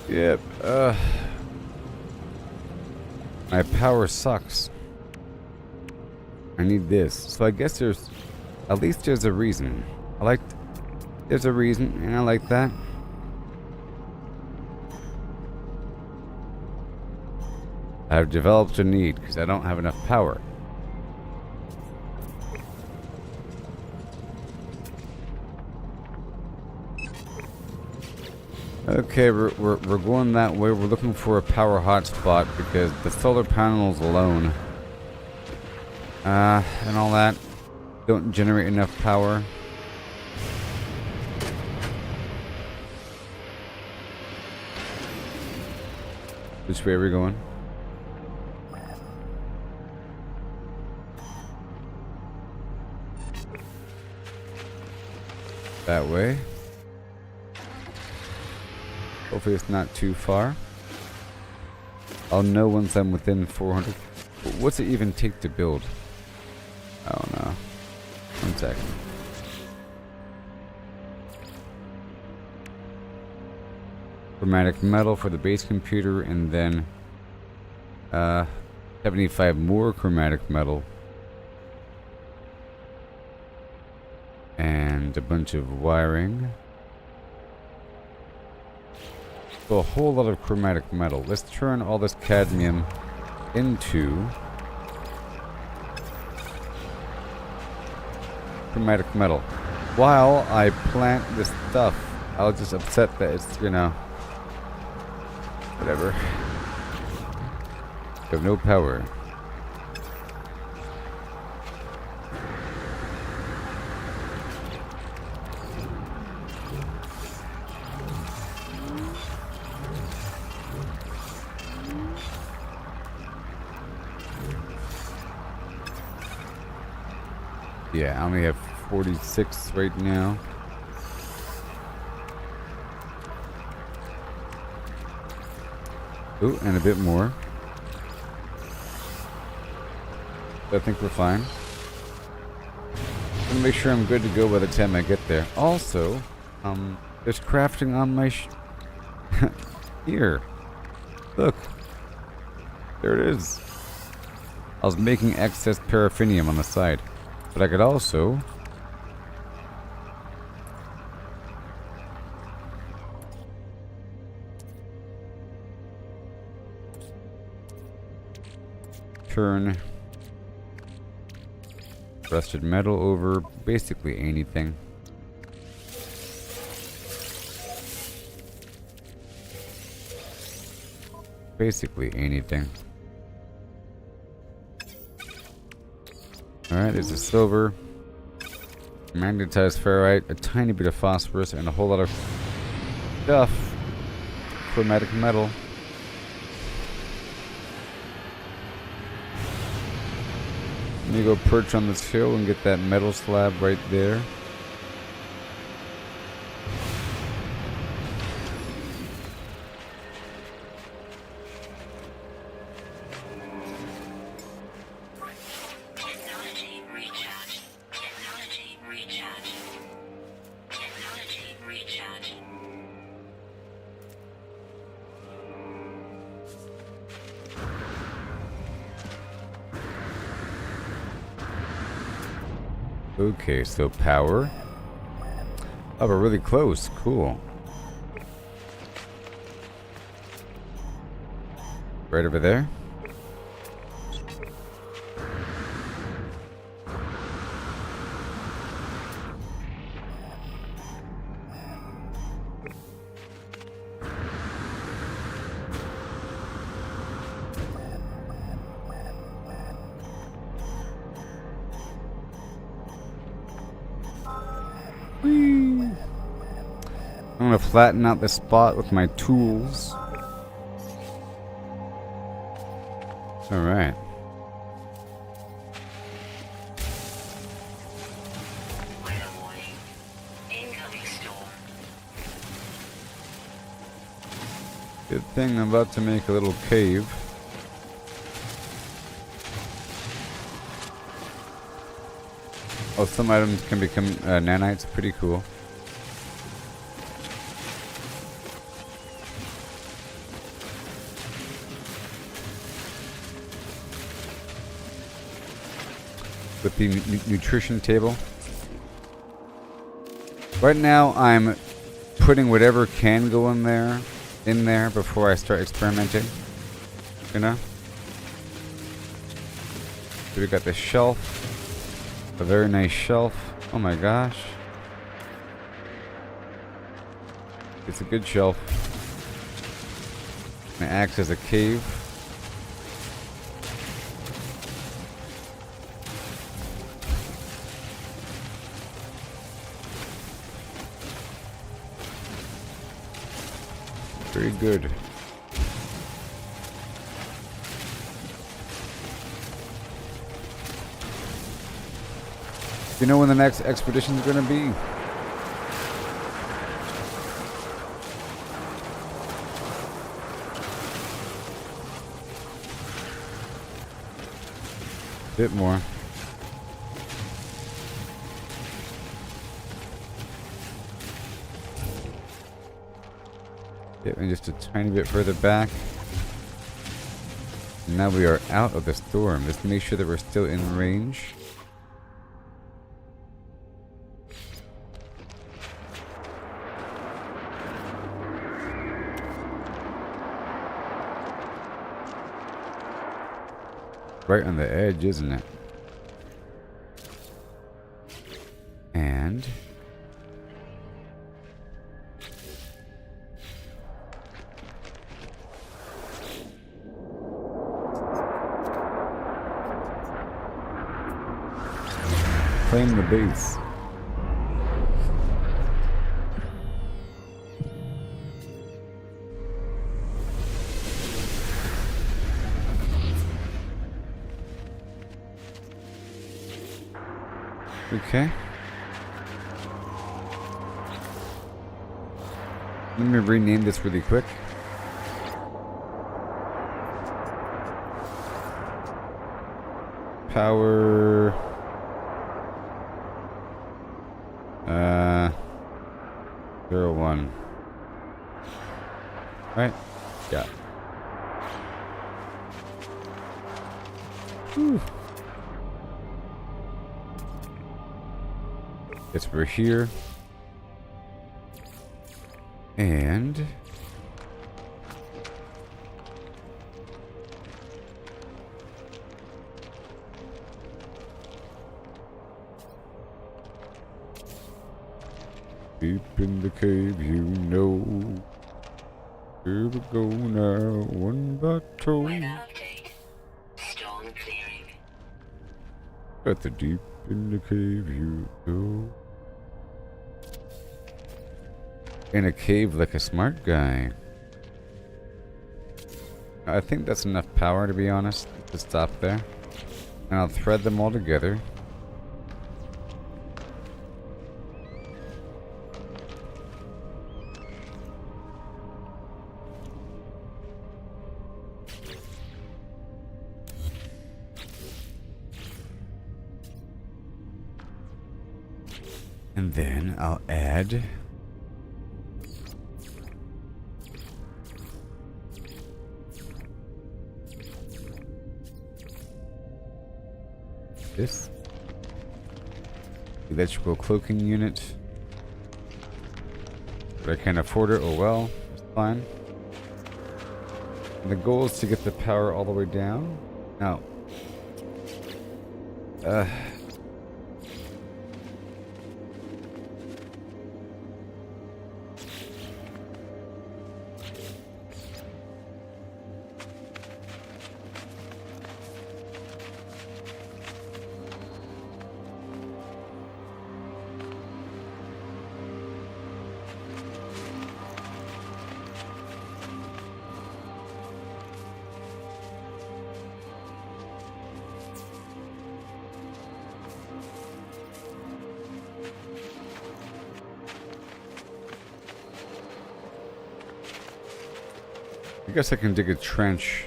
Yep. My power sucks. I need this. So I guess there's... At least there's a reason. There's a reason, and I like that. I've developed a need, because I don't have enough power. Okay, we're going that way. We're looking for a power hotspot because the solar panels alone and all that don't generate enough power. Which way are we going? That way. Hopefully it's not too far. I'll know once I'm within 400. What's it even take to build? I don't know. 1 second. Chromatic metal for the base computer, and then 75 more chromatic metal. And a bunch of wiring. So a whole lot of chromatic metal. Let's turn all this cadmium into chromatic metal. While I plant this stuff, I'll just upset that it's, you know, whatever. We have no power. Yeah, I only have 46 right now. Ooh, and a bit more. I think we're fine. I'm gonna make sure I'm good to go by the time I get there. Also, there's crafting on my here. Look. There it is. I was making excess paraffinium on the side. But I could also turn rusted metal over basically anything. Basically anything. Alright, there's a silver, magnetized ferrite, a tiny bit of phosphorus, and a whole lot of stuff. Chromatic metal. Let me go perch on this hill and get that metal slab right there. Technology recharge. Technology recharge. Technology recharge. Okay, so power. Oh, we're really close. Cool. Right over there. Whee! I'm gonna flatten out this spot with my tools. Alright. Weather warning. Incoming storm. Good thing I'm about to make a little cave. Oh, some items can become nanites. Pretty cool. With the nutrition table. Right now, I'm putting whatever can go in there before I start experimenting. You know. So we got the shelf. A very nice shelf. Oh my gosh. It's a good shelf. It acts as a cave. Very good. You know when the next expedition is going to be? Bit more. Yep, and just a tiny bit further back. And now we are out of the storm. Let's make sure that we're still in range. Right on the edge, isn't it? And claim the base. Okay. Let me rename this really quick. Power. 01. Right? Yeah. Whew. Guess we're here. And deep in the cave, you know. Here we go now, one by two. Weather update. Storm clearing. At the deep in the cave, you go. In a cave like a smart guy. I think that's enough power, to be honest, to stop there. And I'll thread them all together. And then I'll add this electrical cloaking unit. But I can't afford it. Oh well, it's fine. And the goal is to get the power all the way down. Now, I guess I can dig a trench.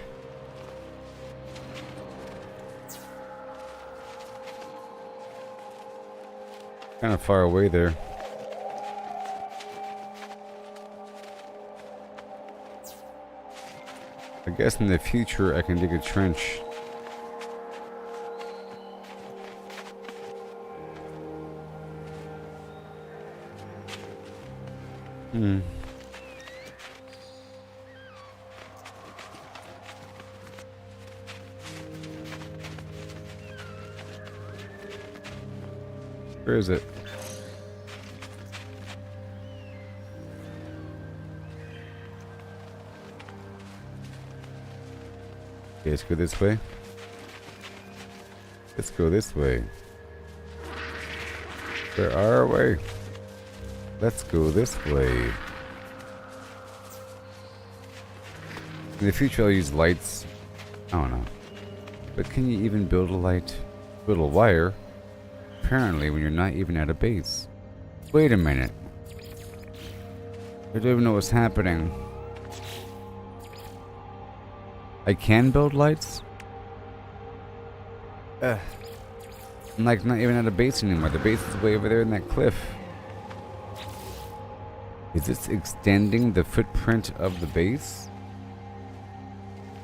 Kind of far away there. I guess in the future I can dig a trench. Where is it? Okay, let's go this way. Let's go this way. Where are we? Let's go this way. In the future I'll use lights. I don't know. But can you even build a light? Build a wire? Apparently when you're not even at a base. Wait a minute. I don't even know what's happening. I can build lights? I'm like not even at a base anymore. The base is way over there in that cliff. Is this extending the footprint of the base?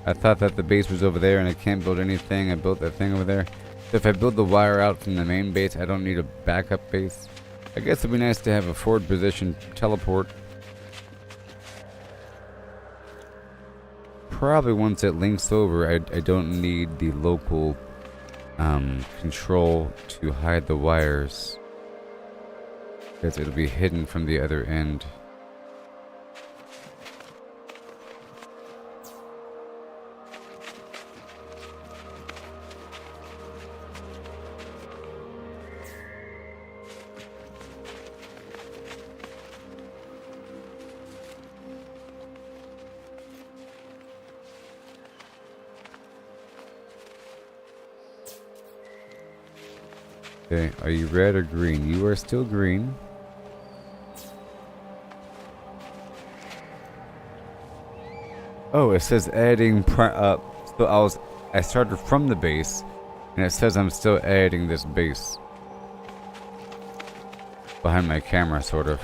I thought that the base was over there and I can't build anything. I built that thing over there. So if I build the wire out from the main base, I don't need a backup base. I guess it'd be nice to have a forward position teleport. Probably once it links over, I don't need the local control to hide the wires, because it'll be hidden from the other end. Okay, are you red or green? You are still green. Oh, it says adding so I started from the base and it says I'm still adding this base behind my camera, sort of.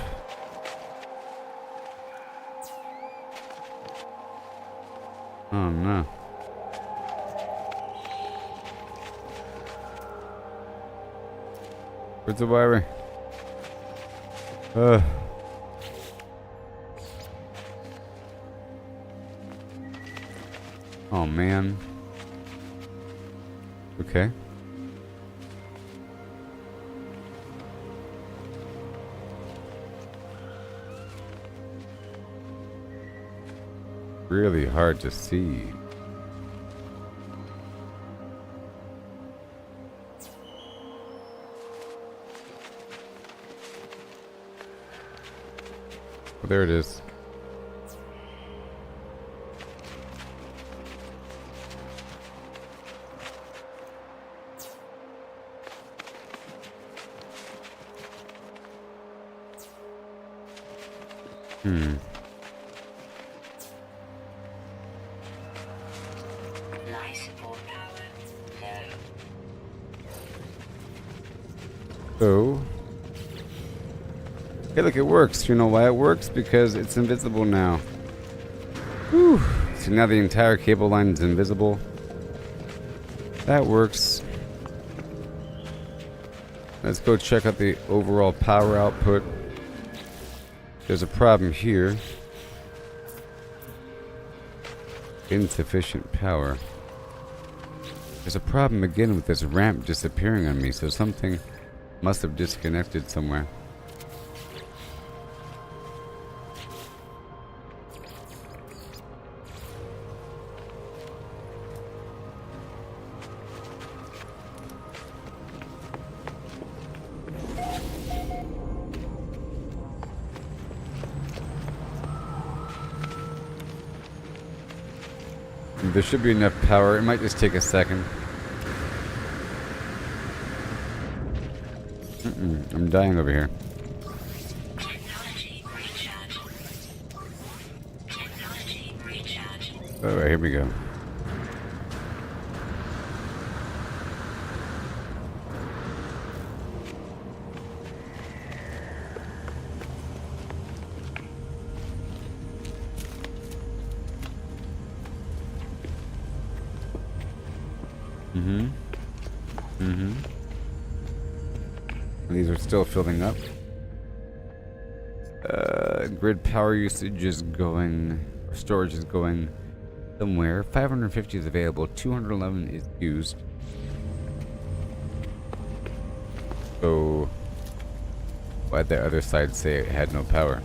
Oh no. Where's the wire? Oh man. Okay. Really hard to see. Oh, there it is. Life support power low. So, hey, look, it works. You know why it works? Because it's invisible now. Whew. So now the entire cable line is invisible. That works. Let's go check out the overall power output. There's a problem here. Insufficient power. There's a problem again with this ramp disappearing on me, so something must have disconnected somewhere. There should be enough power. It might just take a second. I'm dying over here. Technology recharge. Technology recharge. Alright, here we go. These are still filling up. Grid power usage is going, storage is going somewhere. 550 is available, 211 is used. So, why'd the other side say it had no power?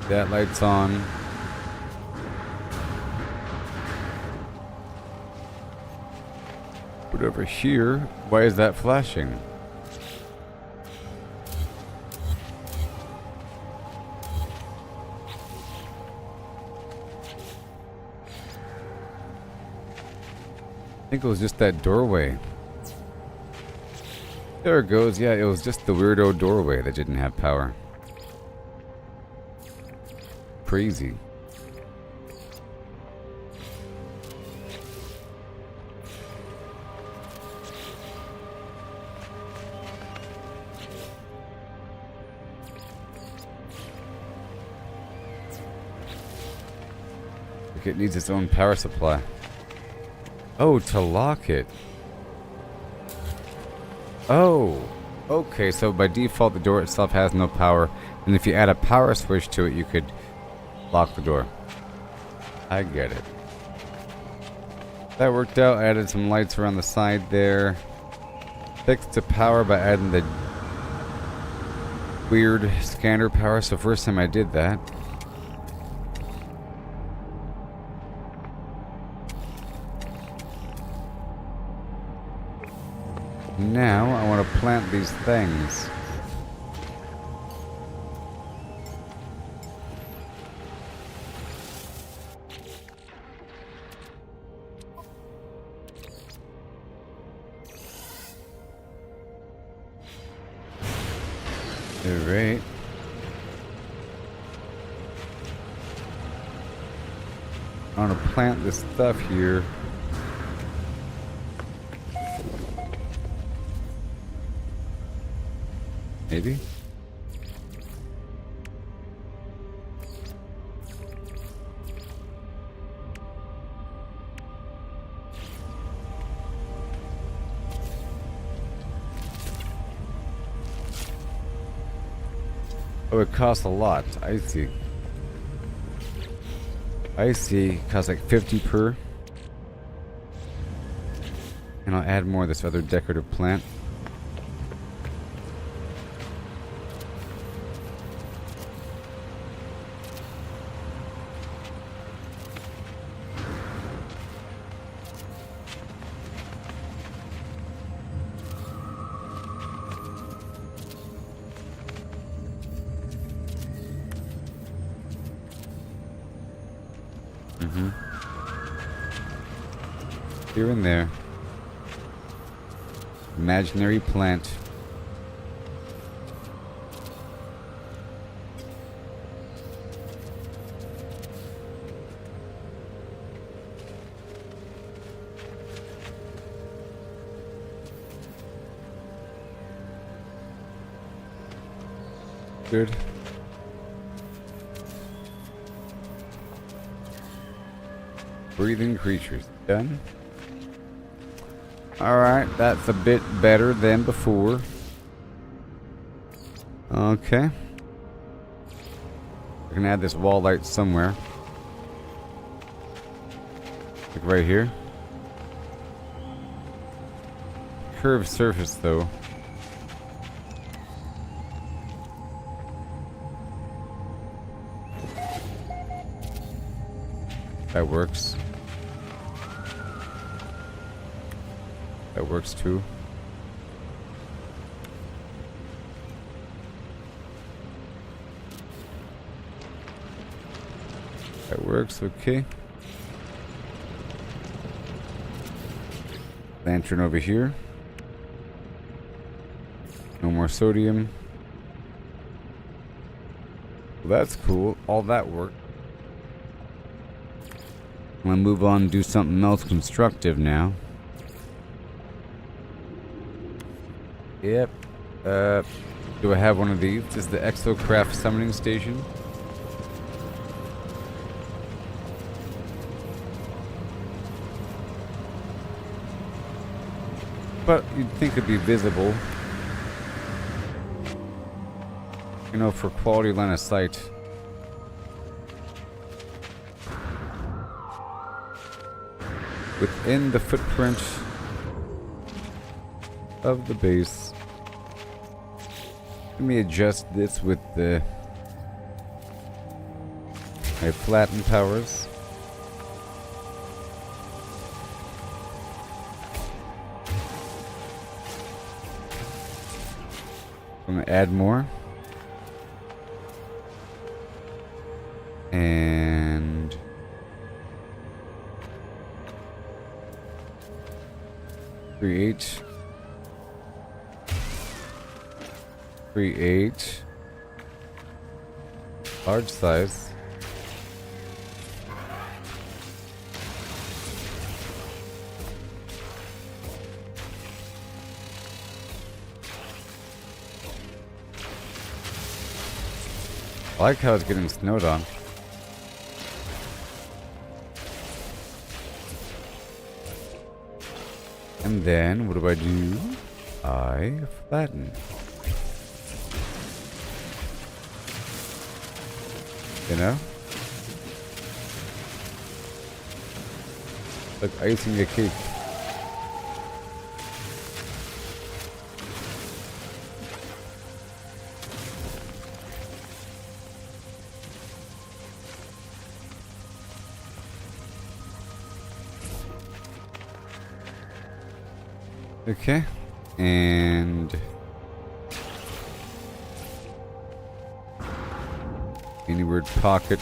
That light's on. But over here, why is that flashing? I think it was just that doorway. There it goes. Yeah, it was just the weirdo doorway that didn't have power. Crazy. It needs its own power supply. Oh, to lock it. Oh, okay, so by default the door itself has no power, and if you add a power switch to it you could lock the door. I get it. That worked out. I added some lights around the side there. Fixed the power by adding the weird scanner power, so first time I did that. Now I want to plant these things. Alright. I want to plant this stuff here. Maybe? Oh, it costs a lot. I see. I see. It costs like 50 per. And I'll add more of this other decorative plant. Here and there. Imaginary plant. Good. Breathing creatures. Done. Alright, that's a bit better than before. Okay. I can add this wall light somewhere. Like right here. Curved surface though. That works. That works too. That works, okay. Lantern over here. No more sodium. Well, that's cool. All that worked. I'm gonna move on and do something else constructive now. Yep. Do I have one of these? This is the Exocraft summoning station. But you'd think it'd be visible. You know, for quality line of sight. Within the footprint of the base. Let me adjust this with the my flatten powers. I'm gonna add more. And create large size. I like how it's getting snowed on. And then, what do? I flatten. You know? Like icing a cake. Okay, and any word pocket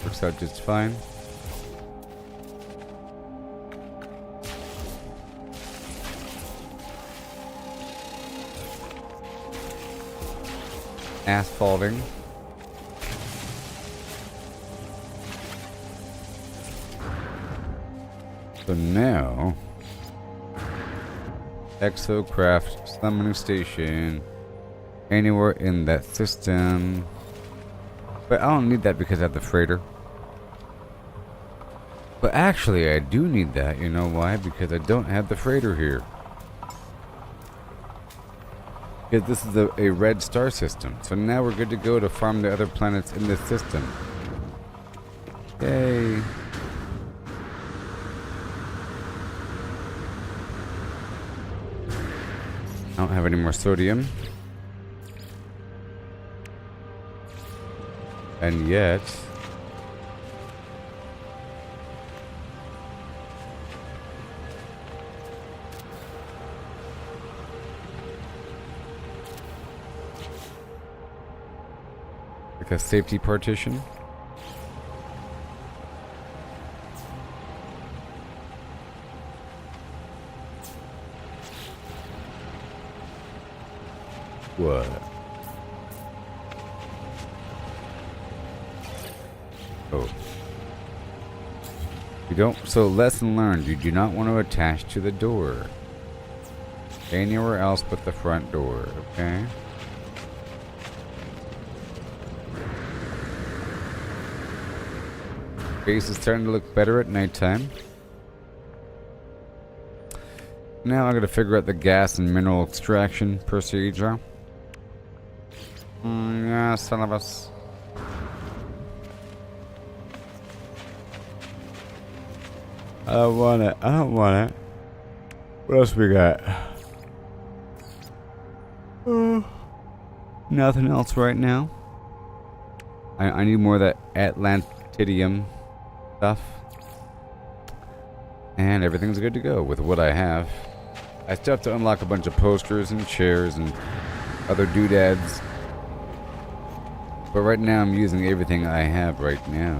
works out just fine. Asphalting. So now, Exocraft summoning station, anywhere in that system. But I don't need that because I have the freighter. But actually, I do need that. You know why? Because I don't have the freighter here. Because this is a red star system. So now we're good to go to farm the other planets in this system. Yay. I don't have any more sodium. And yet... like a safety partition. What? Oh. You don't. So, lesson learned. You do not want to attach to the door. Anywhere else but the front door, okay? Base is starting to look better at nighttime. Now I gotta figure out the gas and mineral extraction procedure. Yeah, son of us. I don't want it. I don't want it. What else we got? Nothing else right now. I need more of that Atlantidium stuff. And everything's good to go with what I have. I still have to unlock a bunch of posters and chairs and other doodads. But right now I'm using everything I have right now.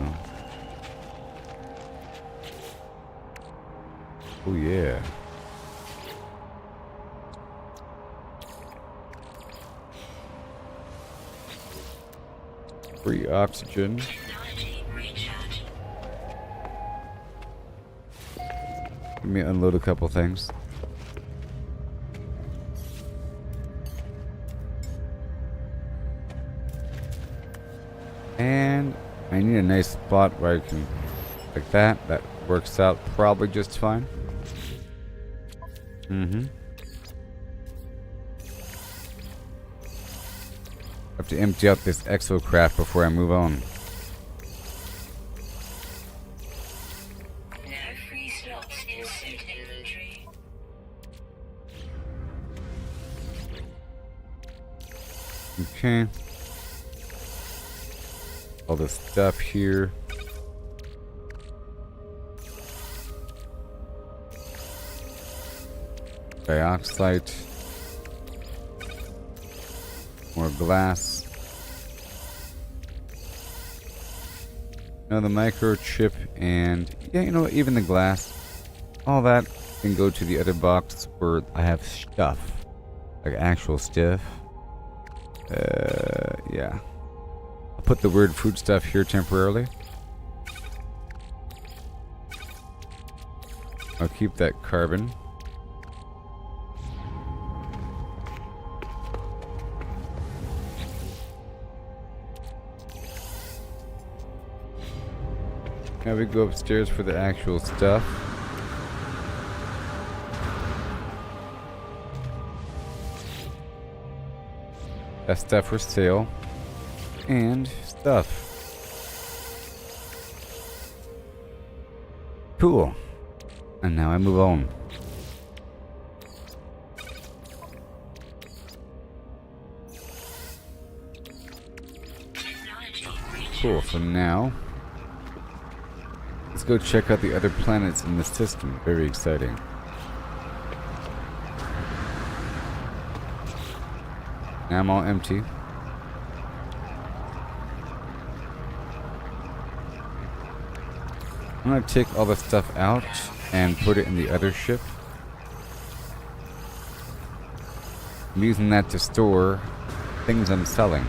Oh yeah. Free oxygen. Technology recharge. Let me unload a couple things. And I need a nice spot where I can, like that. That works out probably just fine. Have to empty out this exocraft before I move on. No free slots in suit inventory. Okay. All this stuff here. Dioxide. More glass. Another microchip and yeah, you know what, even the glass. All that can go to the other box where I have stuff. Like actual stuff. Yeah. I'll put the word food stuff here temporarily. I'll keep that carbon. Now we go upstairs for the actual stuff. That stuff for sale. And stuff. Cool. And now I move on. Cool, so now let's go check out the other planets in the system. Very exciting. Now I'm all empty. I'm gonna take all the stuff out and put it in the other ship. I'm using that to store things I'm selling.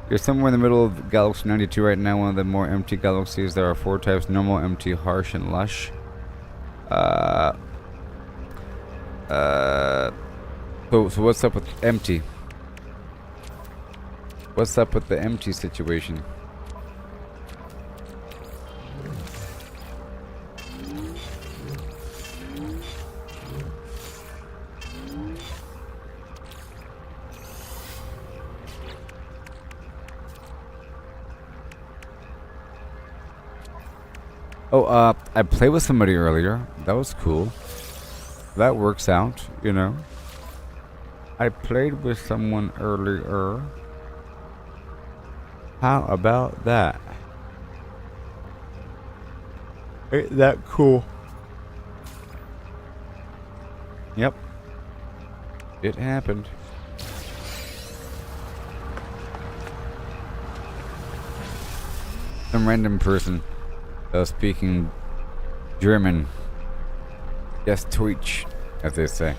You're somewhere in the middle of Galaxy 92 right now, one of the more empty galaxies. There are 4 types: normal, empty, harsh, and lush. So what's up with empty? What's up with the empty situation? Oh, I played with somebody earlier. That was cool. That works out, you know. I played with someone earlier. How about that? Ain't that cool? Yep. It happened. Some random person speaking German. Yes, Twitch, as they say.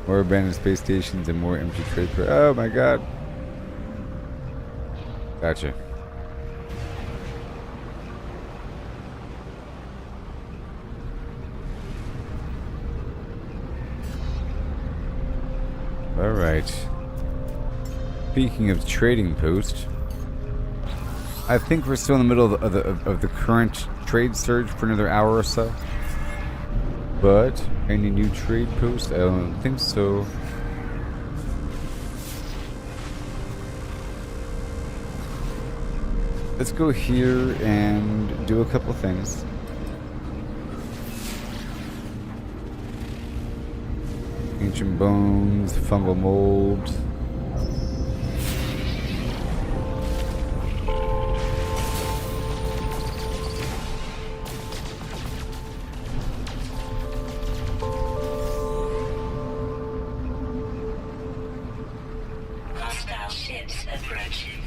More abandoned space stations and more empty trade. Oh my god. Gotcha. Alright. Speaking of trading post, I think we're still in the middle of the current trade surge for another hour or so. But any new trade post? I don't think so. Let's go here and do a couple things. Ancient bones, fungal mold. Hostile ships approaching.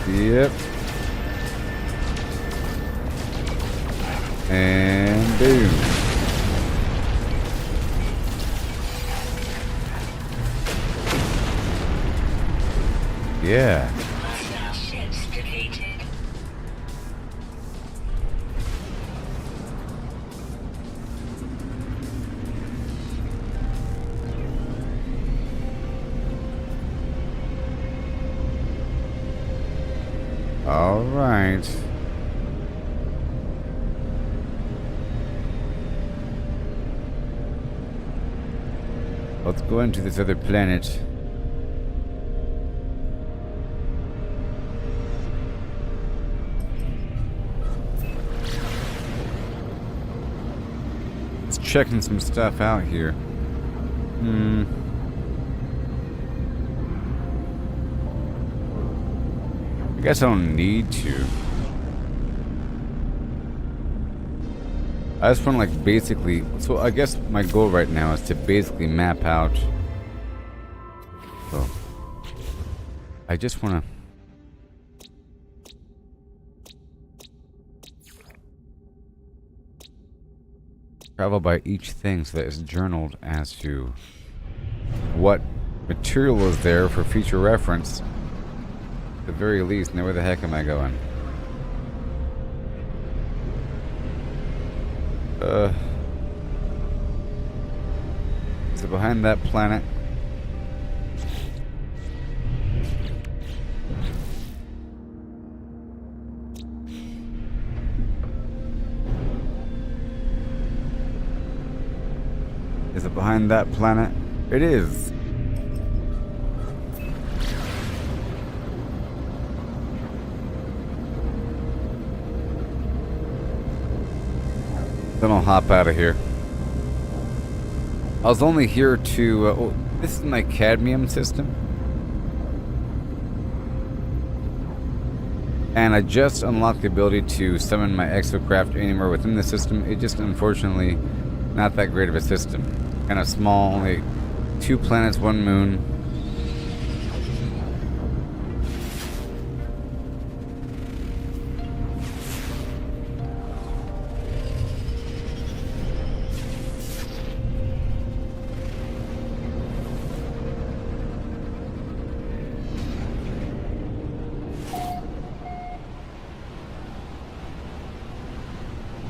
Yep. And boom. Yeah. Hostile ships defeated. All right. Let's go into this other planet. Let's checking some stuff out here. I guess I don't need to. I just want to like basically, so I guess my goal right now is to basically map out. Oh, I just want to. Travel by each thing so that it's journaled as to what material is there for future reference. At the very least, now where the heck am I going? Is it behind that planet? Is it behind that planet? It is. Then I'll hop out of here. I was only here to... oh, this is my cadmium system. And I just unlocked the ability to summon my exocraft anywhere within the system. It just, unfortunately, not that great of a system. Kind of small, only 2 planets, 1 moon.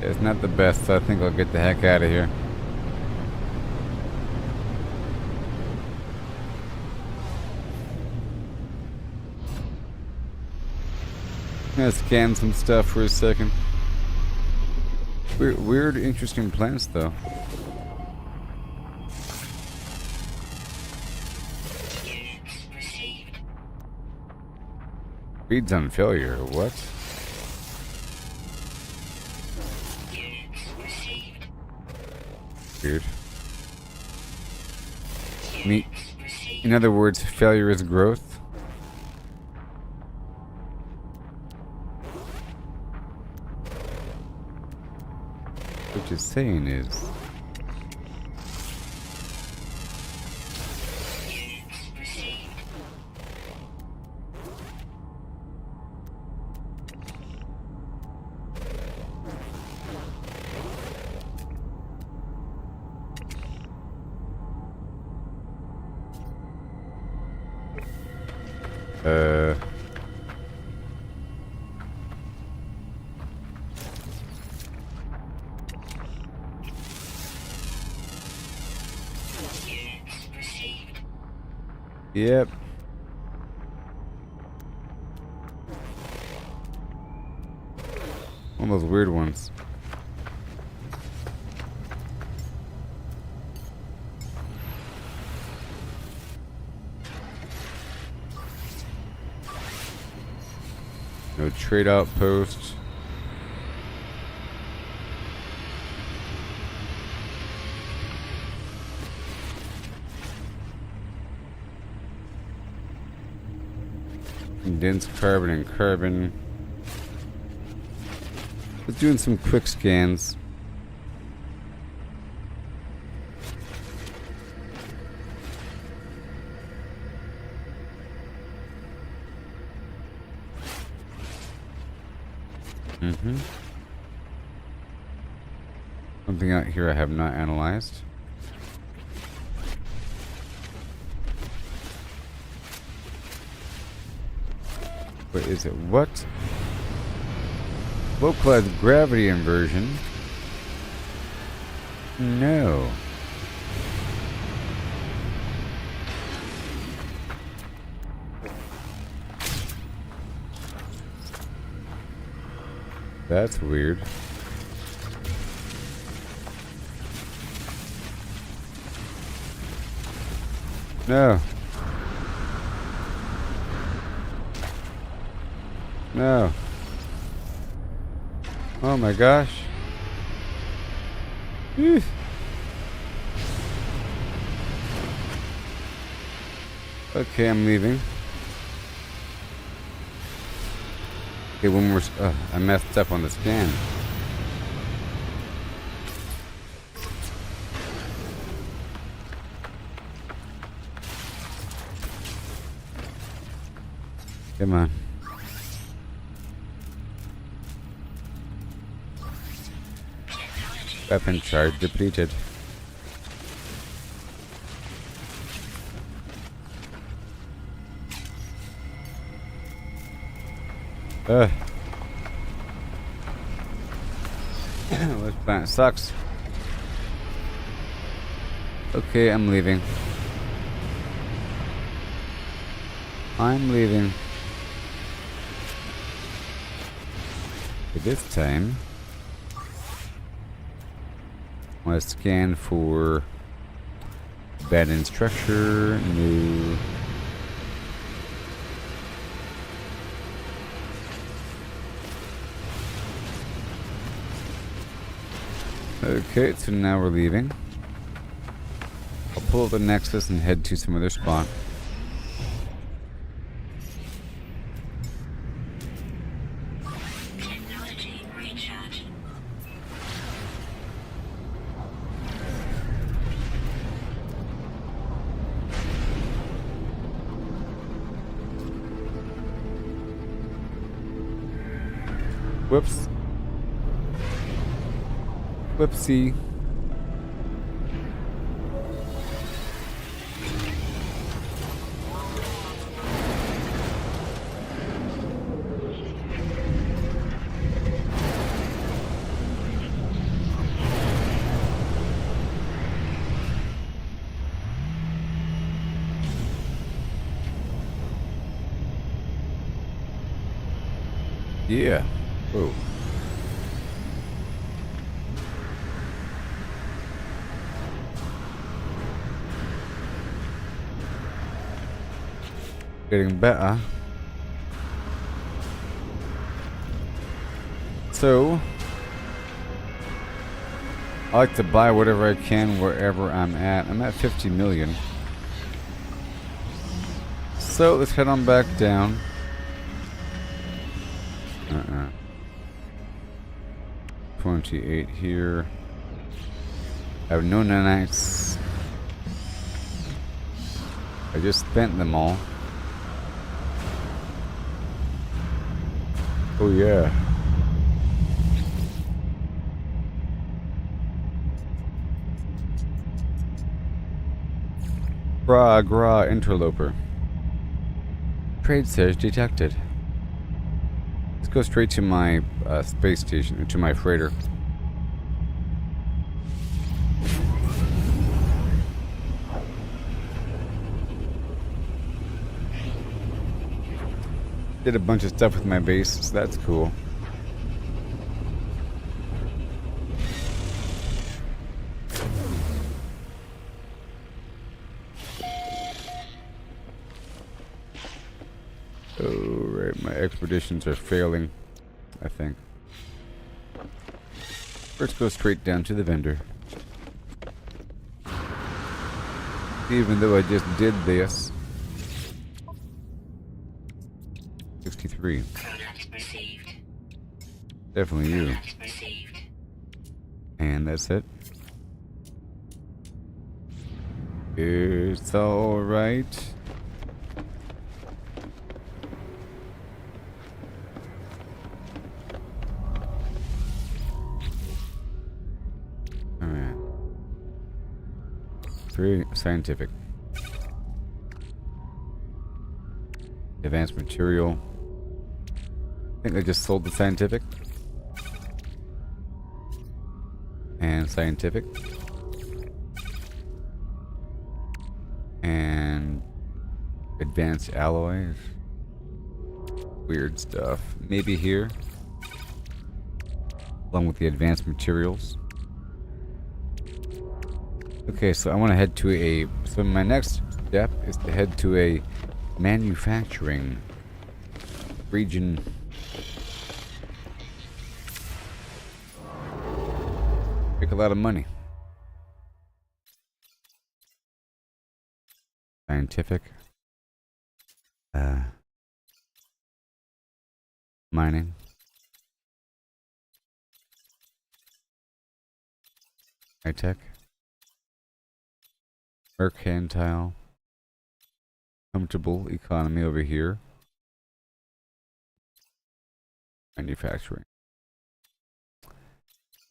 It's not the best, so I think I'll get the heck out of here. I'm gonna scan some stuff for a second. Weird, interesting planets, though. Units received. Feeds on failure. What? Units received. Weird. Units received. In other words, failure is growth. What you're saying is, Units received. Yep. One of those weird ones. No trade outpost. Condensed carbon and carbon. Just doing some quick scans. Something out here I have not analyzed. What is it? What? Localized gravity inversion? No. That's weird. No. No. Oh my gosh. Eesh. Okay, I'm leaving. Okay, one more. I messed up on the scan. Come on. Weapon charge depleted. This planet sucks. Okay, I'm leaving. I'm leaving. This time, I want to scan for abandoned structure. No. Okay, so now we're leaving. I'll pull up the Nexus and head to some other spot. Technology recharge. Whoops. Whoopsie. Yeah. Whoa. Getting better. So, I like to buy whatever I can wherever I'm at. I'm at 50 million. So, let's head on back down. 28 here. I have no nanites. I just spent them all. Oh yeah. Gra interloper. Trade search detected. Let's go straight to my space station, to my freighter. Did a bunch of stuff with my base, so that's cool. Oh, right, my expeditions are failing, I think. First go straight down to the vendor. Even though I just did this. 63. Product received. Definitely you. Product received. And that's it. It's alright. Alright. 3 scientific. Advanced material. I think I just sold the scientific. And scientific. And advanced alloys. Weird stuff. Maybe here. Along with the advanced materials. Okay, so I want to head to a... So my next step is to head to a manufacturing region. Make a lot of money. Scientific. Mining. High tech. Mercantile. Comfortable economy over here. Manufacturing.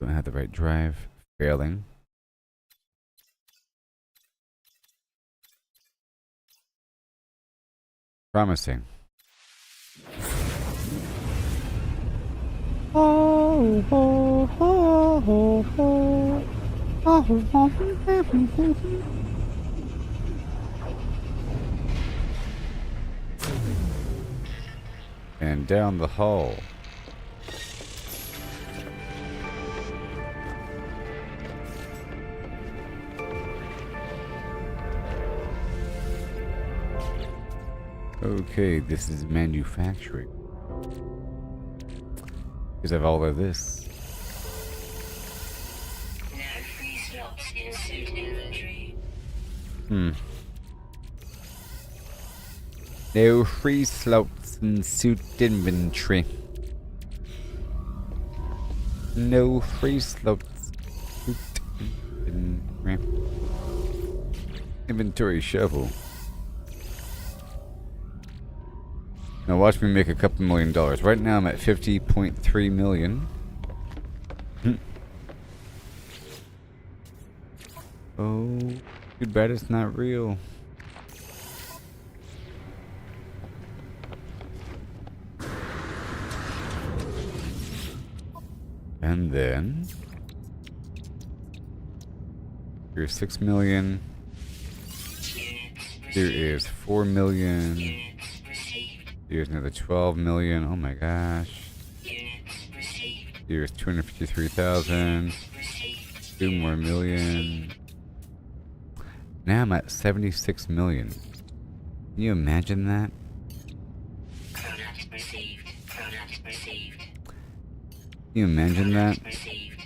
Don't have the right drive. Failing. Promising. Oh, oh, oh, oh, oh. And down the hall. Okay, this is manufacturing. Because of all of this. No free slots in suit inventory. No free slots in suit inventory. No free slots. Suit inventory. Inventory shovel. Now watch me make a couple $1 million. Right now I'm at 50.3 million. Oh, too bad it's not real. And then here's 6 million. There is 4 million. Here's another 12 million. Oh my gosh. Here's 253,000. 2 more million. Now I'm at 76 million. Can you imagine that? Product received. Product received. Can you imagine that? Received.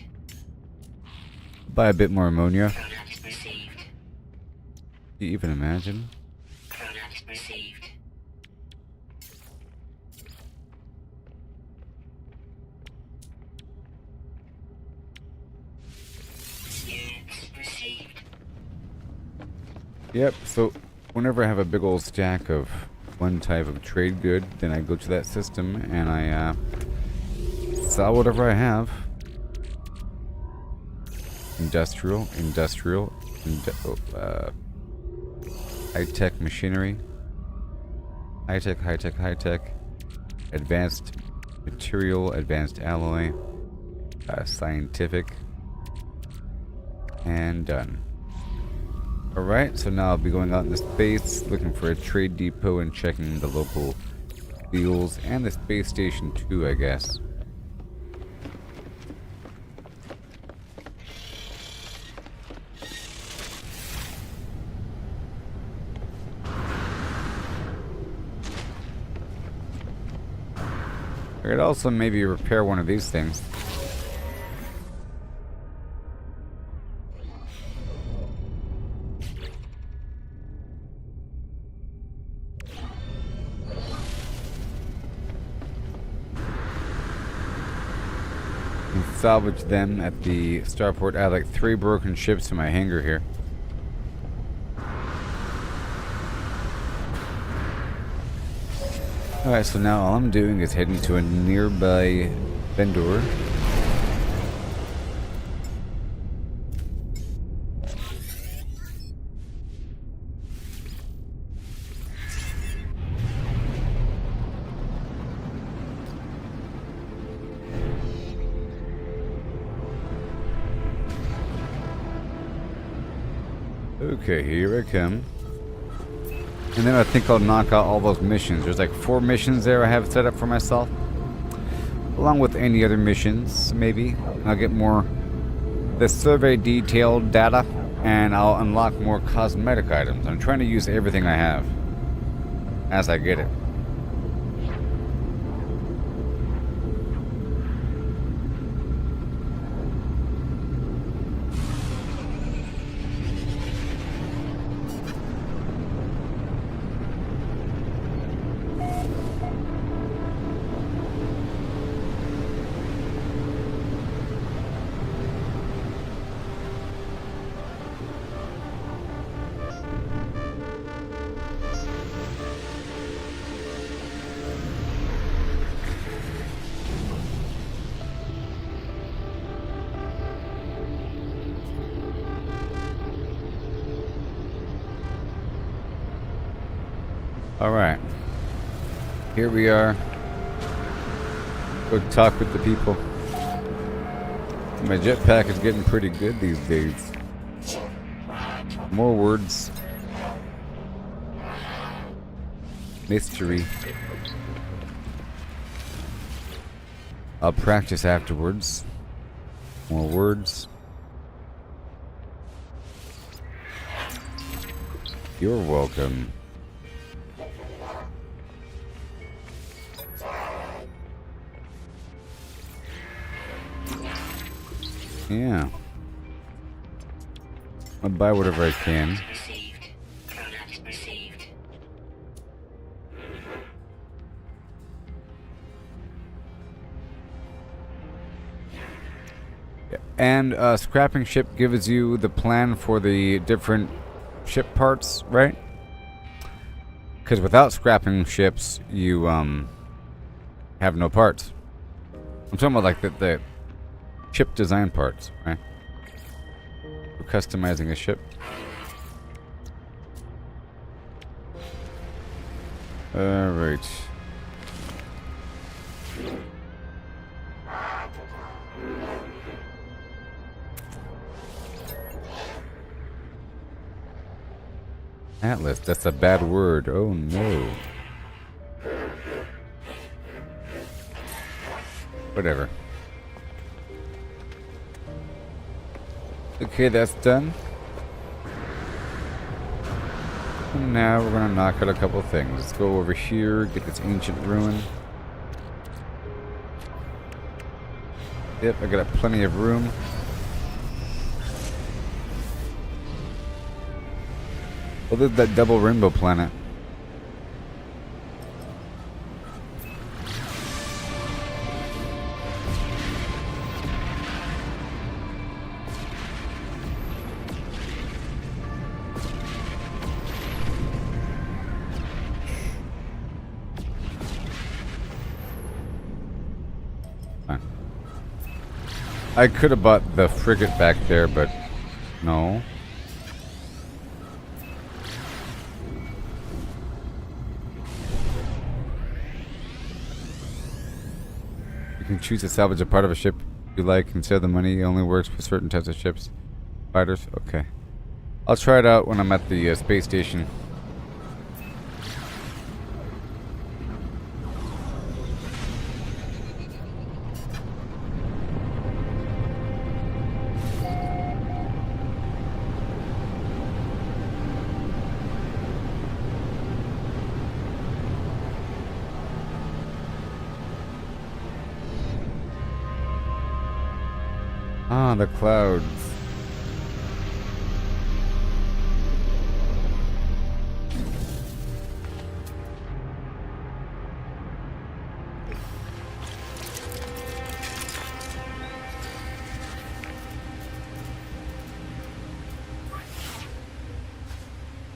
Buy a bit more ammonia. Product received. Can you even imagine? Product received. Units received. Yep, so whenever I have a big old stack of one type of trade good, then I go to that system and I sell whatever I have. Industrial, high-tech machinery, high-tech, advanced material, advanced alloy, scientific, and done. Alright, so now I'll be going out into space, looking for a trade depot and checking the local fuels, and the space station too, I guess. I could also maybe repair one of these things. And salvage them at the starport. I have like 3 broken ships in my hangar here. Alright, so now all I'm doing is heading to a nearby vendor. Okay, here I come. And then I think I'll knock out all those missions. There's like 4 missions there I have set up for myself. Along with any other missions, maybe. I'll get more the survey detailed data, and I'll unlock more cosmetic items. I'm trying to use everything I have as I get it. Alright. Here we are. Go talk with the people. My jetpack is getting pretty good these days. More words. Mystery. I'll practice afterwards. More words. You're welcome. Yeah. I'll buy whatever I can. Received. Product received. And scrapping ship gives you the plan for the different ship parts, right? Because without scrapping ships, you have no parts. I'm talking about like the ship design parts, right? For customizing a ship. Alright. Atlas, that's a bad word. Oh no. Whatever. Okay, that's done. And now we're gonna knock out a couple things. Let's go over here, get this ancient ruin. Yep, I got plenty of room. Well, there's that double rainbow planet. I could have bought the frigate back there, but no. You can choose to salvage a part of a ship you like instead of the money. It only works for certain types of ships. Fighters? Okay. I'll try it out when I'm at the space station. Ah, the clouds.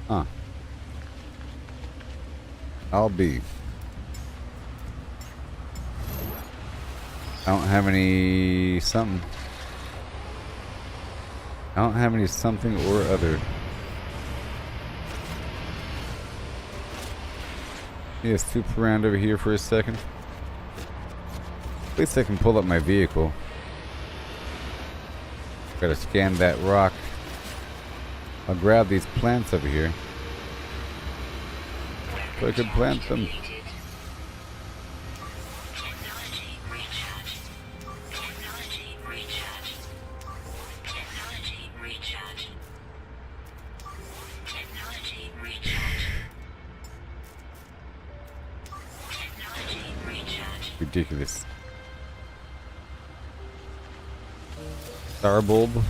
Huh. I'll be. I don't have any something. I don't have any something or other. Yeah, swoop around over here for a second. At least I can pull up my vehicle. Gotta scan that rock. I'll grab these plants over here. So I can plant them. Technology recharge. Technology recharge. Technology recharge. Technology recharge. Technology recharge. Ridiculous. Star bulb.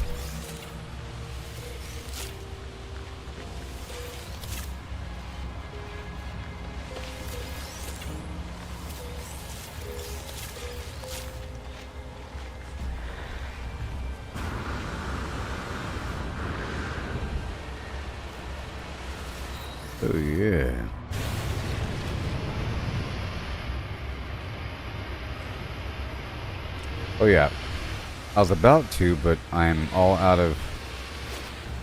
Oh yeah. Oh yeah. I was about to, but I'm all out of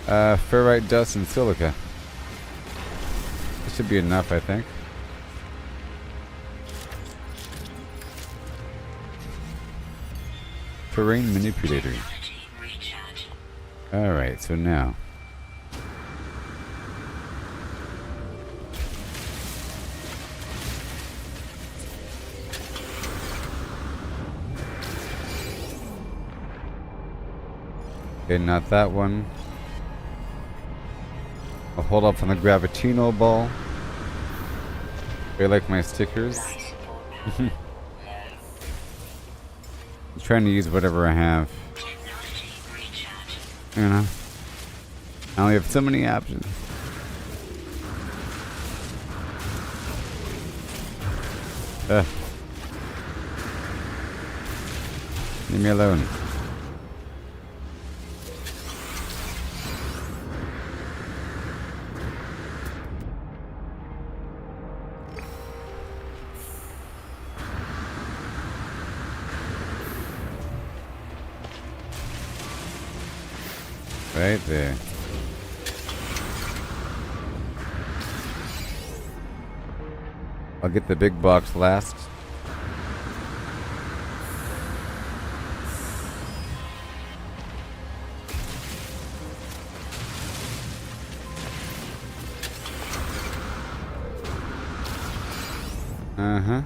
ferrite dust and silica. This should be enough, I think. Terrain manipulator. Technology recharge. Alright, so now. Okay, not that one. I'll hold off on the Gravitino ball. I like my stickers. I'm trying to use whatever I have. Technology recharge. You know? I only have so many options. Leave me alone. Right there. I'll get the big box last. Uh-huh.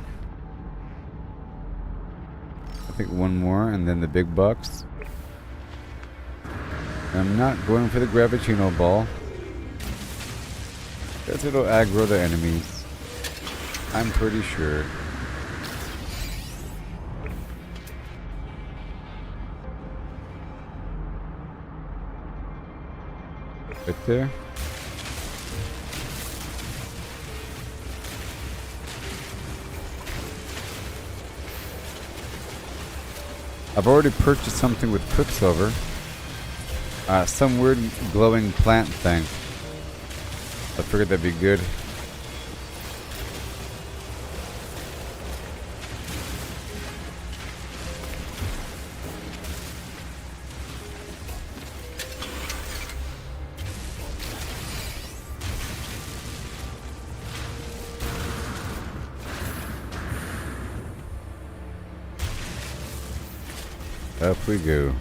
I think one more and then the big box. I'm not going for the Gravitino ball. Because it'll aggro the enemies. I'm pretty sure. Right there. I've already purchased something with Quicksilver. Some weird glowing plant thing. I figured that'd be good. Up we go.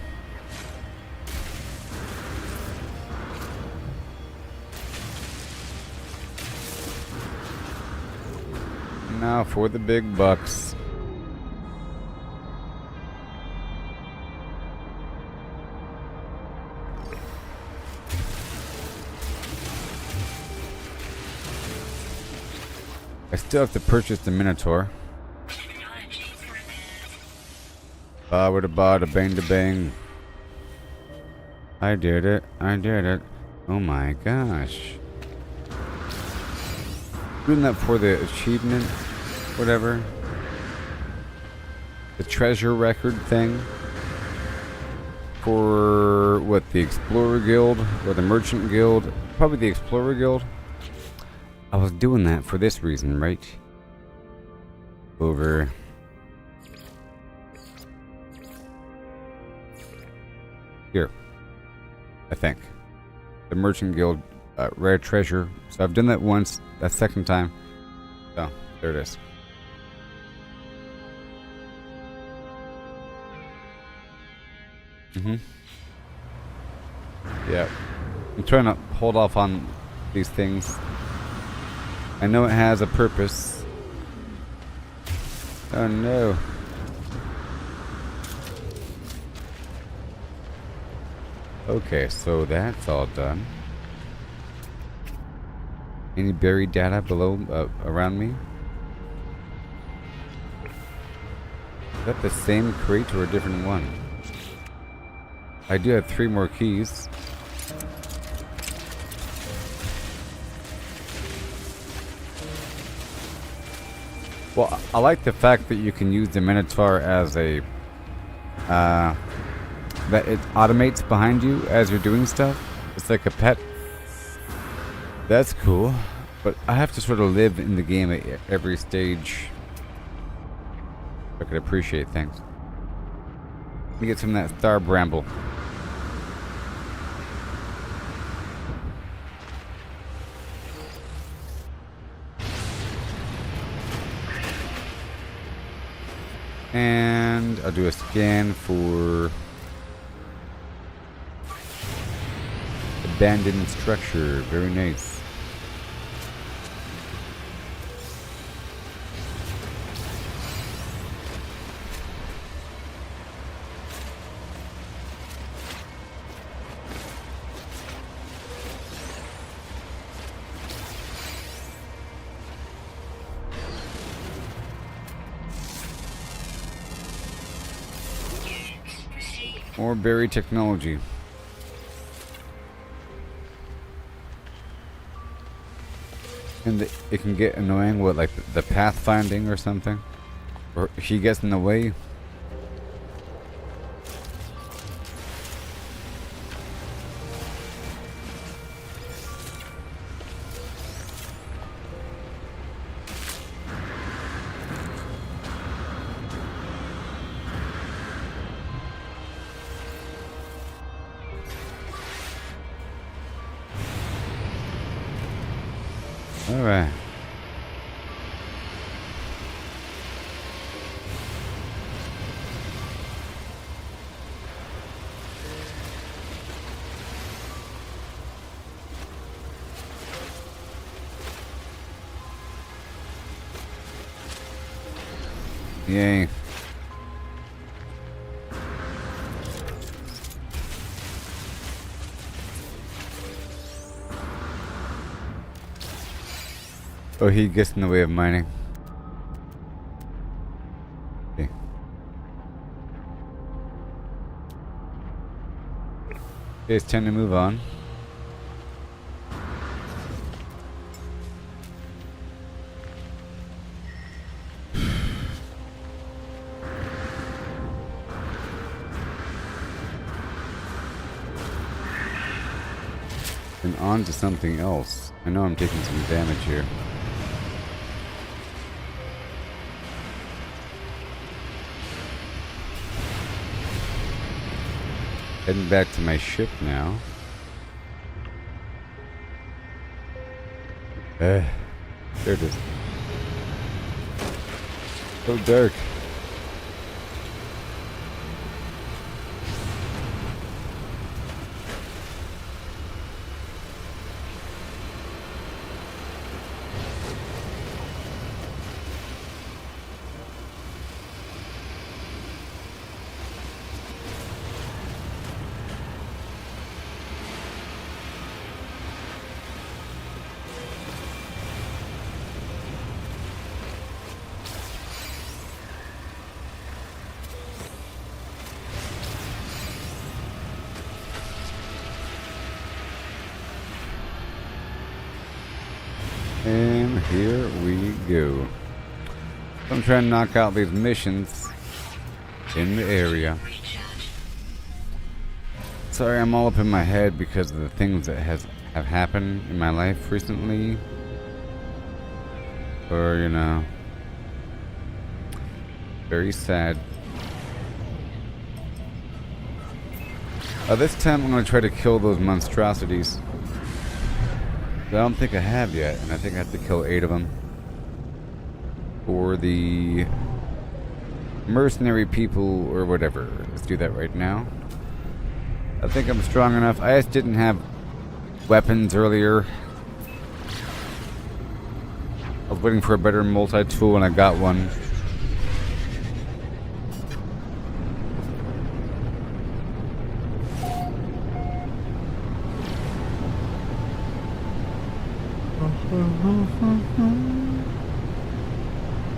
Now for the big bucks. I still have to purchase the Minotaur. Technology prepared. Ba da ba da bang da bang. I did it. I did it. Oh my gosh. Doing that for the achievement, whatever. The treasure record thing. For what, the Explorer Guild or the Merchant Guild? Probably the Explorer Guild. I was doing that for this reason, right? Over here, I think. The Merchant Guild rare treasure. So I've done that once. That second time. So there it is. Yeah. I'm trying to hold off on these things. I know it has a purpose. Oh no. Okay, so that's all done. Any buried data below, around me? Is that the same crate or a different one? I do have 3 more keys. Well, I like the fact that you can use the Minotaur as a... that it automates behind you as you're doing stuff. It's like a pet. That's cool. But I have to sort of live in the game at every stage. I could appreciate things. Let me get some of that star bramble. And I'll do a scan for abandoned structure. Very nice. More berry technology. And it can get annoying with like the pathfinding or something. Or if he gets in the way. Alright. Yay. Oh, he gets in the way of mining. Okay. Okay, it's time to move on. And on to something else. I know I'm taking some damage here. Heading back to my ship now. There it is. So dark. Here we go. I'm trying to knock out these missions in the area. Sorry, I'm all up in my head because of the things that have happened in my life recently. Or, you know, very sad. This time I'm going to try to kill those monstrosities. I don't think I have yet, and I think I have to kill 8 of them. For the mercenary people or whatever. Let's do that right now. I think I'm strong enough. I just didn't have weapons earlier. I was waiting for a better multi-tool and I got one.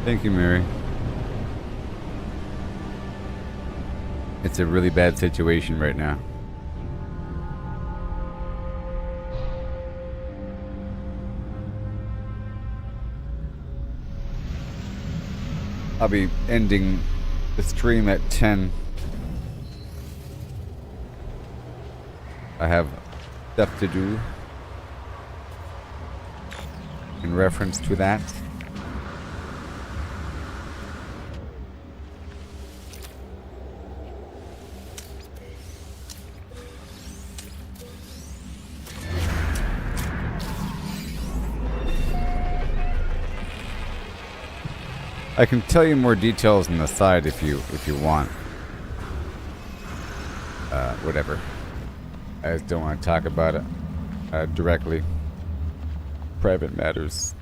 Thank you, Mary. It's a really bad situation right now. I'll be ending the stream at 10. I have stuff to do in reference to that. I can tell you more details on the side if you want. Whatever. I just don't want to talk about it directly. Private matters.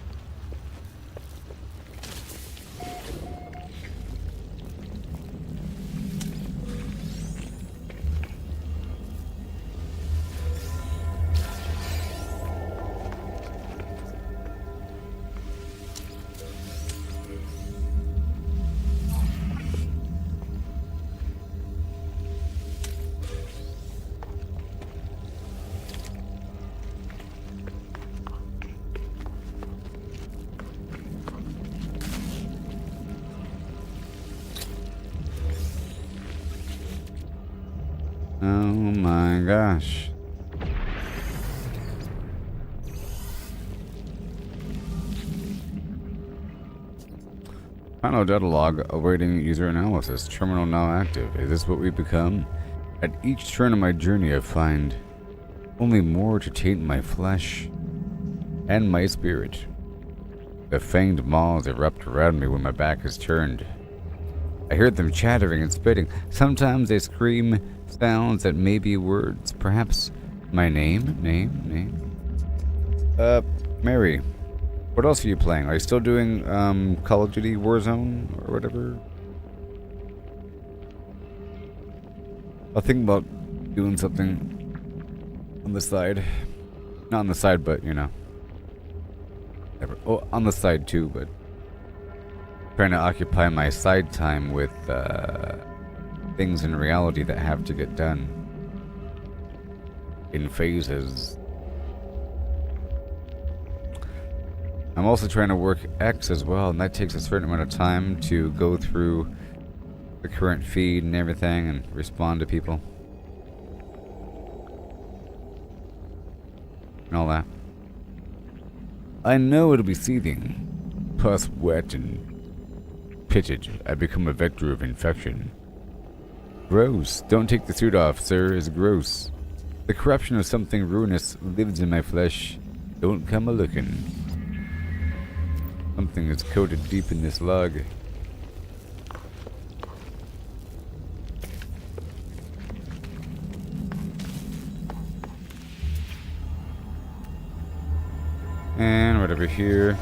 Oh my gosh. Final data log awaiting user analysis. Terminal now active. Is this what we become? At each turn of my journey I find only more to taint my flesh and my spirit. The fanged maws erupt around me when my back is turned. I hear them chattering and spitting. Sometimes they scream sounds that may be words. Perhaps my name? Mary. What else are you playing? Are you still doing, Call of Duty Warzone or whatever? I'll think about doing something on the side. Not on the side, but, you know. Oh, on the side too, but trying to occupy my side time with, things in reality that have to get done in phases. I'm also trying to work X as well, and that takes a certain amount of time to go through the current feed and everything and respond to people and all that. I know it'll be seething, pus wet and pitted. I become a vector of infection. Gross. Don't take the suit off, sir. It's gross. The corruption of something ruinous lives in my flesh. Don't come a-looking. Something is coated deep in this log. And right over here.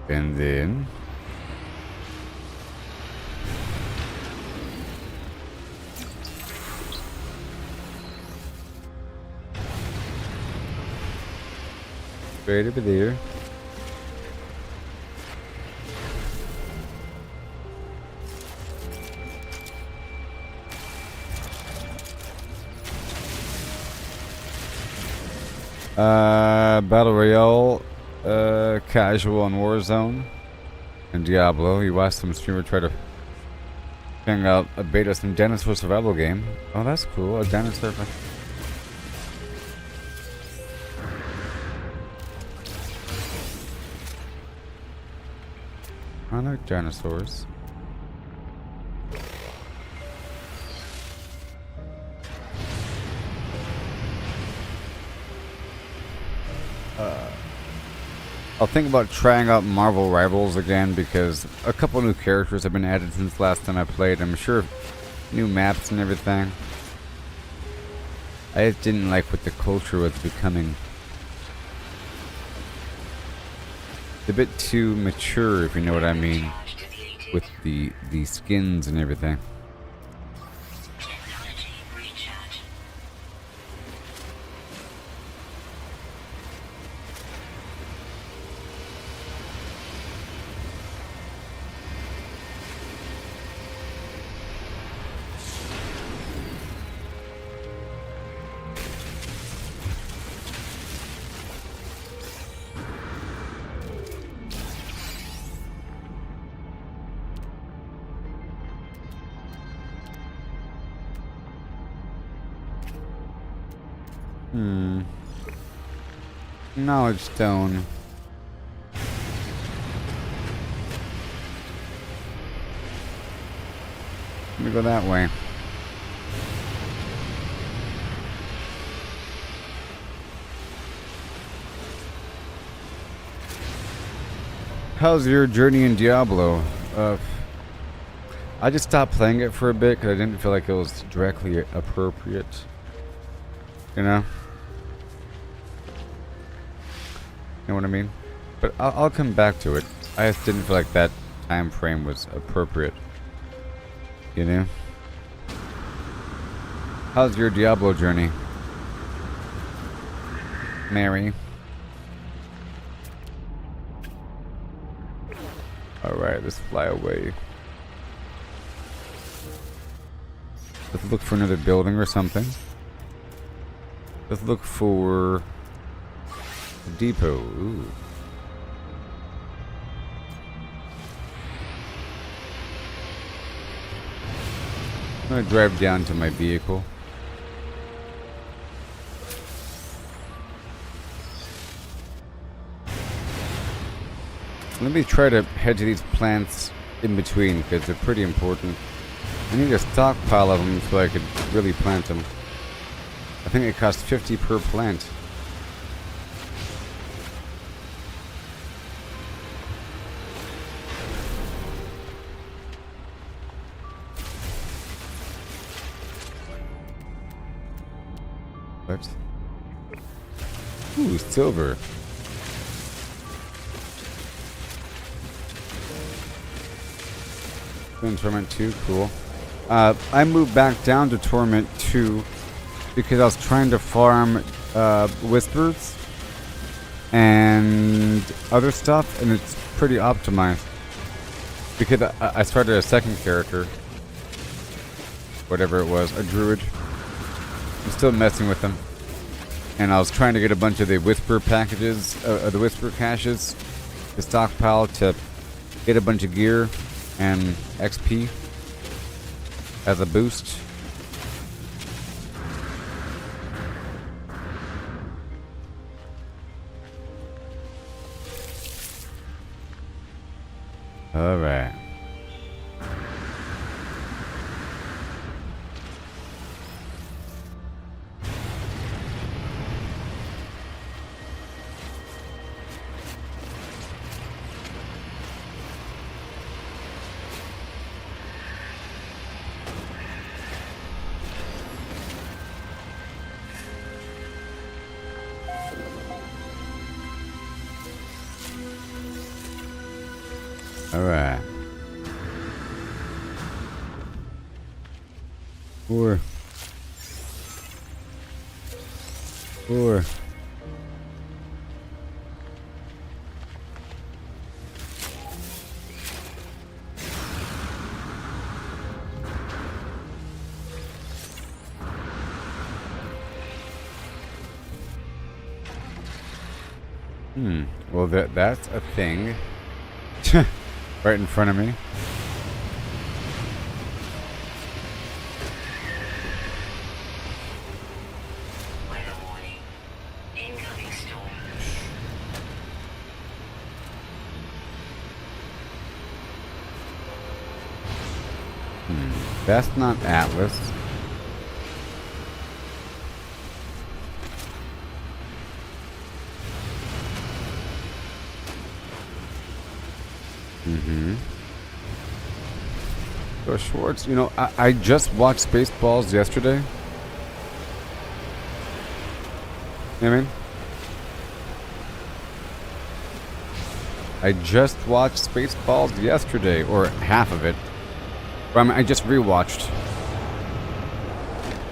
And then Right over there. Battle Royale, casual on Warzone, and Diablo. You watch some streamer try to hang out a beta some dinosaur survival game. Oh, that's cool. A dinosaur. I like dinosaurs. I'll think about trying out Marvel Rivals again because a couple new characters have been added since last time I played. I'm sure new maps and everything. I just didn't like what the culture was becoming. It's a bit too mature, if you know what I mean, with the skins and everything. Technology recharge. Knowledge stone. Let me go that way. How's your journey in Diablo? I just stopped playing it for a bit because I didn't feel like it was directly appropriate. You know? You know what I mean? But I'll come back to it. I just didn't feel like that time frame was appropriate. You know? How's your Diablo journey, Mary? Alright, let's fly away. Let's look for another building or something. Let's look for a depot. Ooh. I'm gonna drive down to my vehicle. Let me try to head to these plants in between because they're pretty important. I need a stockpile of them so I could really plant them. I think it costs 50 per plant. What? Ooh, silver. In Torment 2, cool. I moved back down to Torment 2 because I was trying to farm Whispers and other stuff, and it's pretty optimized. Because I started a second character, whatever it was, a druid. I'm still messing with them. And I was trying to get a bunch of the Whisper packages, the Whisper caches, to stockpile to get a bunch of gear and XP as a boost. All right. Alright. Four. Well, that's a thing. Right in front of me. Weather warning. Incoming storm. That's not Atlas. So Schwartz, you know, I just watched Spaceballs yesterday. You know what I mean? I just watched Spaceballs yesterday, or half of it. I mean, I just rewatched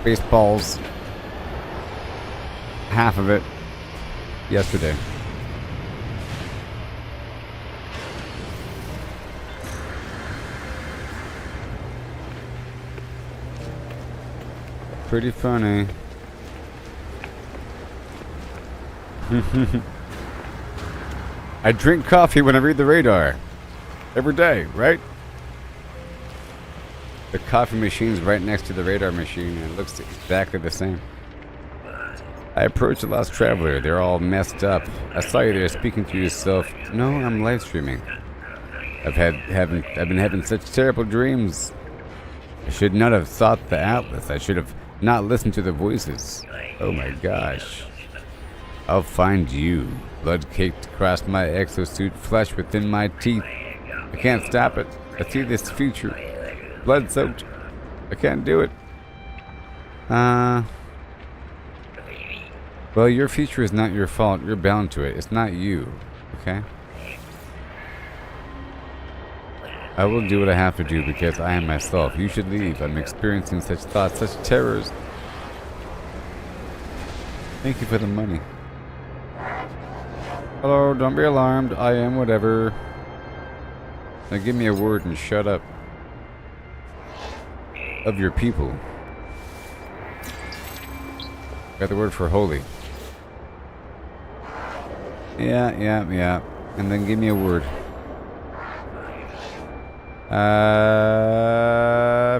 Spaceballs, half of it, yesterday. Pretty funny. I drink coffee when I read the radar. Every day, right? The coffee machine's right next to the radar machine and it looks exactly the same. I approached the lost traveler. They're all messed up. I saw you there speaking to yourself. No, I'm live streaming. I've been having such terrible dreams. I should not have sought the Atlas. I should have not listened to the voices. Oh my gosh. I'll find you. Blood caked across my exosuit, flesh within my teeth. I can't stop it. I see this future. Blood soaked. I can't do it. Well, your future is not your fault. You're bound to it. It's not you. Okay? I will do what I have to do because I am myself. You should leave. I'm experiencing such thoughts, such terrors. Thank you for the money. Hello, don't be alarmed. I am whatever. Now give me a word and shut up. Of your people. Got the word for holy. Yeah. And then give me a word.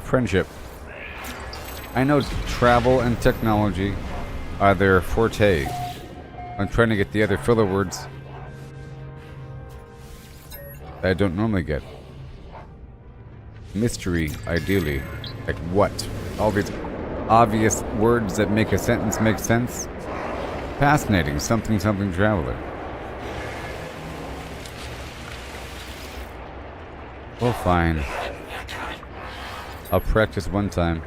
Friendship. I know travel and technology are their forte. I'm trying to get the other filler words that I don't normally get. Mystery, ideally. Like what? All these obvious words that make a sentence make sense. Fascinating. Something traveler. Well, fine. I'll practice one time.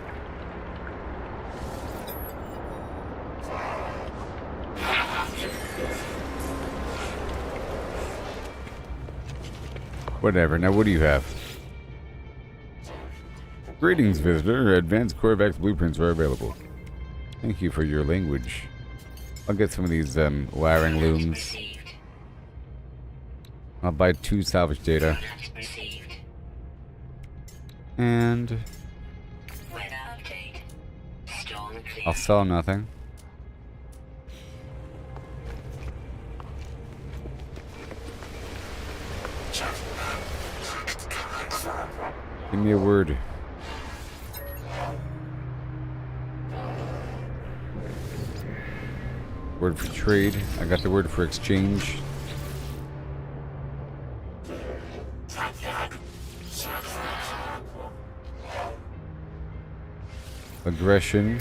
Whatever. Now, what do you have? Greetings, visitor. Advanced Corvax blueprints are available. Thank you for your language. I'll get some of these wiring looms. I'll buy 2 salvage data. And I'll sell nothing. Give me a word. Word for trade. I got the word for exchange. Aggression.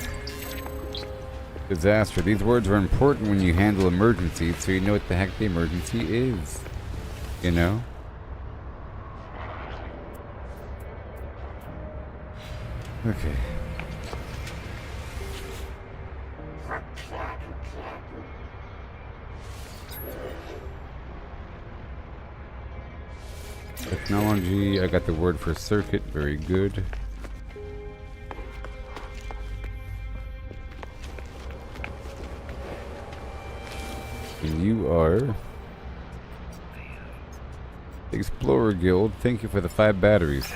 Disaster. These words are important when you handle emergencies, so you know what the heck the emergency is. You know? Okay. Technology, I got the word for circuit, very good. And you are Explorer Guild. Thank you for the 5 batteries,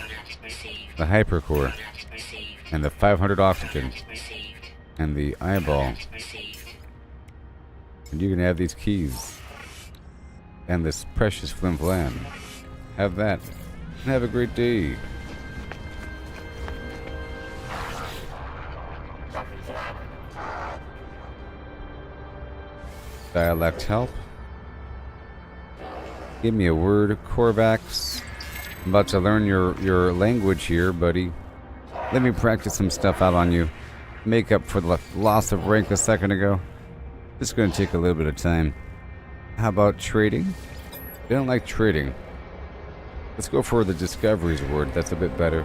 the hypercore, and the 500 oxygen, and the eyeball. And you can have these keys. and this precious flim flam. Have that. And have a great day. Dialect help. Give me a word. Corvax. I'm about to learn your language here, buddy. Let me practice some stuff out on you. Make up for the loss of rank a second ago. This is going to take a little bit of time. How about trading? I don't like trading. Let's go for the discoveries word. That's a bit better.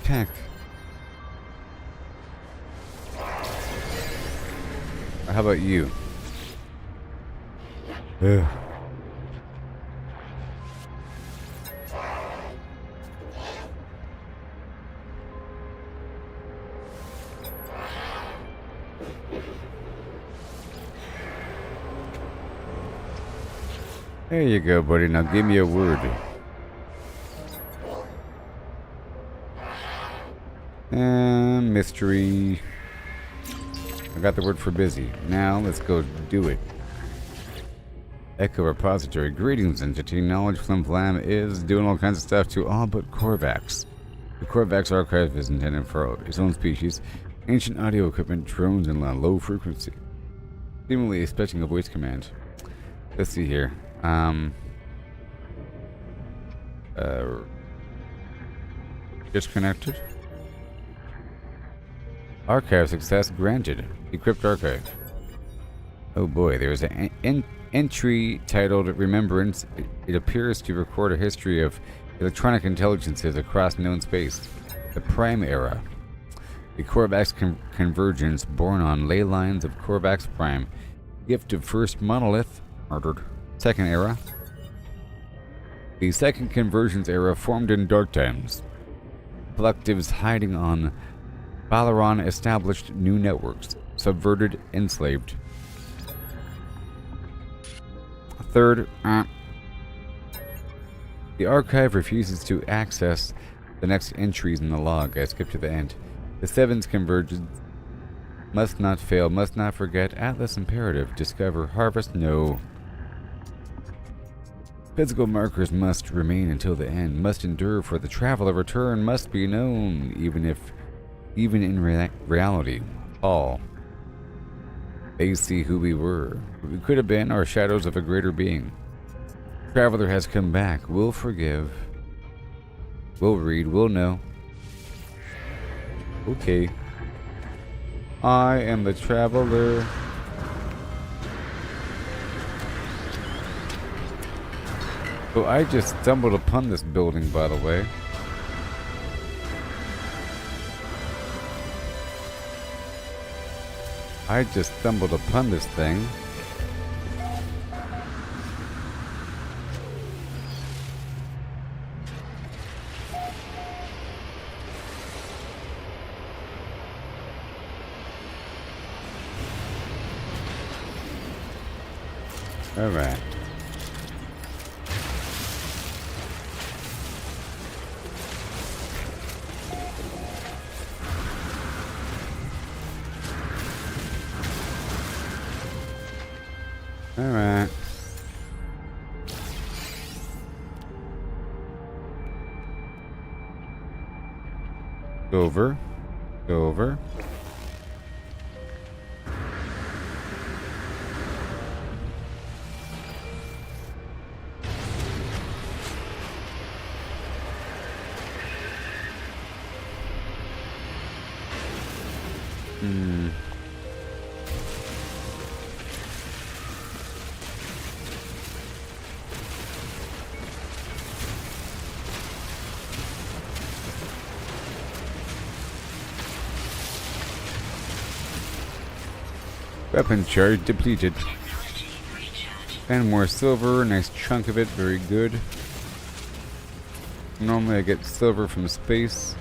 Tech. Or how about you? Ugh. There you go, buddy. Now give me a word. Mystery. I got the word for busy. Now let's go do it. Echo repository. Greetings, entity. Knowledge Flim Flam is doing all kinds of stuff to all but Corvax. The Corvax archive is intended for its own species. Ancient audio equipment, drones, and low frequency. Seemingly expecting a voice command. Let's see here. Disconnected. Archive success granted. Equipped archive. Oh boy, there's an entry titled Remembrance. It appears to record a history of electronic intelligences across known space. The Prime Era. The Corvax convergence born on ley lines of Corvax Prime. Gift of first monolith. Murdered. Second Era. The second convergence era formed in dark times. Collectives hiding on Balaron established new networks. Subverted, enslaved. Third, the archive refuses to access the next entries in the log. I skipped to the end. The seventh convergence. Must not fail, must not forget. Atlas imperative. Discover, harvest, no. Physical markers must remain until the end. Must endure for the traveler. Return must be known, even in reality. All. They see who we were. We could have been, our shadows of a greater being. Traveler has come back. We'll forgive. We'll read. We'll know. Okay. I am the traveler. So I just stumbled upon this building, by the way. I just stumbled upon this thing. All right. All right. Go over. Go over. Weapon charge depleted. And more silver, nice chunk of it, very good. Normally I get silver from space.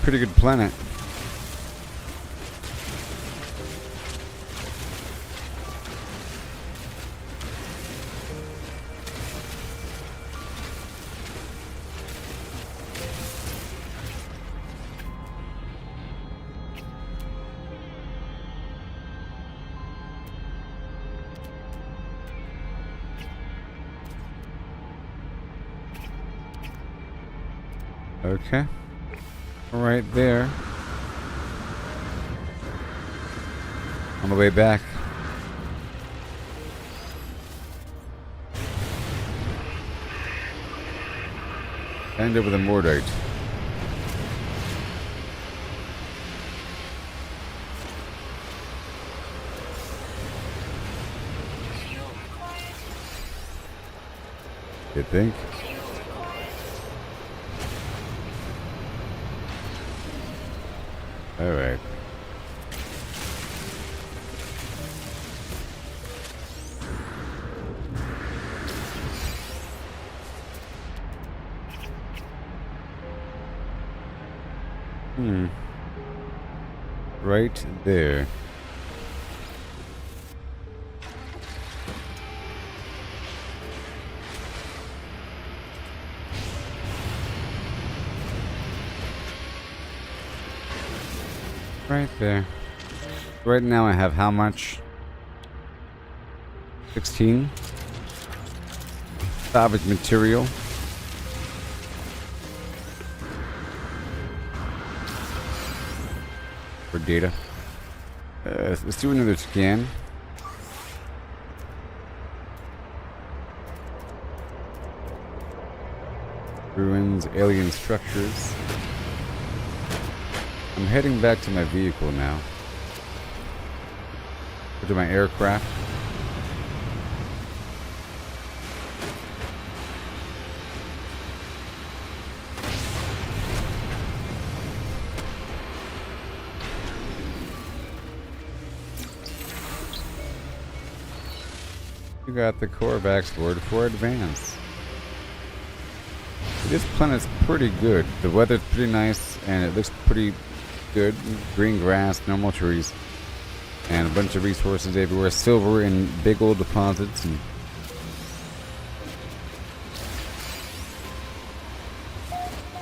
Pretty good planet. Okay. Right there. On the way back. End over the Mordite. Fuel required. You think? Fuel required. Alright. Right there. Right there. Right now I have how much? 16? Salvage material. For data. Let's do another scan. Ruins, alien structures. I'm heading back to my vehicle now. Or to my aircraft. You got the Korvax board for advance. This planet's pretty good. The weather's pretty nice and it looks pretty good. Green grass, normal trees, and a bunch of resources everywhere. Silver in big old deposits. And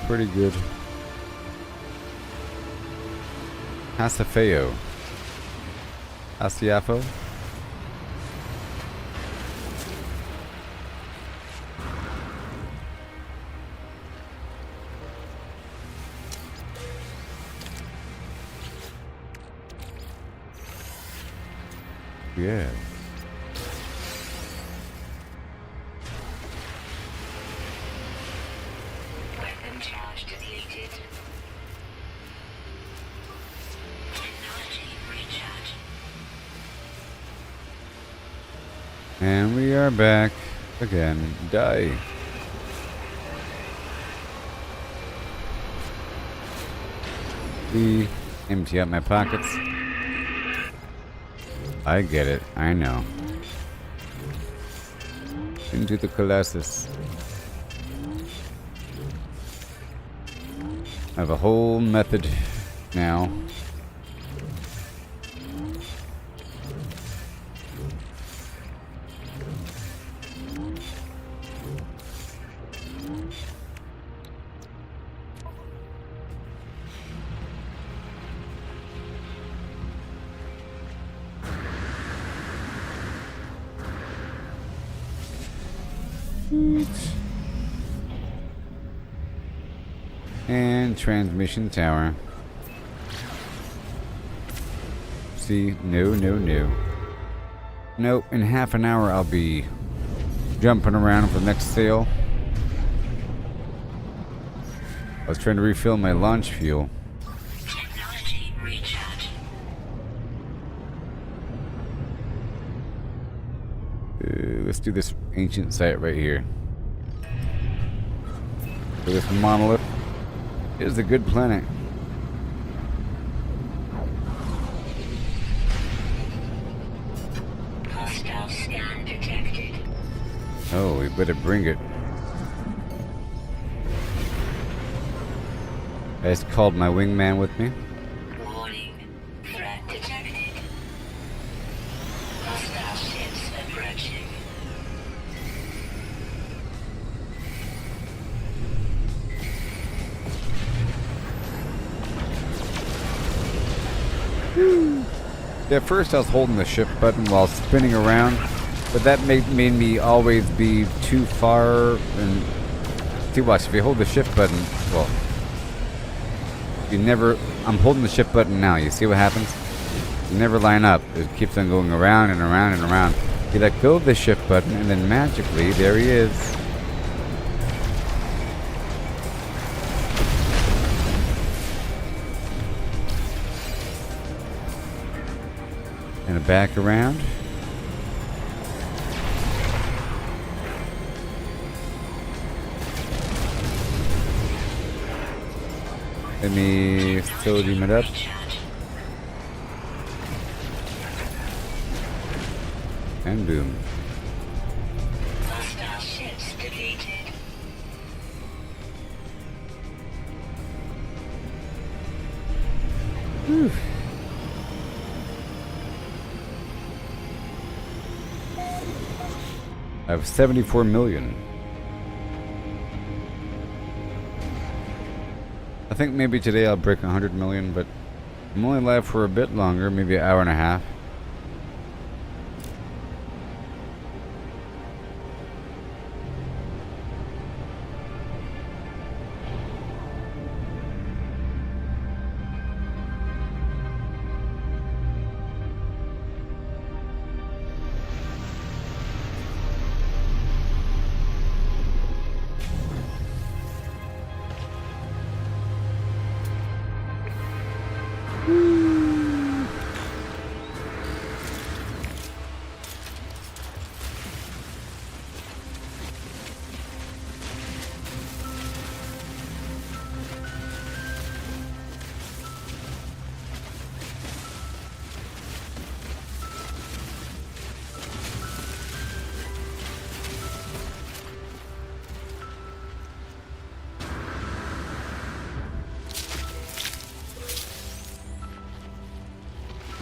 pretty good. Hasafeo. Asiafo. Yeah. Weapon charge depleted. Technology recharge. And we are back again. Die. Empty out my pockets. I get it. I know. Into the Colossus. I have a whole method now. And transmission tower. See, no. Nope, in half an hour I'll be jumping around for the next sale. I was trying to refill my launch fuel. Technology recharge. Let's do this ancient site right here. So this monolith is a good planet. Hostile scan detected. Oh, we better bring it. I just called my wingman with me. Warning. Threat detected. Hostile ships approaching. At first I was holding the shift button while spinning around, but that made me always be too far and too much. If you hold the shift button, well, You never... I'm holding the shift button now. You see what happens? You never line up. It keeps on going around and around and around. You let go of the shift button, and then magically, there he is. And back around. Let me sodium it up. And boom. Hostile ships defeated. Whew. I have 74 million. I think maybe today I'll break 100 million, but I'm only live for a bit longer, maybe an hour and a half.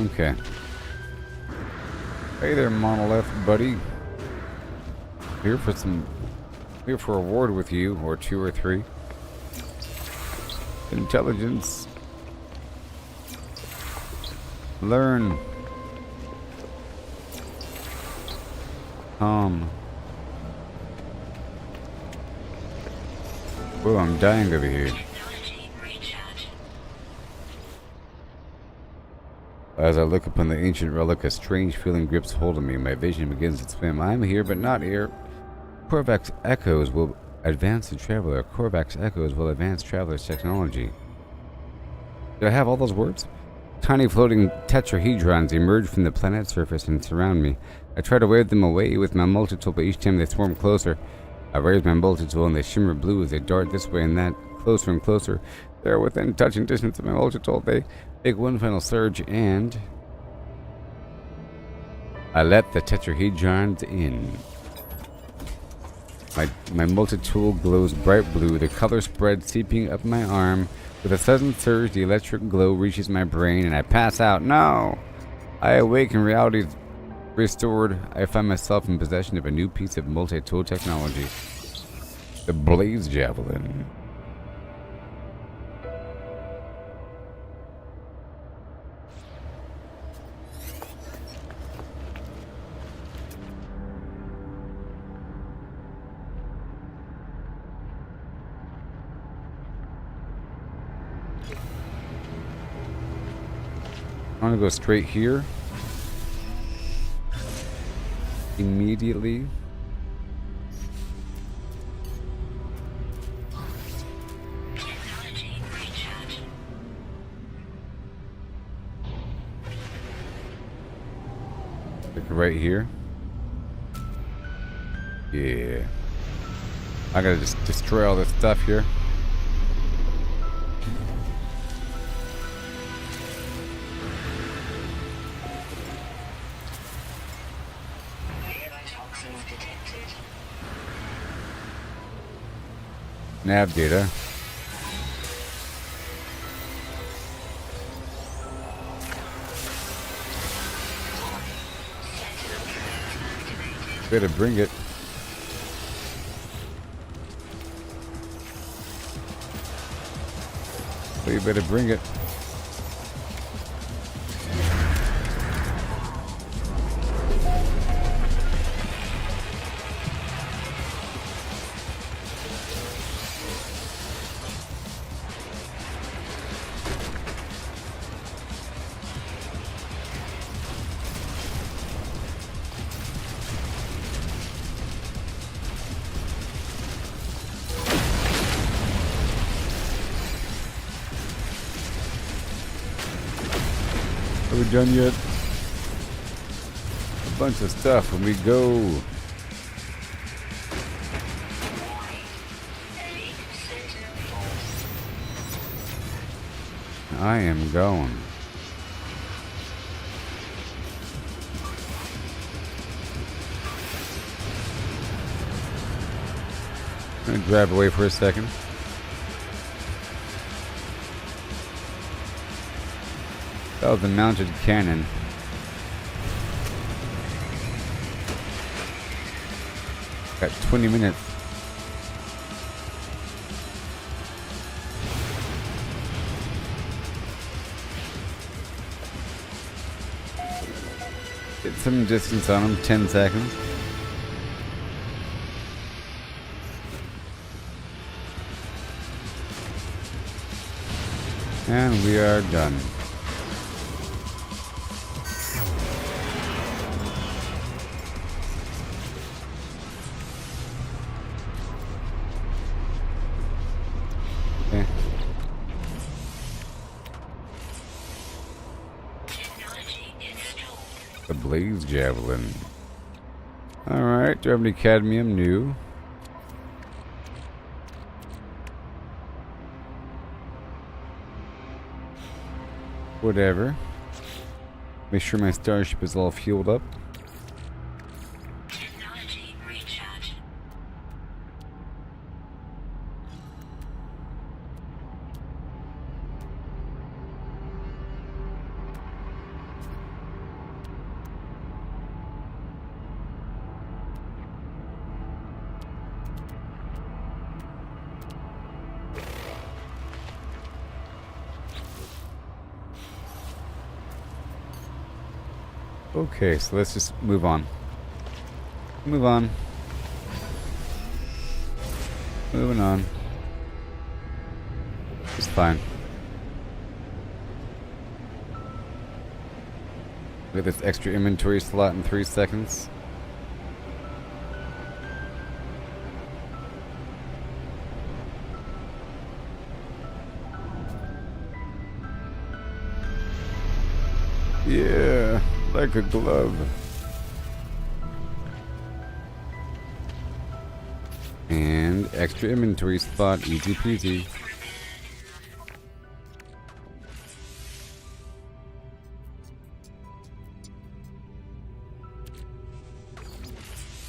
Okay. Hey there, Monolith buddy. Here for a ward with you, or 2 or 3. Intelligence. Learn. Calm. Whoa, I'm dying over here. Technology recharge. As I look upon the ancient relic, a strange feeling grips hold of me. My vision begins to swim. I am here, but not here. Korvax echoes will advance the traveler. Korvax echoes will advance traveler's technology. Do I have all those words? Tiny floating tetrahedrons emerge from the planet's surface and surround me. I try to wave them away with my multi-tool, but each time they swarm closer. I raise my multi-tool and they shimmer blue as they dart this way and that, closer and closer. They are within touching distance of my multi-tool. They make one final surge and I let the tetrahedrons in. My multi-tool glows bright blue, the color spread seeping up my arm. With a sudden surge, the electric glow reaches my brain and I pass out. No! I awake and reality is restored. I find myself in possession of a new piece of multi-tool technology. The Blaze Javelin. I'm gonna go straight here. Immediately. Technology recharge. Like right here. Yeah. I gotta just destroy all this stuff here. Toxins detected. Nav data. Better bring it. So you better bring it. done yet. A bunch of stuff when we go. I am going. I'm gonna drive away for a second. That was a mounted cannon. Got 20 minutes. Get some distance on him, 10 seconds. And we are done. Okay. The Blaze Javelin. Alright, do I have any cadmium? New. Whatever. Make sure my starship is all fueled up. Technology recharge. Okay, so let's just move on. Move on. Moving on. It's fine. Look at this extra inventory slot in 3 seconds. Yeah, like a glove. And extra inventory spot, easy peasy.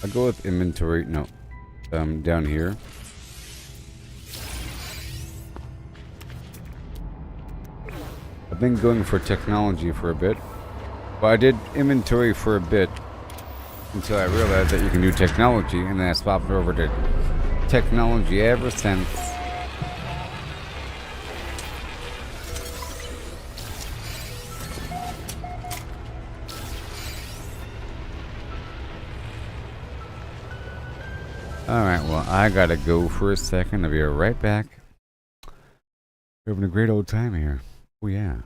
I'll go with inventory, no, down here. I've been going for technology for a bit. Well, I did inventory for a bit until I realized that you can do technology, and then I swapped over to technology ever since. Alright, well, I gotta go for a second. I'll be right back. We're having a great old time here. Oh, yeah.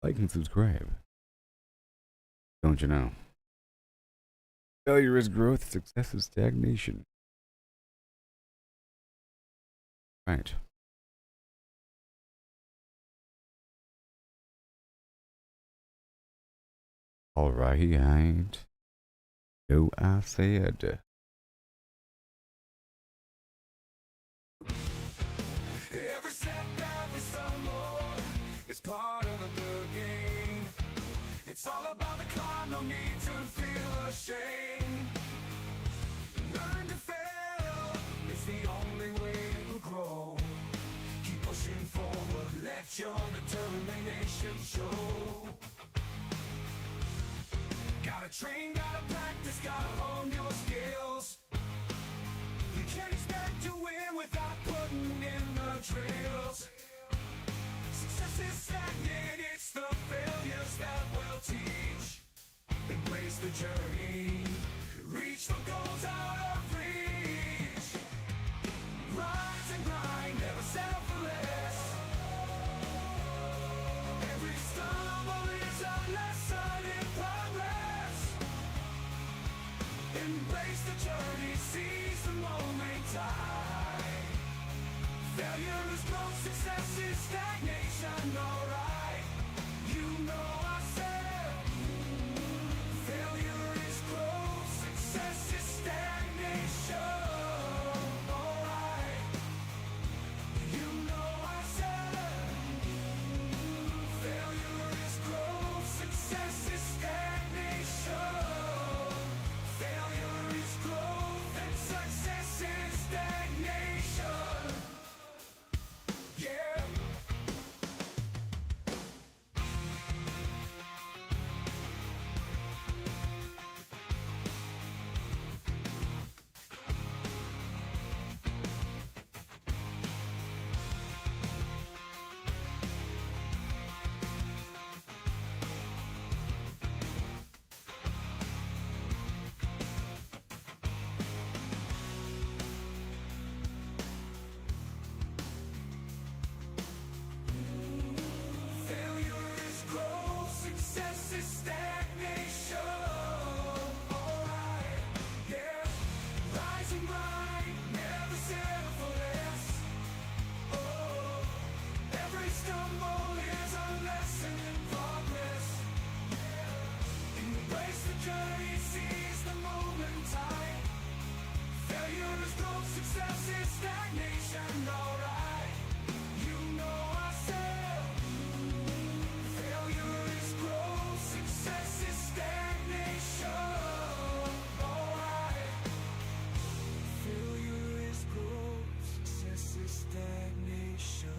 Like and subscribe. Don't you know? Failure is growth, success is stagnation. Right. Alright. No, I said. Every setback is some more. It's part of the game. It's all about the climb, no need to feel ashamed. Learn to fail, it's the only way to grow. Keep pushing forward, let your determination show. Gotta train, gotta practice, gotta hone your skills. You can't expect to win without putting in the drills. Success is stagnant, it's the failures that will teach. Embrace the journey, reach the goals out of reach. Rise and grind, never settle for less. Every stumble is a lesson in progress. Embrace the journey, seize the moment time. Failure is growth, success is stagnation, alright. You know I said failure is growth, success is stagnation. Alright. You know I said failure is growth, success is stagnation. Failure is growth and success is stagnation. Yeah. Failure is growth, success is stagnation. Alright, yeah. Rising mind, never settle for less. Oh, every stumble is a lesson in progress. Embrace the journey, seize the moment time. Failure is growth, success is stagnation. Alright, you know I said failure is growth, success is stagnation. Alright. Failure is growth, success is stagnation.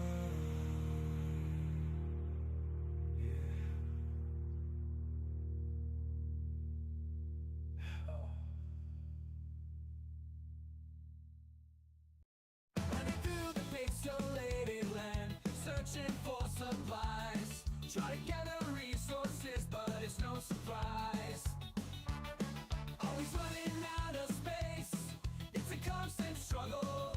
Running through the pixelated land, searching for supplies. Try to gather resources, but it's no surprise. Always running out of space, it's a constant struggle.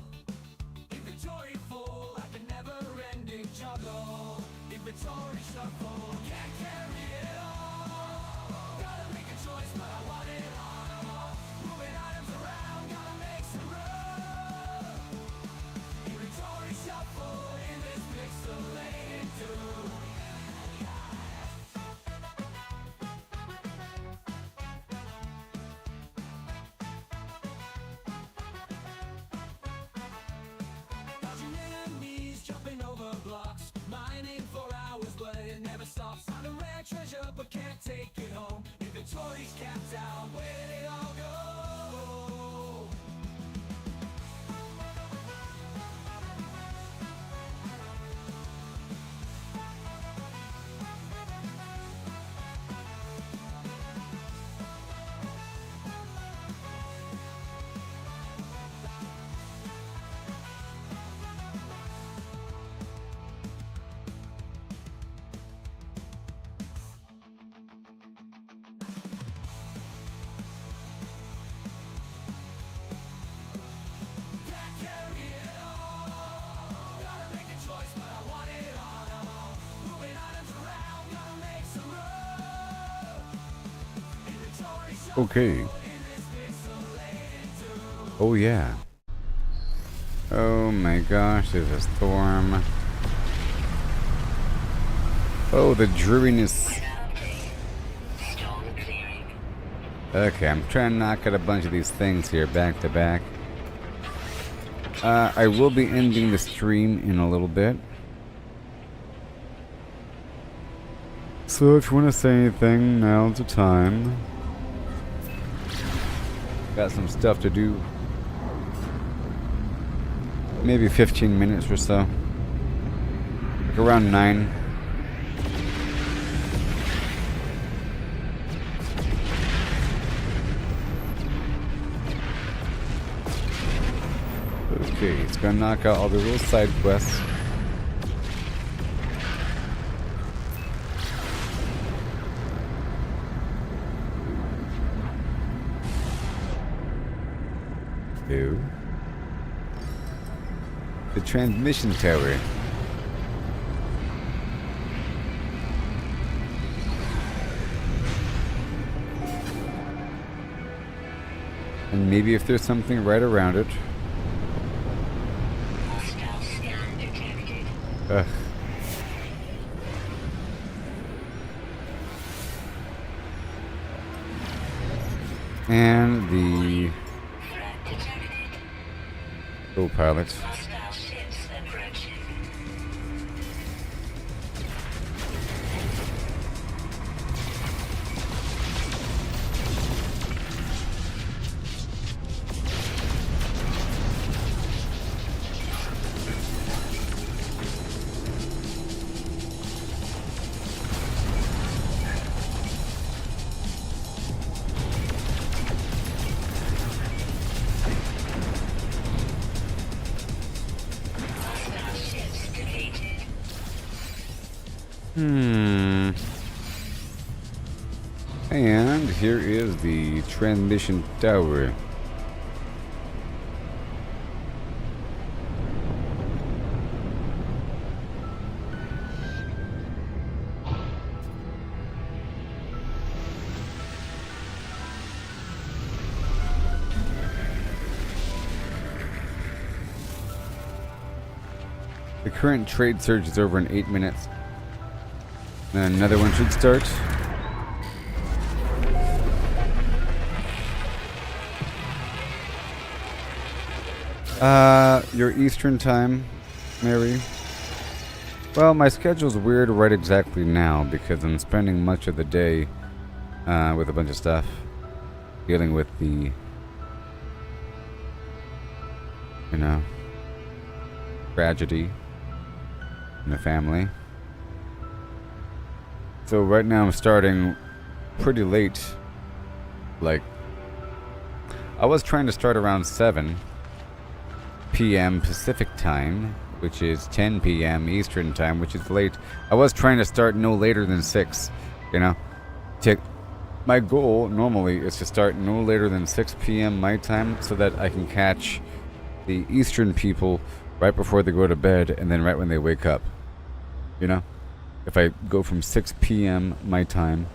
Inventory full, like a never-ending juggle. Inventory shuffle, can't carry it all. Gotta make a choice, but I want it all. Moving items around, gotta make some room. Inventory shuffle in this pixelated doom. Dodging enemies, jumping over blocks, mining for hours, but it never stops. Found a rare treasure, but can't take it home. Inventory's capped out, where did it all go? Can't carry it all. Gotta make a choice, but I want it all. Moving items around, gotta make some room. Inventory shuffle Okay. in this pixelated doom. Oh yeah. Oh my gosh, there's a storm. Oh, the dreariness. Update. Storm clearing. Okay, I'm trying to knock out a bunch of these things here back to back. I will be ending the stream in a little bit. So if you want to say anything, now's the time. Got some stuff to do. Maybe 15 minutes or so. Like around 9. Okay, it's gonna knock out all the little side quests. Ew. The transmission tower. And maybe if there's something right around it. Hostile scan detected. Ugh. And the Threat detected. co-pilot. Hostile ships approaching. Hostile ships defeated. And here is the transmission tower. The current trade surge is over in 8 minutes. And another one should start. Your Eastern time, Mary. Well, my schedule's weird right exactly now because I'm spending much of the day with a bunch of stuff. Dealing with the, tragedy in the family. So right now I'm starting pretty late. Like, I was trying to start around 7 p.m. Pacific time, which is 10 p.m. Eastern time, which is late. I was trying to start no later than 6, My goal normally is to start no later than 6 p.m. my time so that I can catch the Eastern people right before they go to bed and then right when they wake up. If I go from 6 p.m. my time,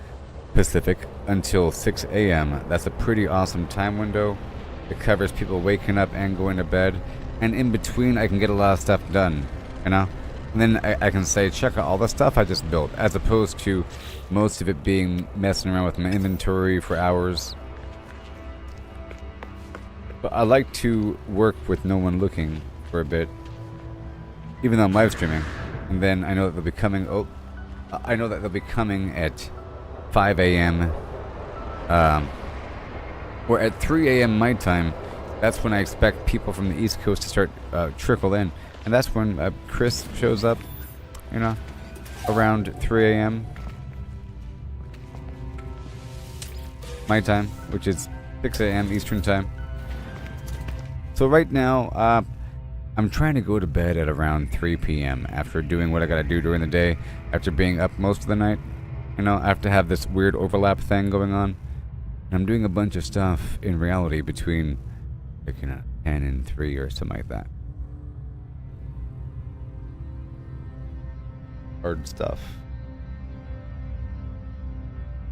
Pacific, until 6 a.m., that's a pretty awesome time window. It covers people waking up and going to bed. And in between, I can get a lot of stuff done, And then I can say, check out all the stuff I just built, as opposed to most of it being messing around with my inventory for hours. But I like to work with no one looking for a bit, even though I'm live streaming. And then I know that they'll be coming. I know that they'll be coming at 5 a.m. Or at 3 a.m. my time. That's when I expect people from the East Coast to start trickle in, and that's when Chris shows up. Around 3 a.m. my time, which is 6 a.m. Eastern time. So right now, I'm trying to go to bed at around 3 p.m. after doing what I gotta do during the day, after being up most of the night. I have to have this weird overlap thing going on. And I'm doing a bunch of stuff in reality between, 10 and 3 or something like that. Hard stuff.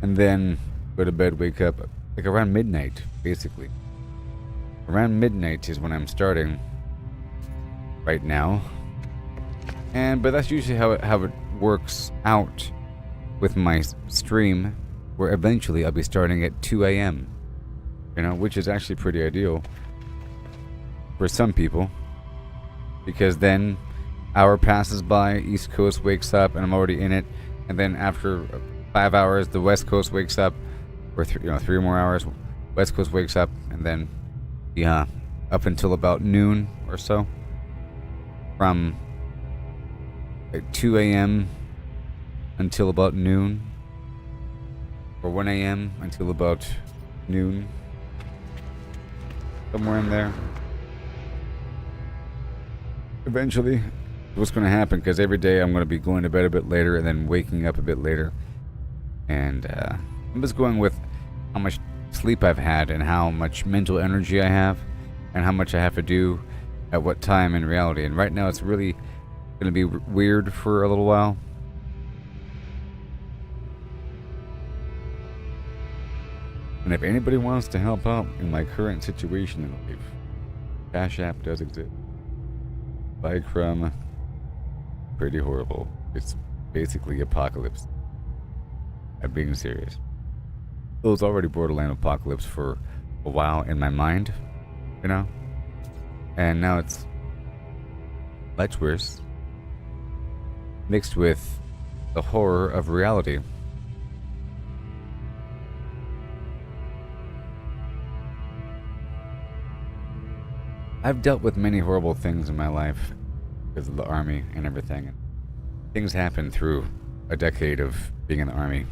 And then go to bed, wake up, around midnight, basically. Around midnight is when I'm starting right now. But that's usually how it works out with my stream, where eventually I'll be starting at 2 a.m. Which is actually pretty ideal for some people, because then hour passes by, East Coast wakes up, and I'm already in it, and then after 5 hours, the West Coast wakes up, or 3 more hours, West Coast wakes up, and then up until about noon or so, from 2 a.m. until about noon, or 1 a.m. until about noon, somewhere in there. Eventually, what's going to happen, because every day I'm going to be going to bed a bit later and then waking up a bit later. And I'm just going with how much sleep I've had and how much mental energy I have and how much I have to do at what time in reality. And right now it's really going to be weird for a little while. And if anybody wants to help out in my current situation in life, Cash App does exist. Buy crumb. Pretty horrible. It's basically apocalypse. I'm being serious. it was already borderline apocalypse for a while in my mind, you know? And now it's much worse, mixed with the horror of reality. I've dealt with many horrible things in my life because of the army and everything. Things happen through a decade of being in the army,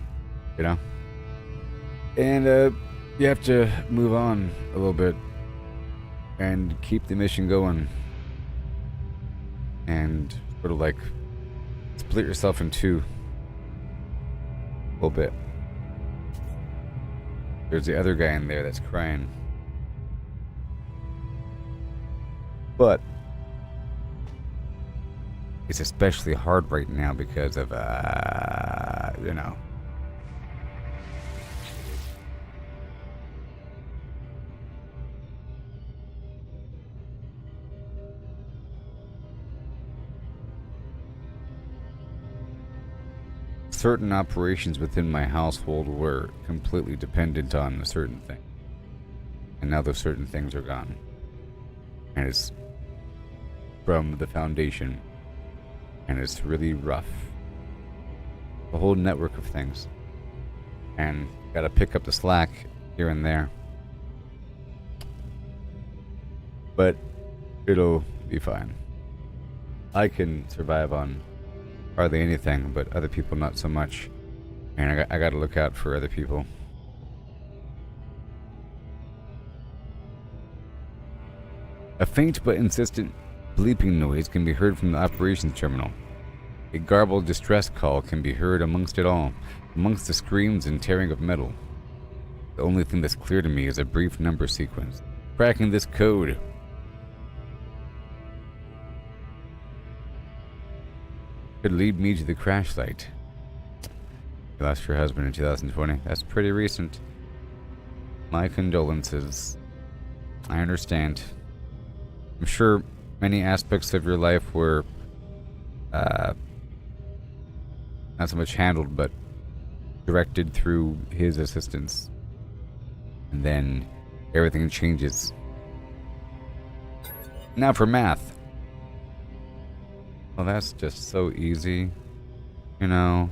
you know? And you have to move on a little bit and keep the mission going and sort of like split yourself in two a little bit. There's the other guy in there that's crying. But it's especially hard right now because of, you know. Certain operations within my household were completely dependent on a certain thing. And now those certain things are gone. And it's from the foundation. And it's really rough. The whole network of things. And gotta pick up the slack here and there. But it'll be fine. I can survive on hardly anything, but other people not so much. And I gotta look out for other people. A faint but insistent bleeping noise can be heard from the operations terminal. A garbled distress call can be heard amongst it all, amongst the screams and tearing of metal. The only thing that's clear to me is a brief number sequence. Cracking this code could lead me to the crash site. You lost your husband in 2020. That's pretty recent. My condolences. I understand. I'm sure many aspects of your life were not so much handled, but directed through his assistance. And then everything changes. Now for math. Well, that's just so easy. You know,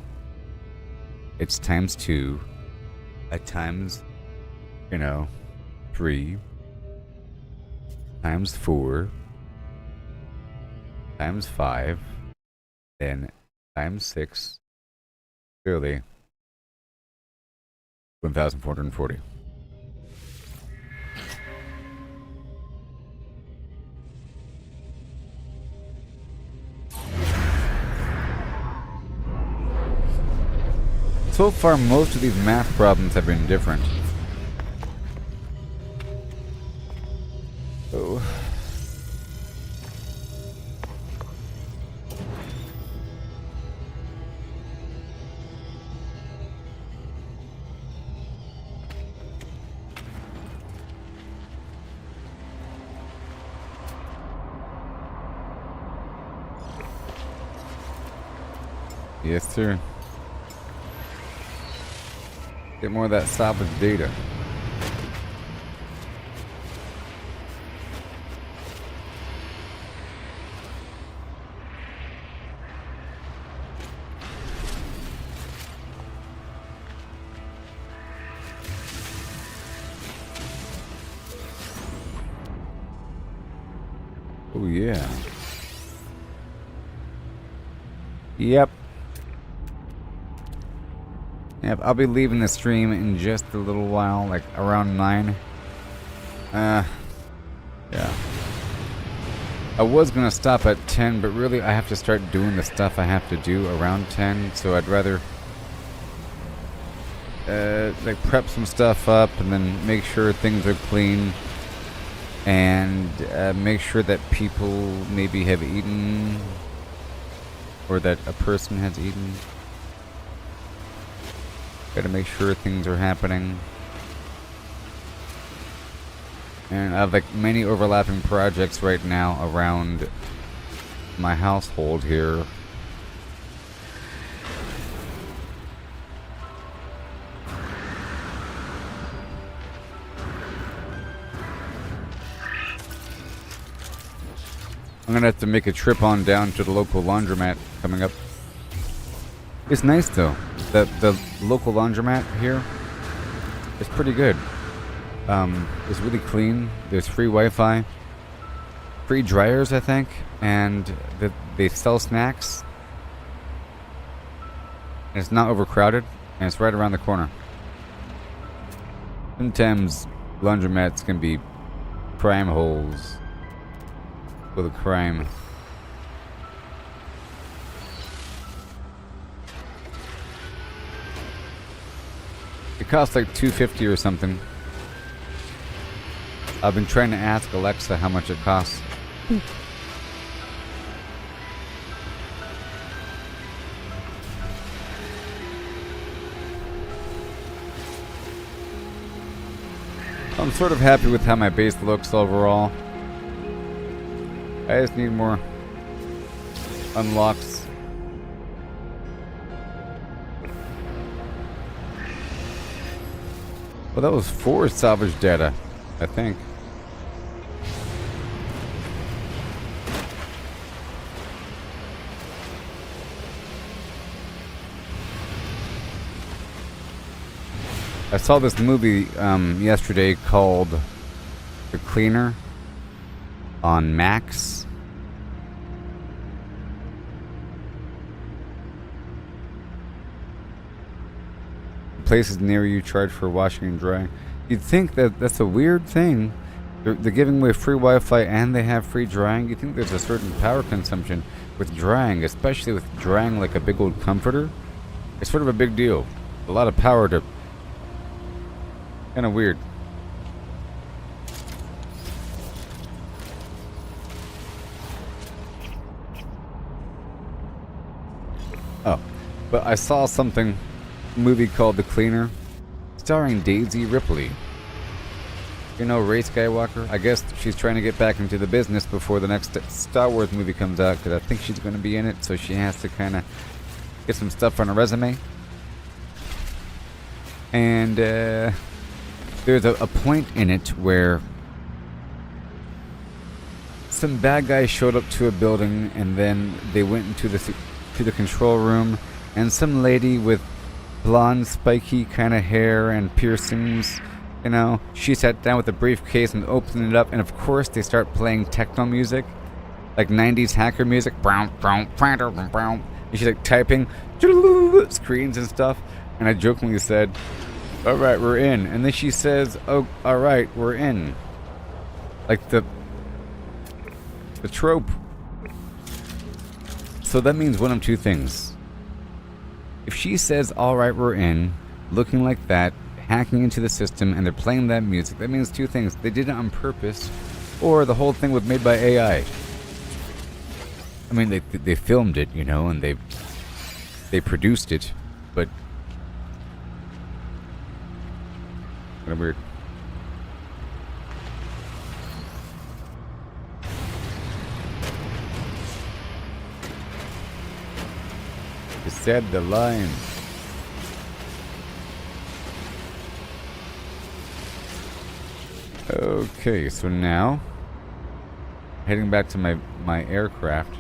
it's times 2 at times, 3 times 4 times 5, then times 6, clearly 1,440. So far, most of these math problems have been different. Oh. Yes, sir. Get more of that salvage data. Oh yeah. Yep. Yep, I'll be leaving the stream in just a little while, like around 9. Yeah. I was gonna stop at 10, but really I have to start doing the stuff I have to do around 10, so I'd rather like prep some stuff up and then make sure things are clean and make sure that people maybe have eaten or that a person has eaten. Gotta make sure things are happening. And I have like many overlapping projects right now around my household here. I'm gonna have to make a trip on down to the local laundromat coming up. It's nice though. The local laundromat here is pretty good. It's really clean. There's free Wi-Fi, free dryers, I think, and they sell snacks. And it's not overcrowded, and it's right around the corner. Sometimes laundromats can be crime holes with a crime. It costs like $2.50 or something. I've been trying to ask Alexa how much it costs. I'm sort of happy with how my base looks overall. I just need more unlocks. Well, that was 4 salvage data, I think. I saw this movie yesterday called The Cleaner on Max. Places near you charge for washing and drying. You'd think that that's a weird thing. They're giving away free Wi-Fi and they have free drying. You'd think there's a certain power consumption with drying, especially with drying like a big old comforter. It's sort of a big deal. A lot of power to... Kind of weird. Oh, but I saw something, a movie called The Cleaner, starring Daisy Ripley. You know, Rey Skywalker? I guess she's trying to get back into the business before the next Star Wars movie comes out, because I think she's going to be in it, so she has to kind of get some stuff on her resume. And, there's a point in it where some bad guys showed up to a building and then they went into the control room, and some lady with blonde spiky kind of hair and piercings, you know, she sat down with a briefcase and opened it up, and of course they start playing techno music, like 90s hacker music, and she's like typing screens and stuff, and I jokingly said, "Alright, we're in." And then she says, "Oh, alright, we're in." Like the trope. So that means one of two things. If she says, "Alright, we're in," looking like that, hacking into the system, and they're playing that music, that means two things. They did it on purpose, or the whole thing was made by AI. I mean, they filmed it, you know, and they produced it, but kind of weird. You said the line. Okay, so now heading back to my aircraft.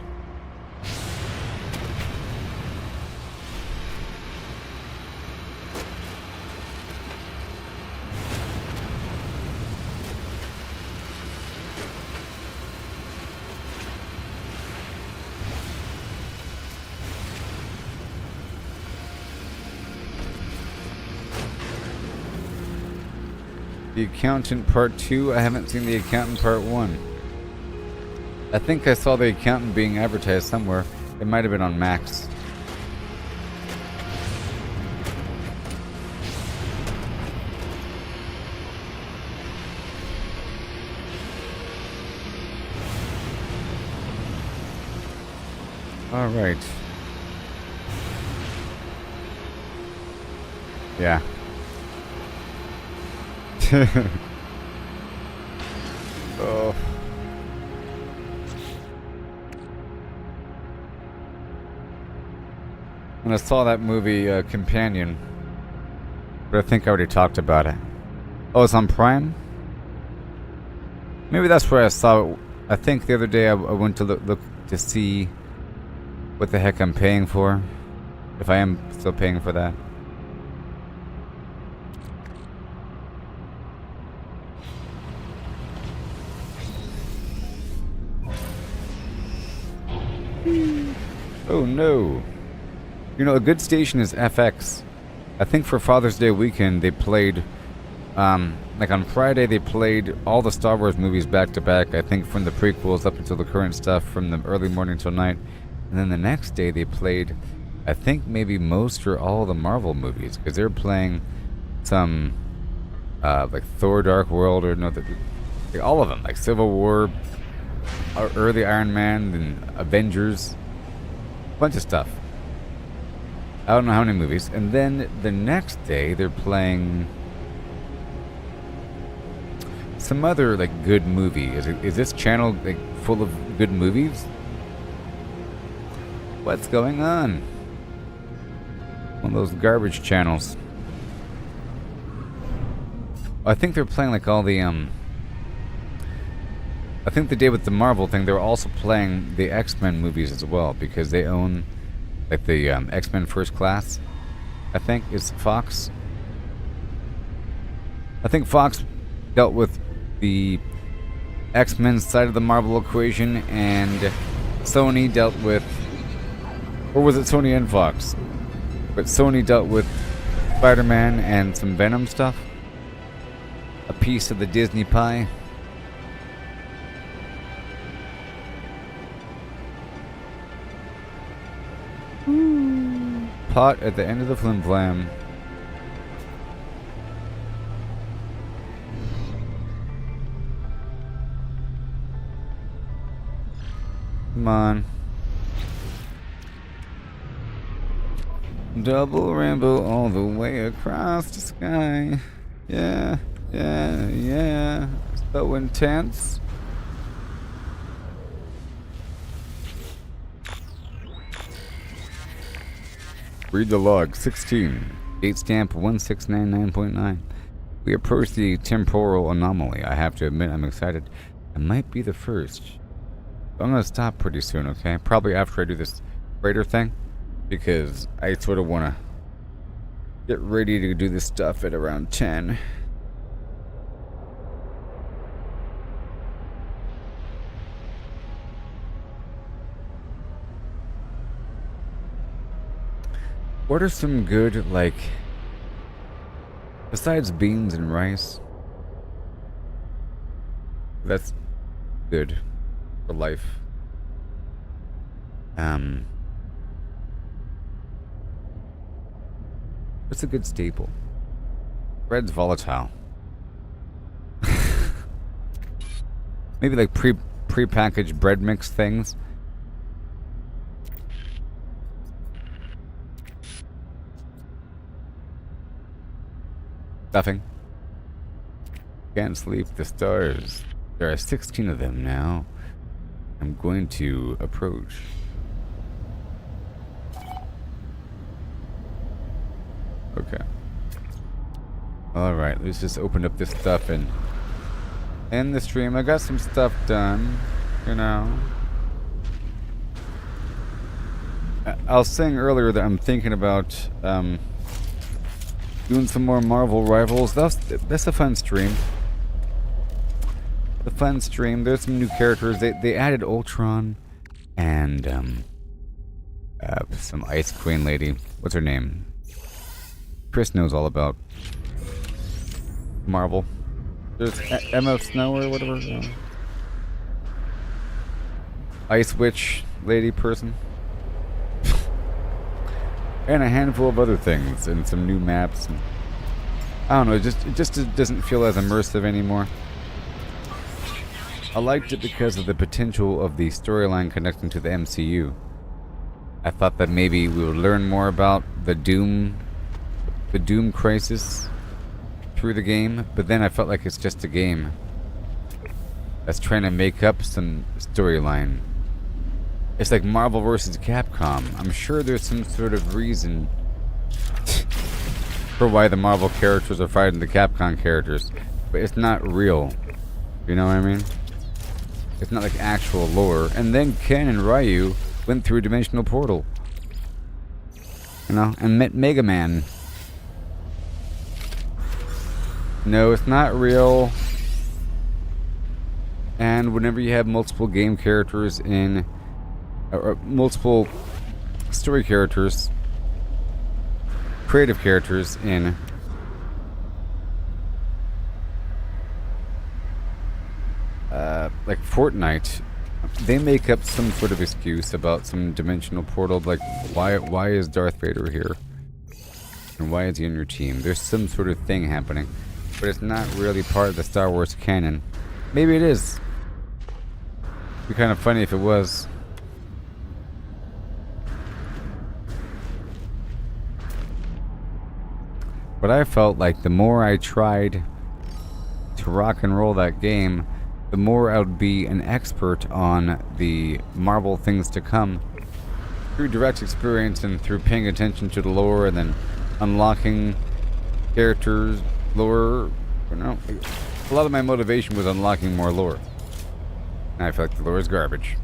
The Accountant Part 2. I haven't seen The Accountant Part 1. I think I saw The Accountant being advertised somewhere. It might have been on Max. All right. Yeah. Oh. When I saw that movie, Companion, but I think I already talked about it. Oh, it's on Prime? Maybe that's where I saw it. I think the other day I went to look to see what the heck I'm paying for. If I am still paying for that. Oh no. You know, a good station is FX. I think for Father's Day weekend they played, like on Friday they played all the Star Wars movies back to back. I think from the prequels up until the current stuff from the early morning till night. And then the next day they played, I think maybe most or all the Marvel movies. Because they're playing some, like Thor Dark World or no, like all of them. Like Civil War, early Iron Man, and Avengers. Bunch of stuff. I don't know how many movies. And then the next day they're playing some other like good movie. Is this channel like full of good movies? What's going on? One of those garbage channels. I think they're playing like all the I think the day with the Marvel thing, they were also playing the X-Men movies as well, because they own, like, the X-Men First Class, I think, is Fox. I think Fox dealt with the X-Men side of the Marvel equation, and Sony dealt with, or was it Sony and Fox? But Sony dealt with Spider-Man and some Venom stuff. A piece of the Disney pie. Pot at the end of the flim flam. Come on. Double rainbow all the way across the sky. Yeah, yeah, yeah. So intense. Read the log. 16. Date stamp 1699.9. We approach the temporal anomaly. I have to admit, I'm excited. I might be the first. I'm going to stop pretty soon, okay? Probably after I do this freighter thing. Because I sort of want to get ready to do this stuff at around 10. What are some good, like, besides beans and rice? That's good for life. What's a good staple? Bread's volatile. Maybe like pre-packaged bread mix things. Stuffing. Can't sleep. The stars. There are 16 of them now. I'm going to approach. Okay. Alright, let's just open up this stuff and end the stream. I got some stuff done, you know. I was saying earlier that I'm thinking about doing some more Marvel Rivals. That's a fun stream. The fun stream. There's some new characters. They added Ultron and some Ice Queen lady. What's her name? Chris knows all about Marvel. There's Emma Snow or whatever. Ice Witch lady person. And a handful of other things and some new maps. And I don't know, it just doesn't feel as immersive anymore. I liked it because of the potential of the storyline connecting to the MCU. I thought that maybe we would learn more about the Doom crisis through the game, but then I felt like it's just a game that's trying to make up some storyline. It's like Marvel vs. Capcom. I'm sure there's some sort of reason for why the Marvel characters are fighting the Capcom characters, but it's not real. You know what I mean? It's not like actual lore. And then Ken and Ryu went through a dimensional portal. You know, and met Mega Man. No, it's not real. And whenever you have multiple game characters in, or multiple story characters, creative characters in like Fortnite, they make up some sort of excuse about some dimensional portal, like why is Darth Vader here? And why is he on your team? There's some sort of thing happening, but it's not really part of the Star Wars canon. Maybe it is. It'd be kind of funny if it was. But I felt like the more I tried to rock and roll that game, the more I would be an expert on the Marvel things to come through direct experience and through paying attention to the lore and then unlocking characters, lore. You know, a lot of my motivation was unlocking more lore. And I feel like the lore is garbage.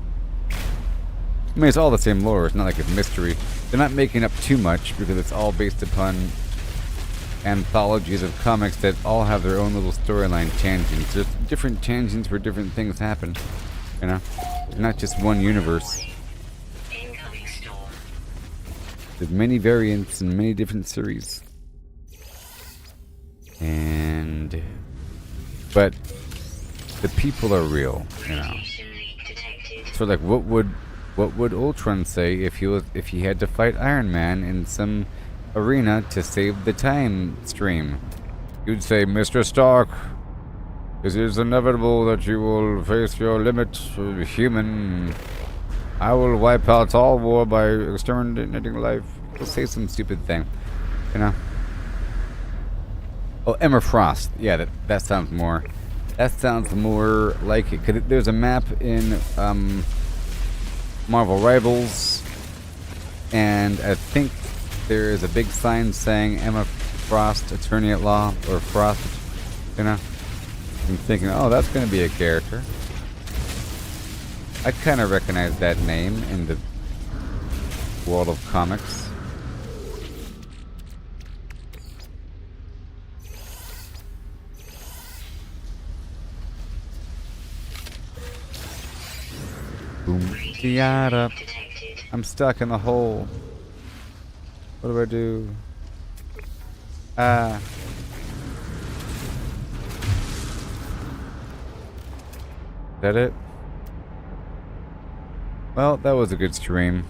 I mean, it's all the same lore. It's not like it's mystery. They're not making up too much because it's all based upon anthologies of comics that all have their own little storyline tangents. There's different tangents where different things happen. You know? Not just one universe. Incoming storm. There's many variants and many different series. But the people are real, you know. Radiation leak detected. So like what would Ultron say if he had to fight Iron Man in some arena to save the time stream? You'd say, Mr. Stark, it is inevitable that you will face your limit, human. I will wipe out all war by exterminating life. We'll say some stupid thing, you know. Oh, Emma Frost. Yeah, that sounds more. That sounds more like it. 'Cause there's a map in Marvel Rivals, and I think there is a big sign saying Emma Frost, Attorney at Law, or Frost, you know. I'm thinking, oh, that's going to be a character. I kind of recognize that name in the world of comics. Boom. Yada. Detected. I'm stuck in the hole. What do I do? Ah. Is that it? Well, that was a good stream.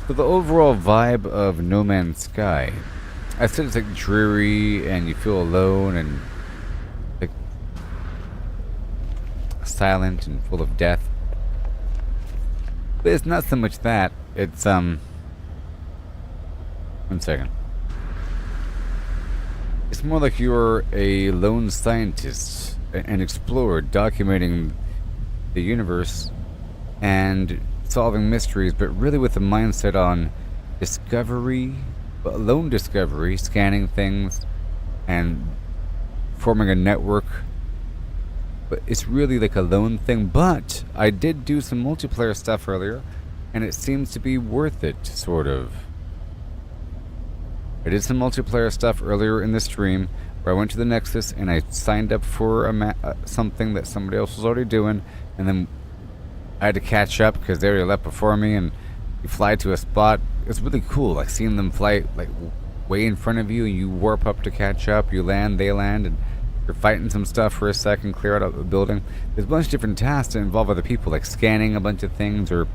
So the overall vibe of No Man's Sky, I said it's like dreary and you feel alone and like silent and full of death. But it's not so much that. It's 1 second. It's more like you're a lone scientist, an explorer, documenting the universe and solving mysteries, but really with a mindset on discovery, lone discovery, scanning things, and forming a network. But it's really like a lone thing. But I did do some multiplayer stuff earlier, and it seems to be worth it, sort of. I did some multiplayer stuff earlier in the stream where I went to the Nexus and I signed up for something that somebody else was already doing, and then I had to catch up because they already left before me, and you fly to a spot. It's really cool, like seeing them fly like way in front of you, and you warp up to catch up. You land, they land, and you're fighting some stuff for a second, clear out a building. There's a bunch of different tasks that involve other people, like scanning a bunch of things or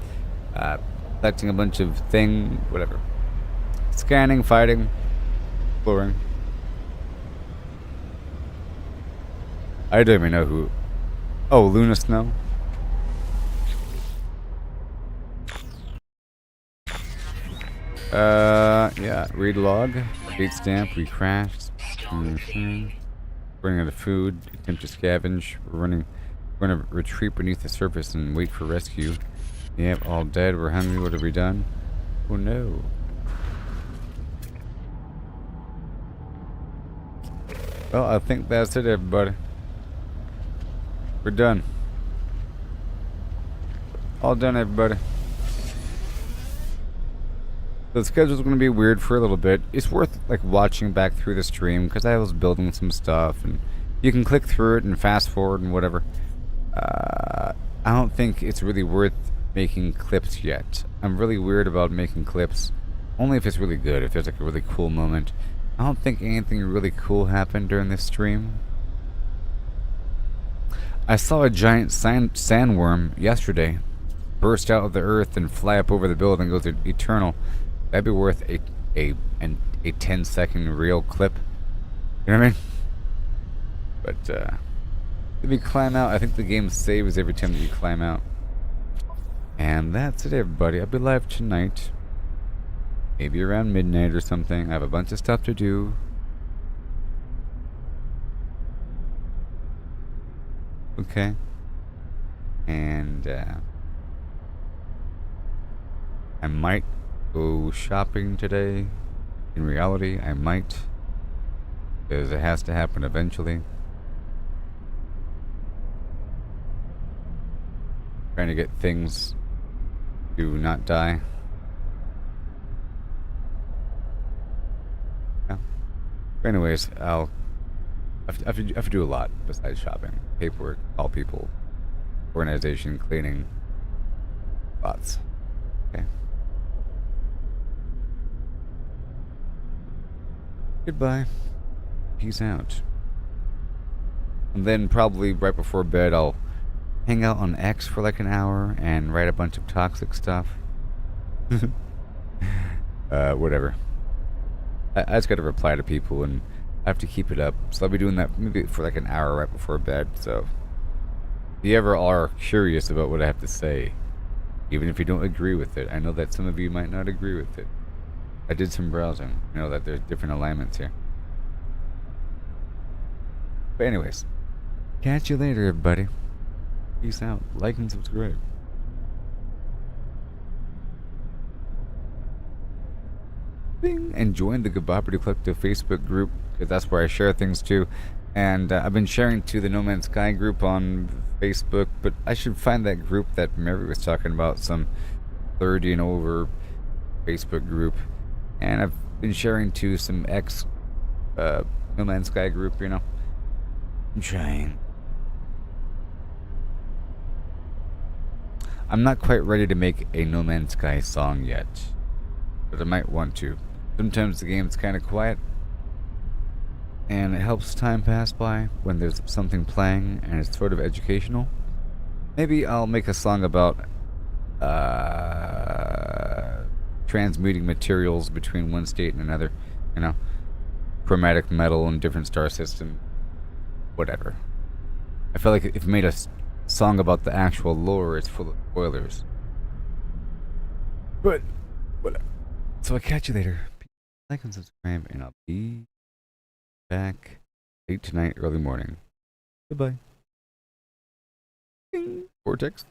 collecting a bunch of whatever. Scanning, fighting, exploring. I don't even know who. Oh, Luna Snow. Yeah, read log, date stamp, we crashed. Running out of food, attempt to scavenge. We're gonna retreat beneath the surface and wait for rescue. Yep, all dead, we're hungry, what have we done? Oh no. Well, I think that's it, everybody. We're done. All done, everybody. The schedule's going to be weird for a little bit. It's worth like watching back through the stream because I was building some stuff, and you can click through it and fast forward and whatever. I don't think it's really worth making clips yet. I'm really weird about making clips, only if it's really good. If there's like a really cool moment. I don't think anything really cool happened during this stream. I saw a giant sandworm yesterday burst out of the earth and fly up over the building and go to Eternal. That'd be worth a 10-second real clip. You know what I mean? But if you climb out, I think the game saves every time that you climb out. And that's it, everybody. I'll be live tonight. Maybe around midnight or something. I have a bunch of stuff to do. Okay. And I might go shopping today. In reality, I might. Because it has to happen eventually. Trying to get things to not die. Yeah. But anyways, I have to do a lot besides shopping. Paperwork, call people, organization, cleaning, lots. Okay. Goodbye. Peace out. And then probably right before bed I'll hang out on X for like an hour and write a bunch of toxic stuff. Whatever. I just gotta reply to people and I have to keep it up. So I'll be doing that maybe for like an hour right before bed. So if you ever are curious about what I have to say, even if you don't agree with it, I know that some of you might not agree with it. I did some browsing. I know that there's different alignments here. But anyways, catch you later, everybody. Peace out. Like and subscribe. Bing! And join the Gooboberti Collective Facebook group, because that's where I share things too. And I've been sharing to the No Man's Sky group on Facebook, but I should find that group that Mary was talking about, some 30 and over Facebook group. And I've been sharing to some No Man's Sky group, you know. I'm trying. I'm not quite ready to make a No Man's Sky song yet, but I might want to. Sometimes the game's kind of quiet, and it helps time pass by when there's something playing and it's sort of educational. Maybe I'll make a song about transmuting materials between one state and another, you know, chromatic metal and different star system, whatever. I feel like if I made a song about the actual lore, it's full of spoilers. But whatever. So I'll catch you later. Like and subscribe, and I'll be back late tonight, early morning. Goodbye. Ding. Vortex.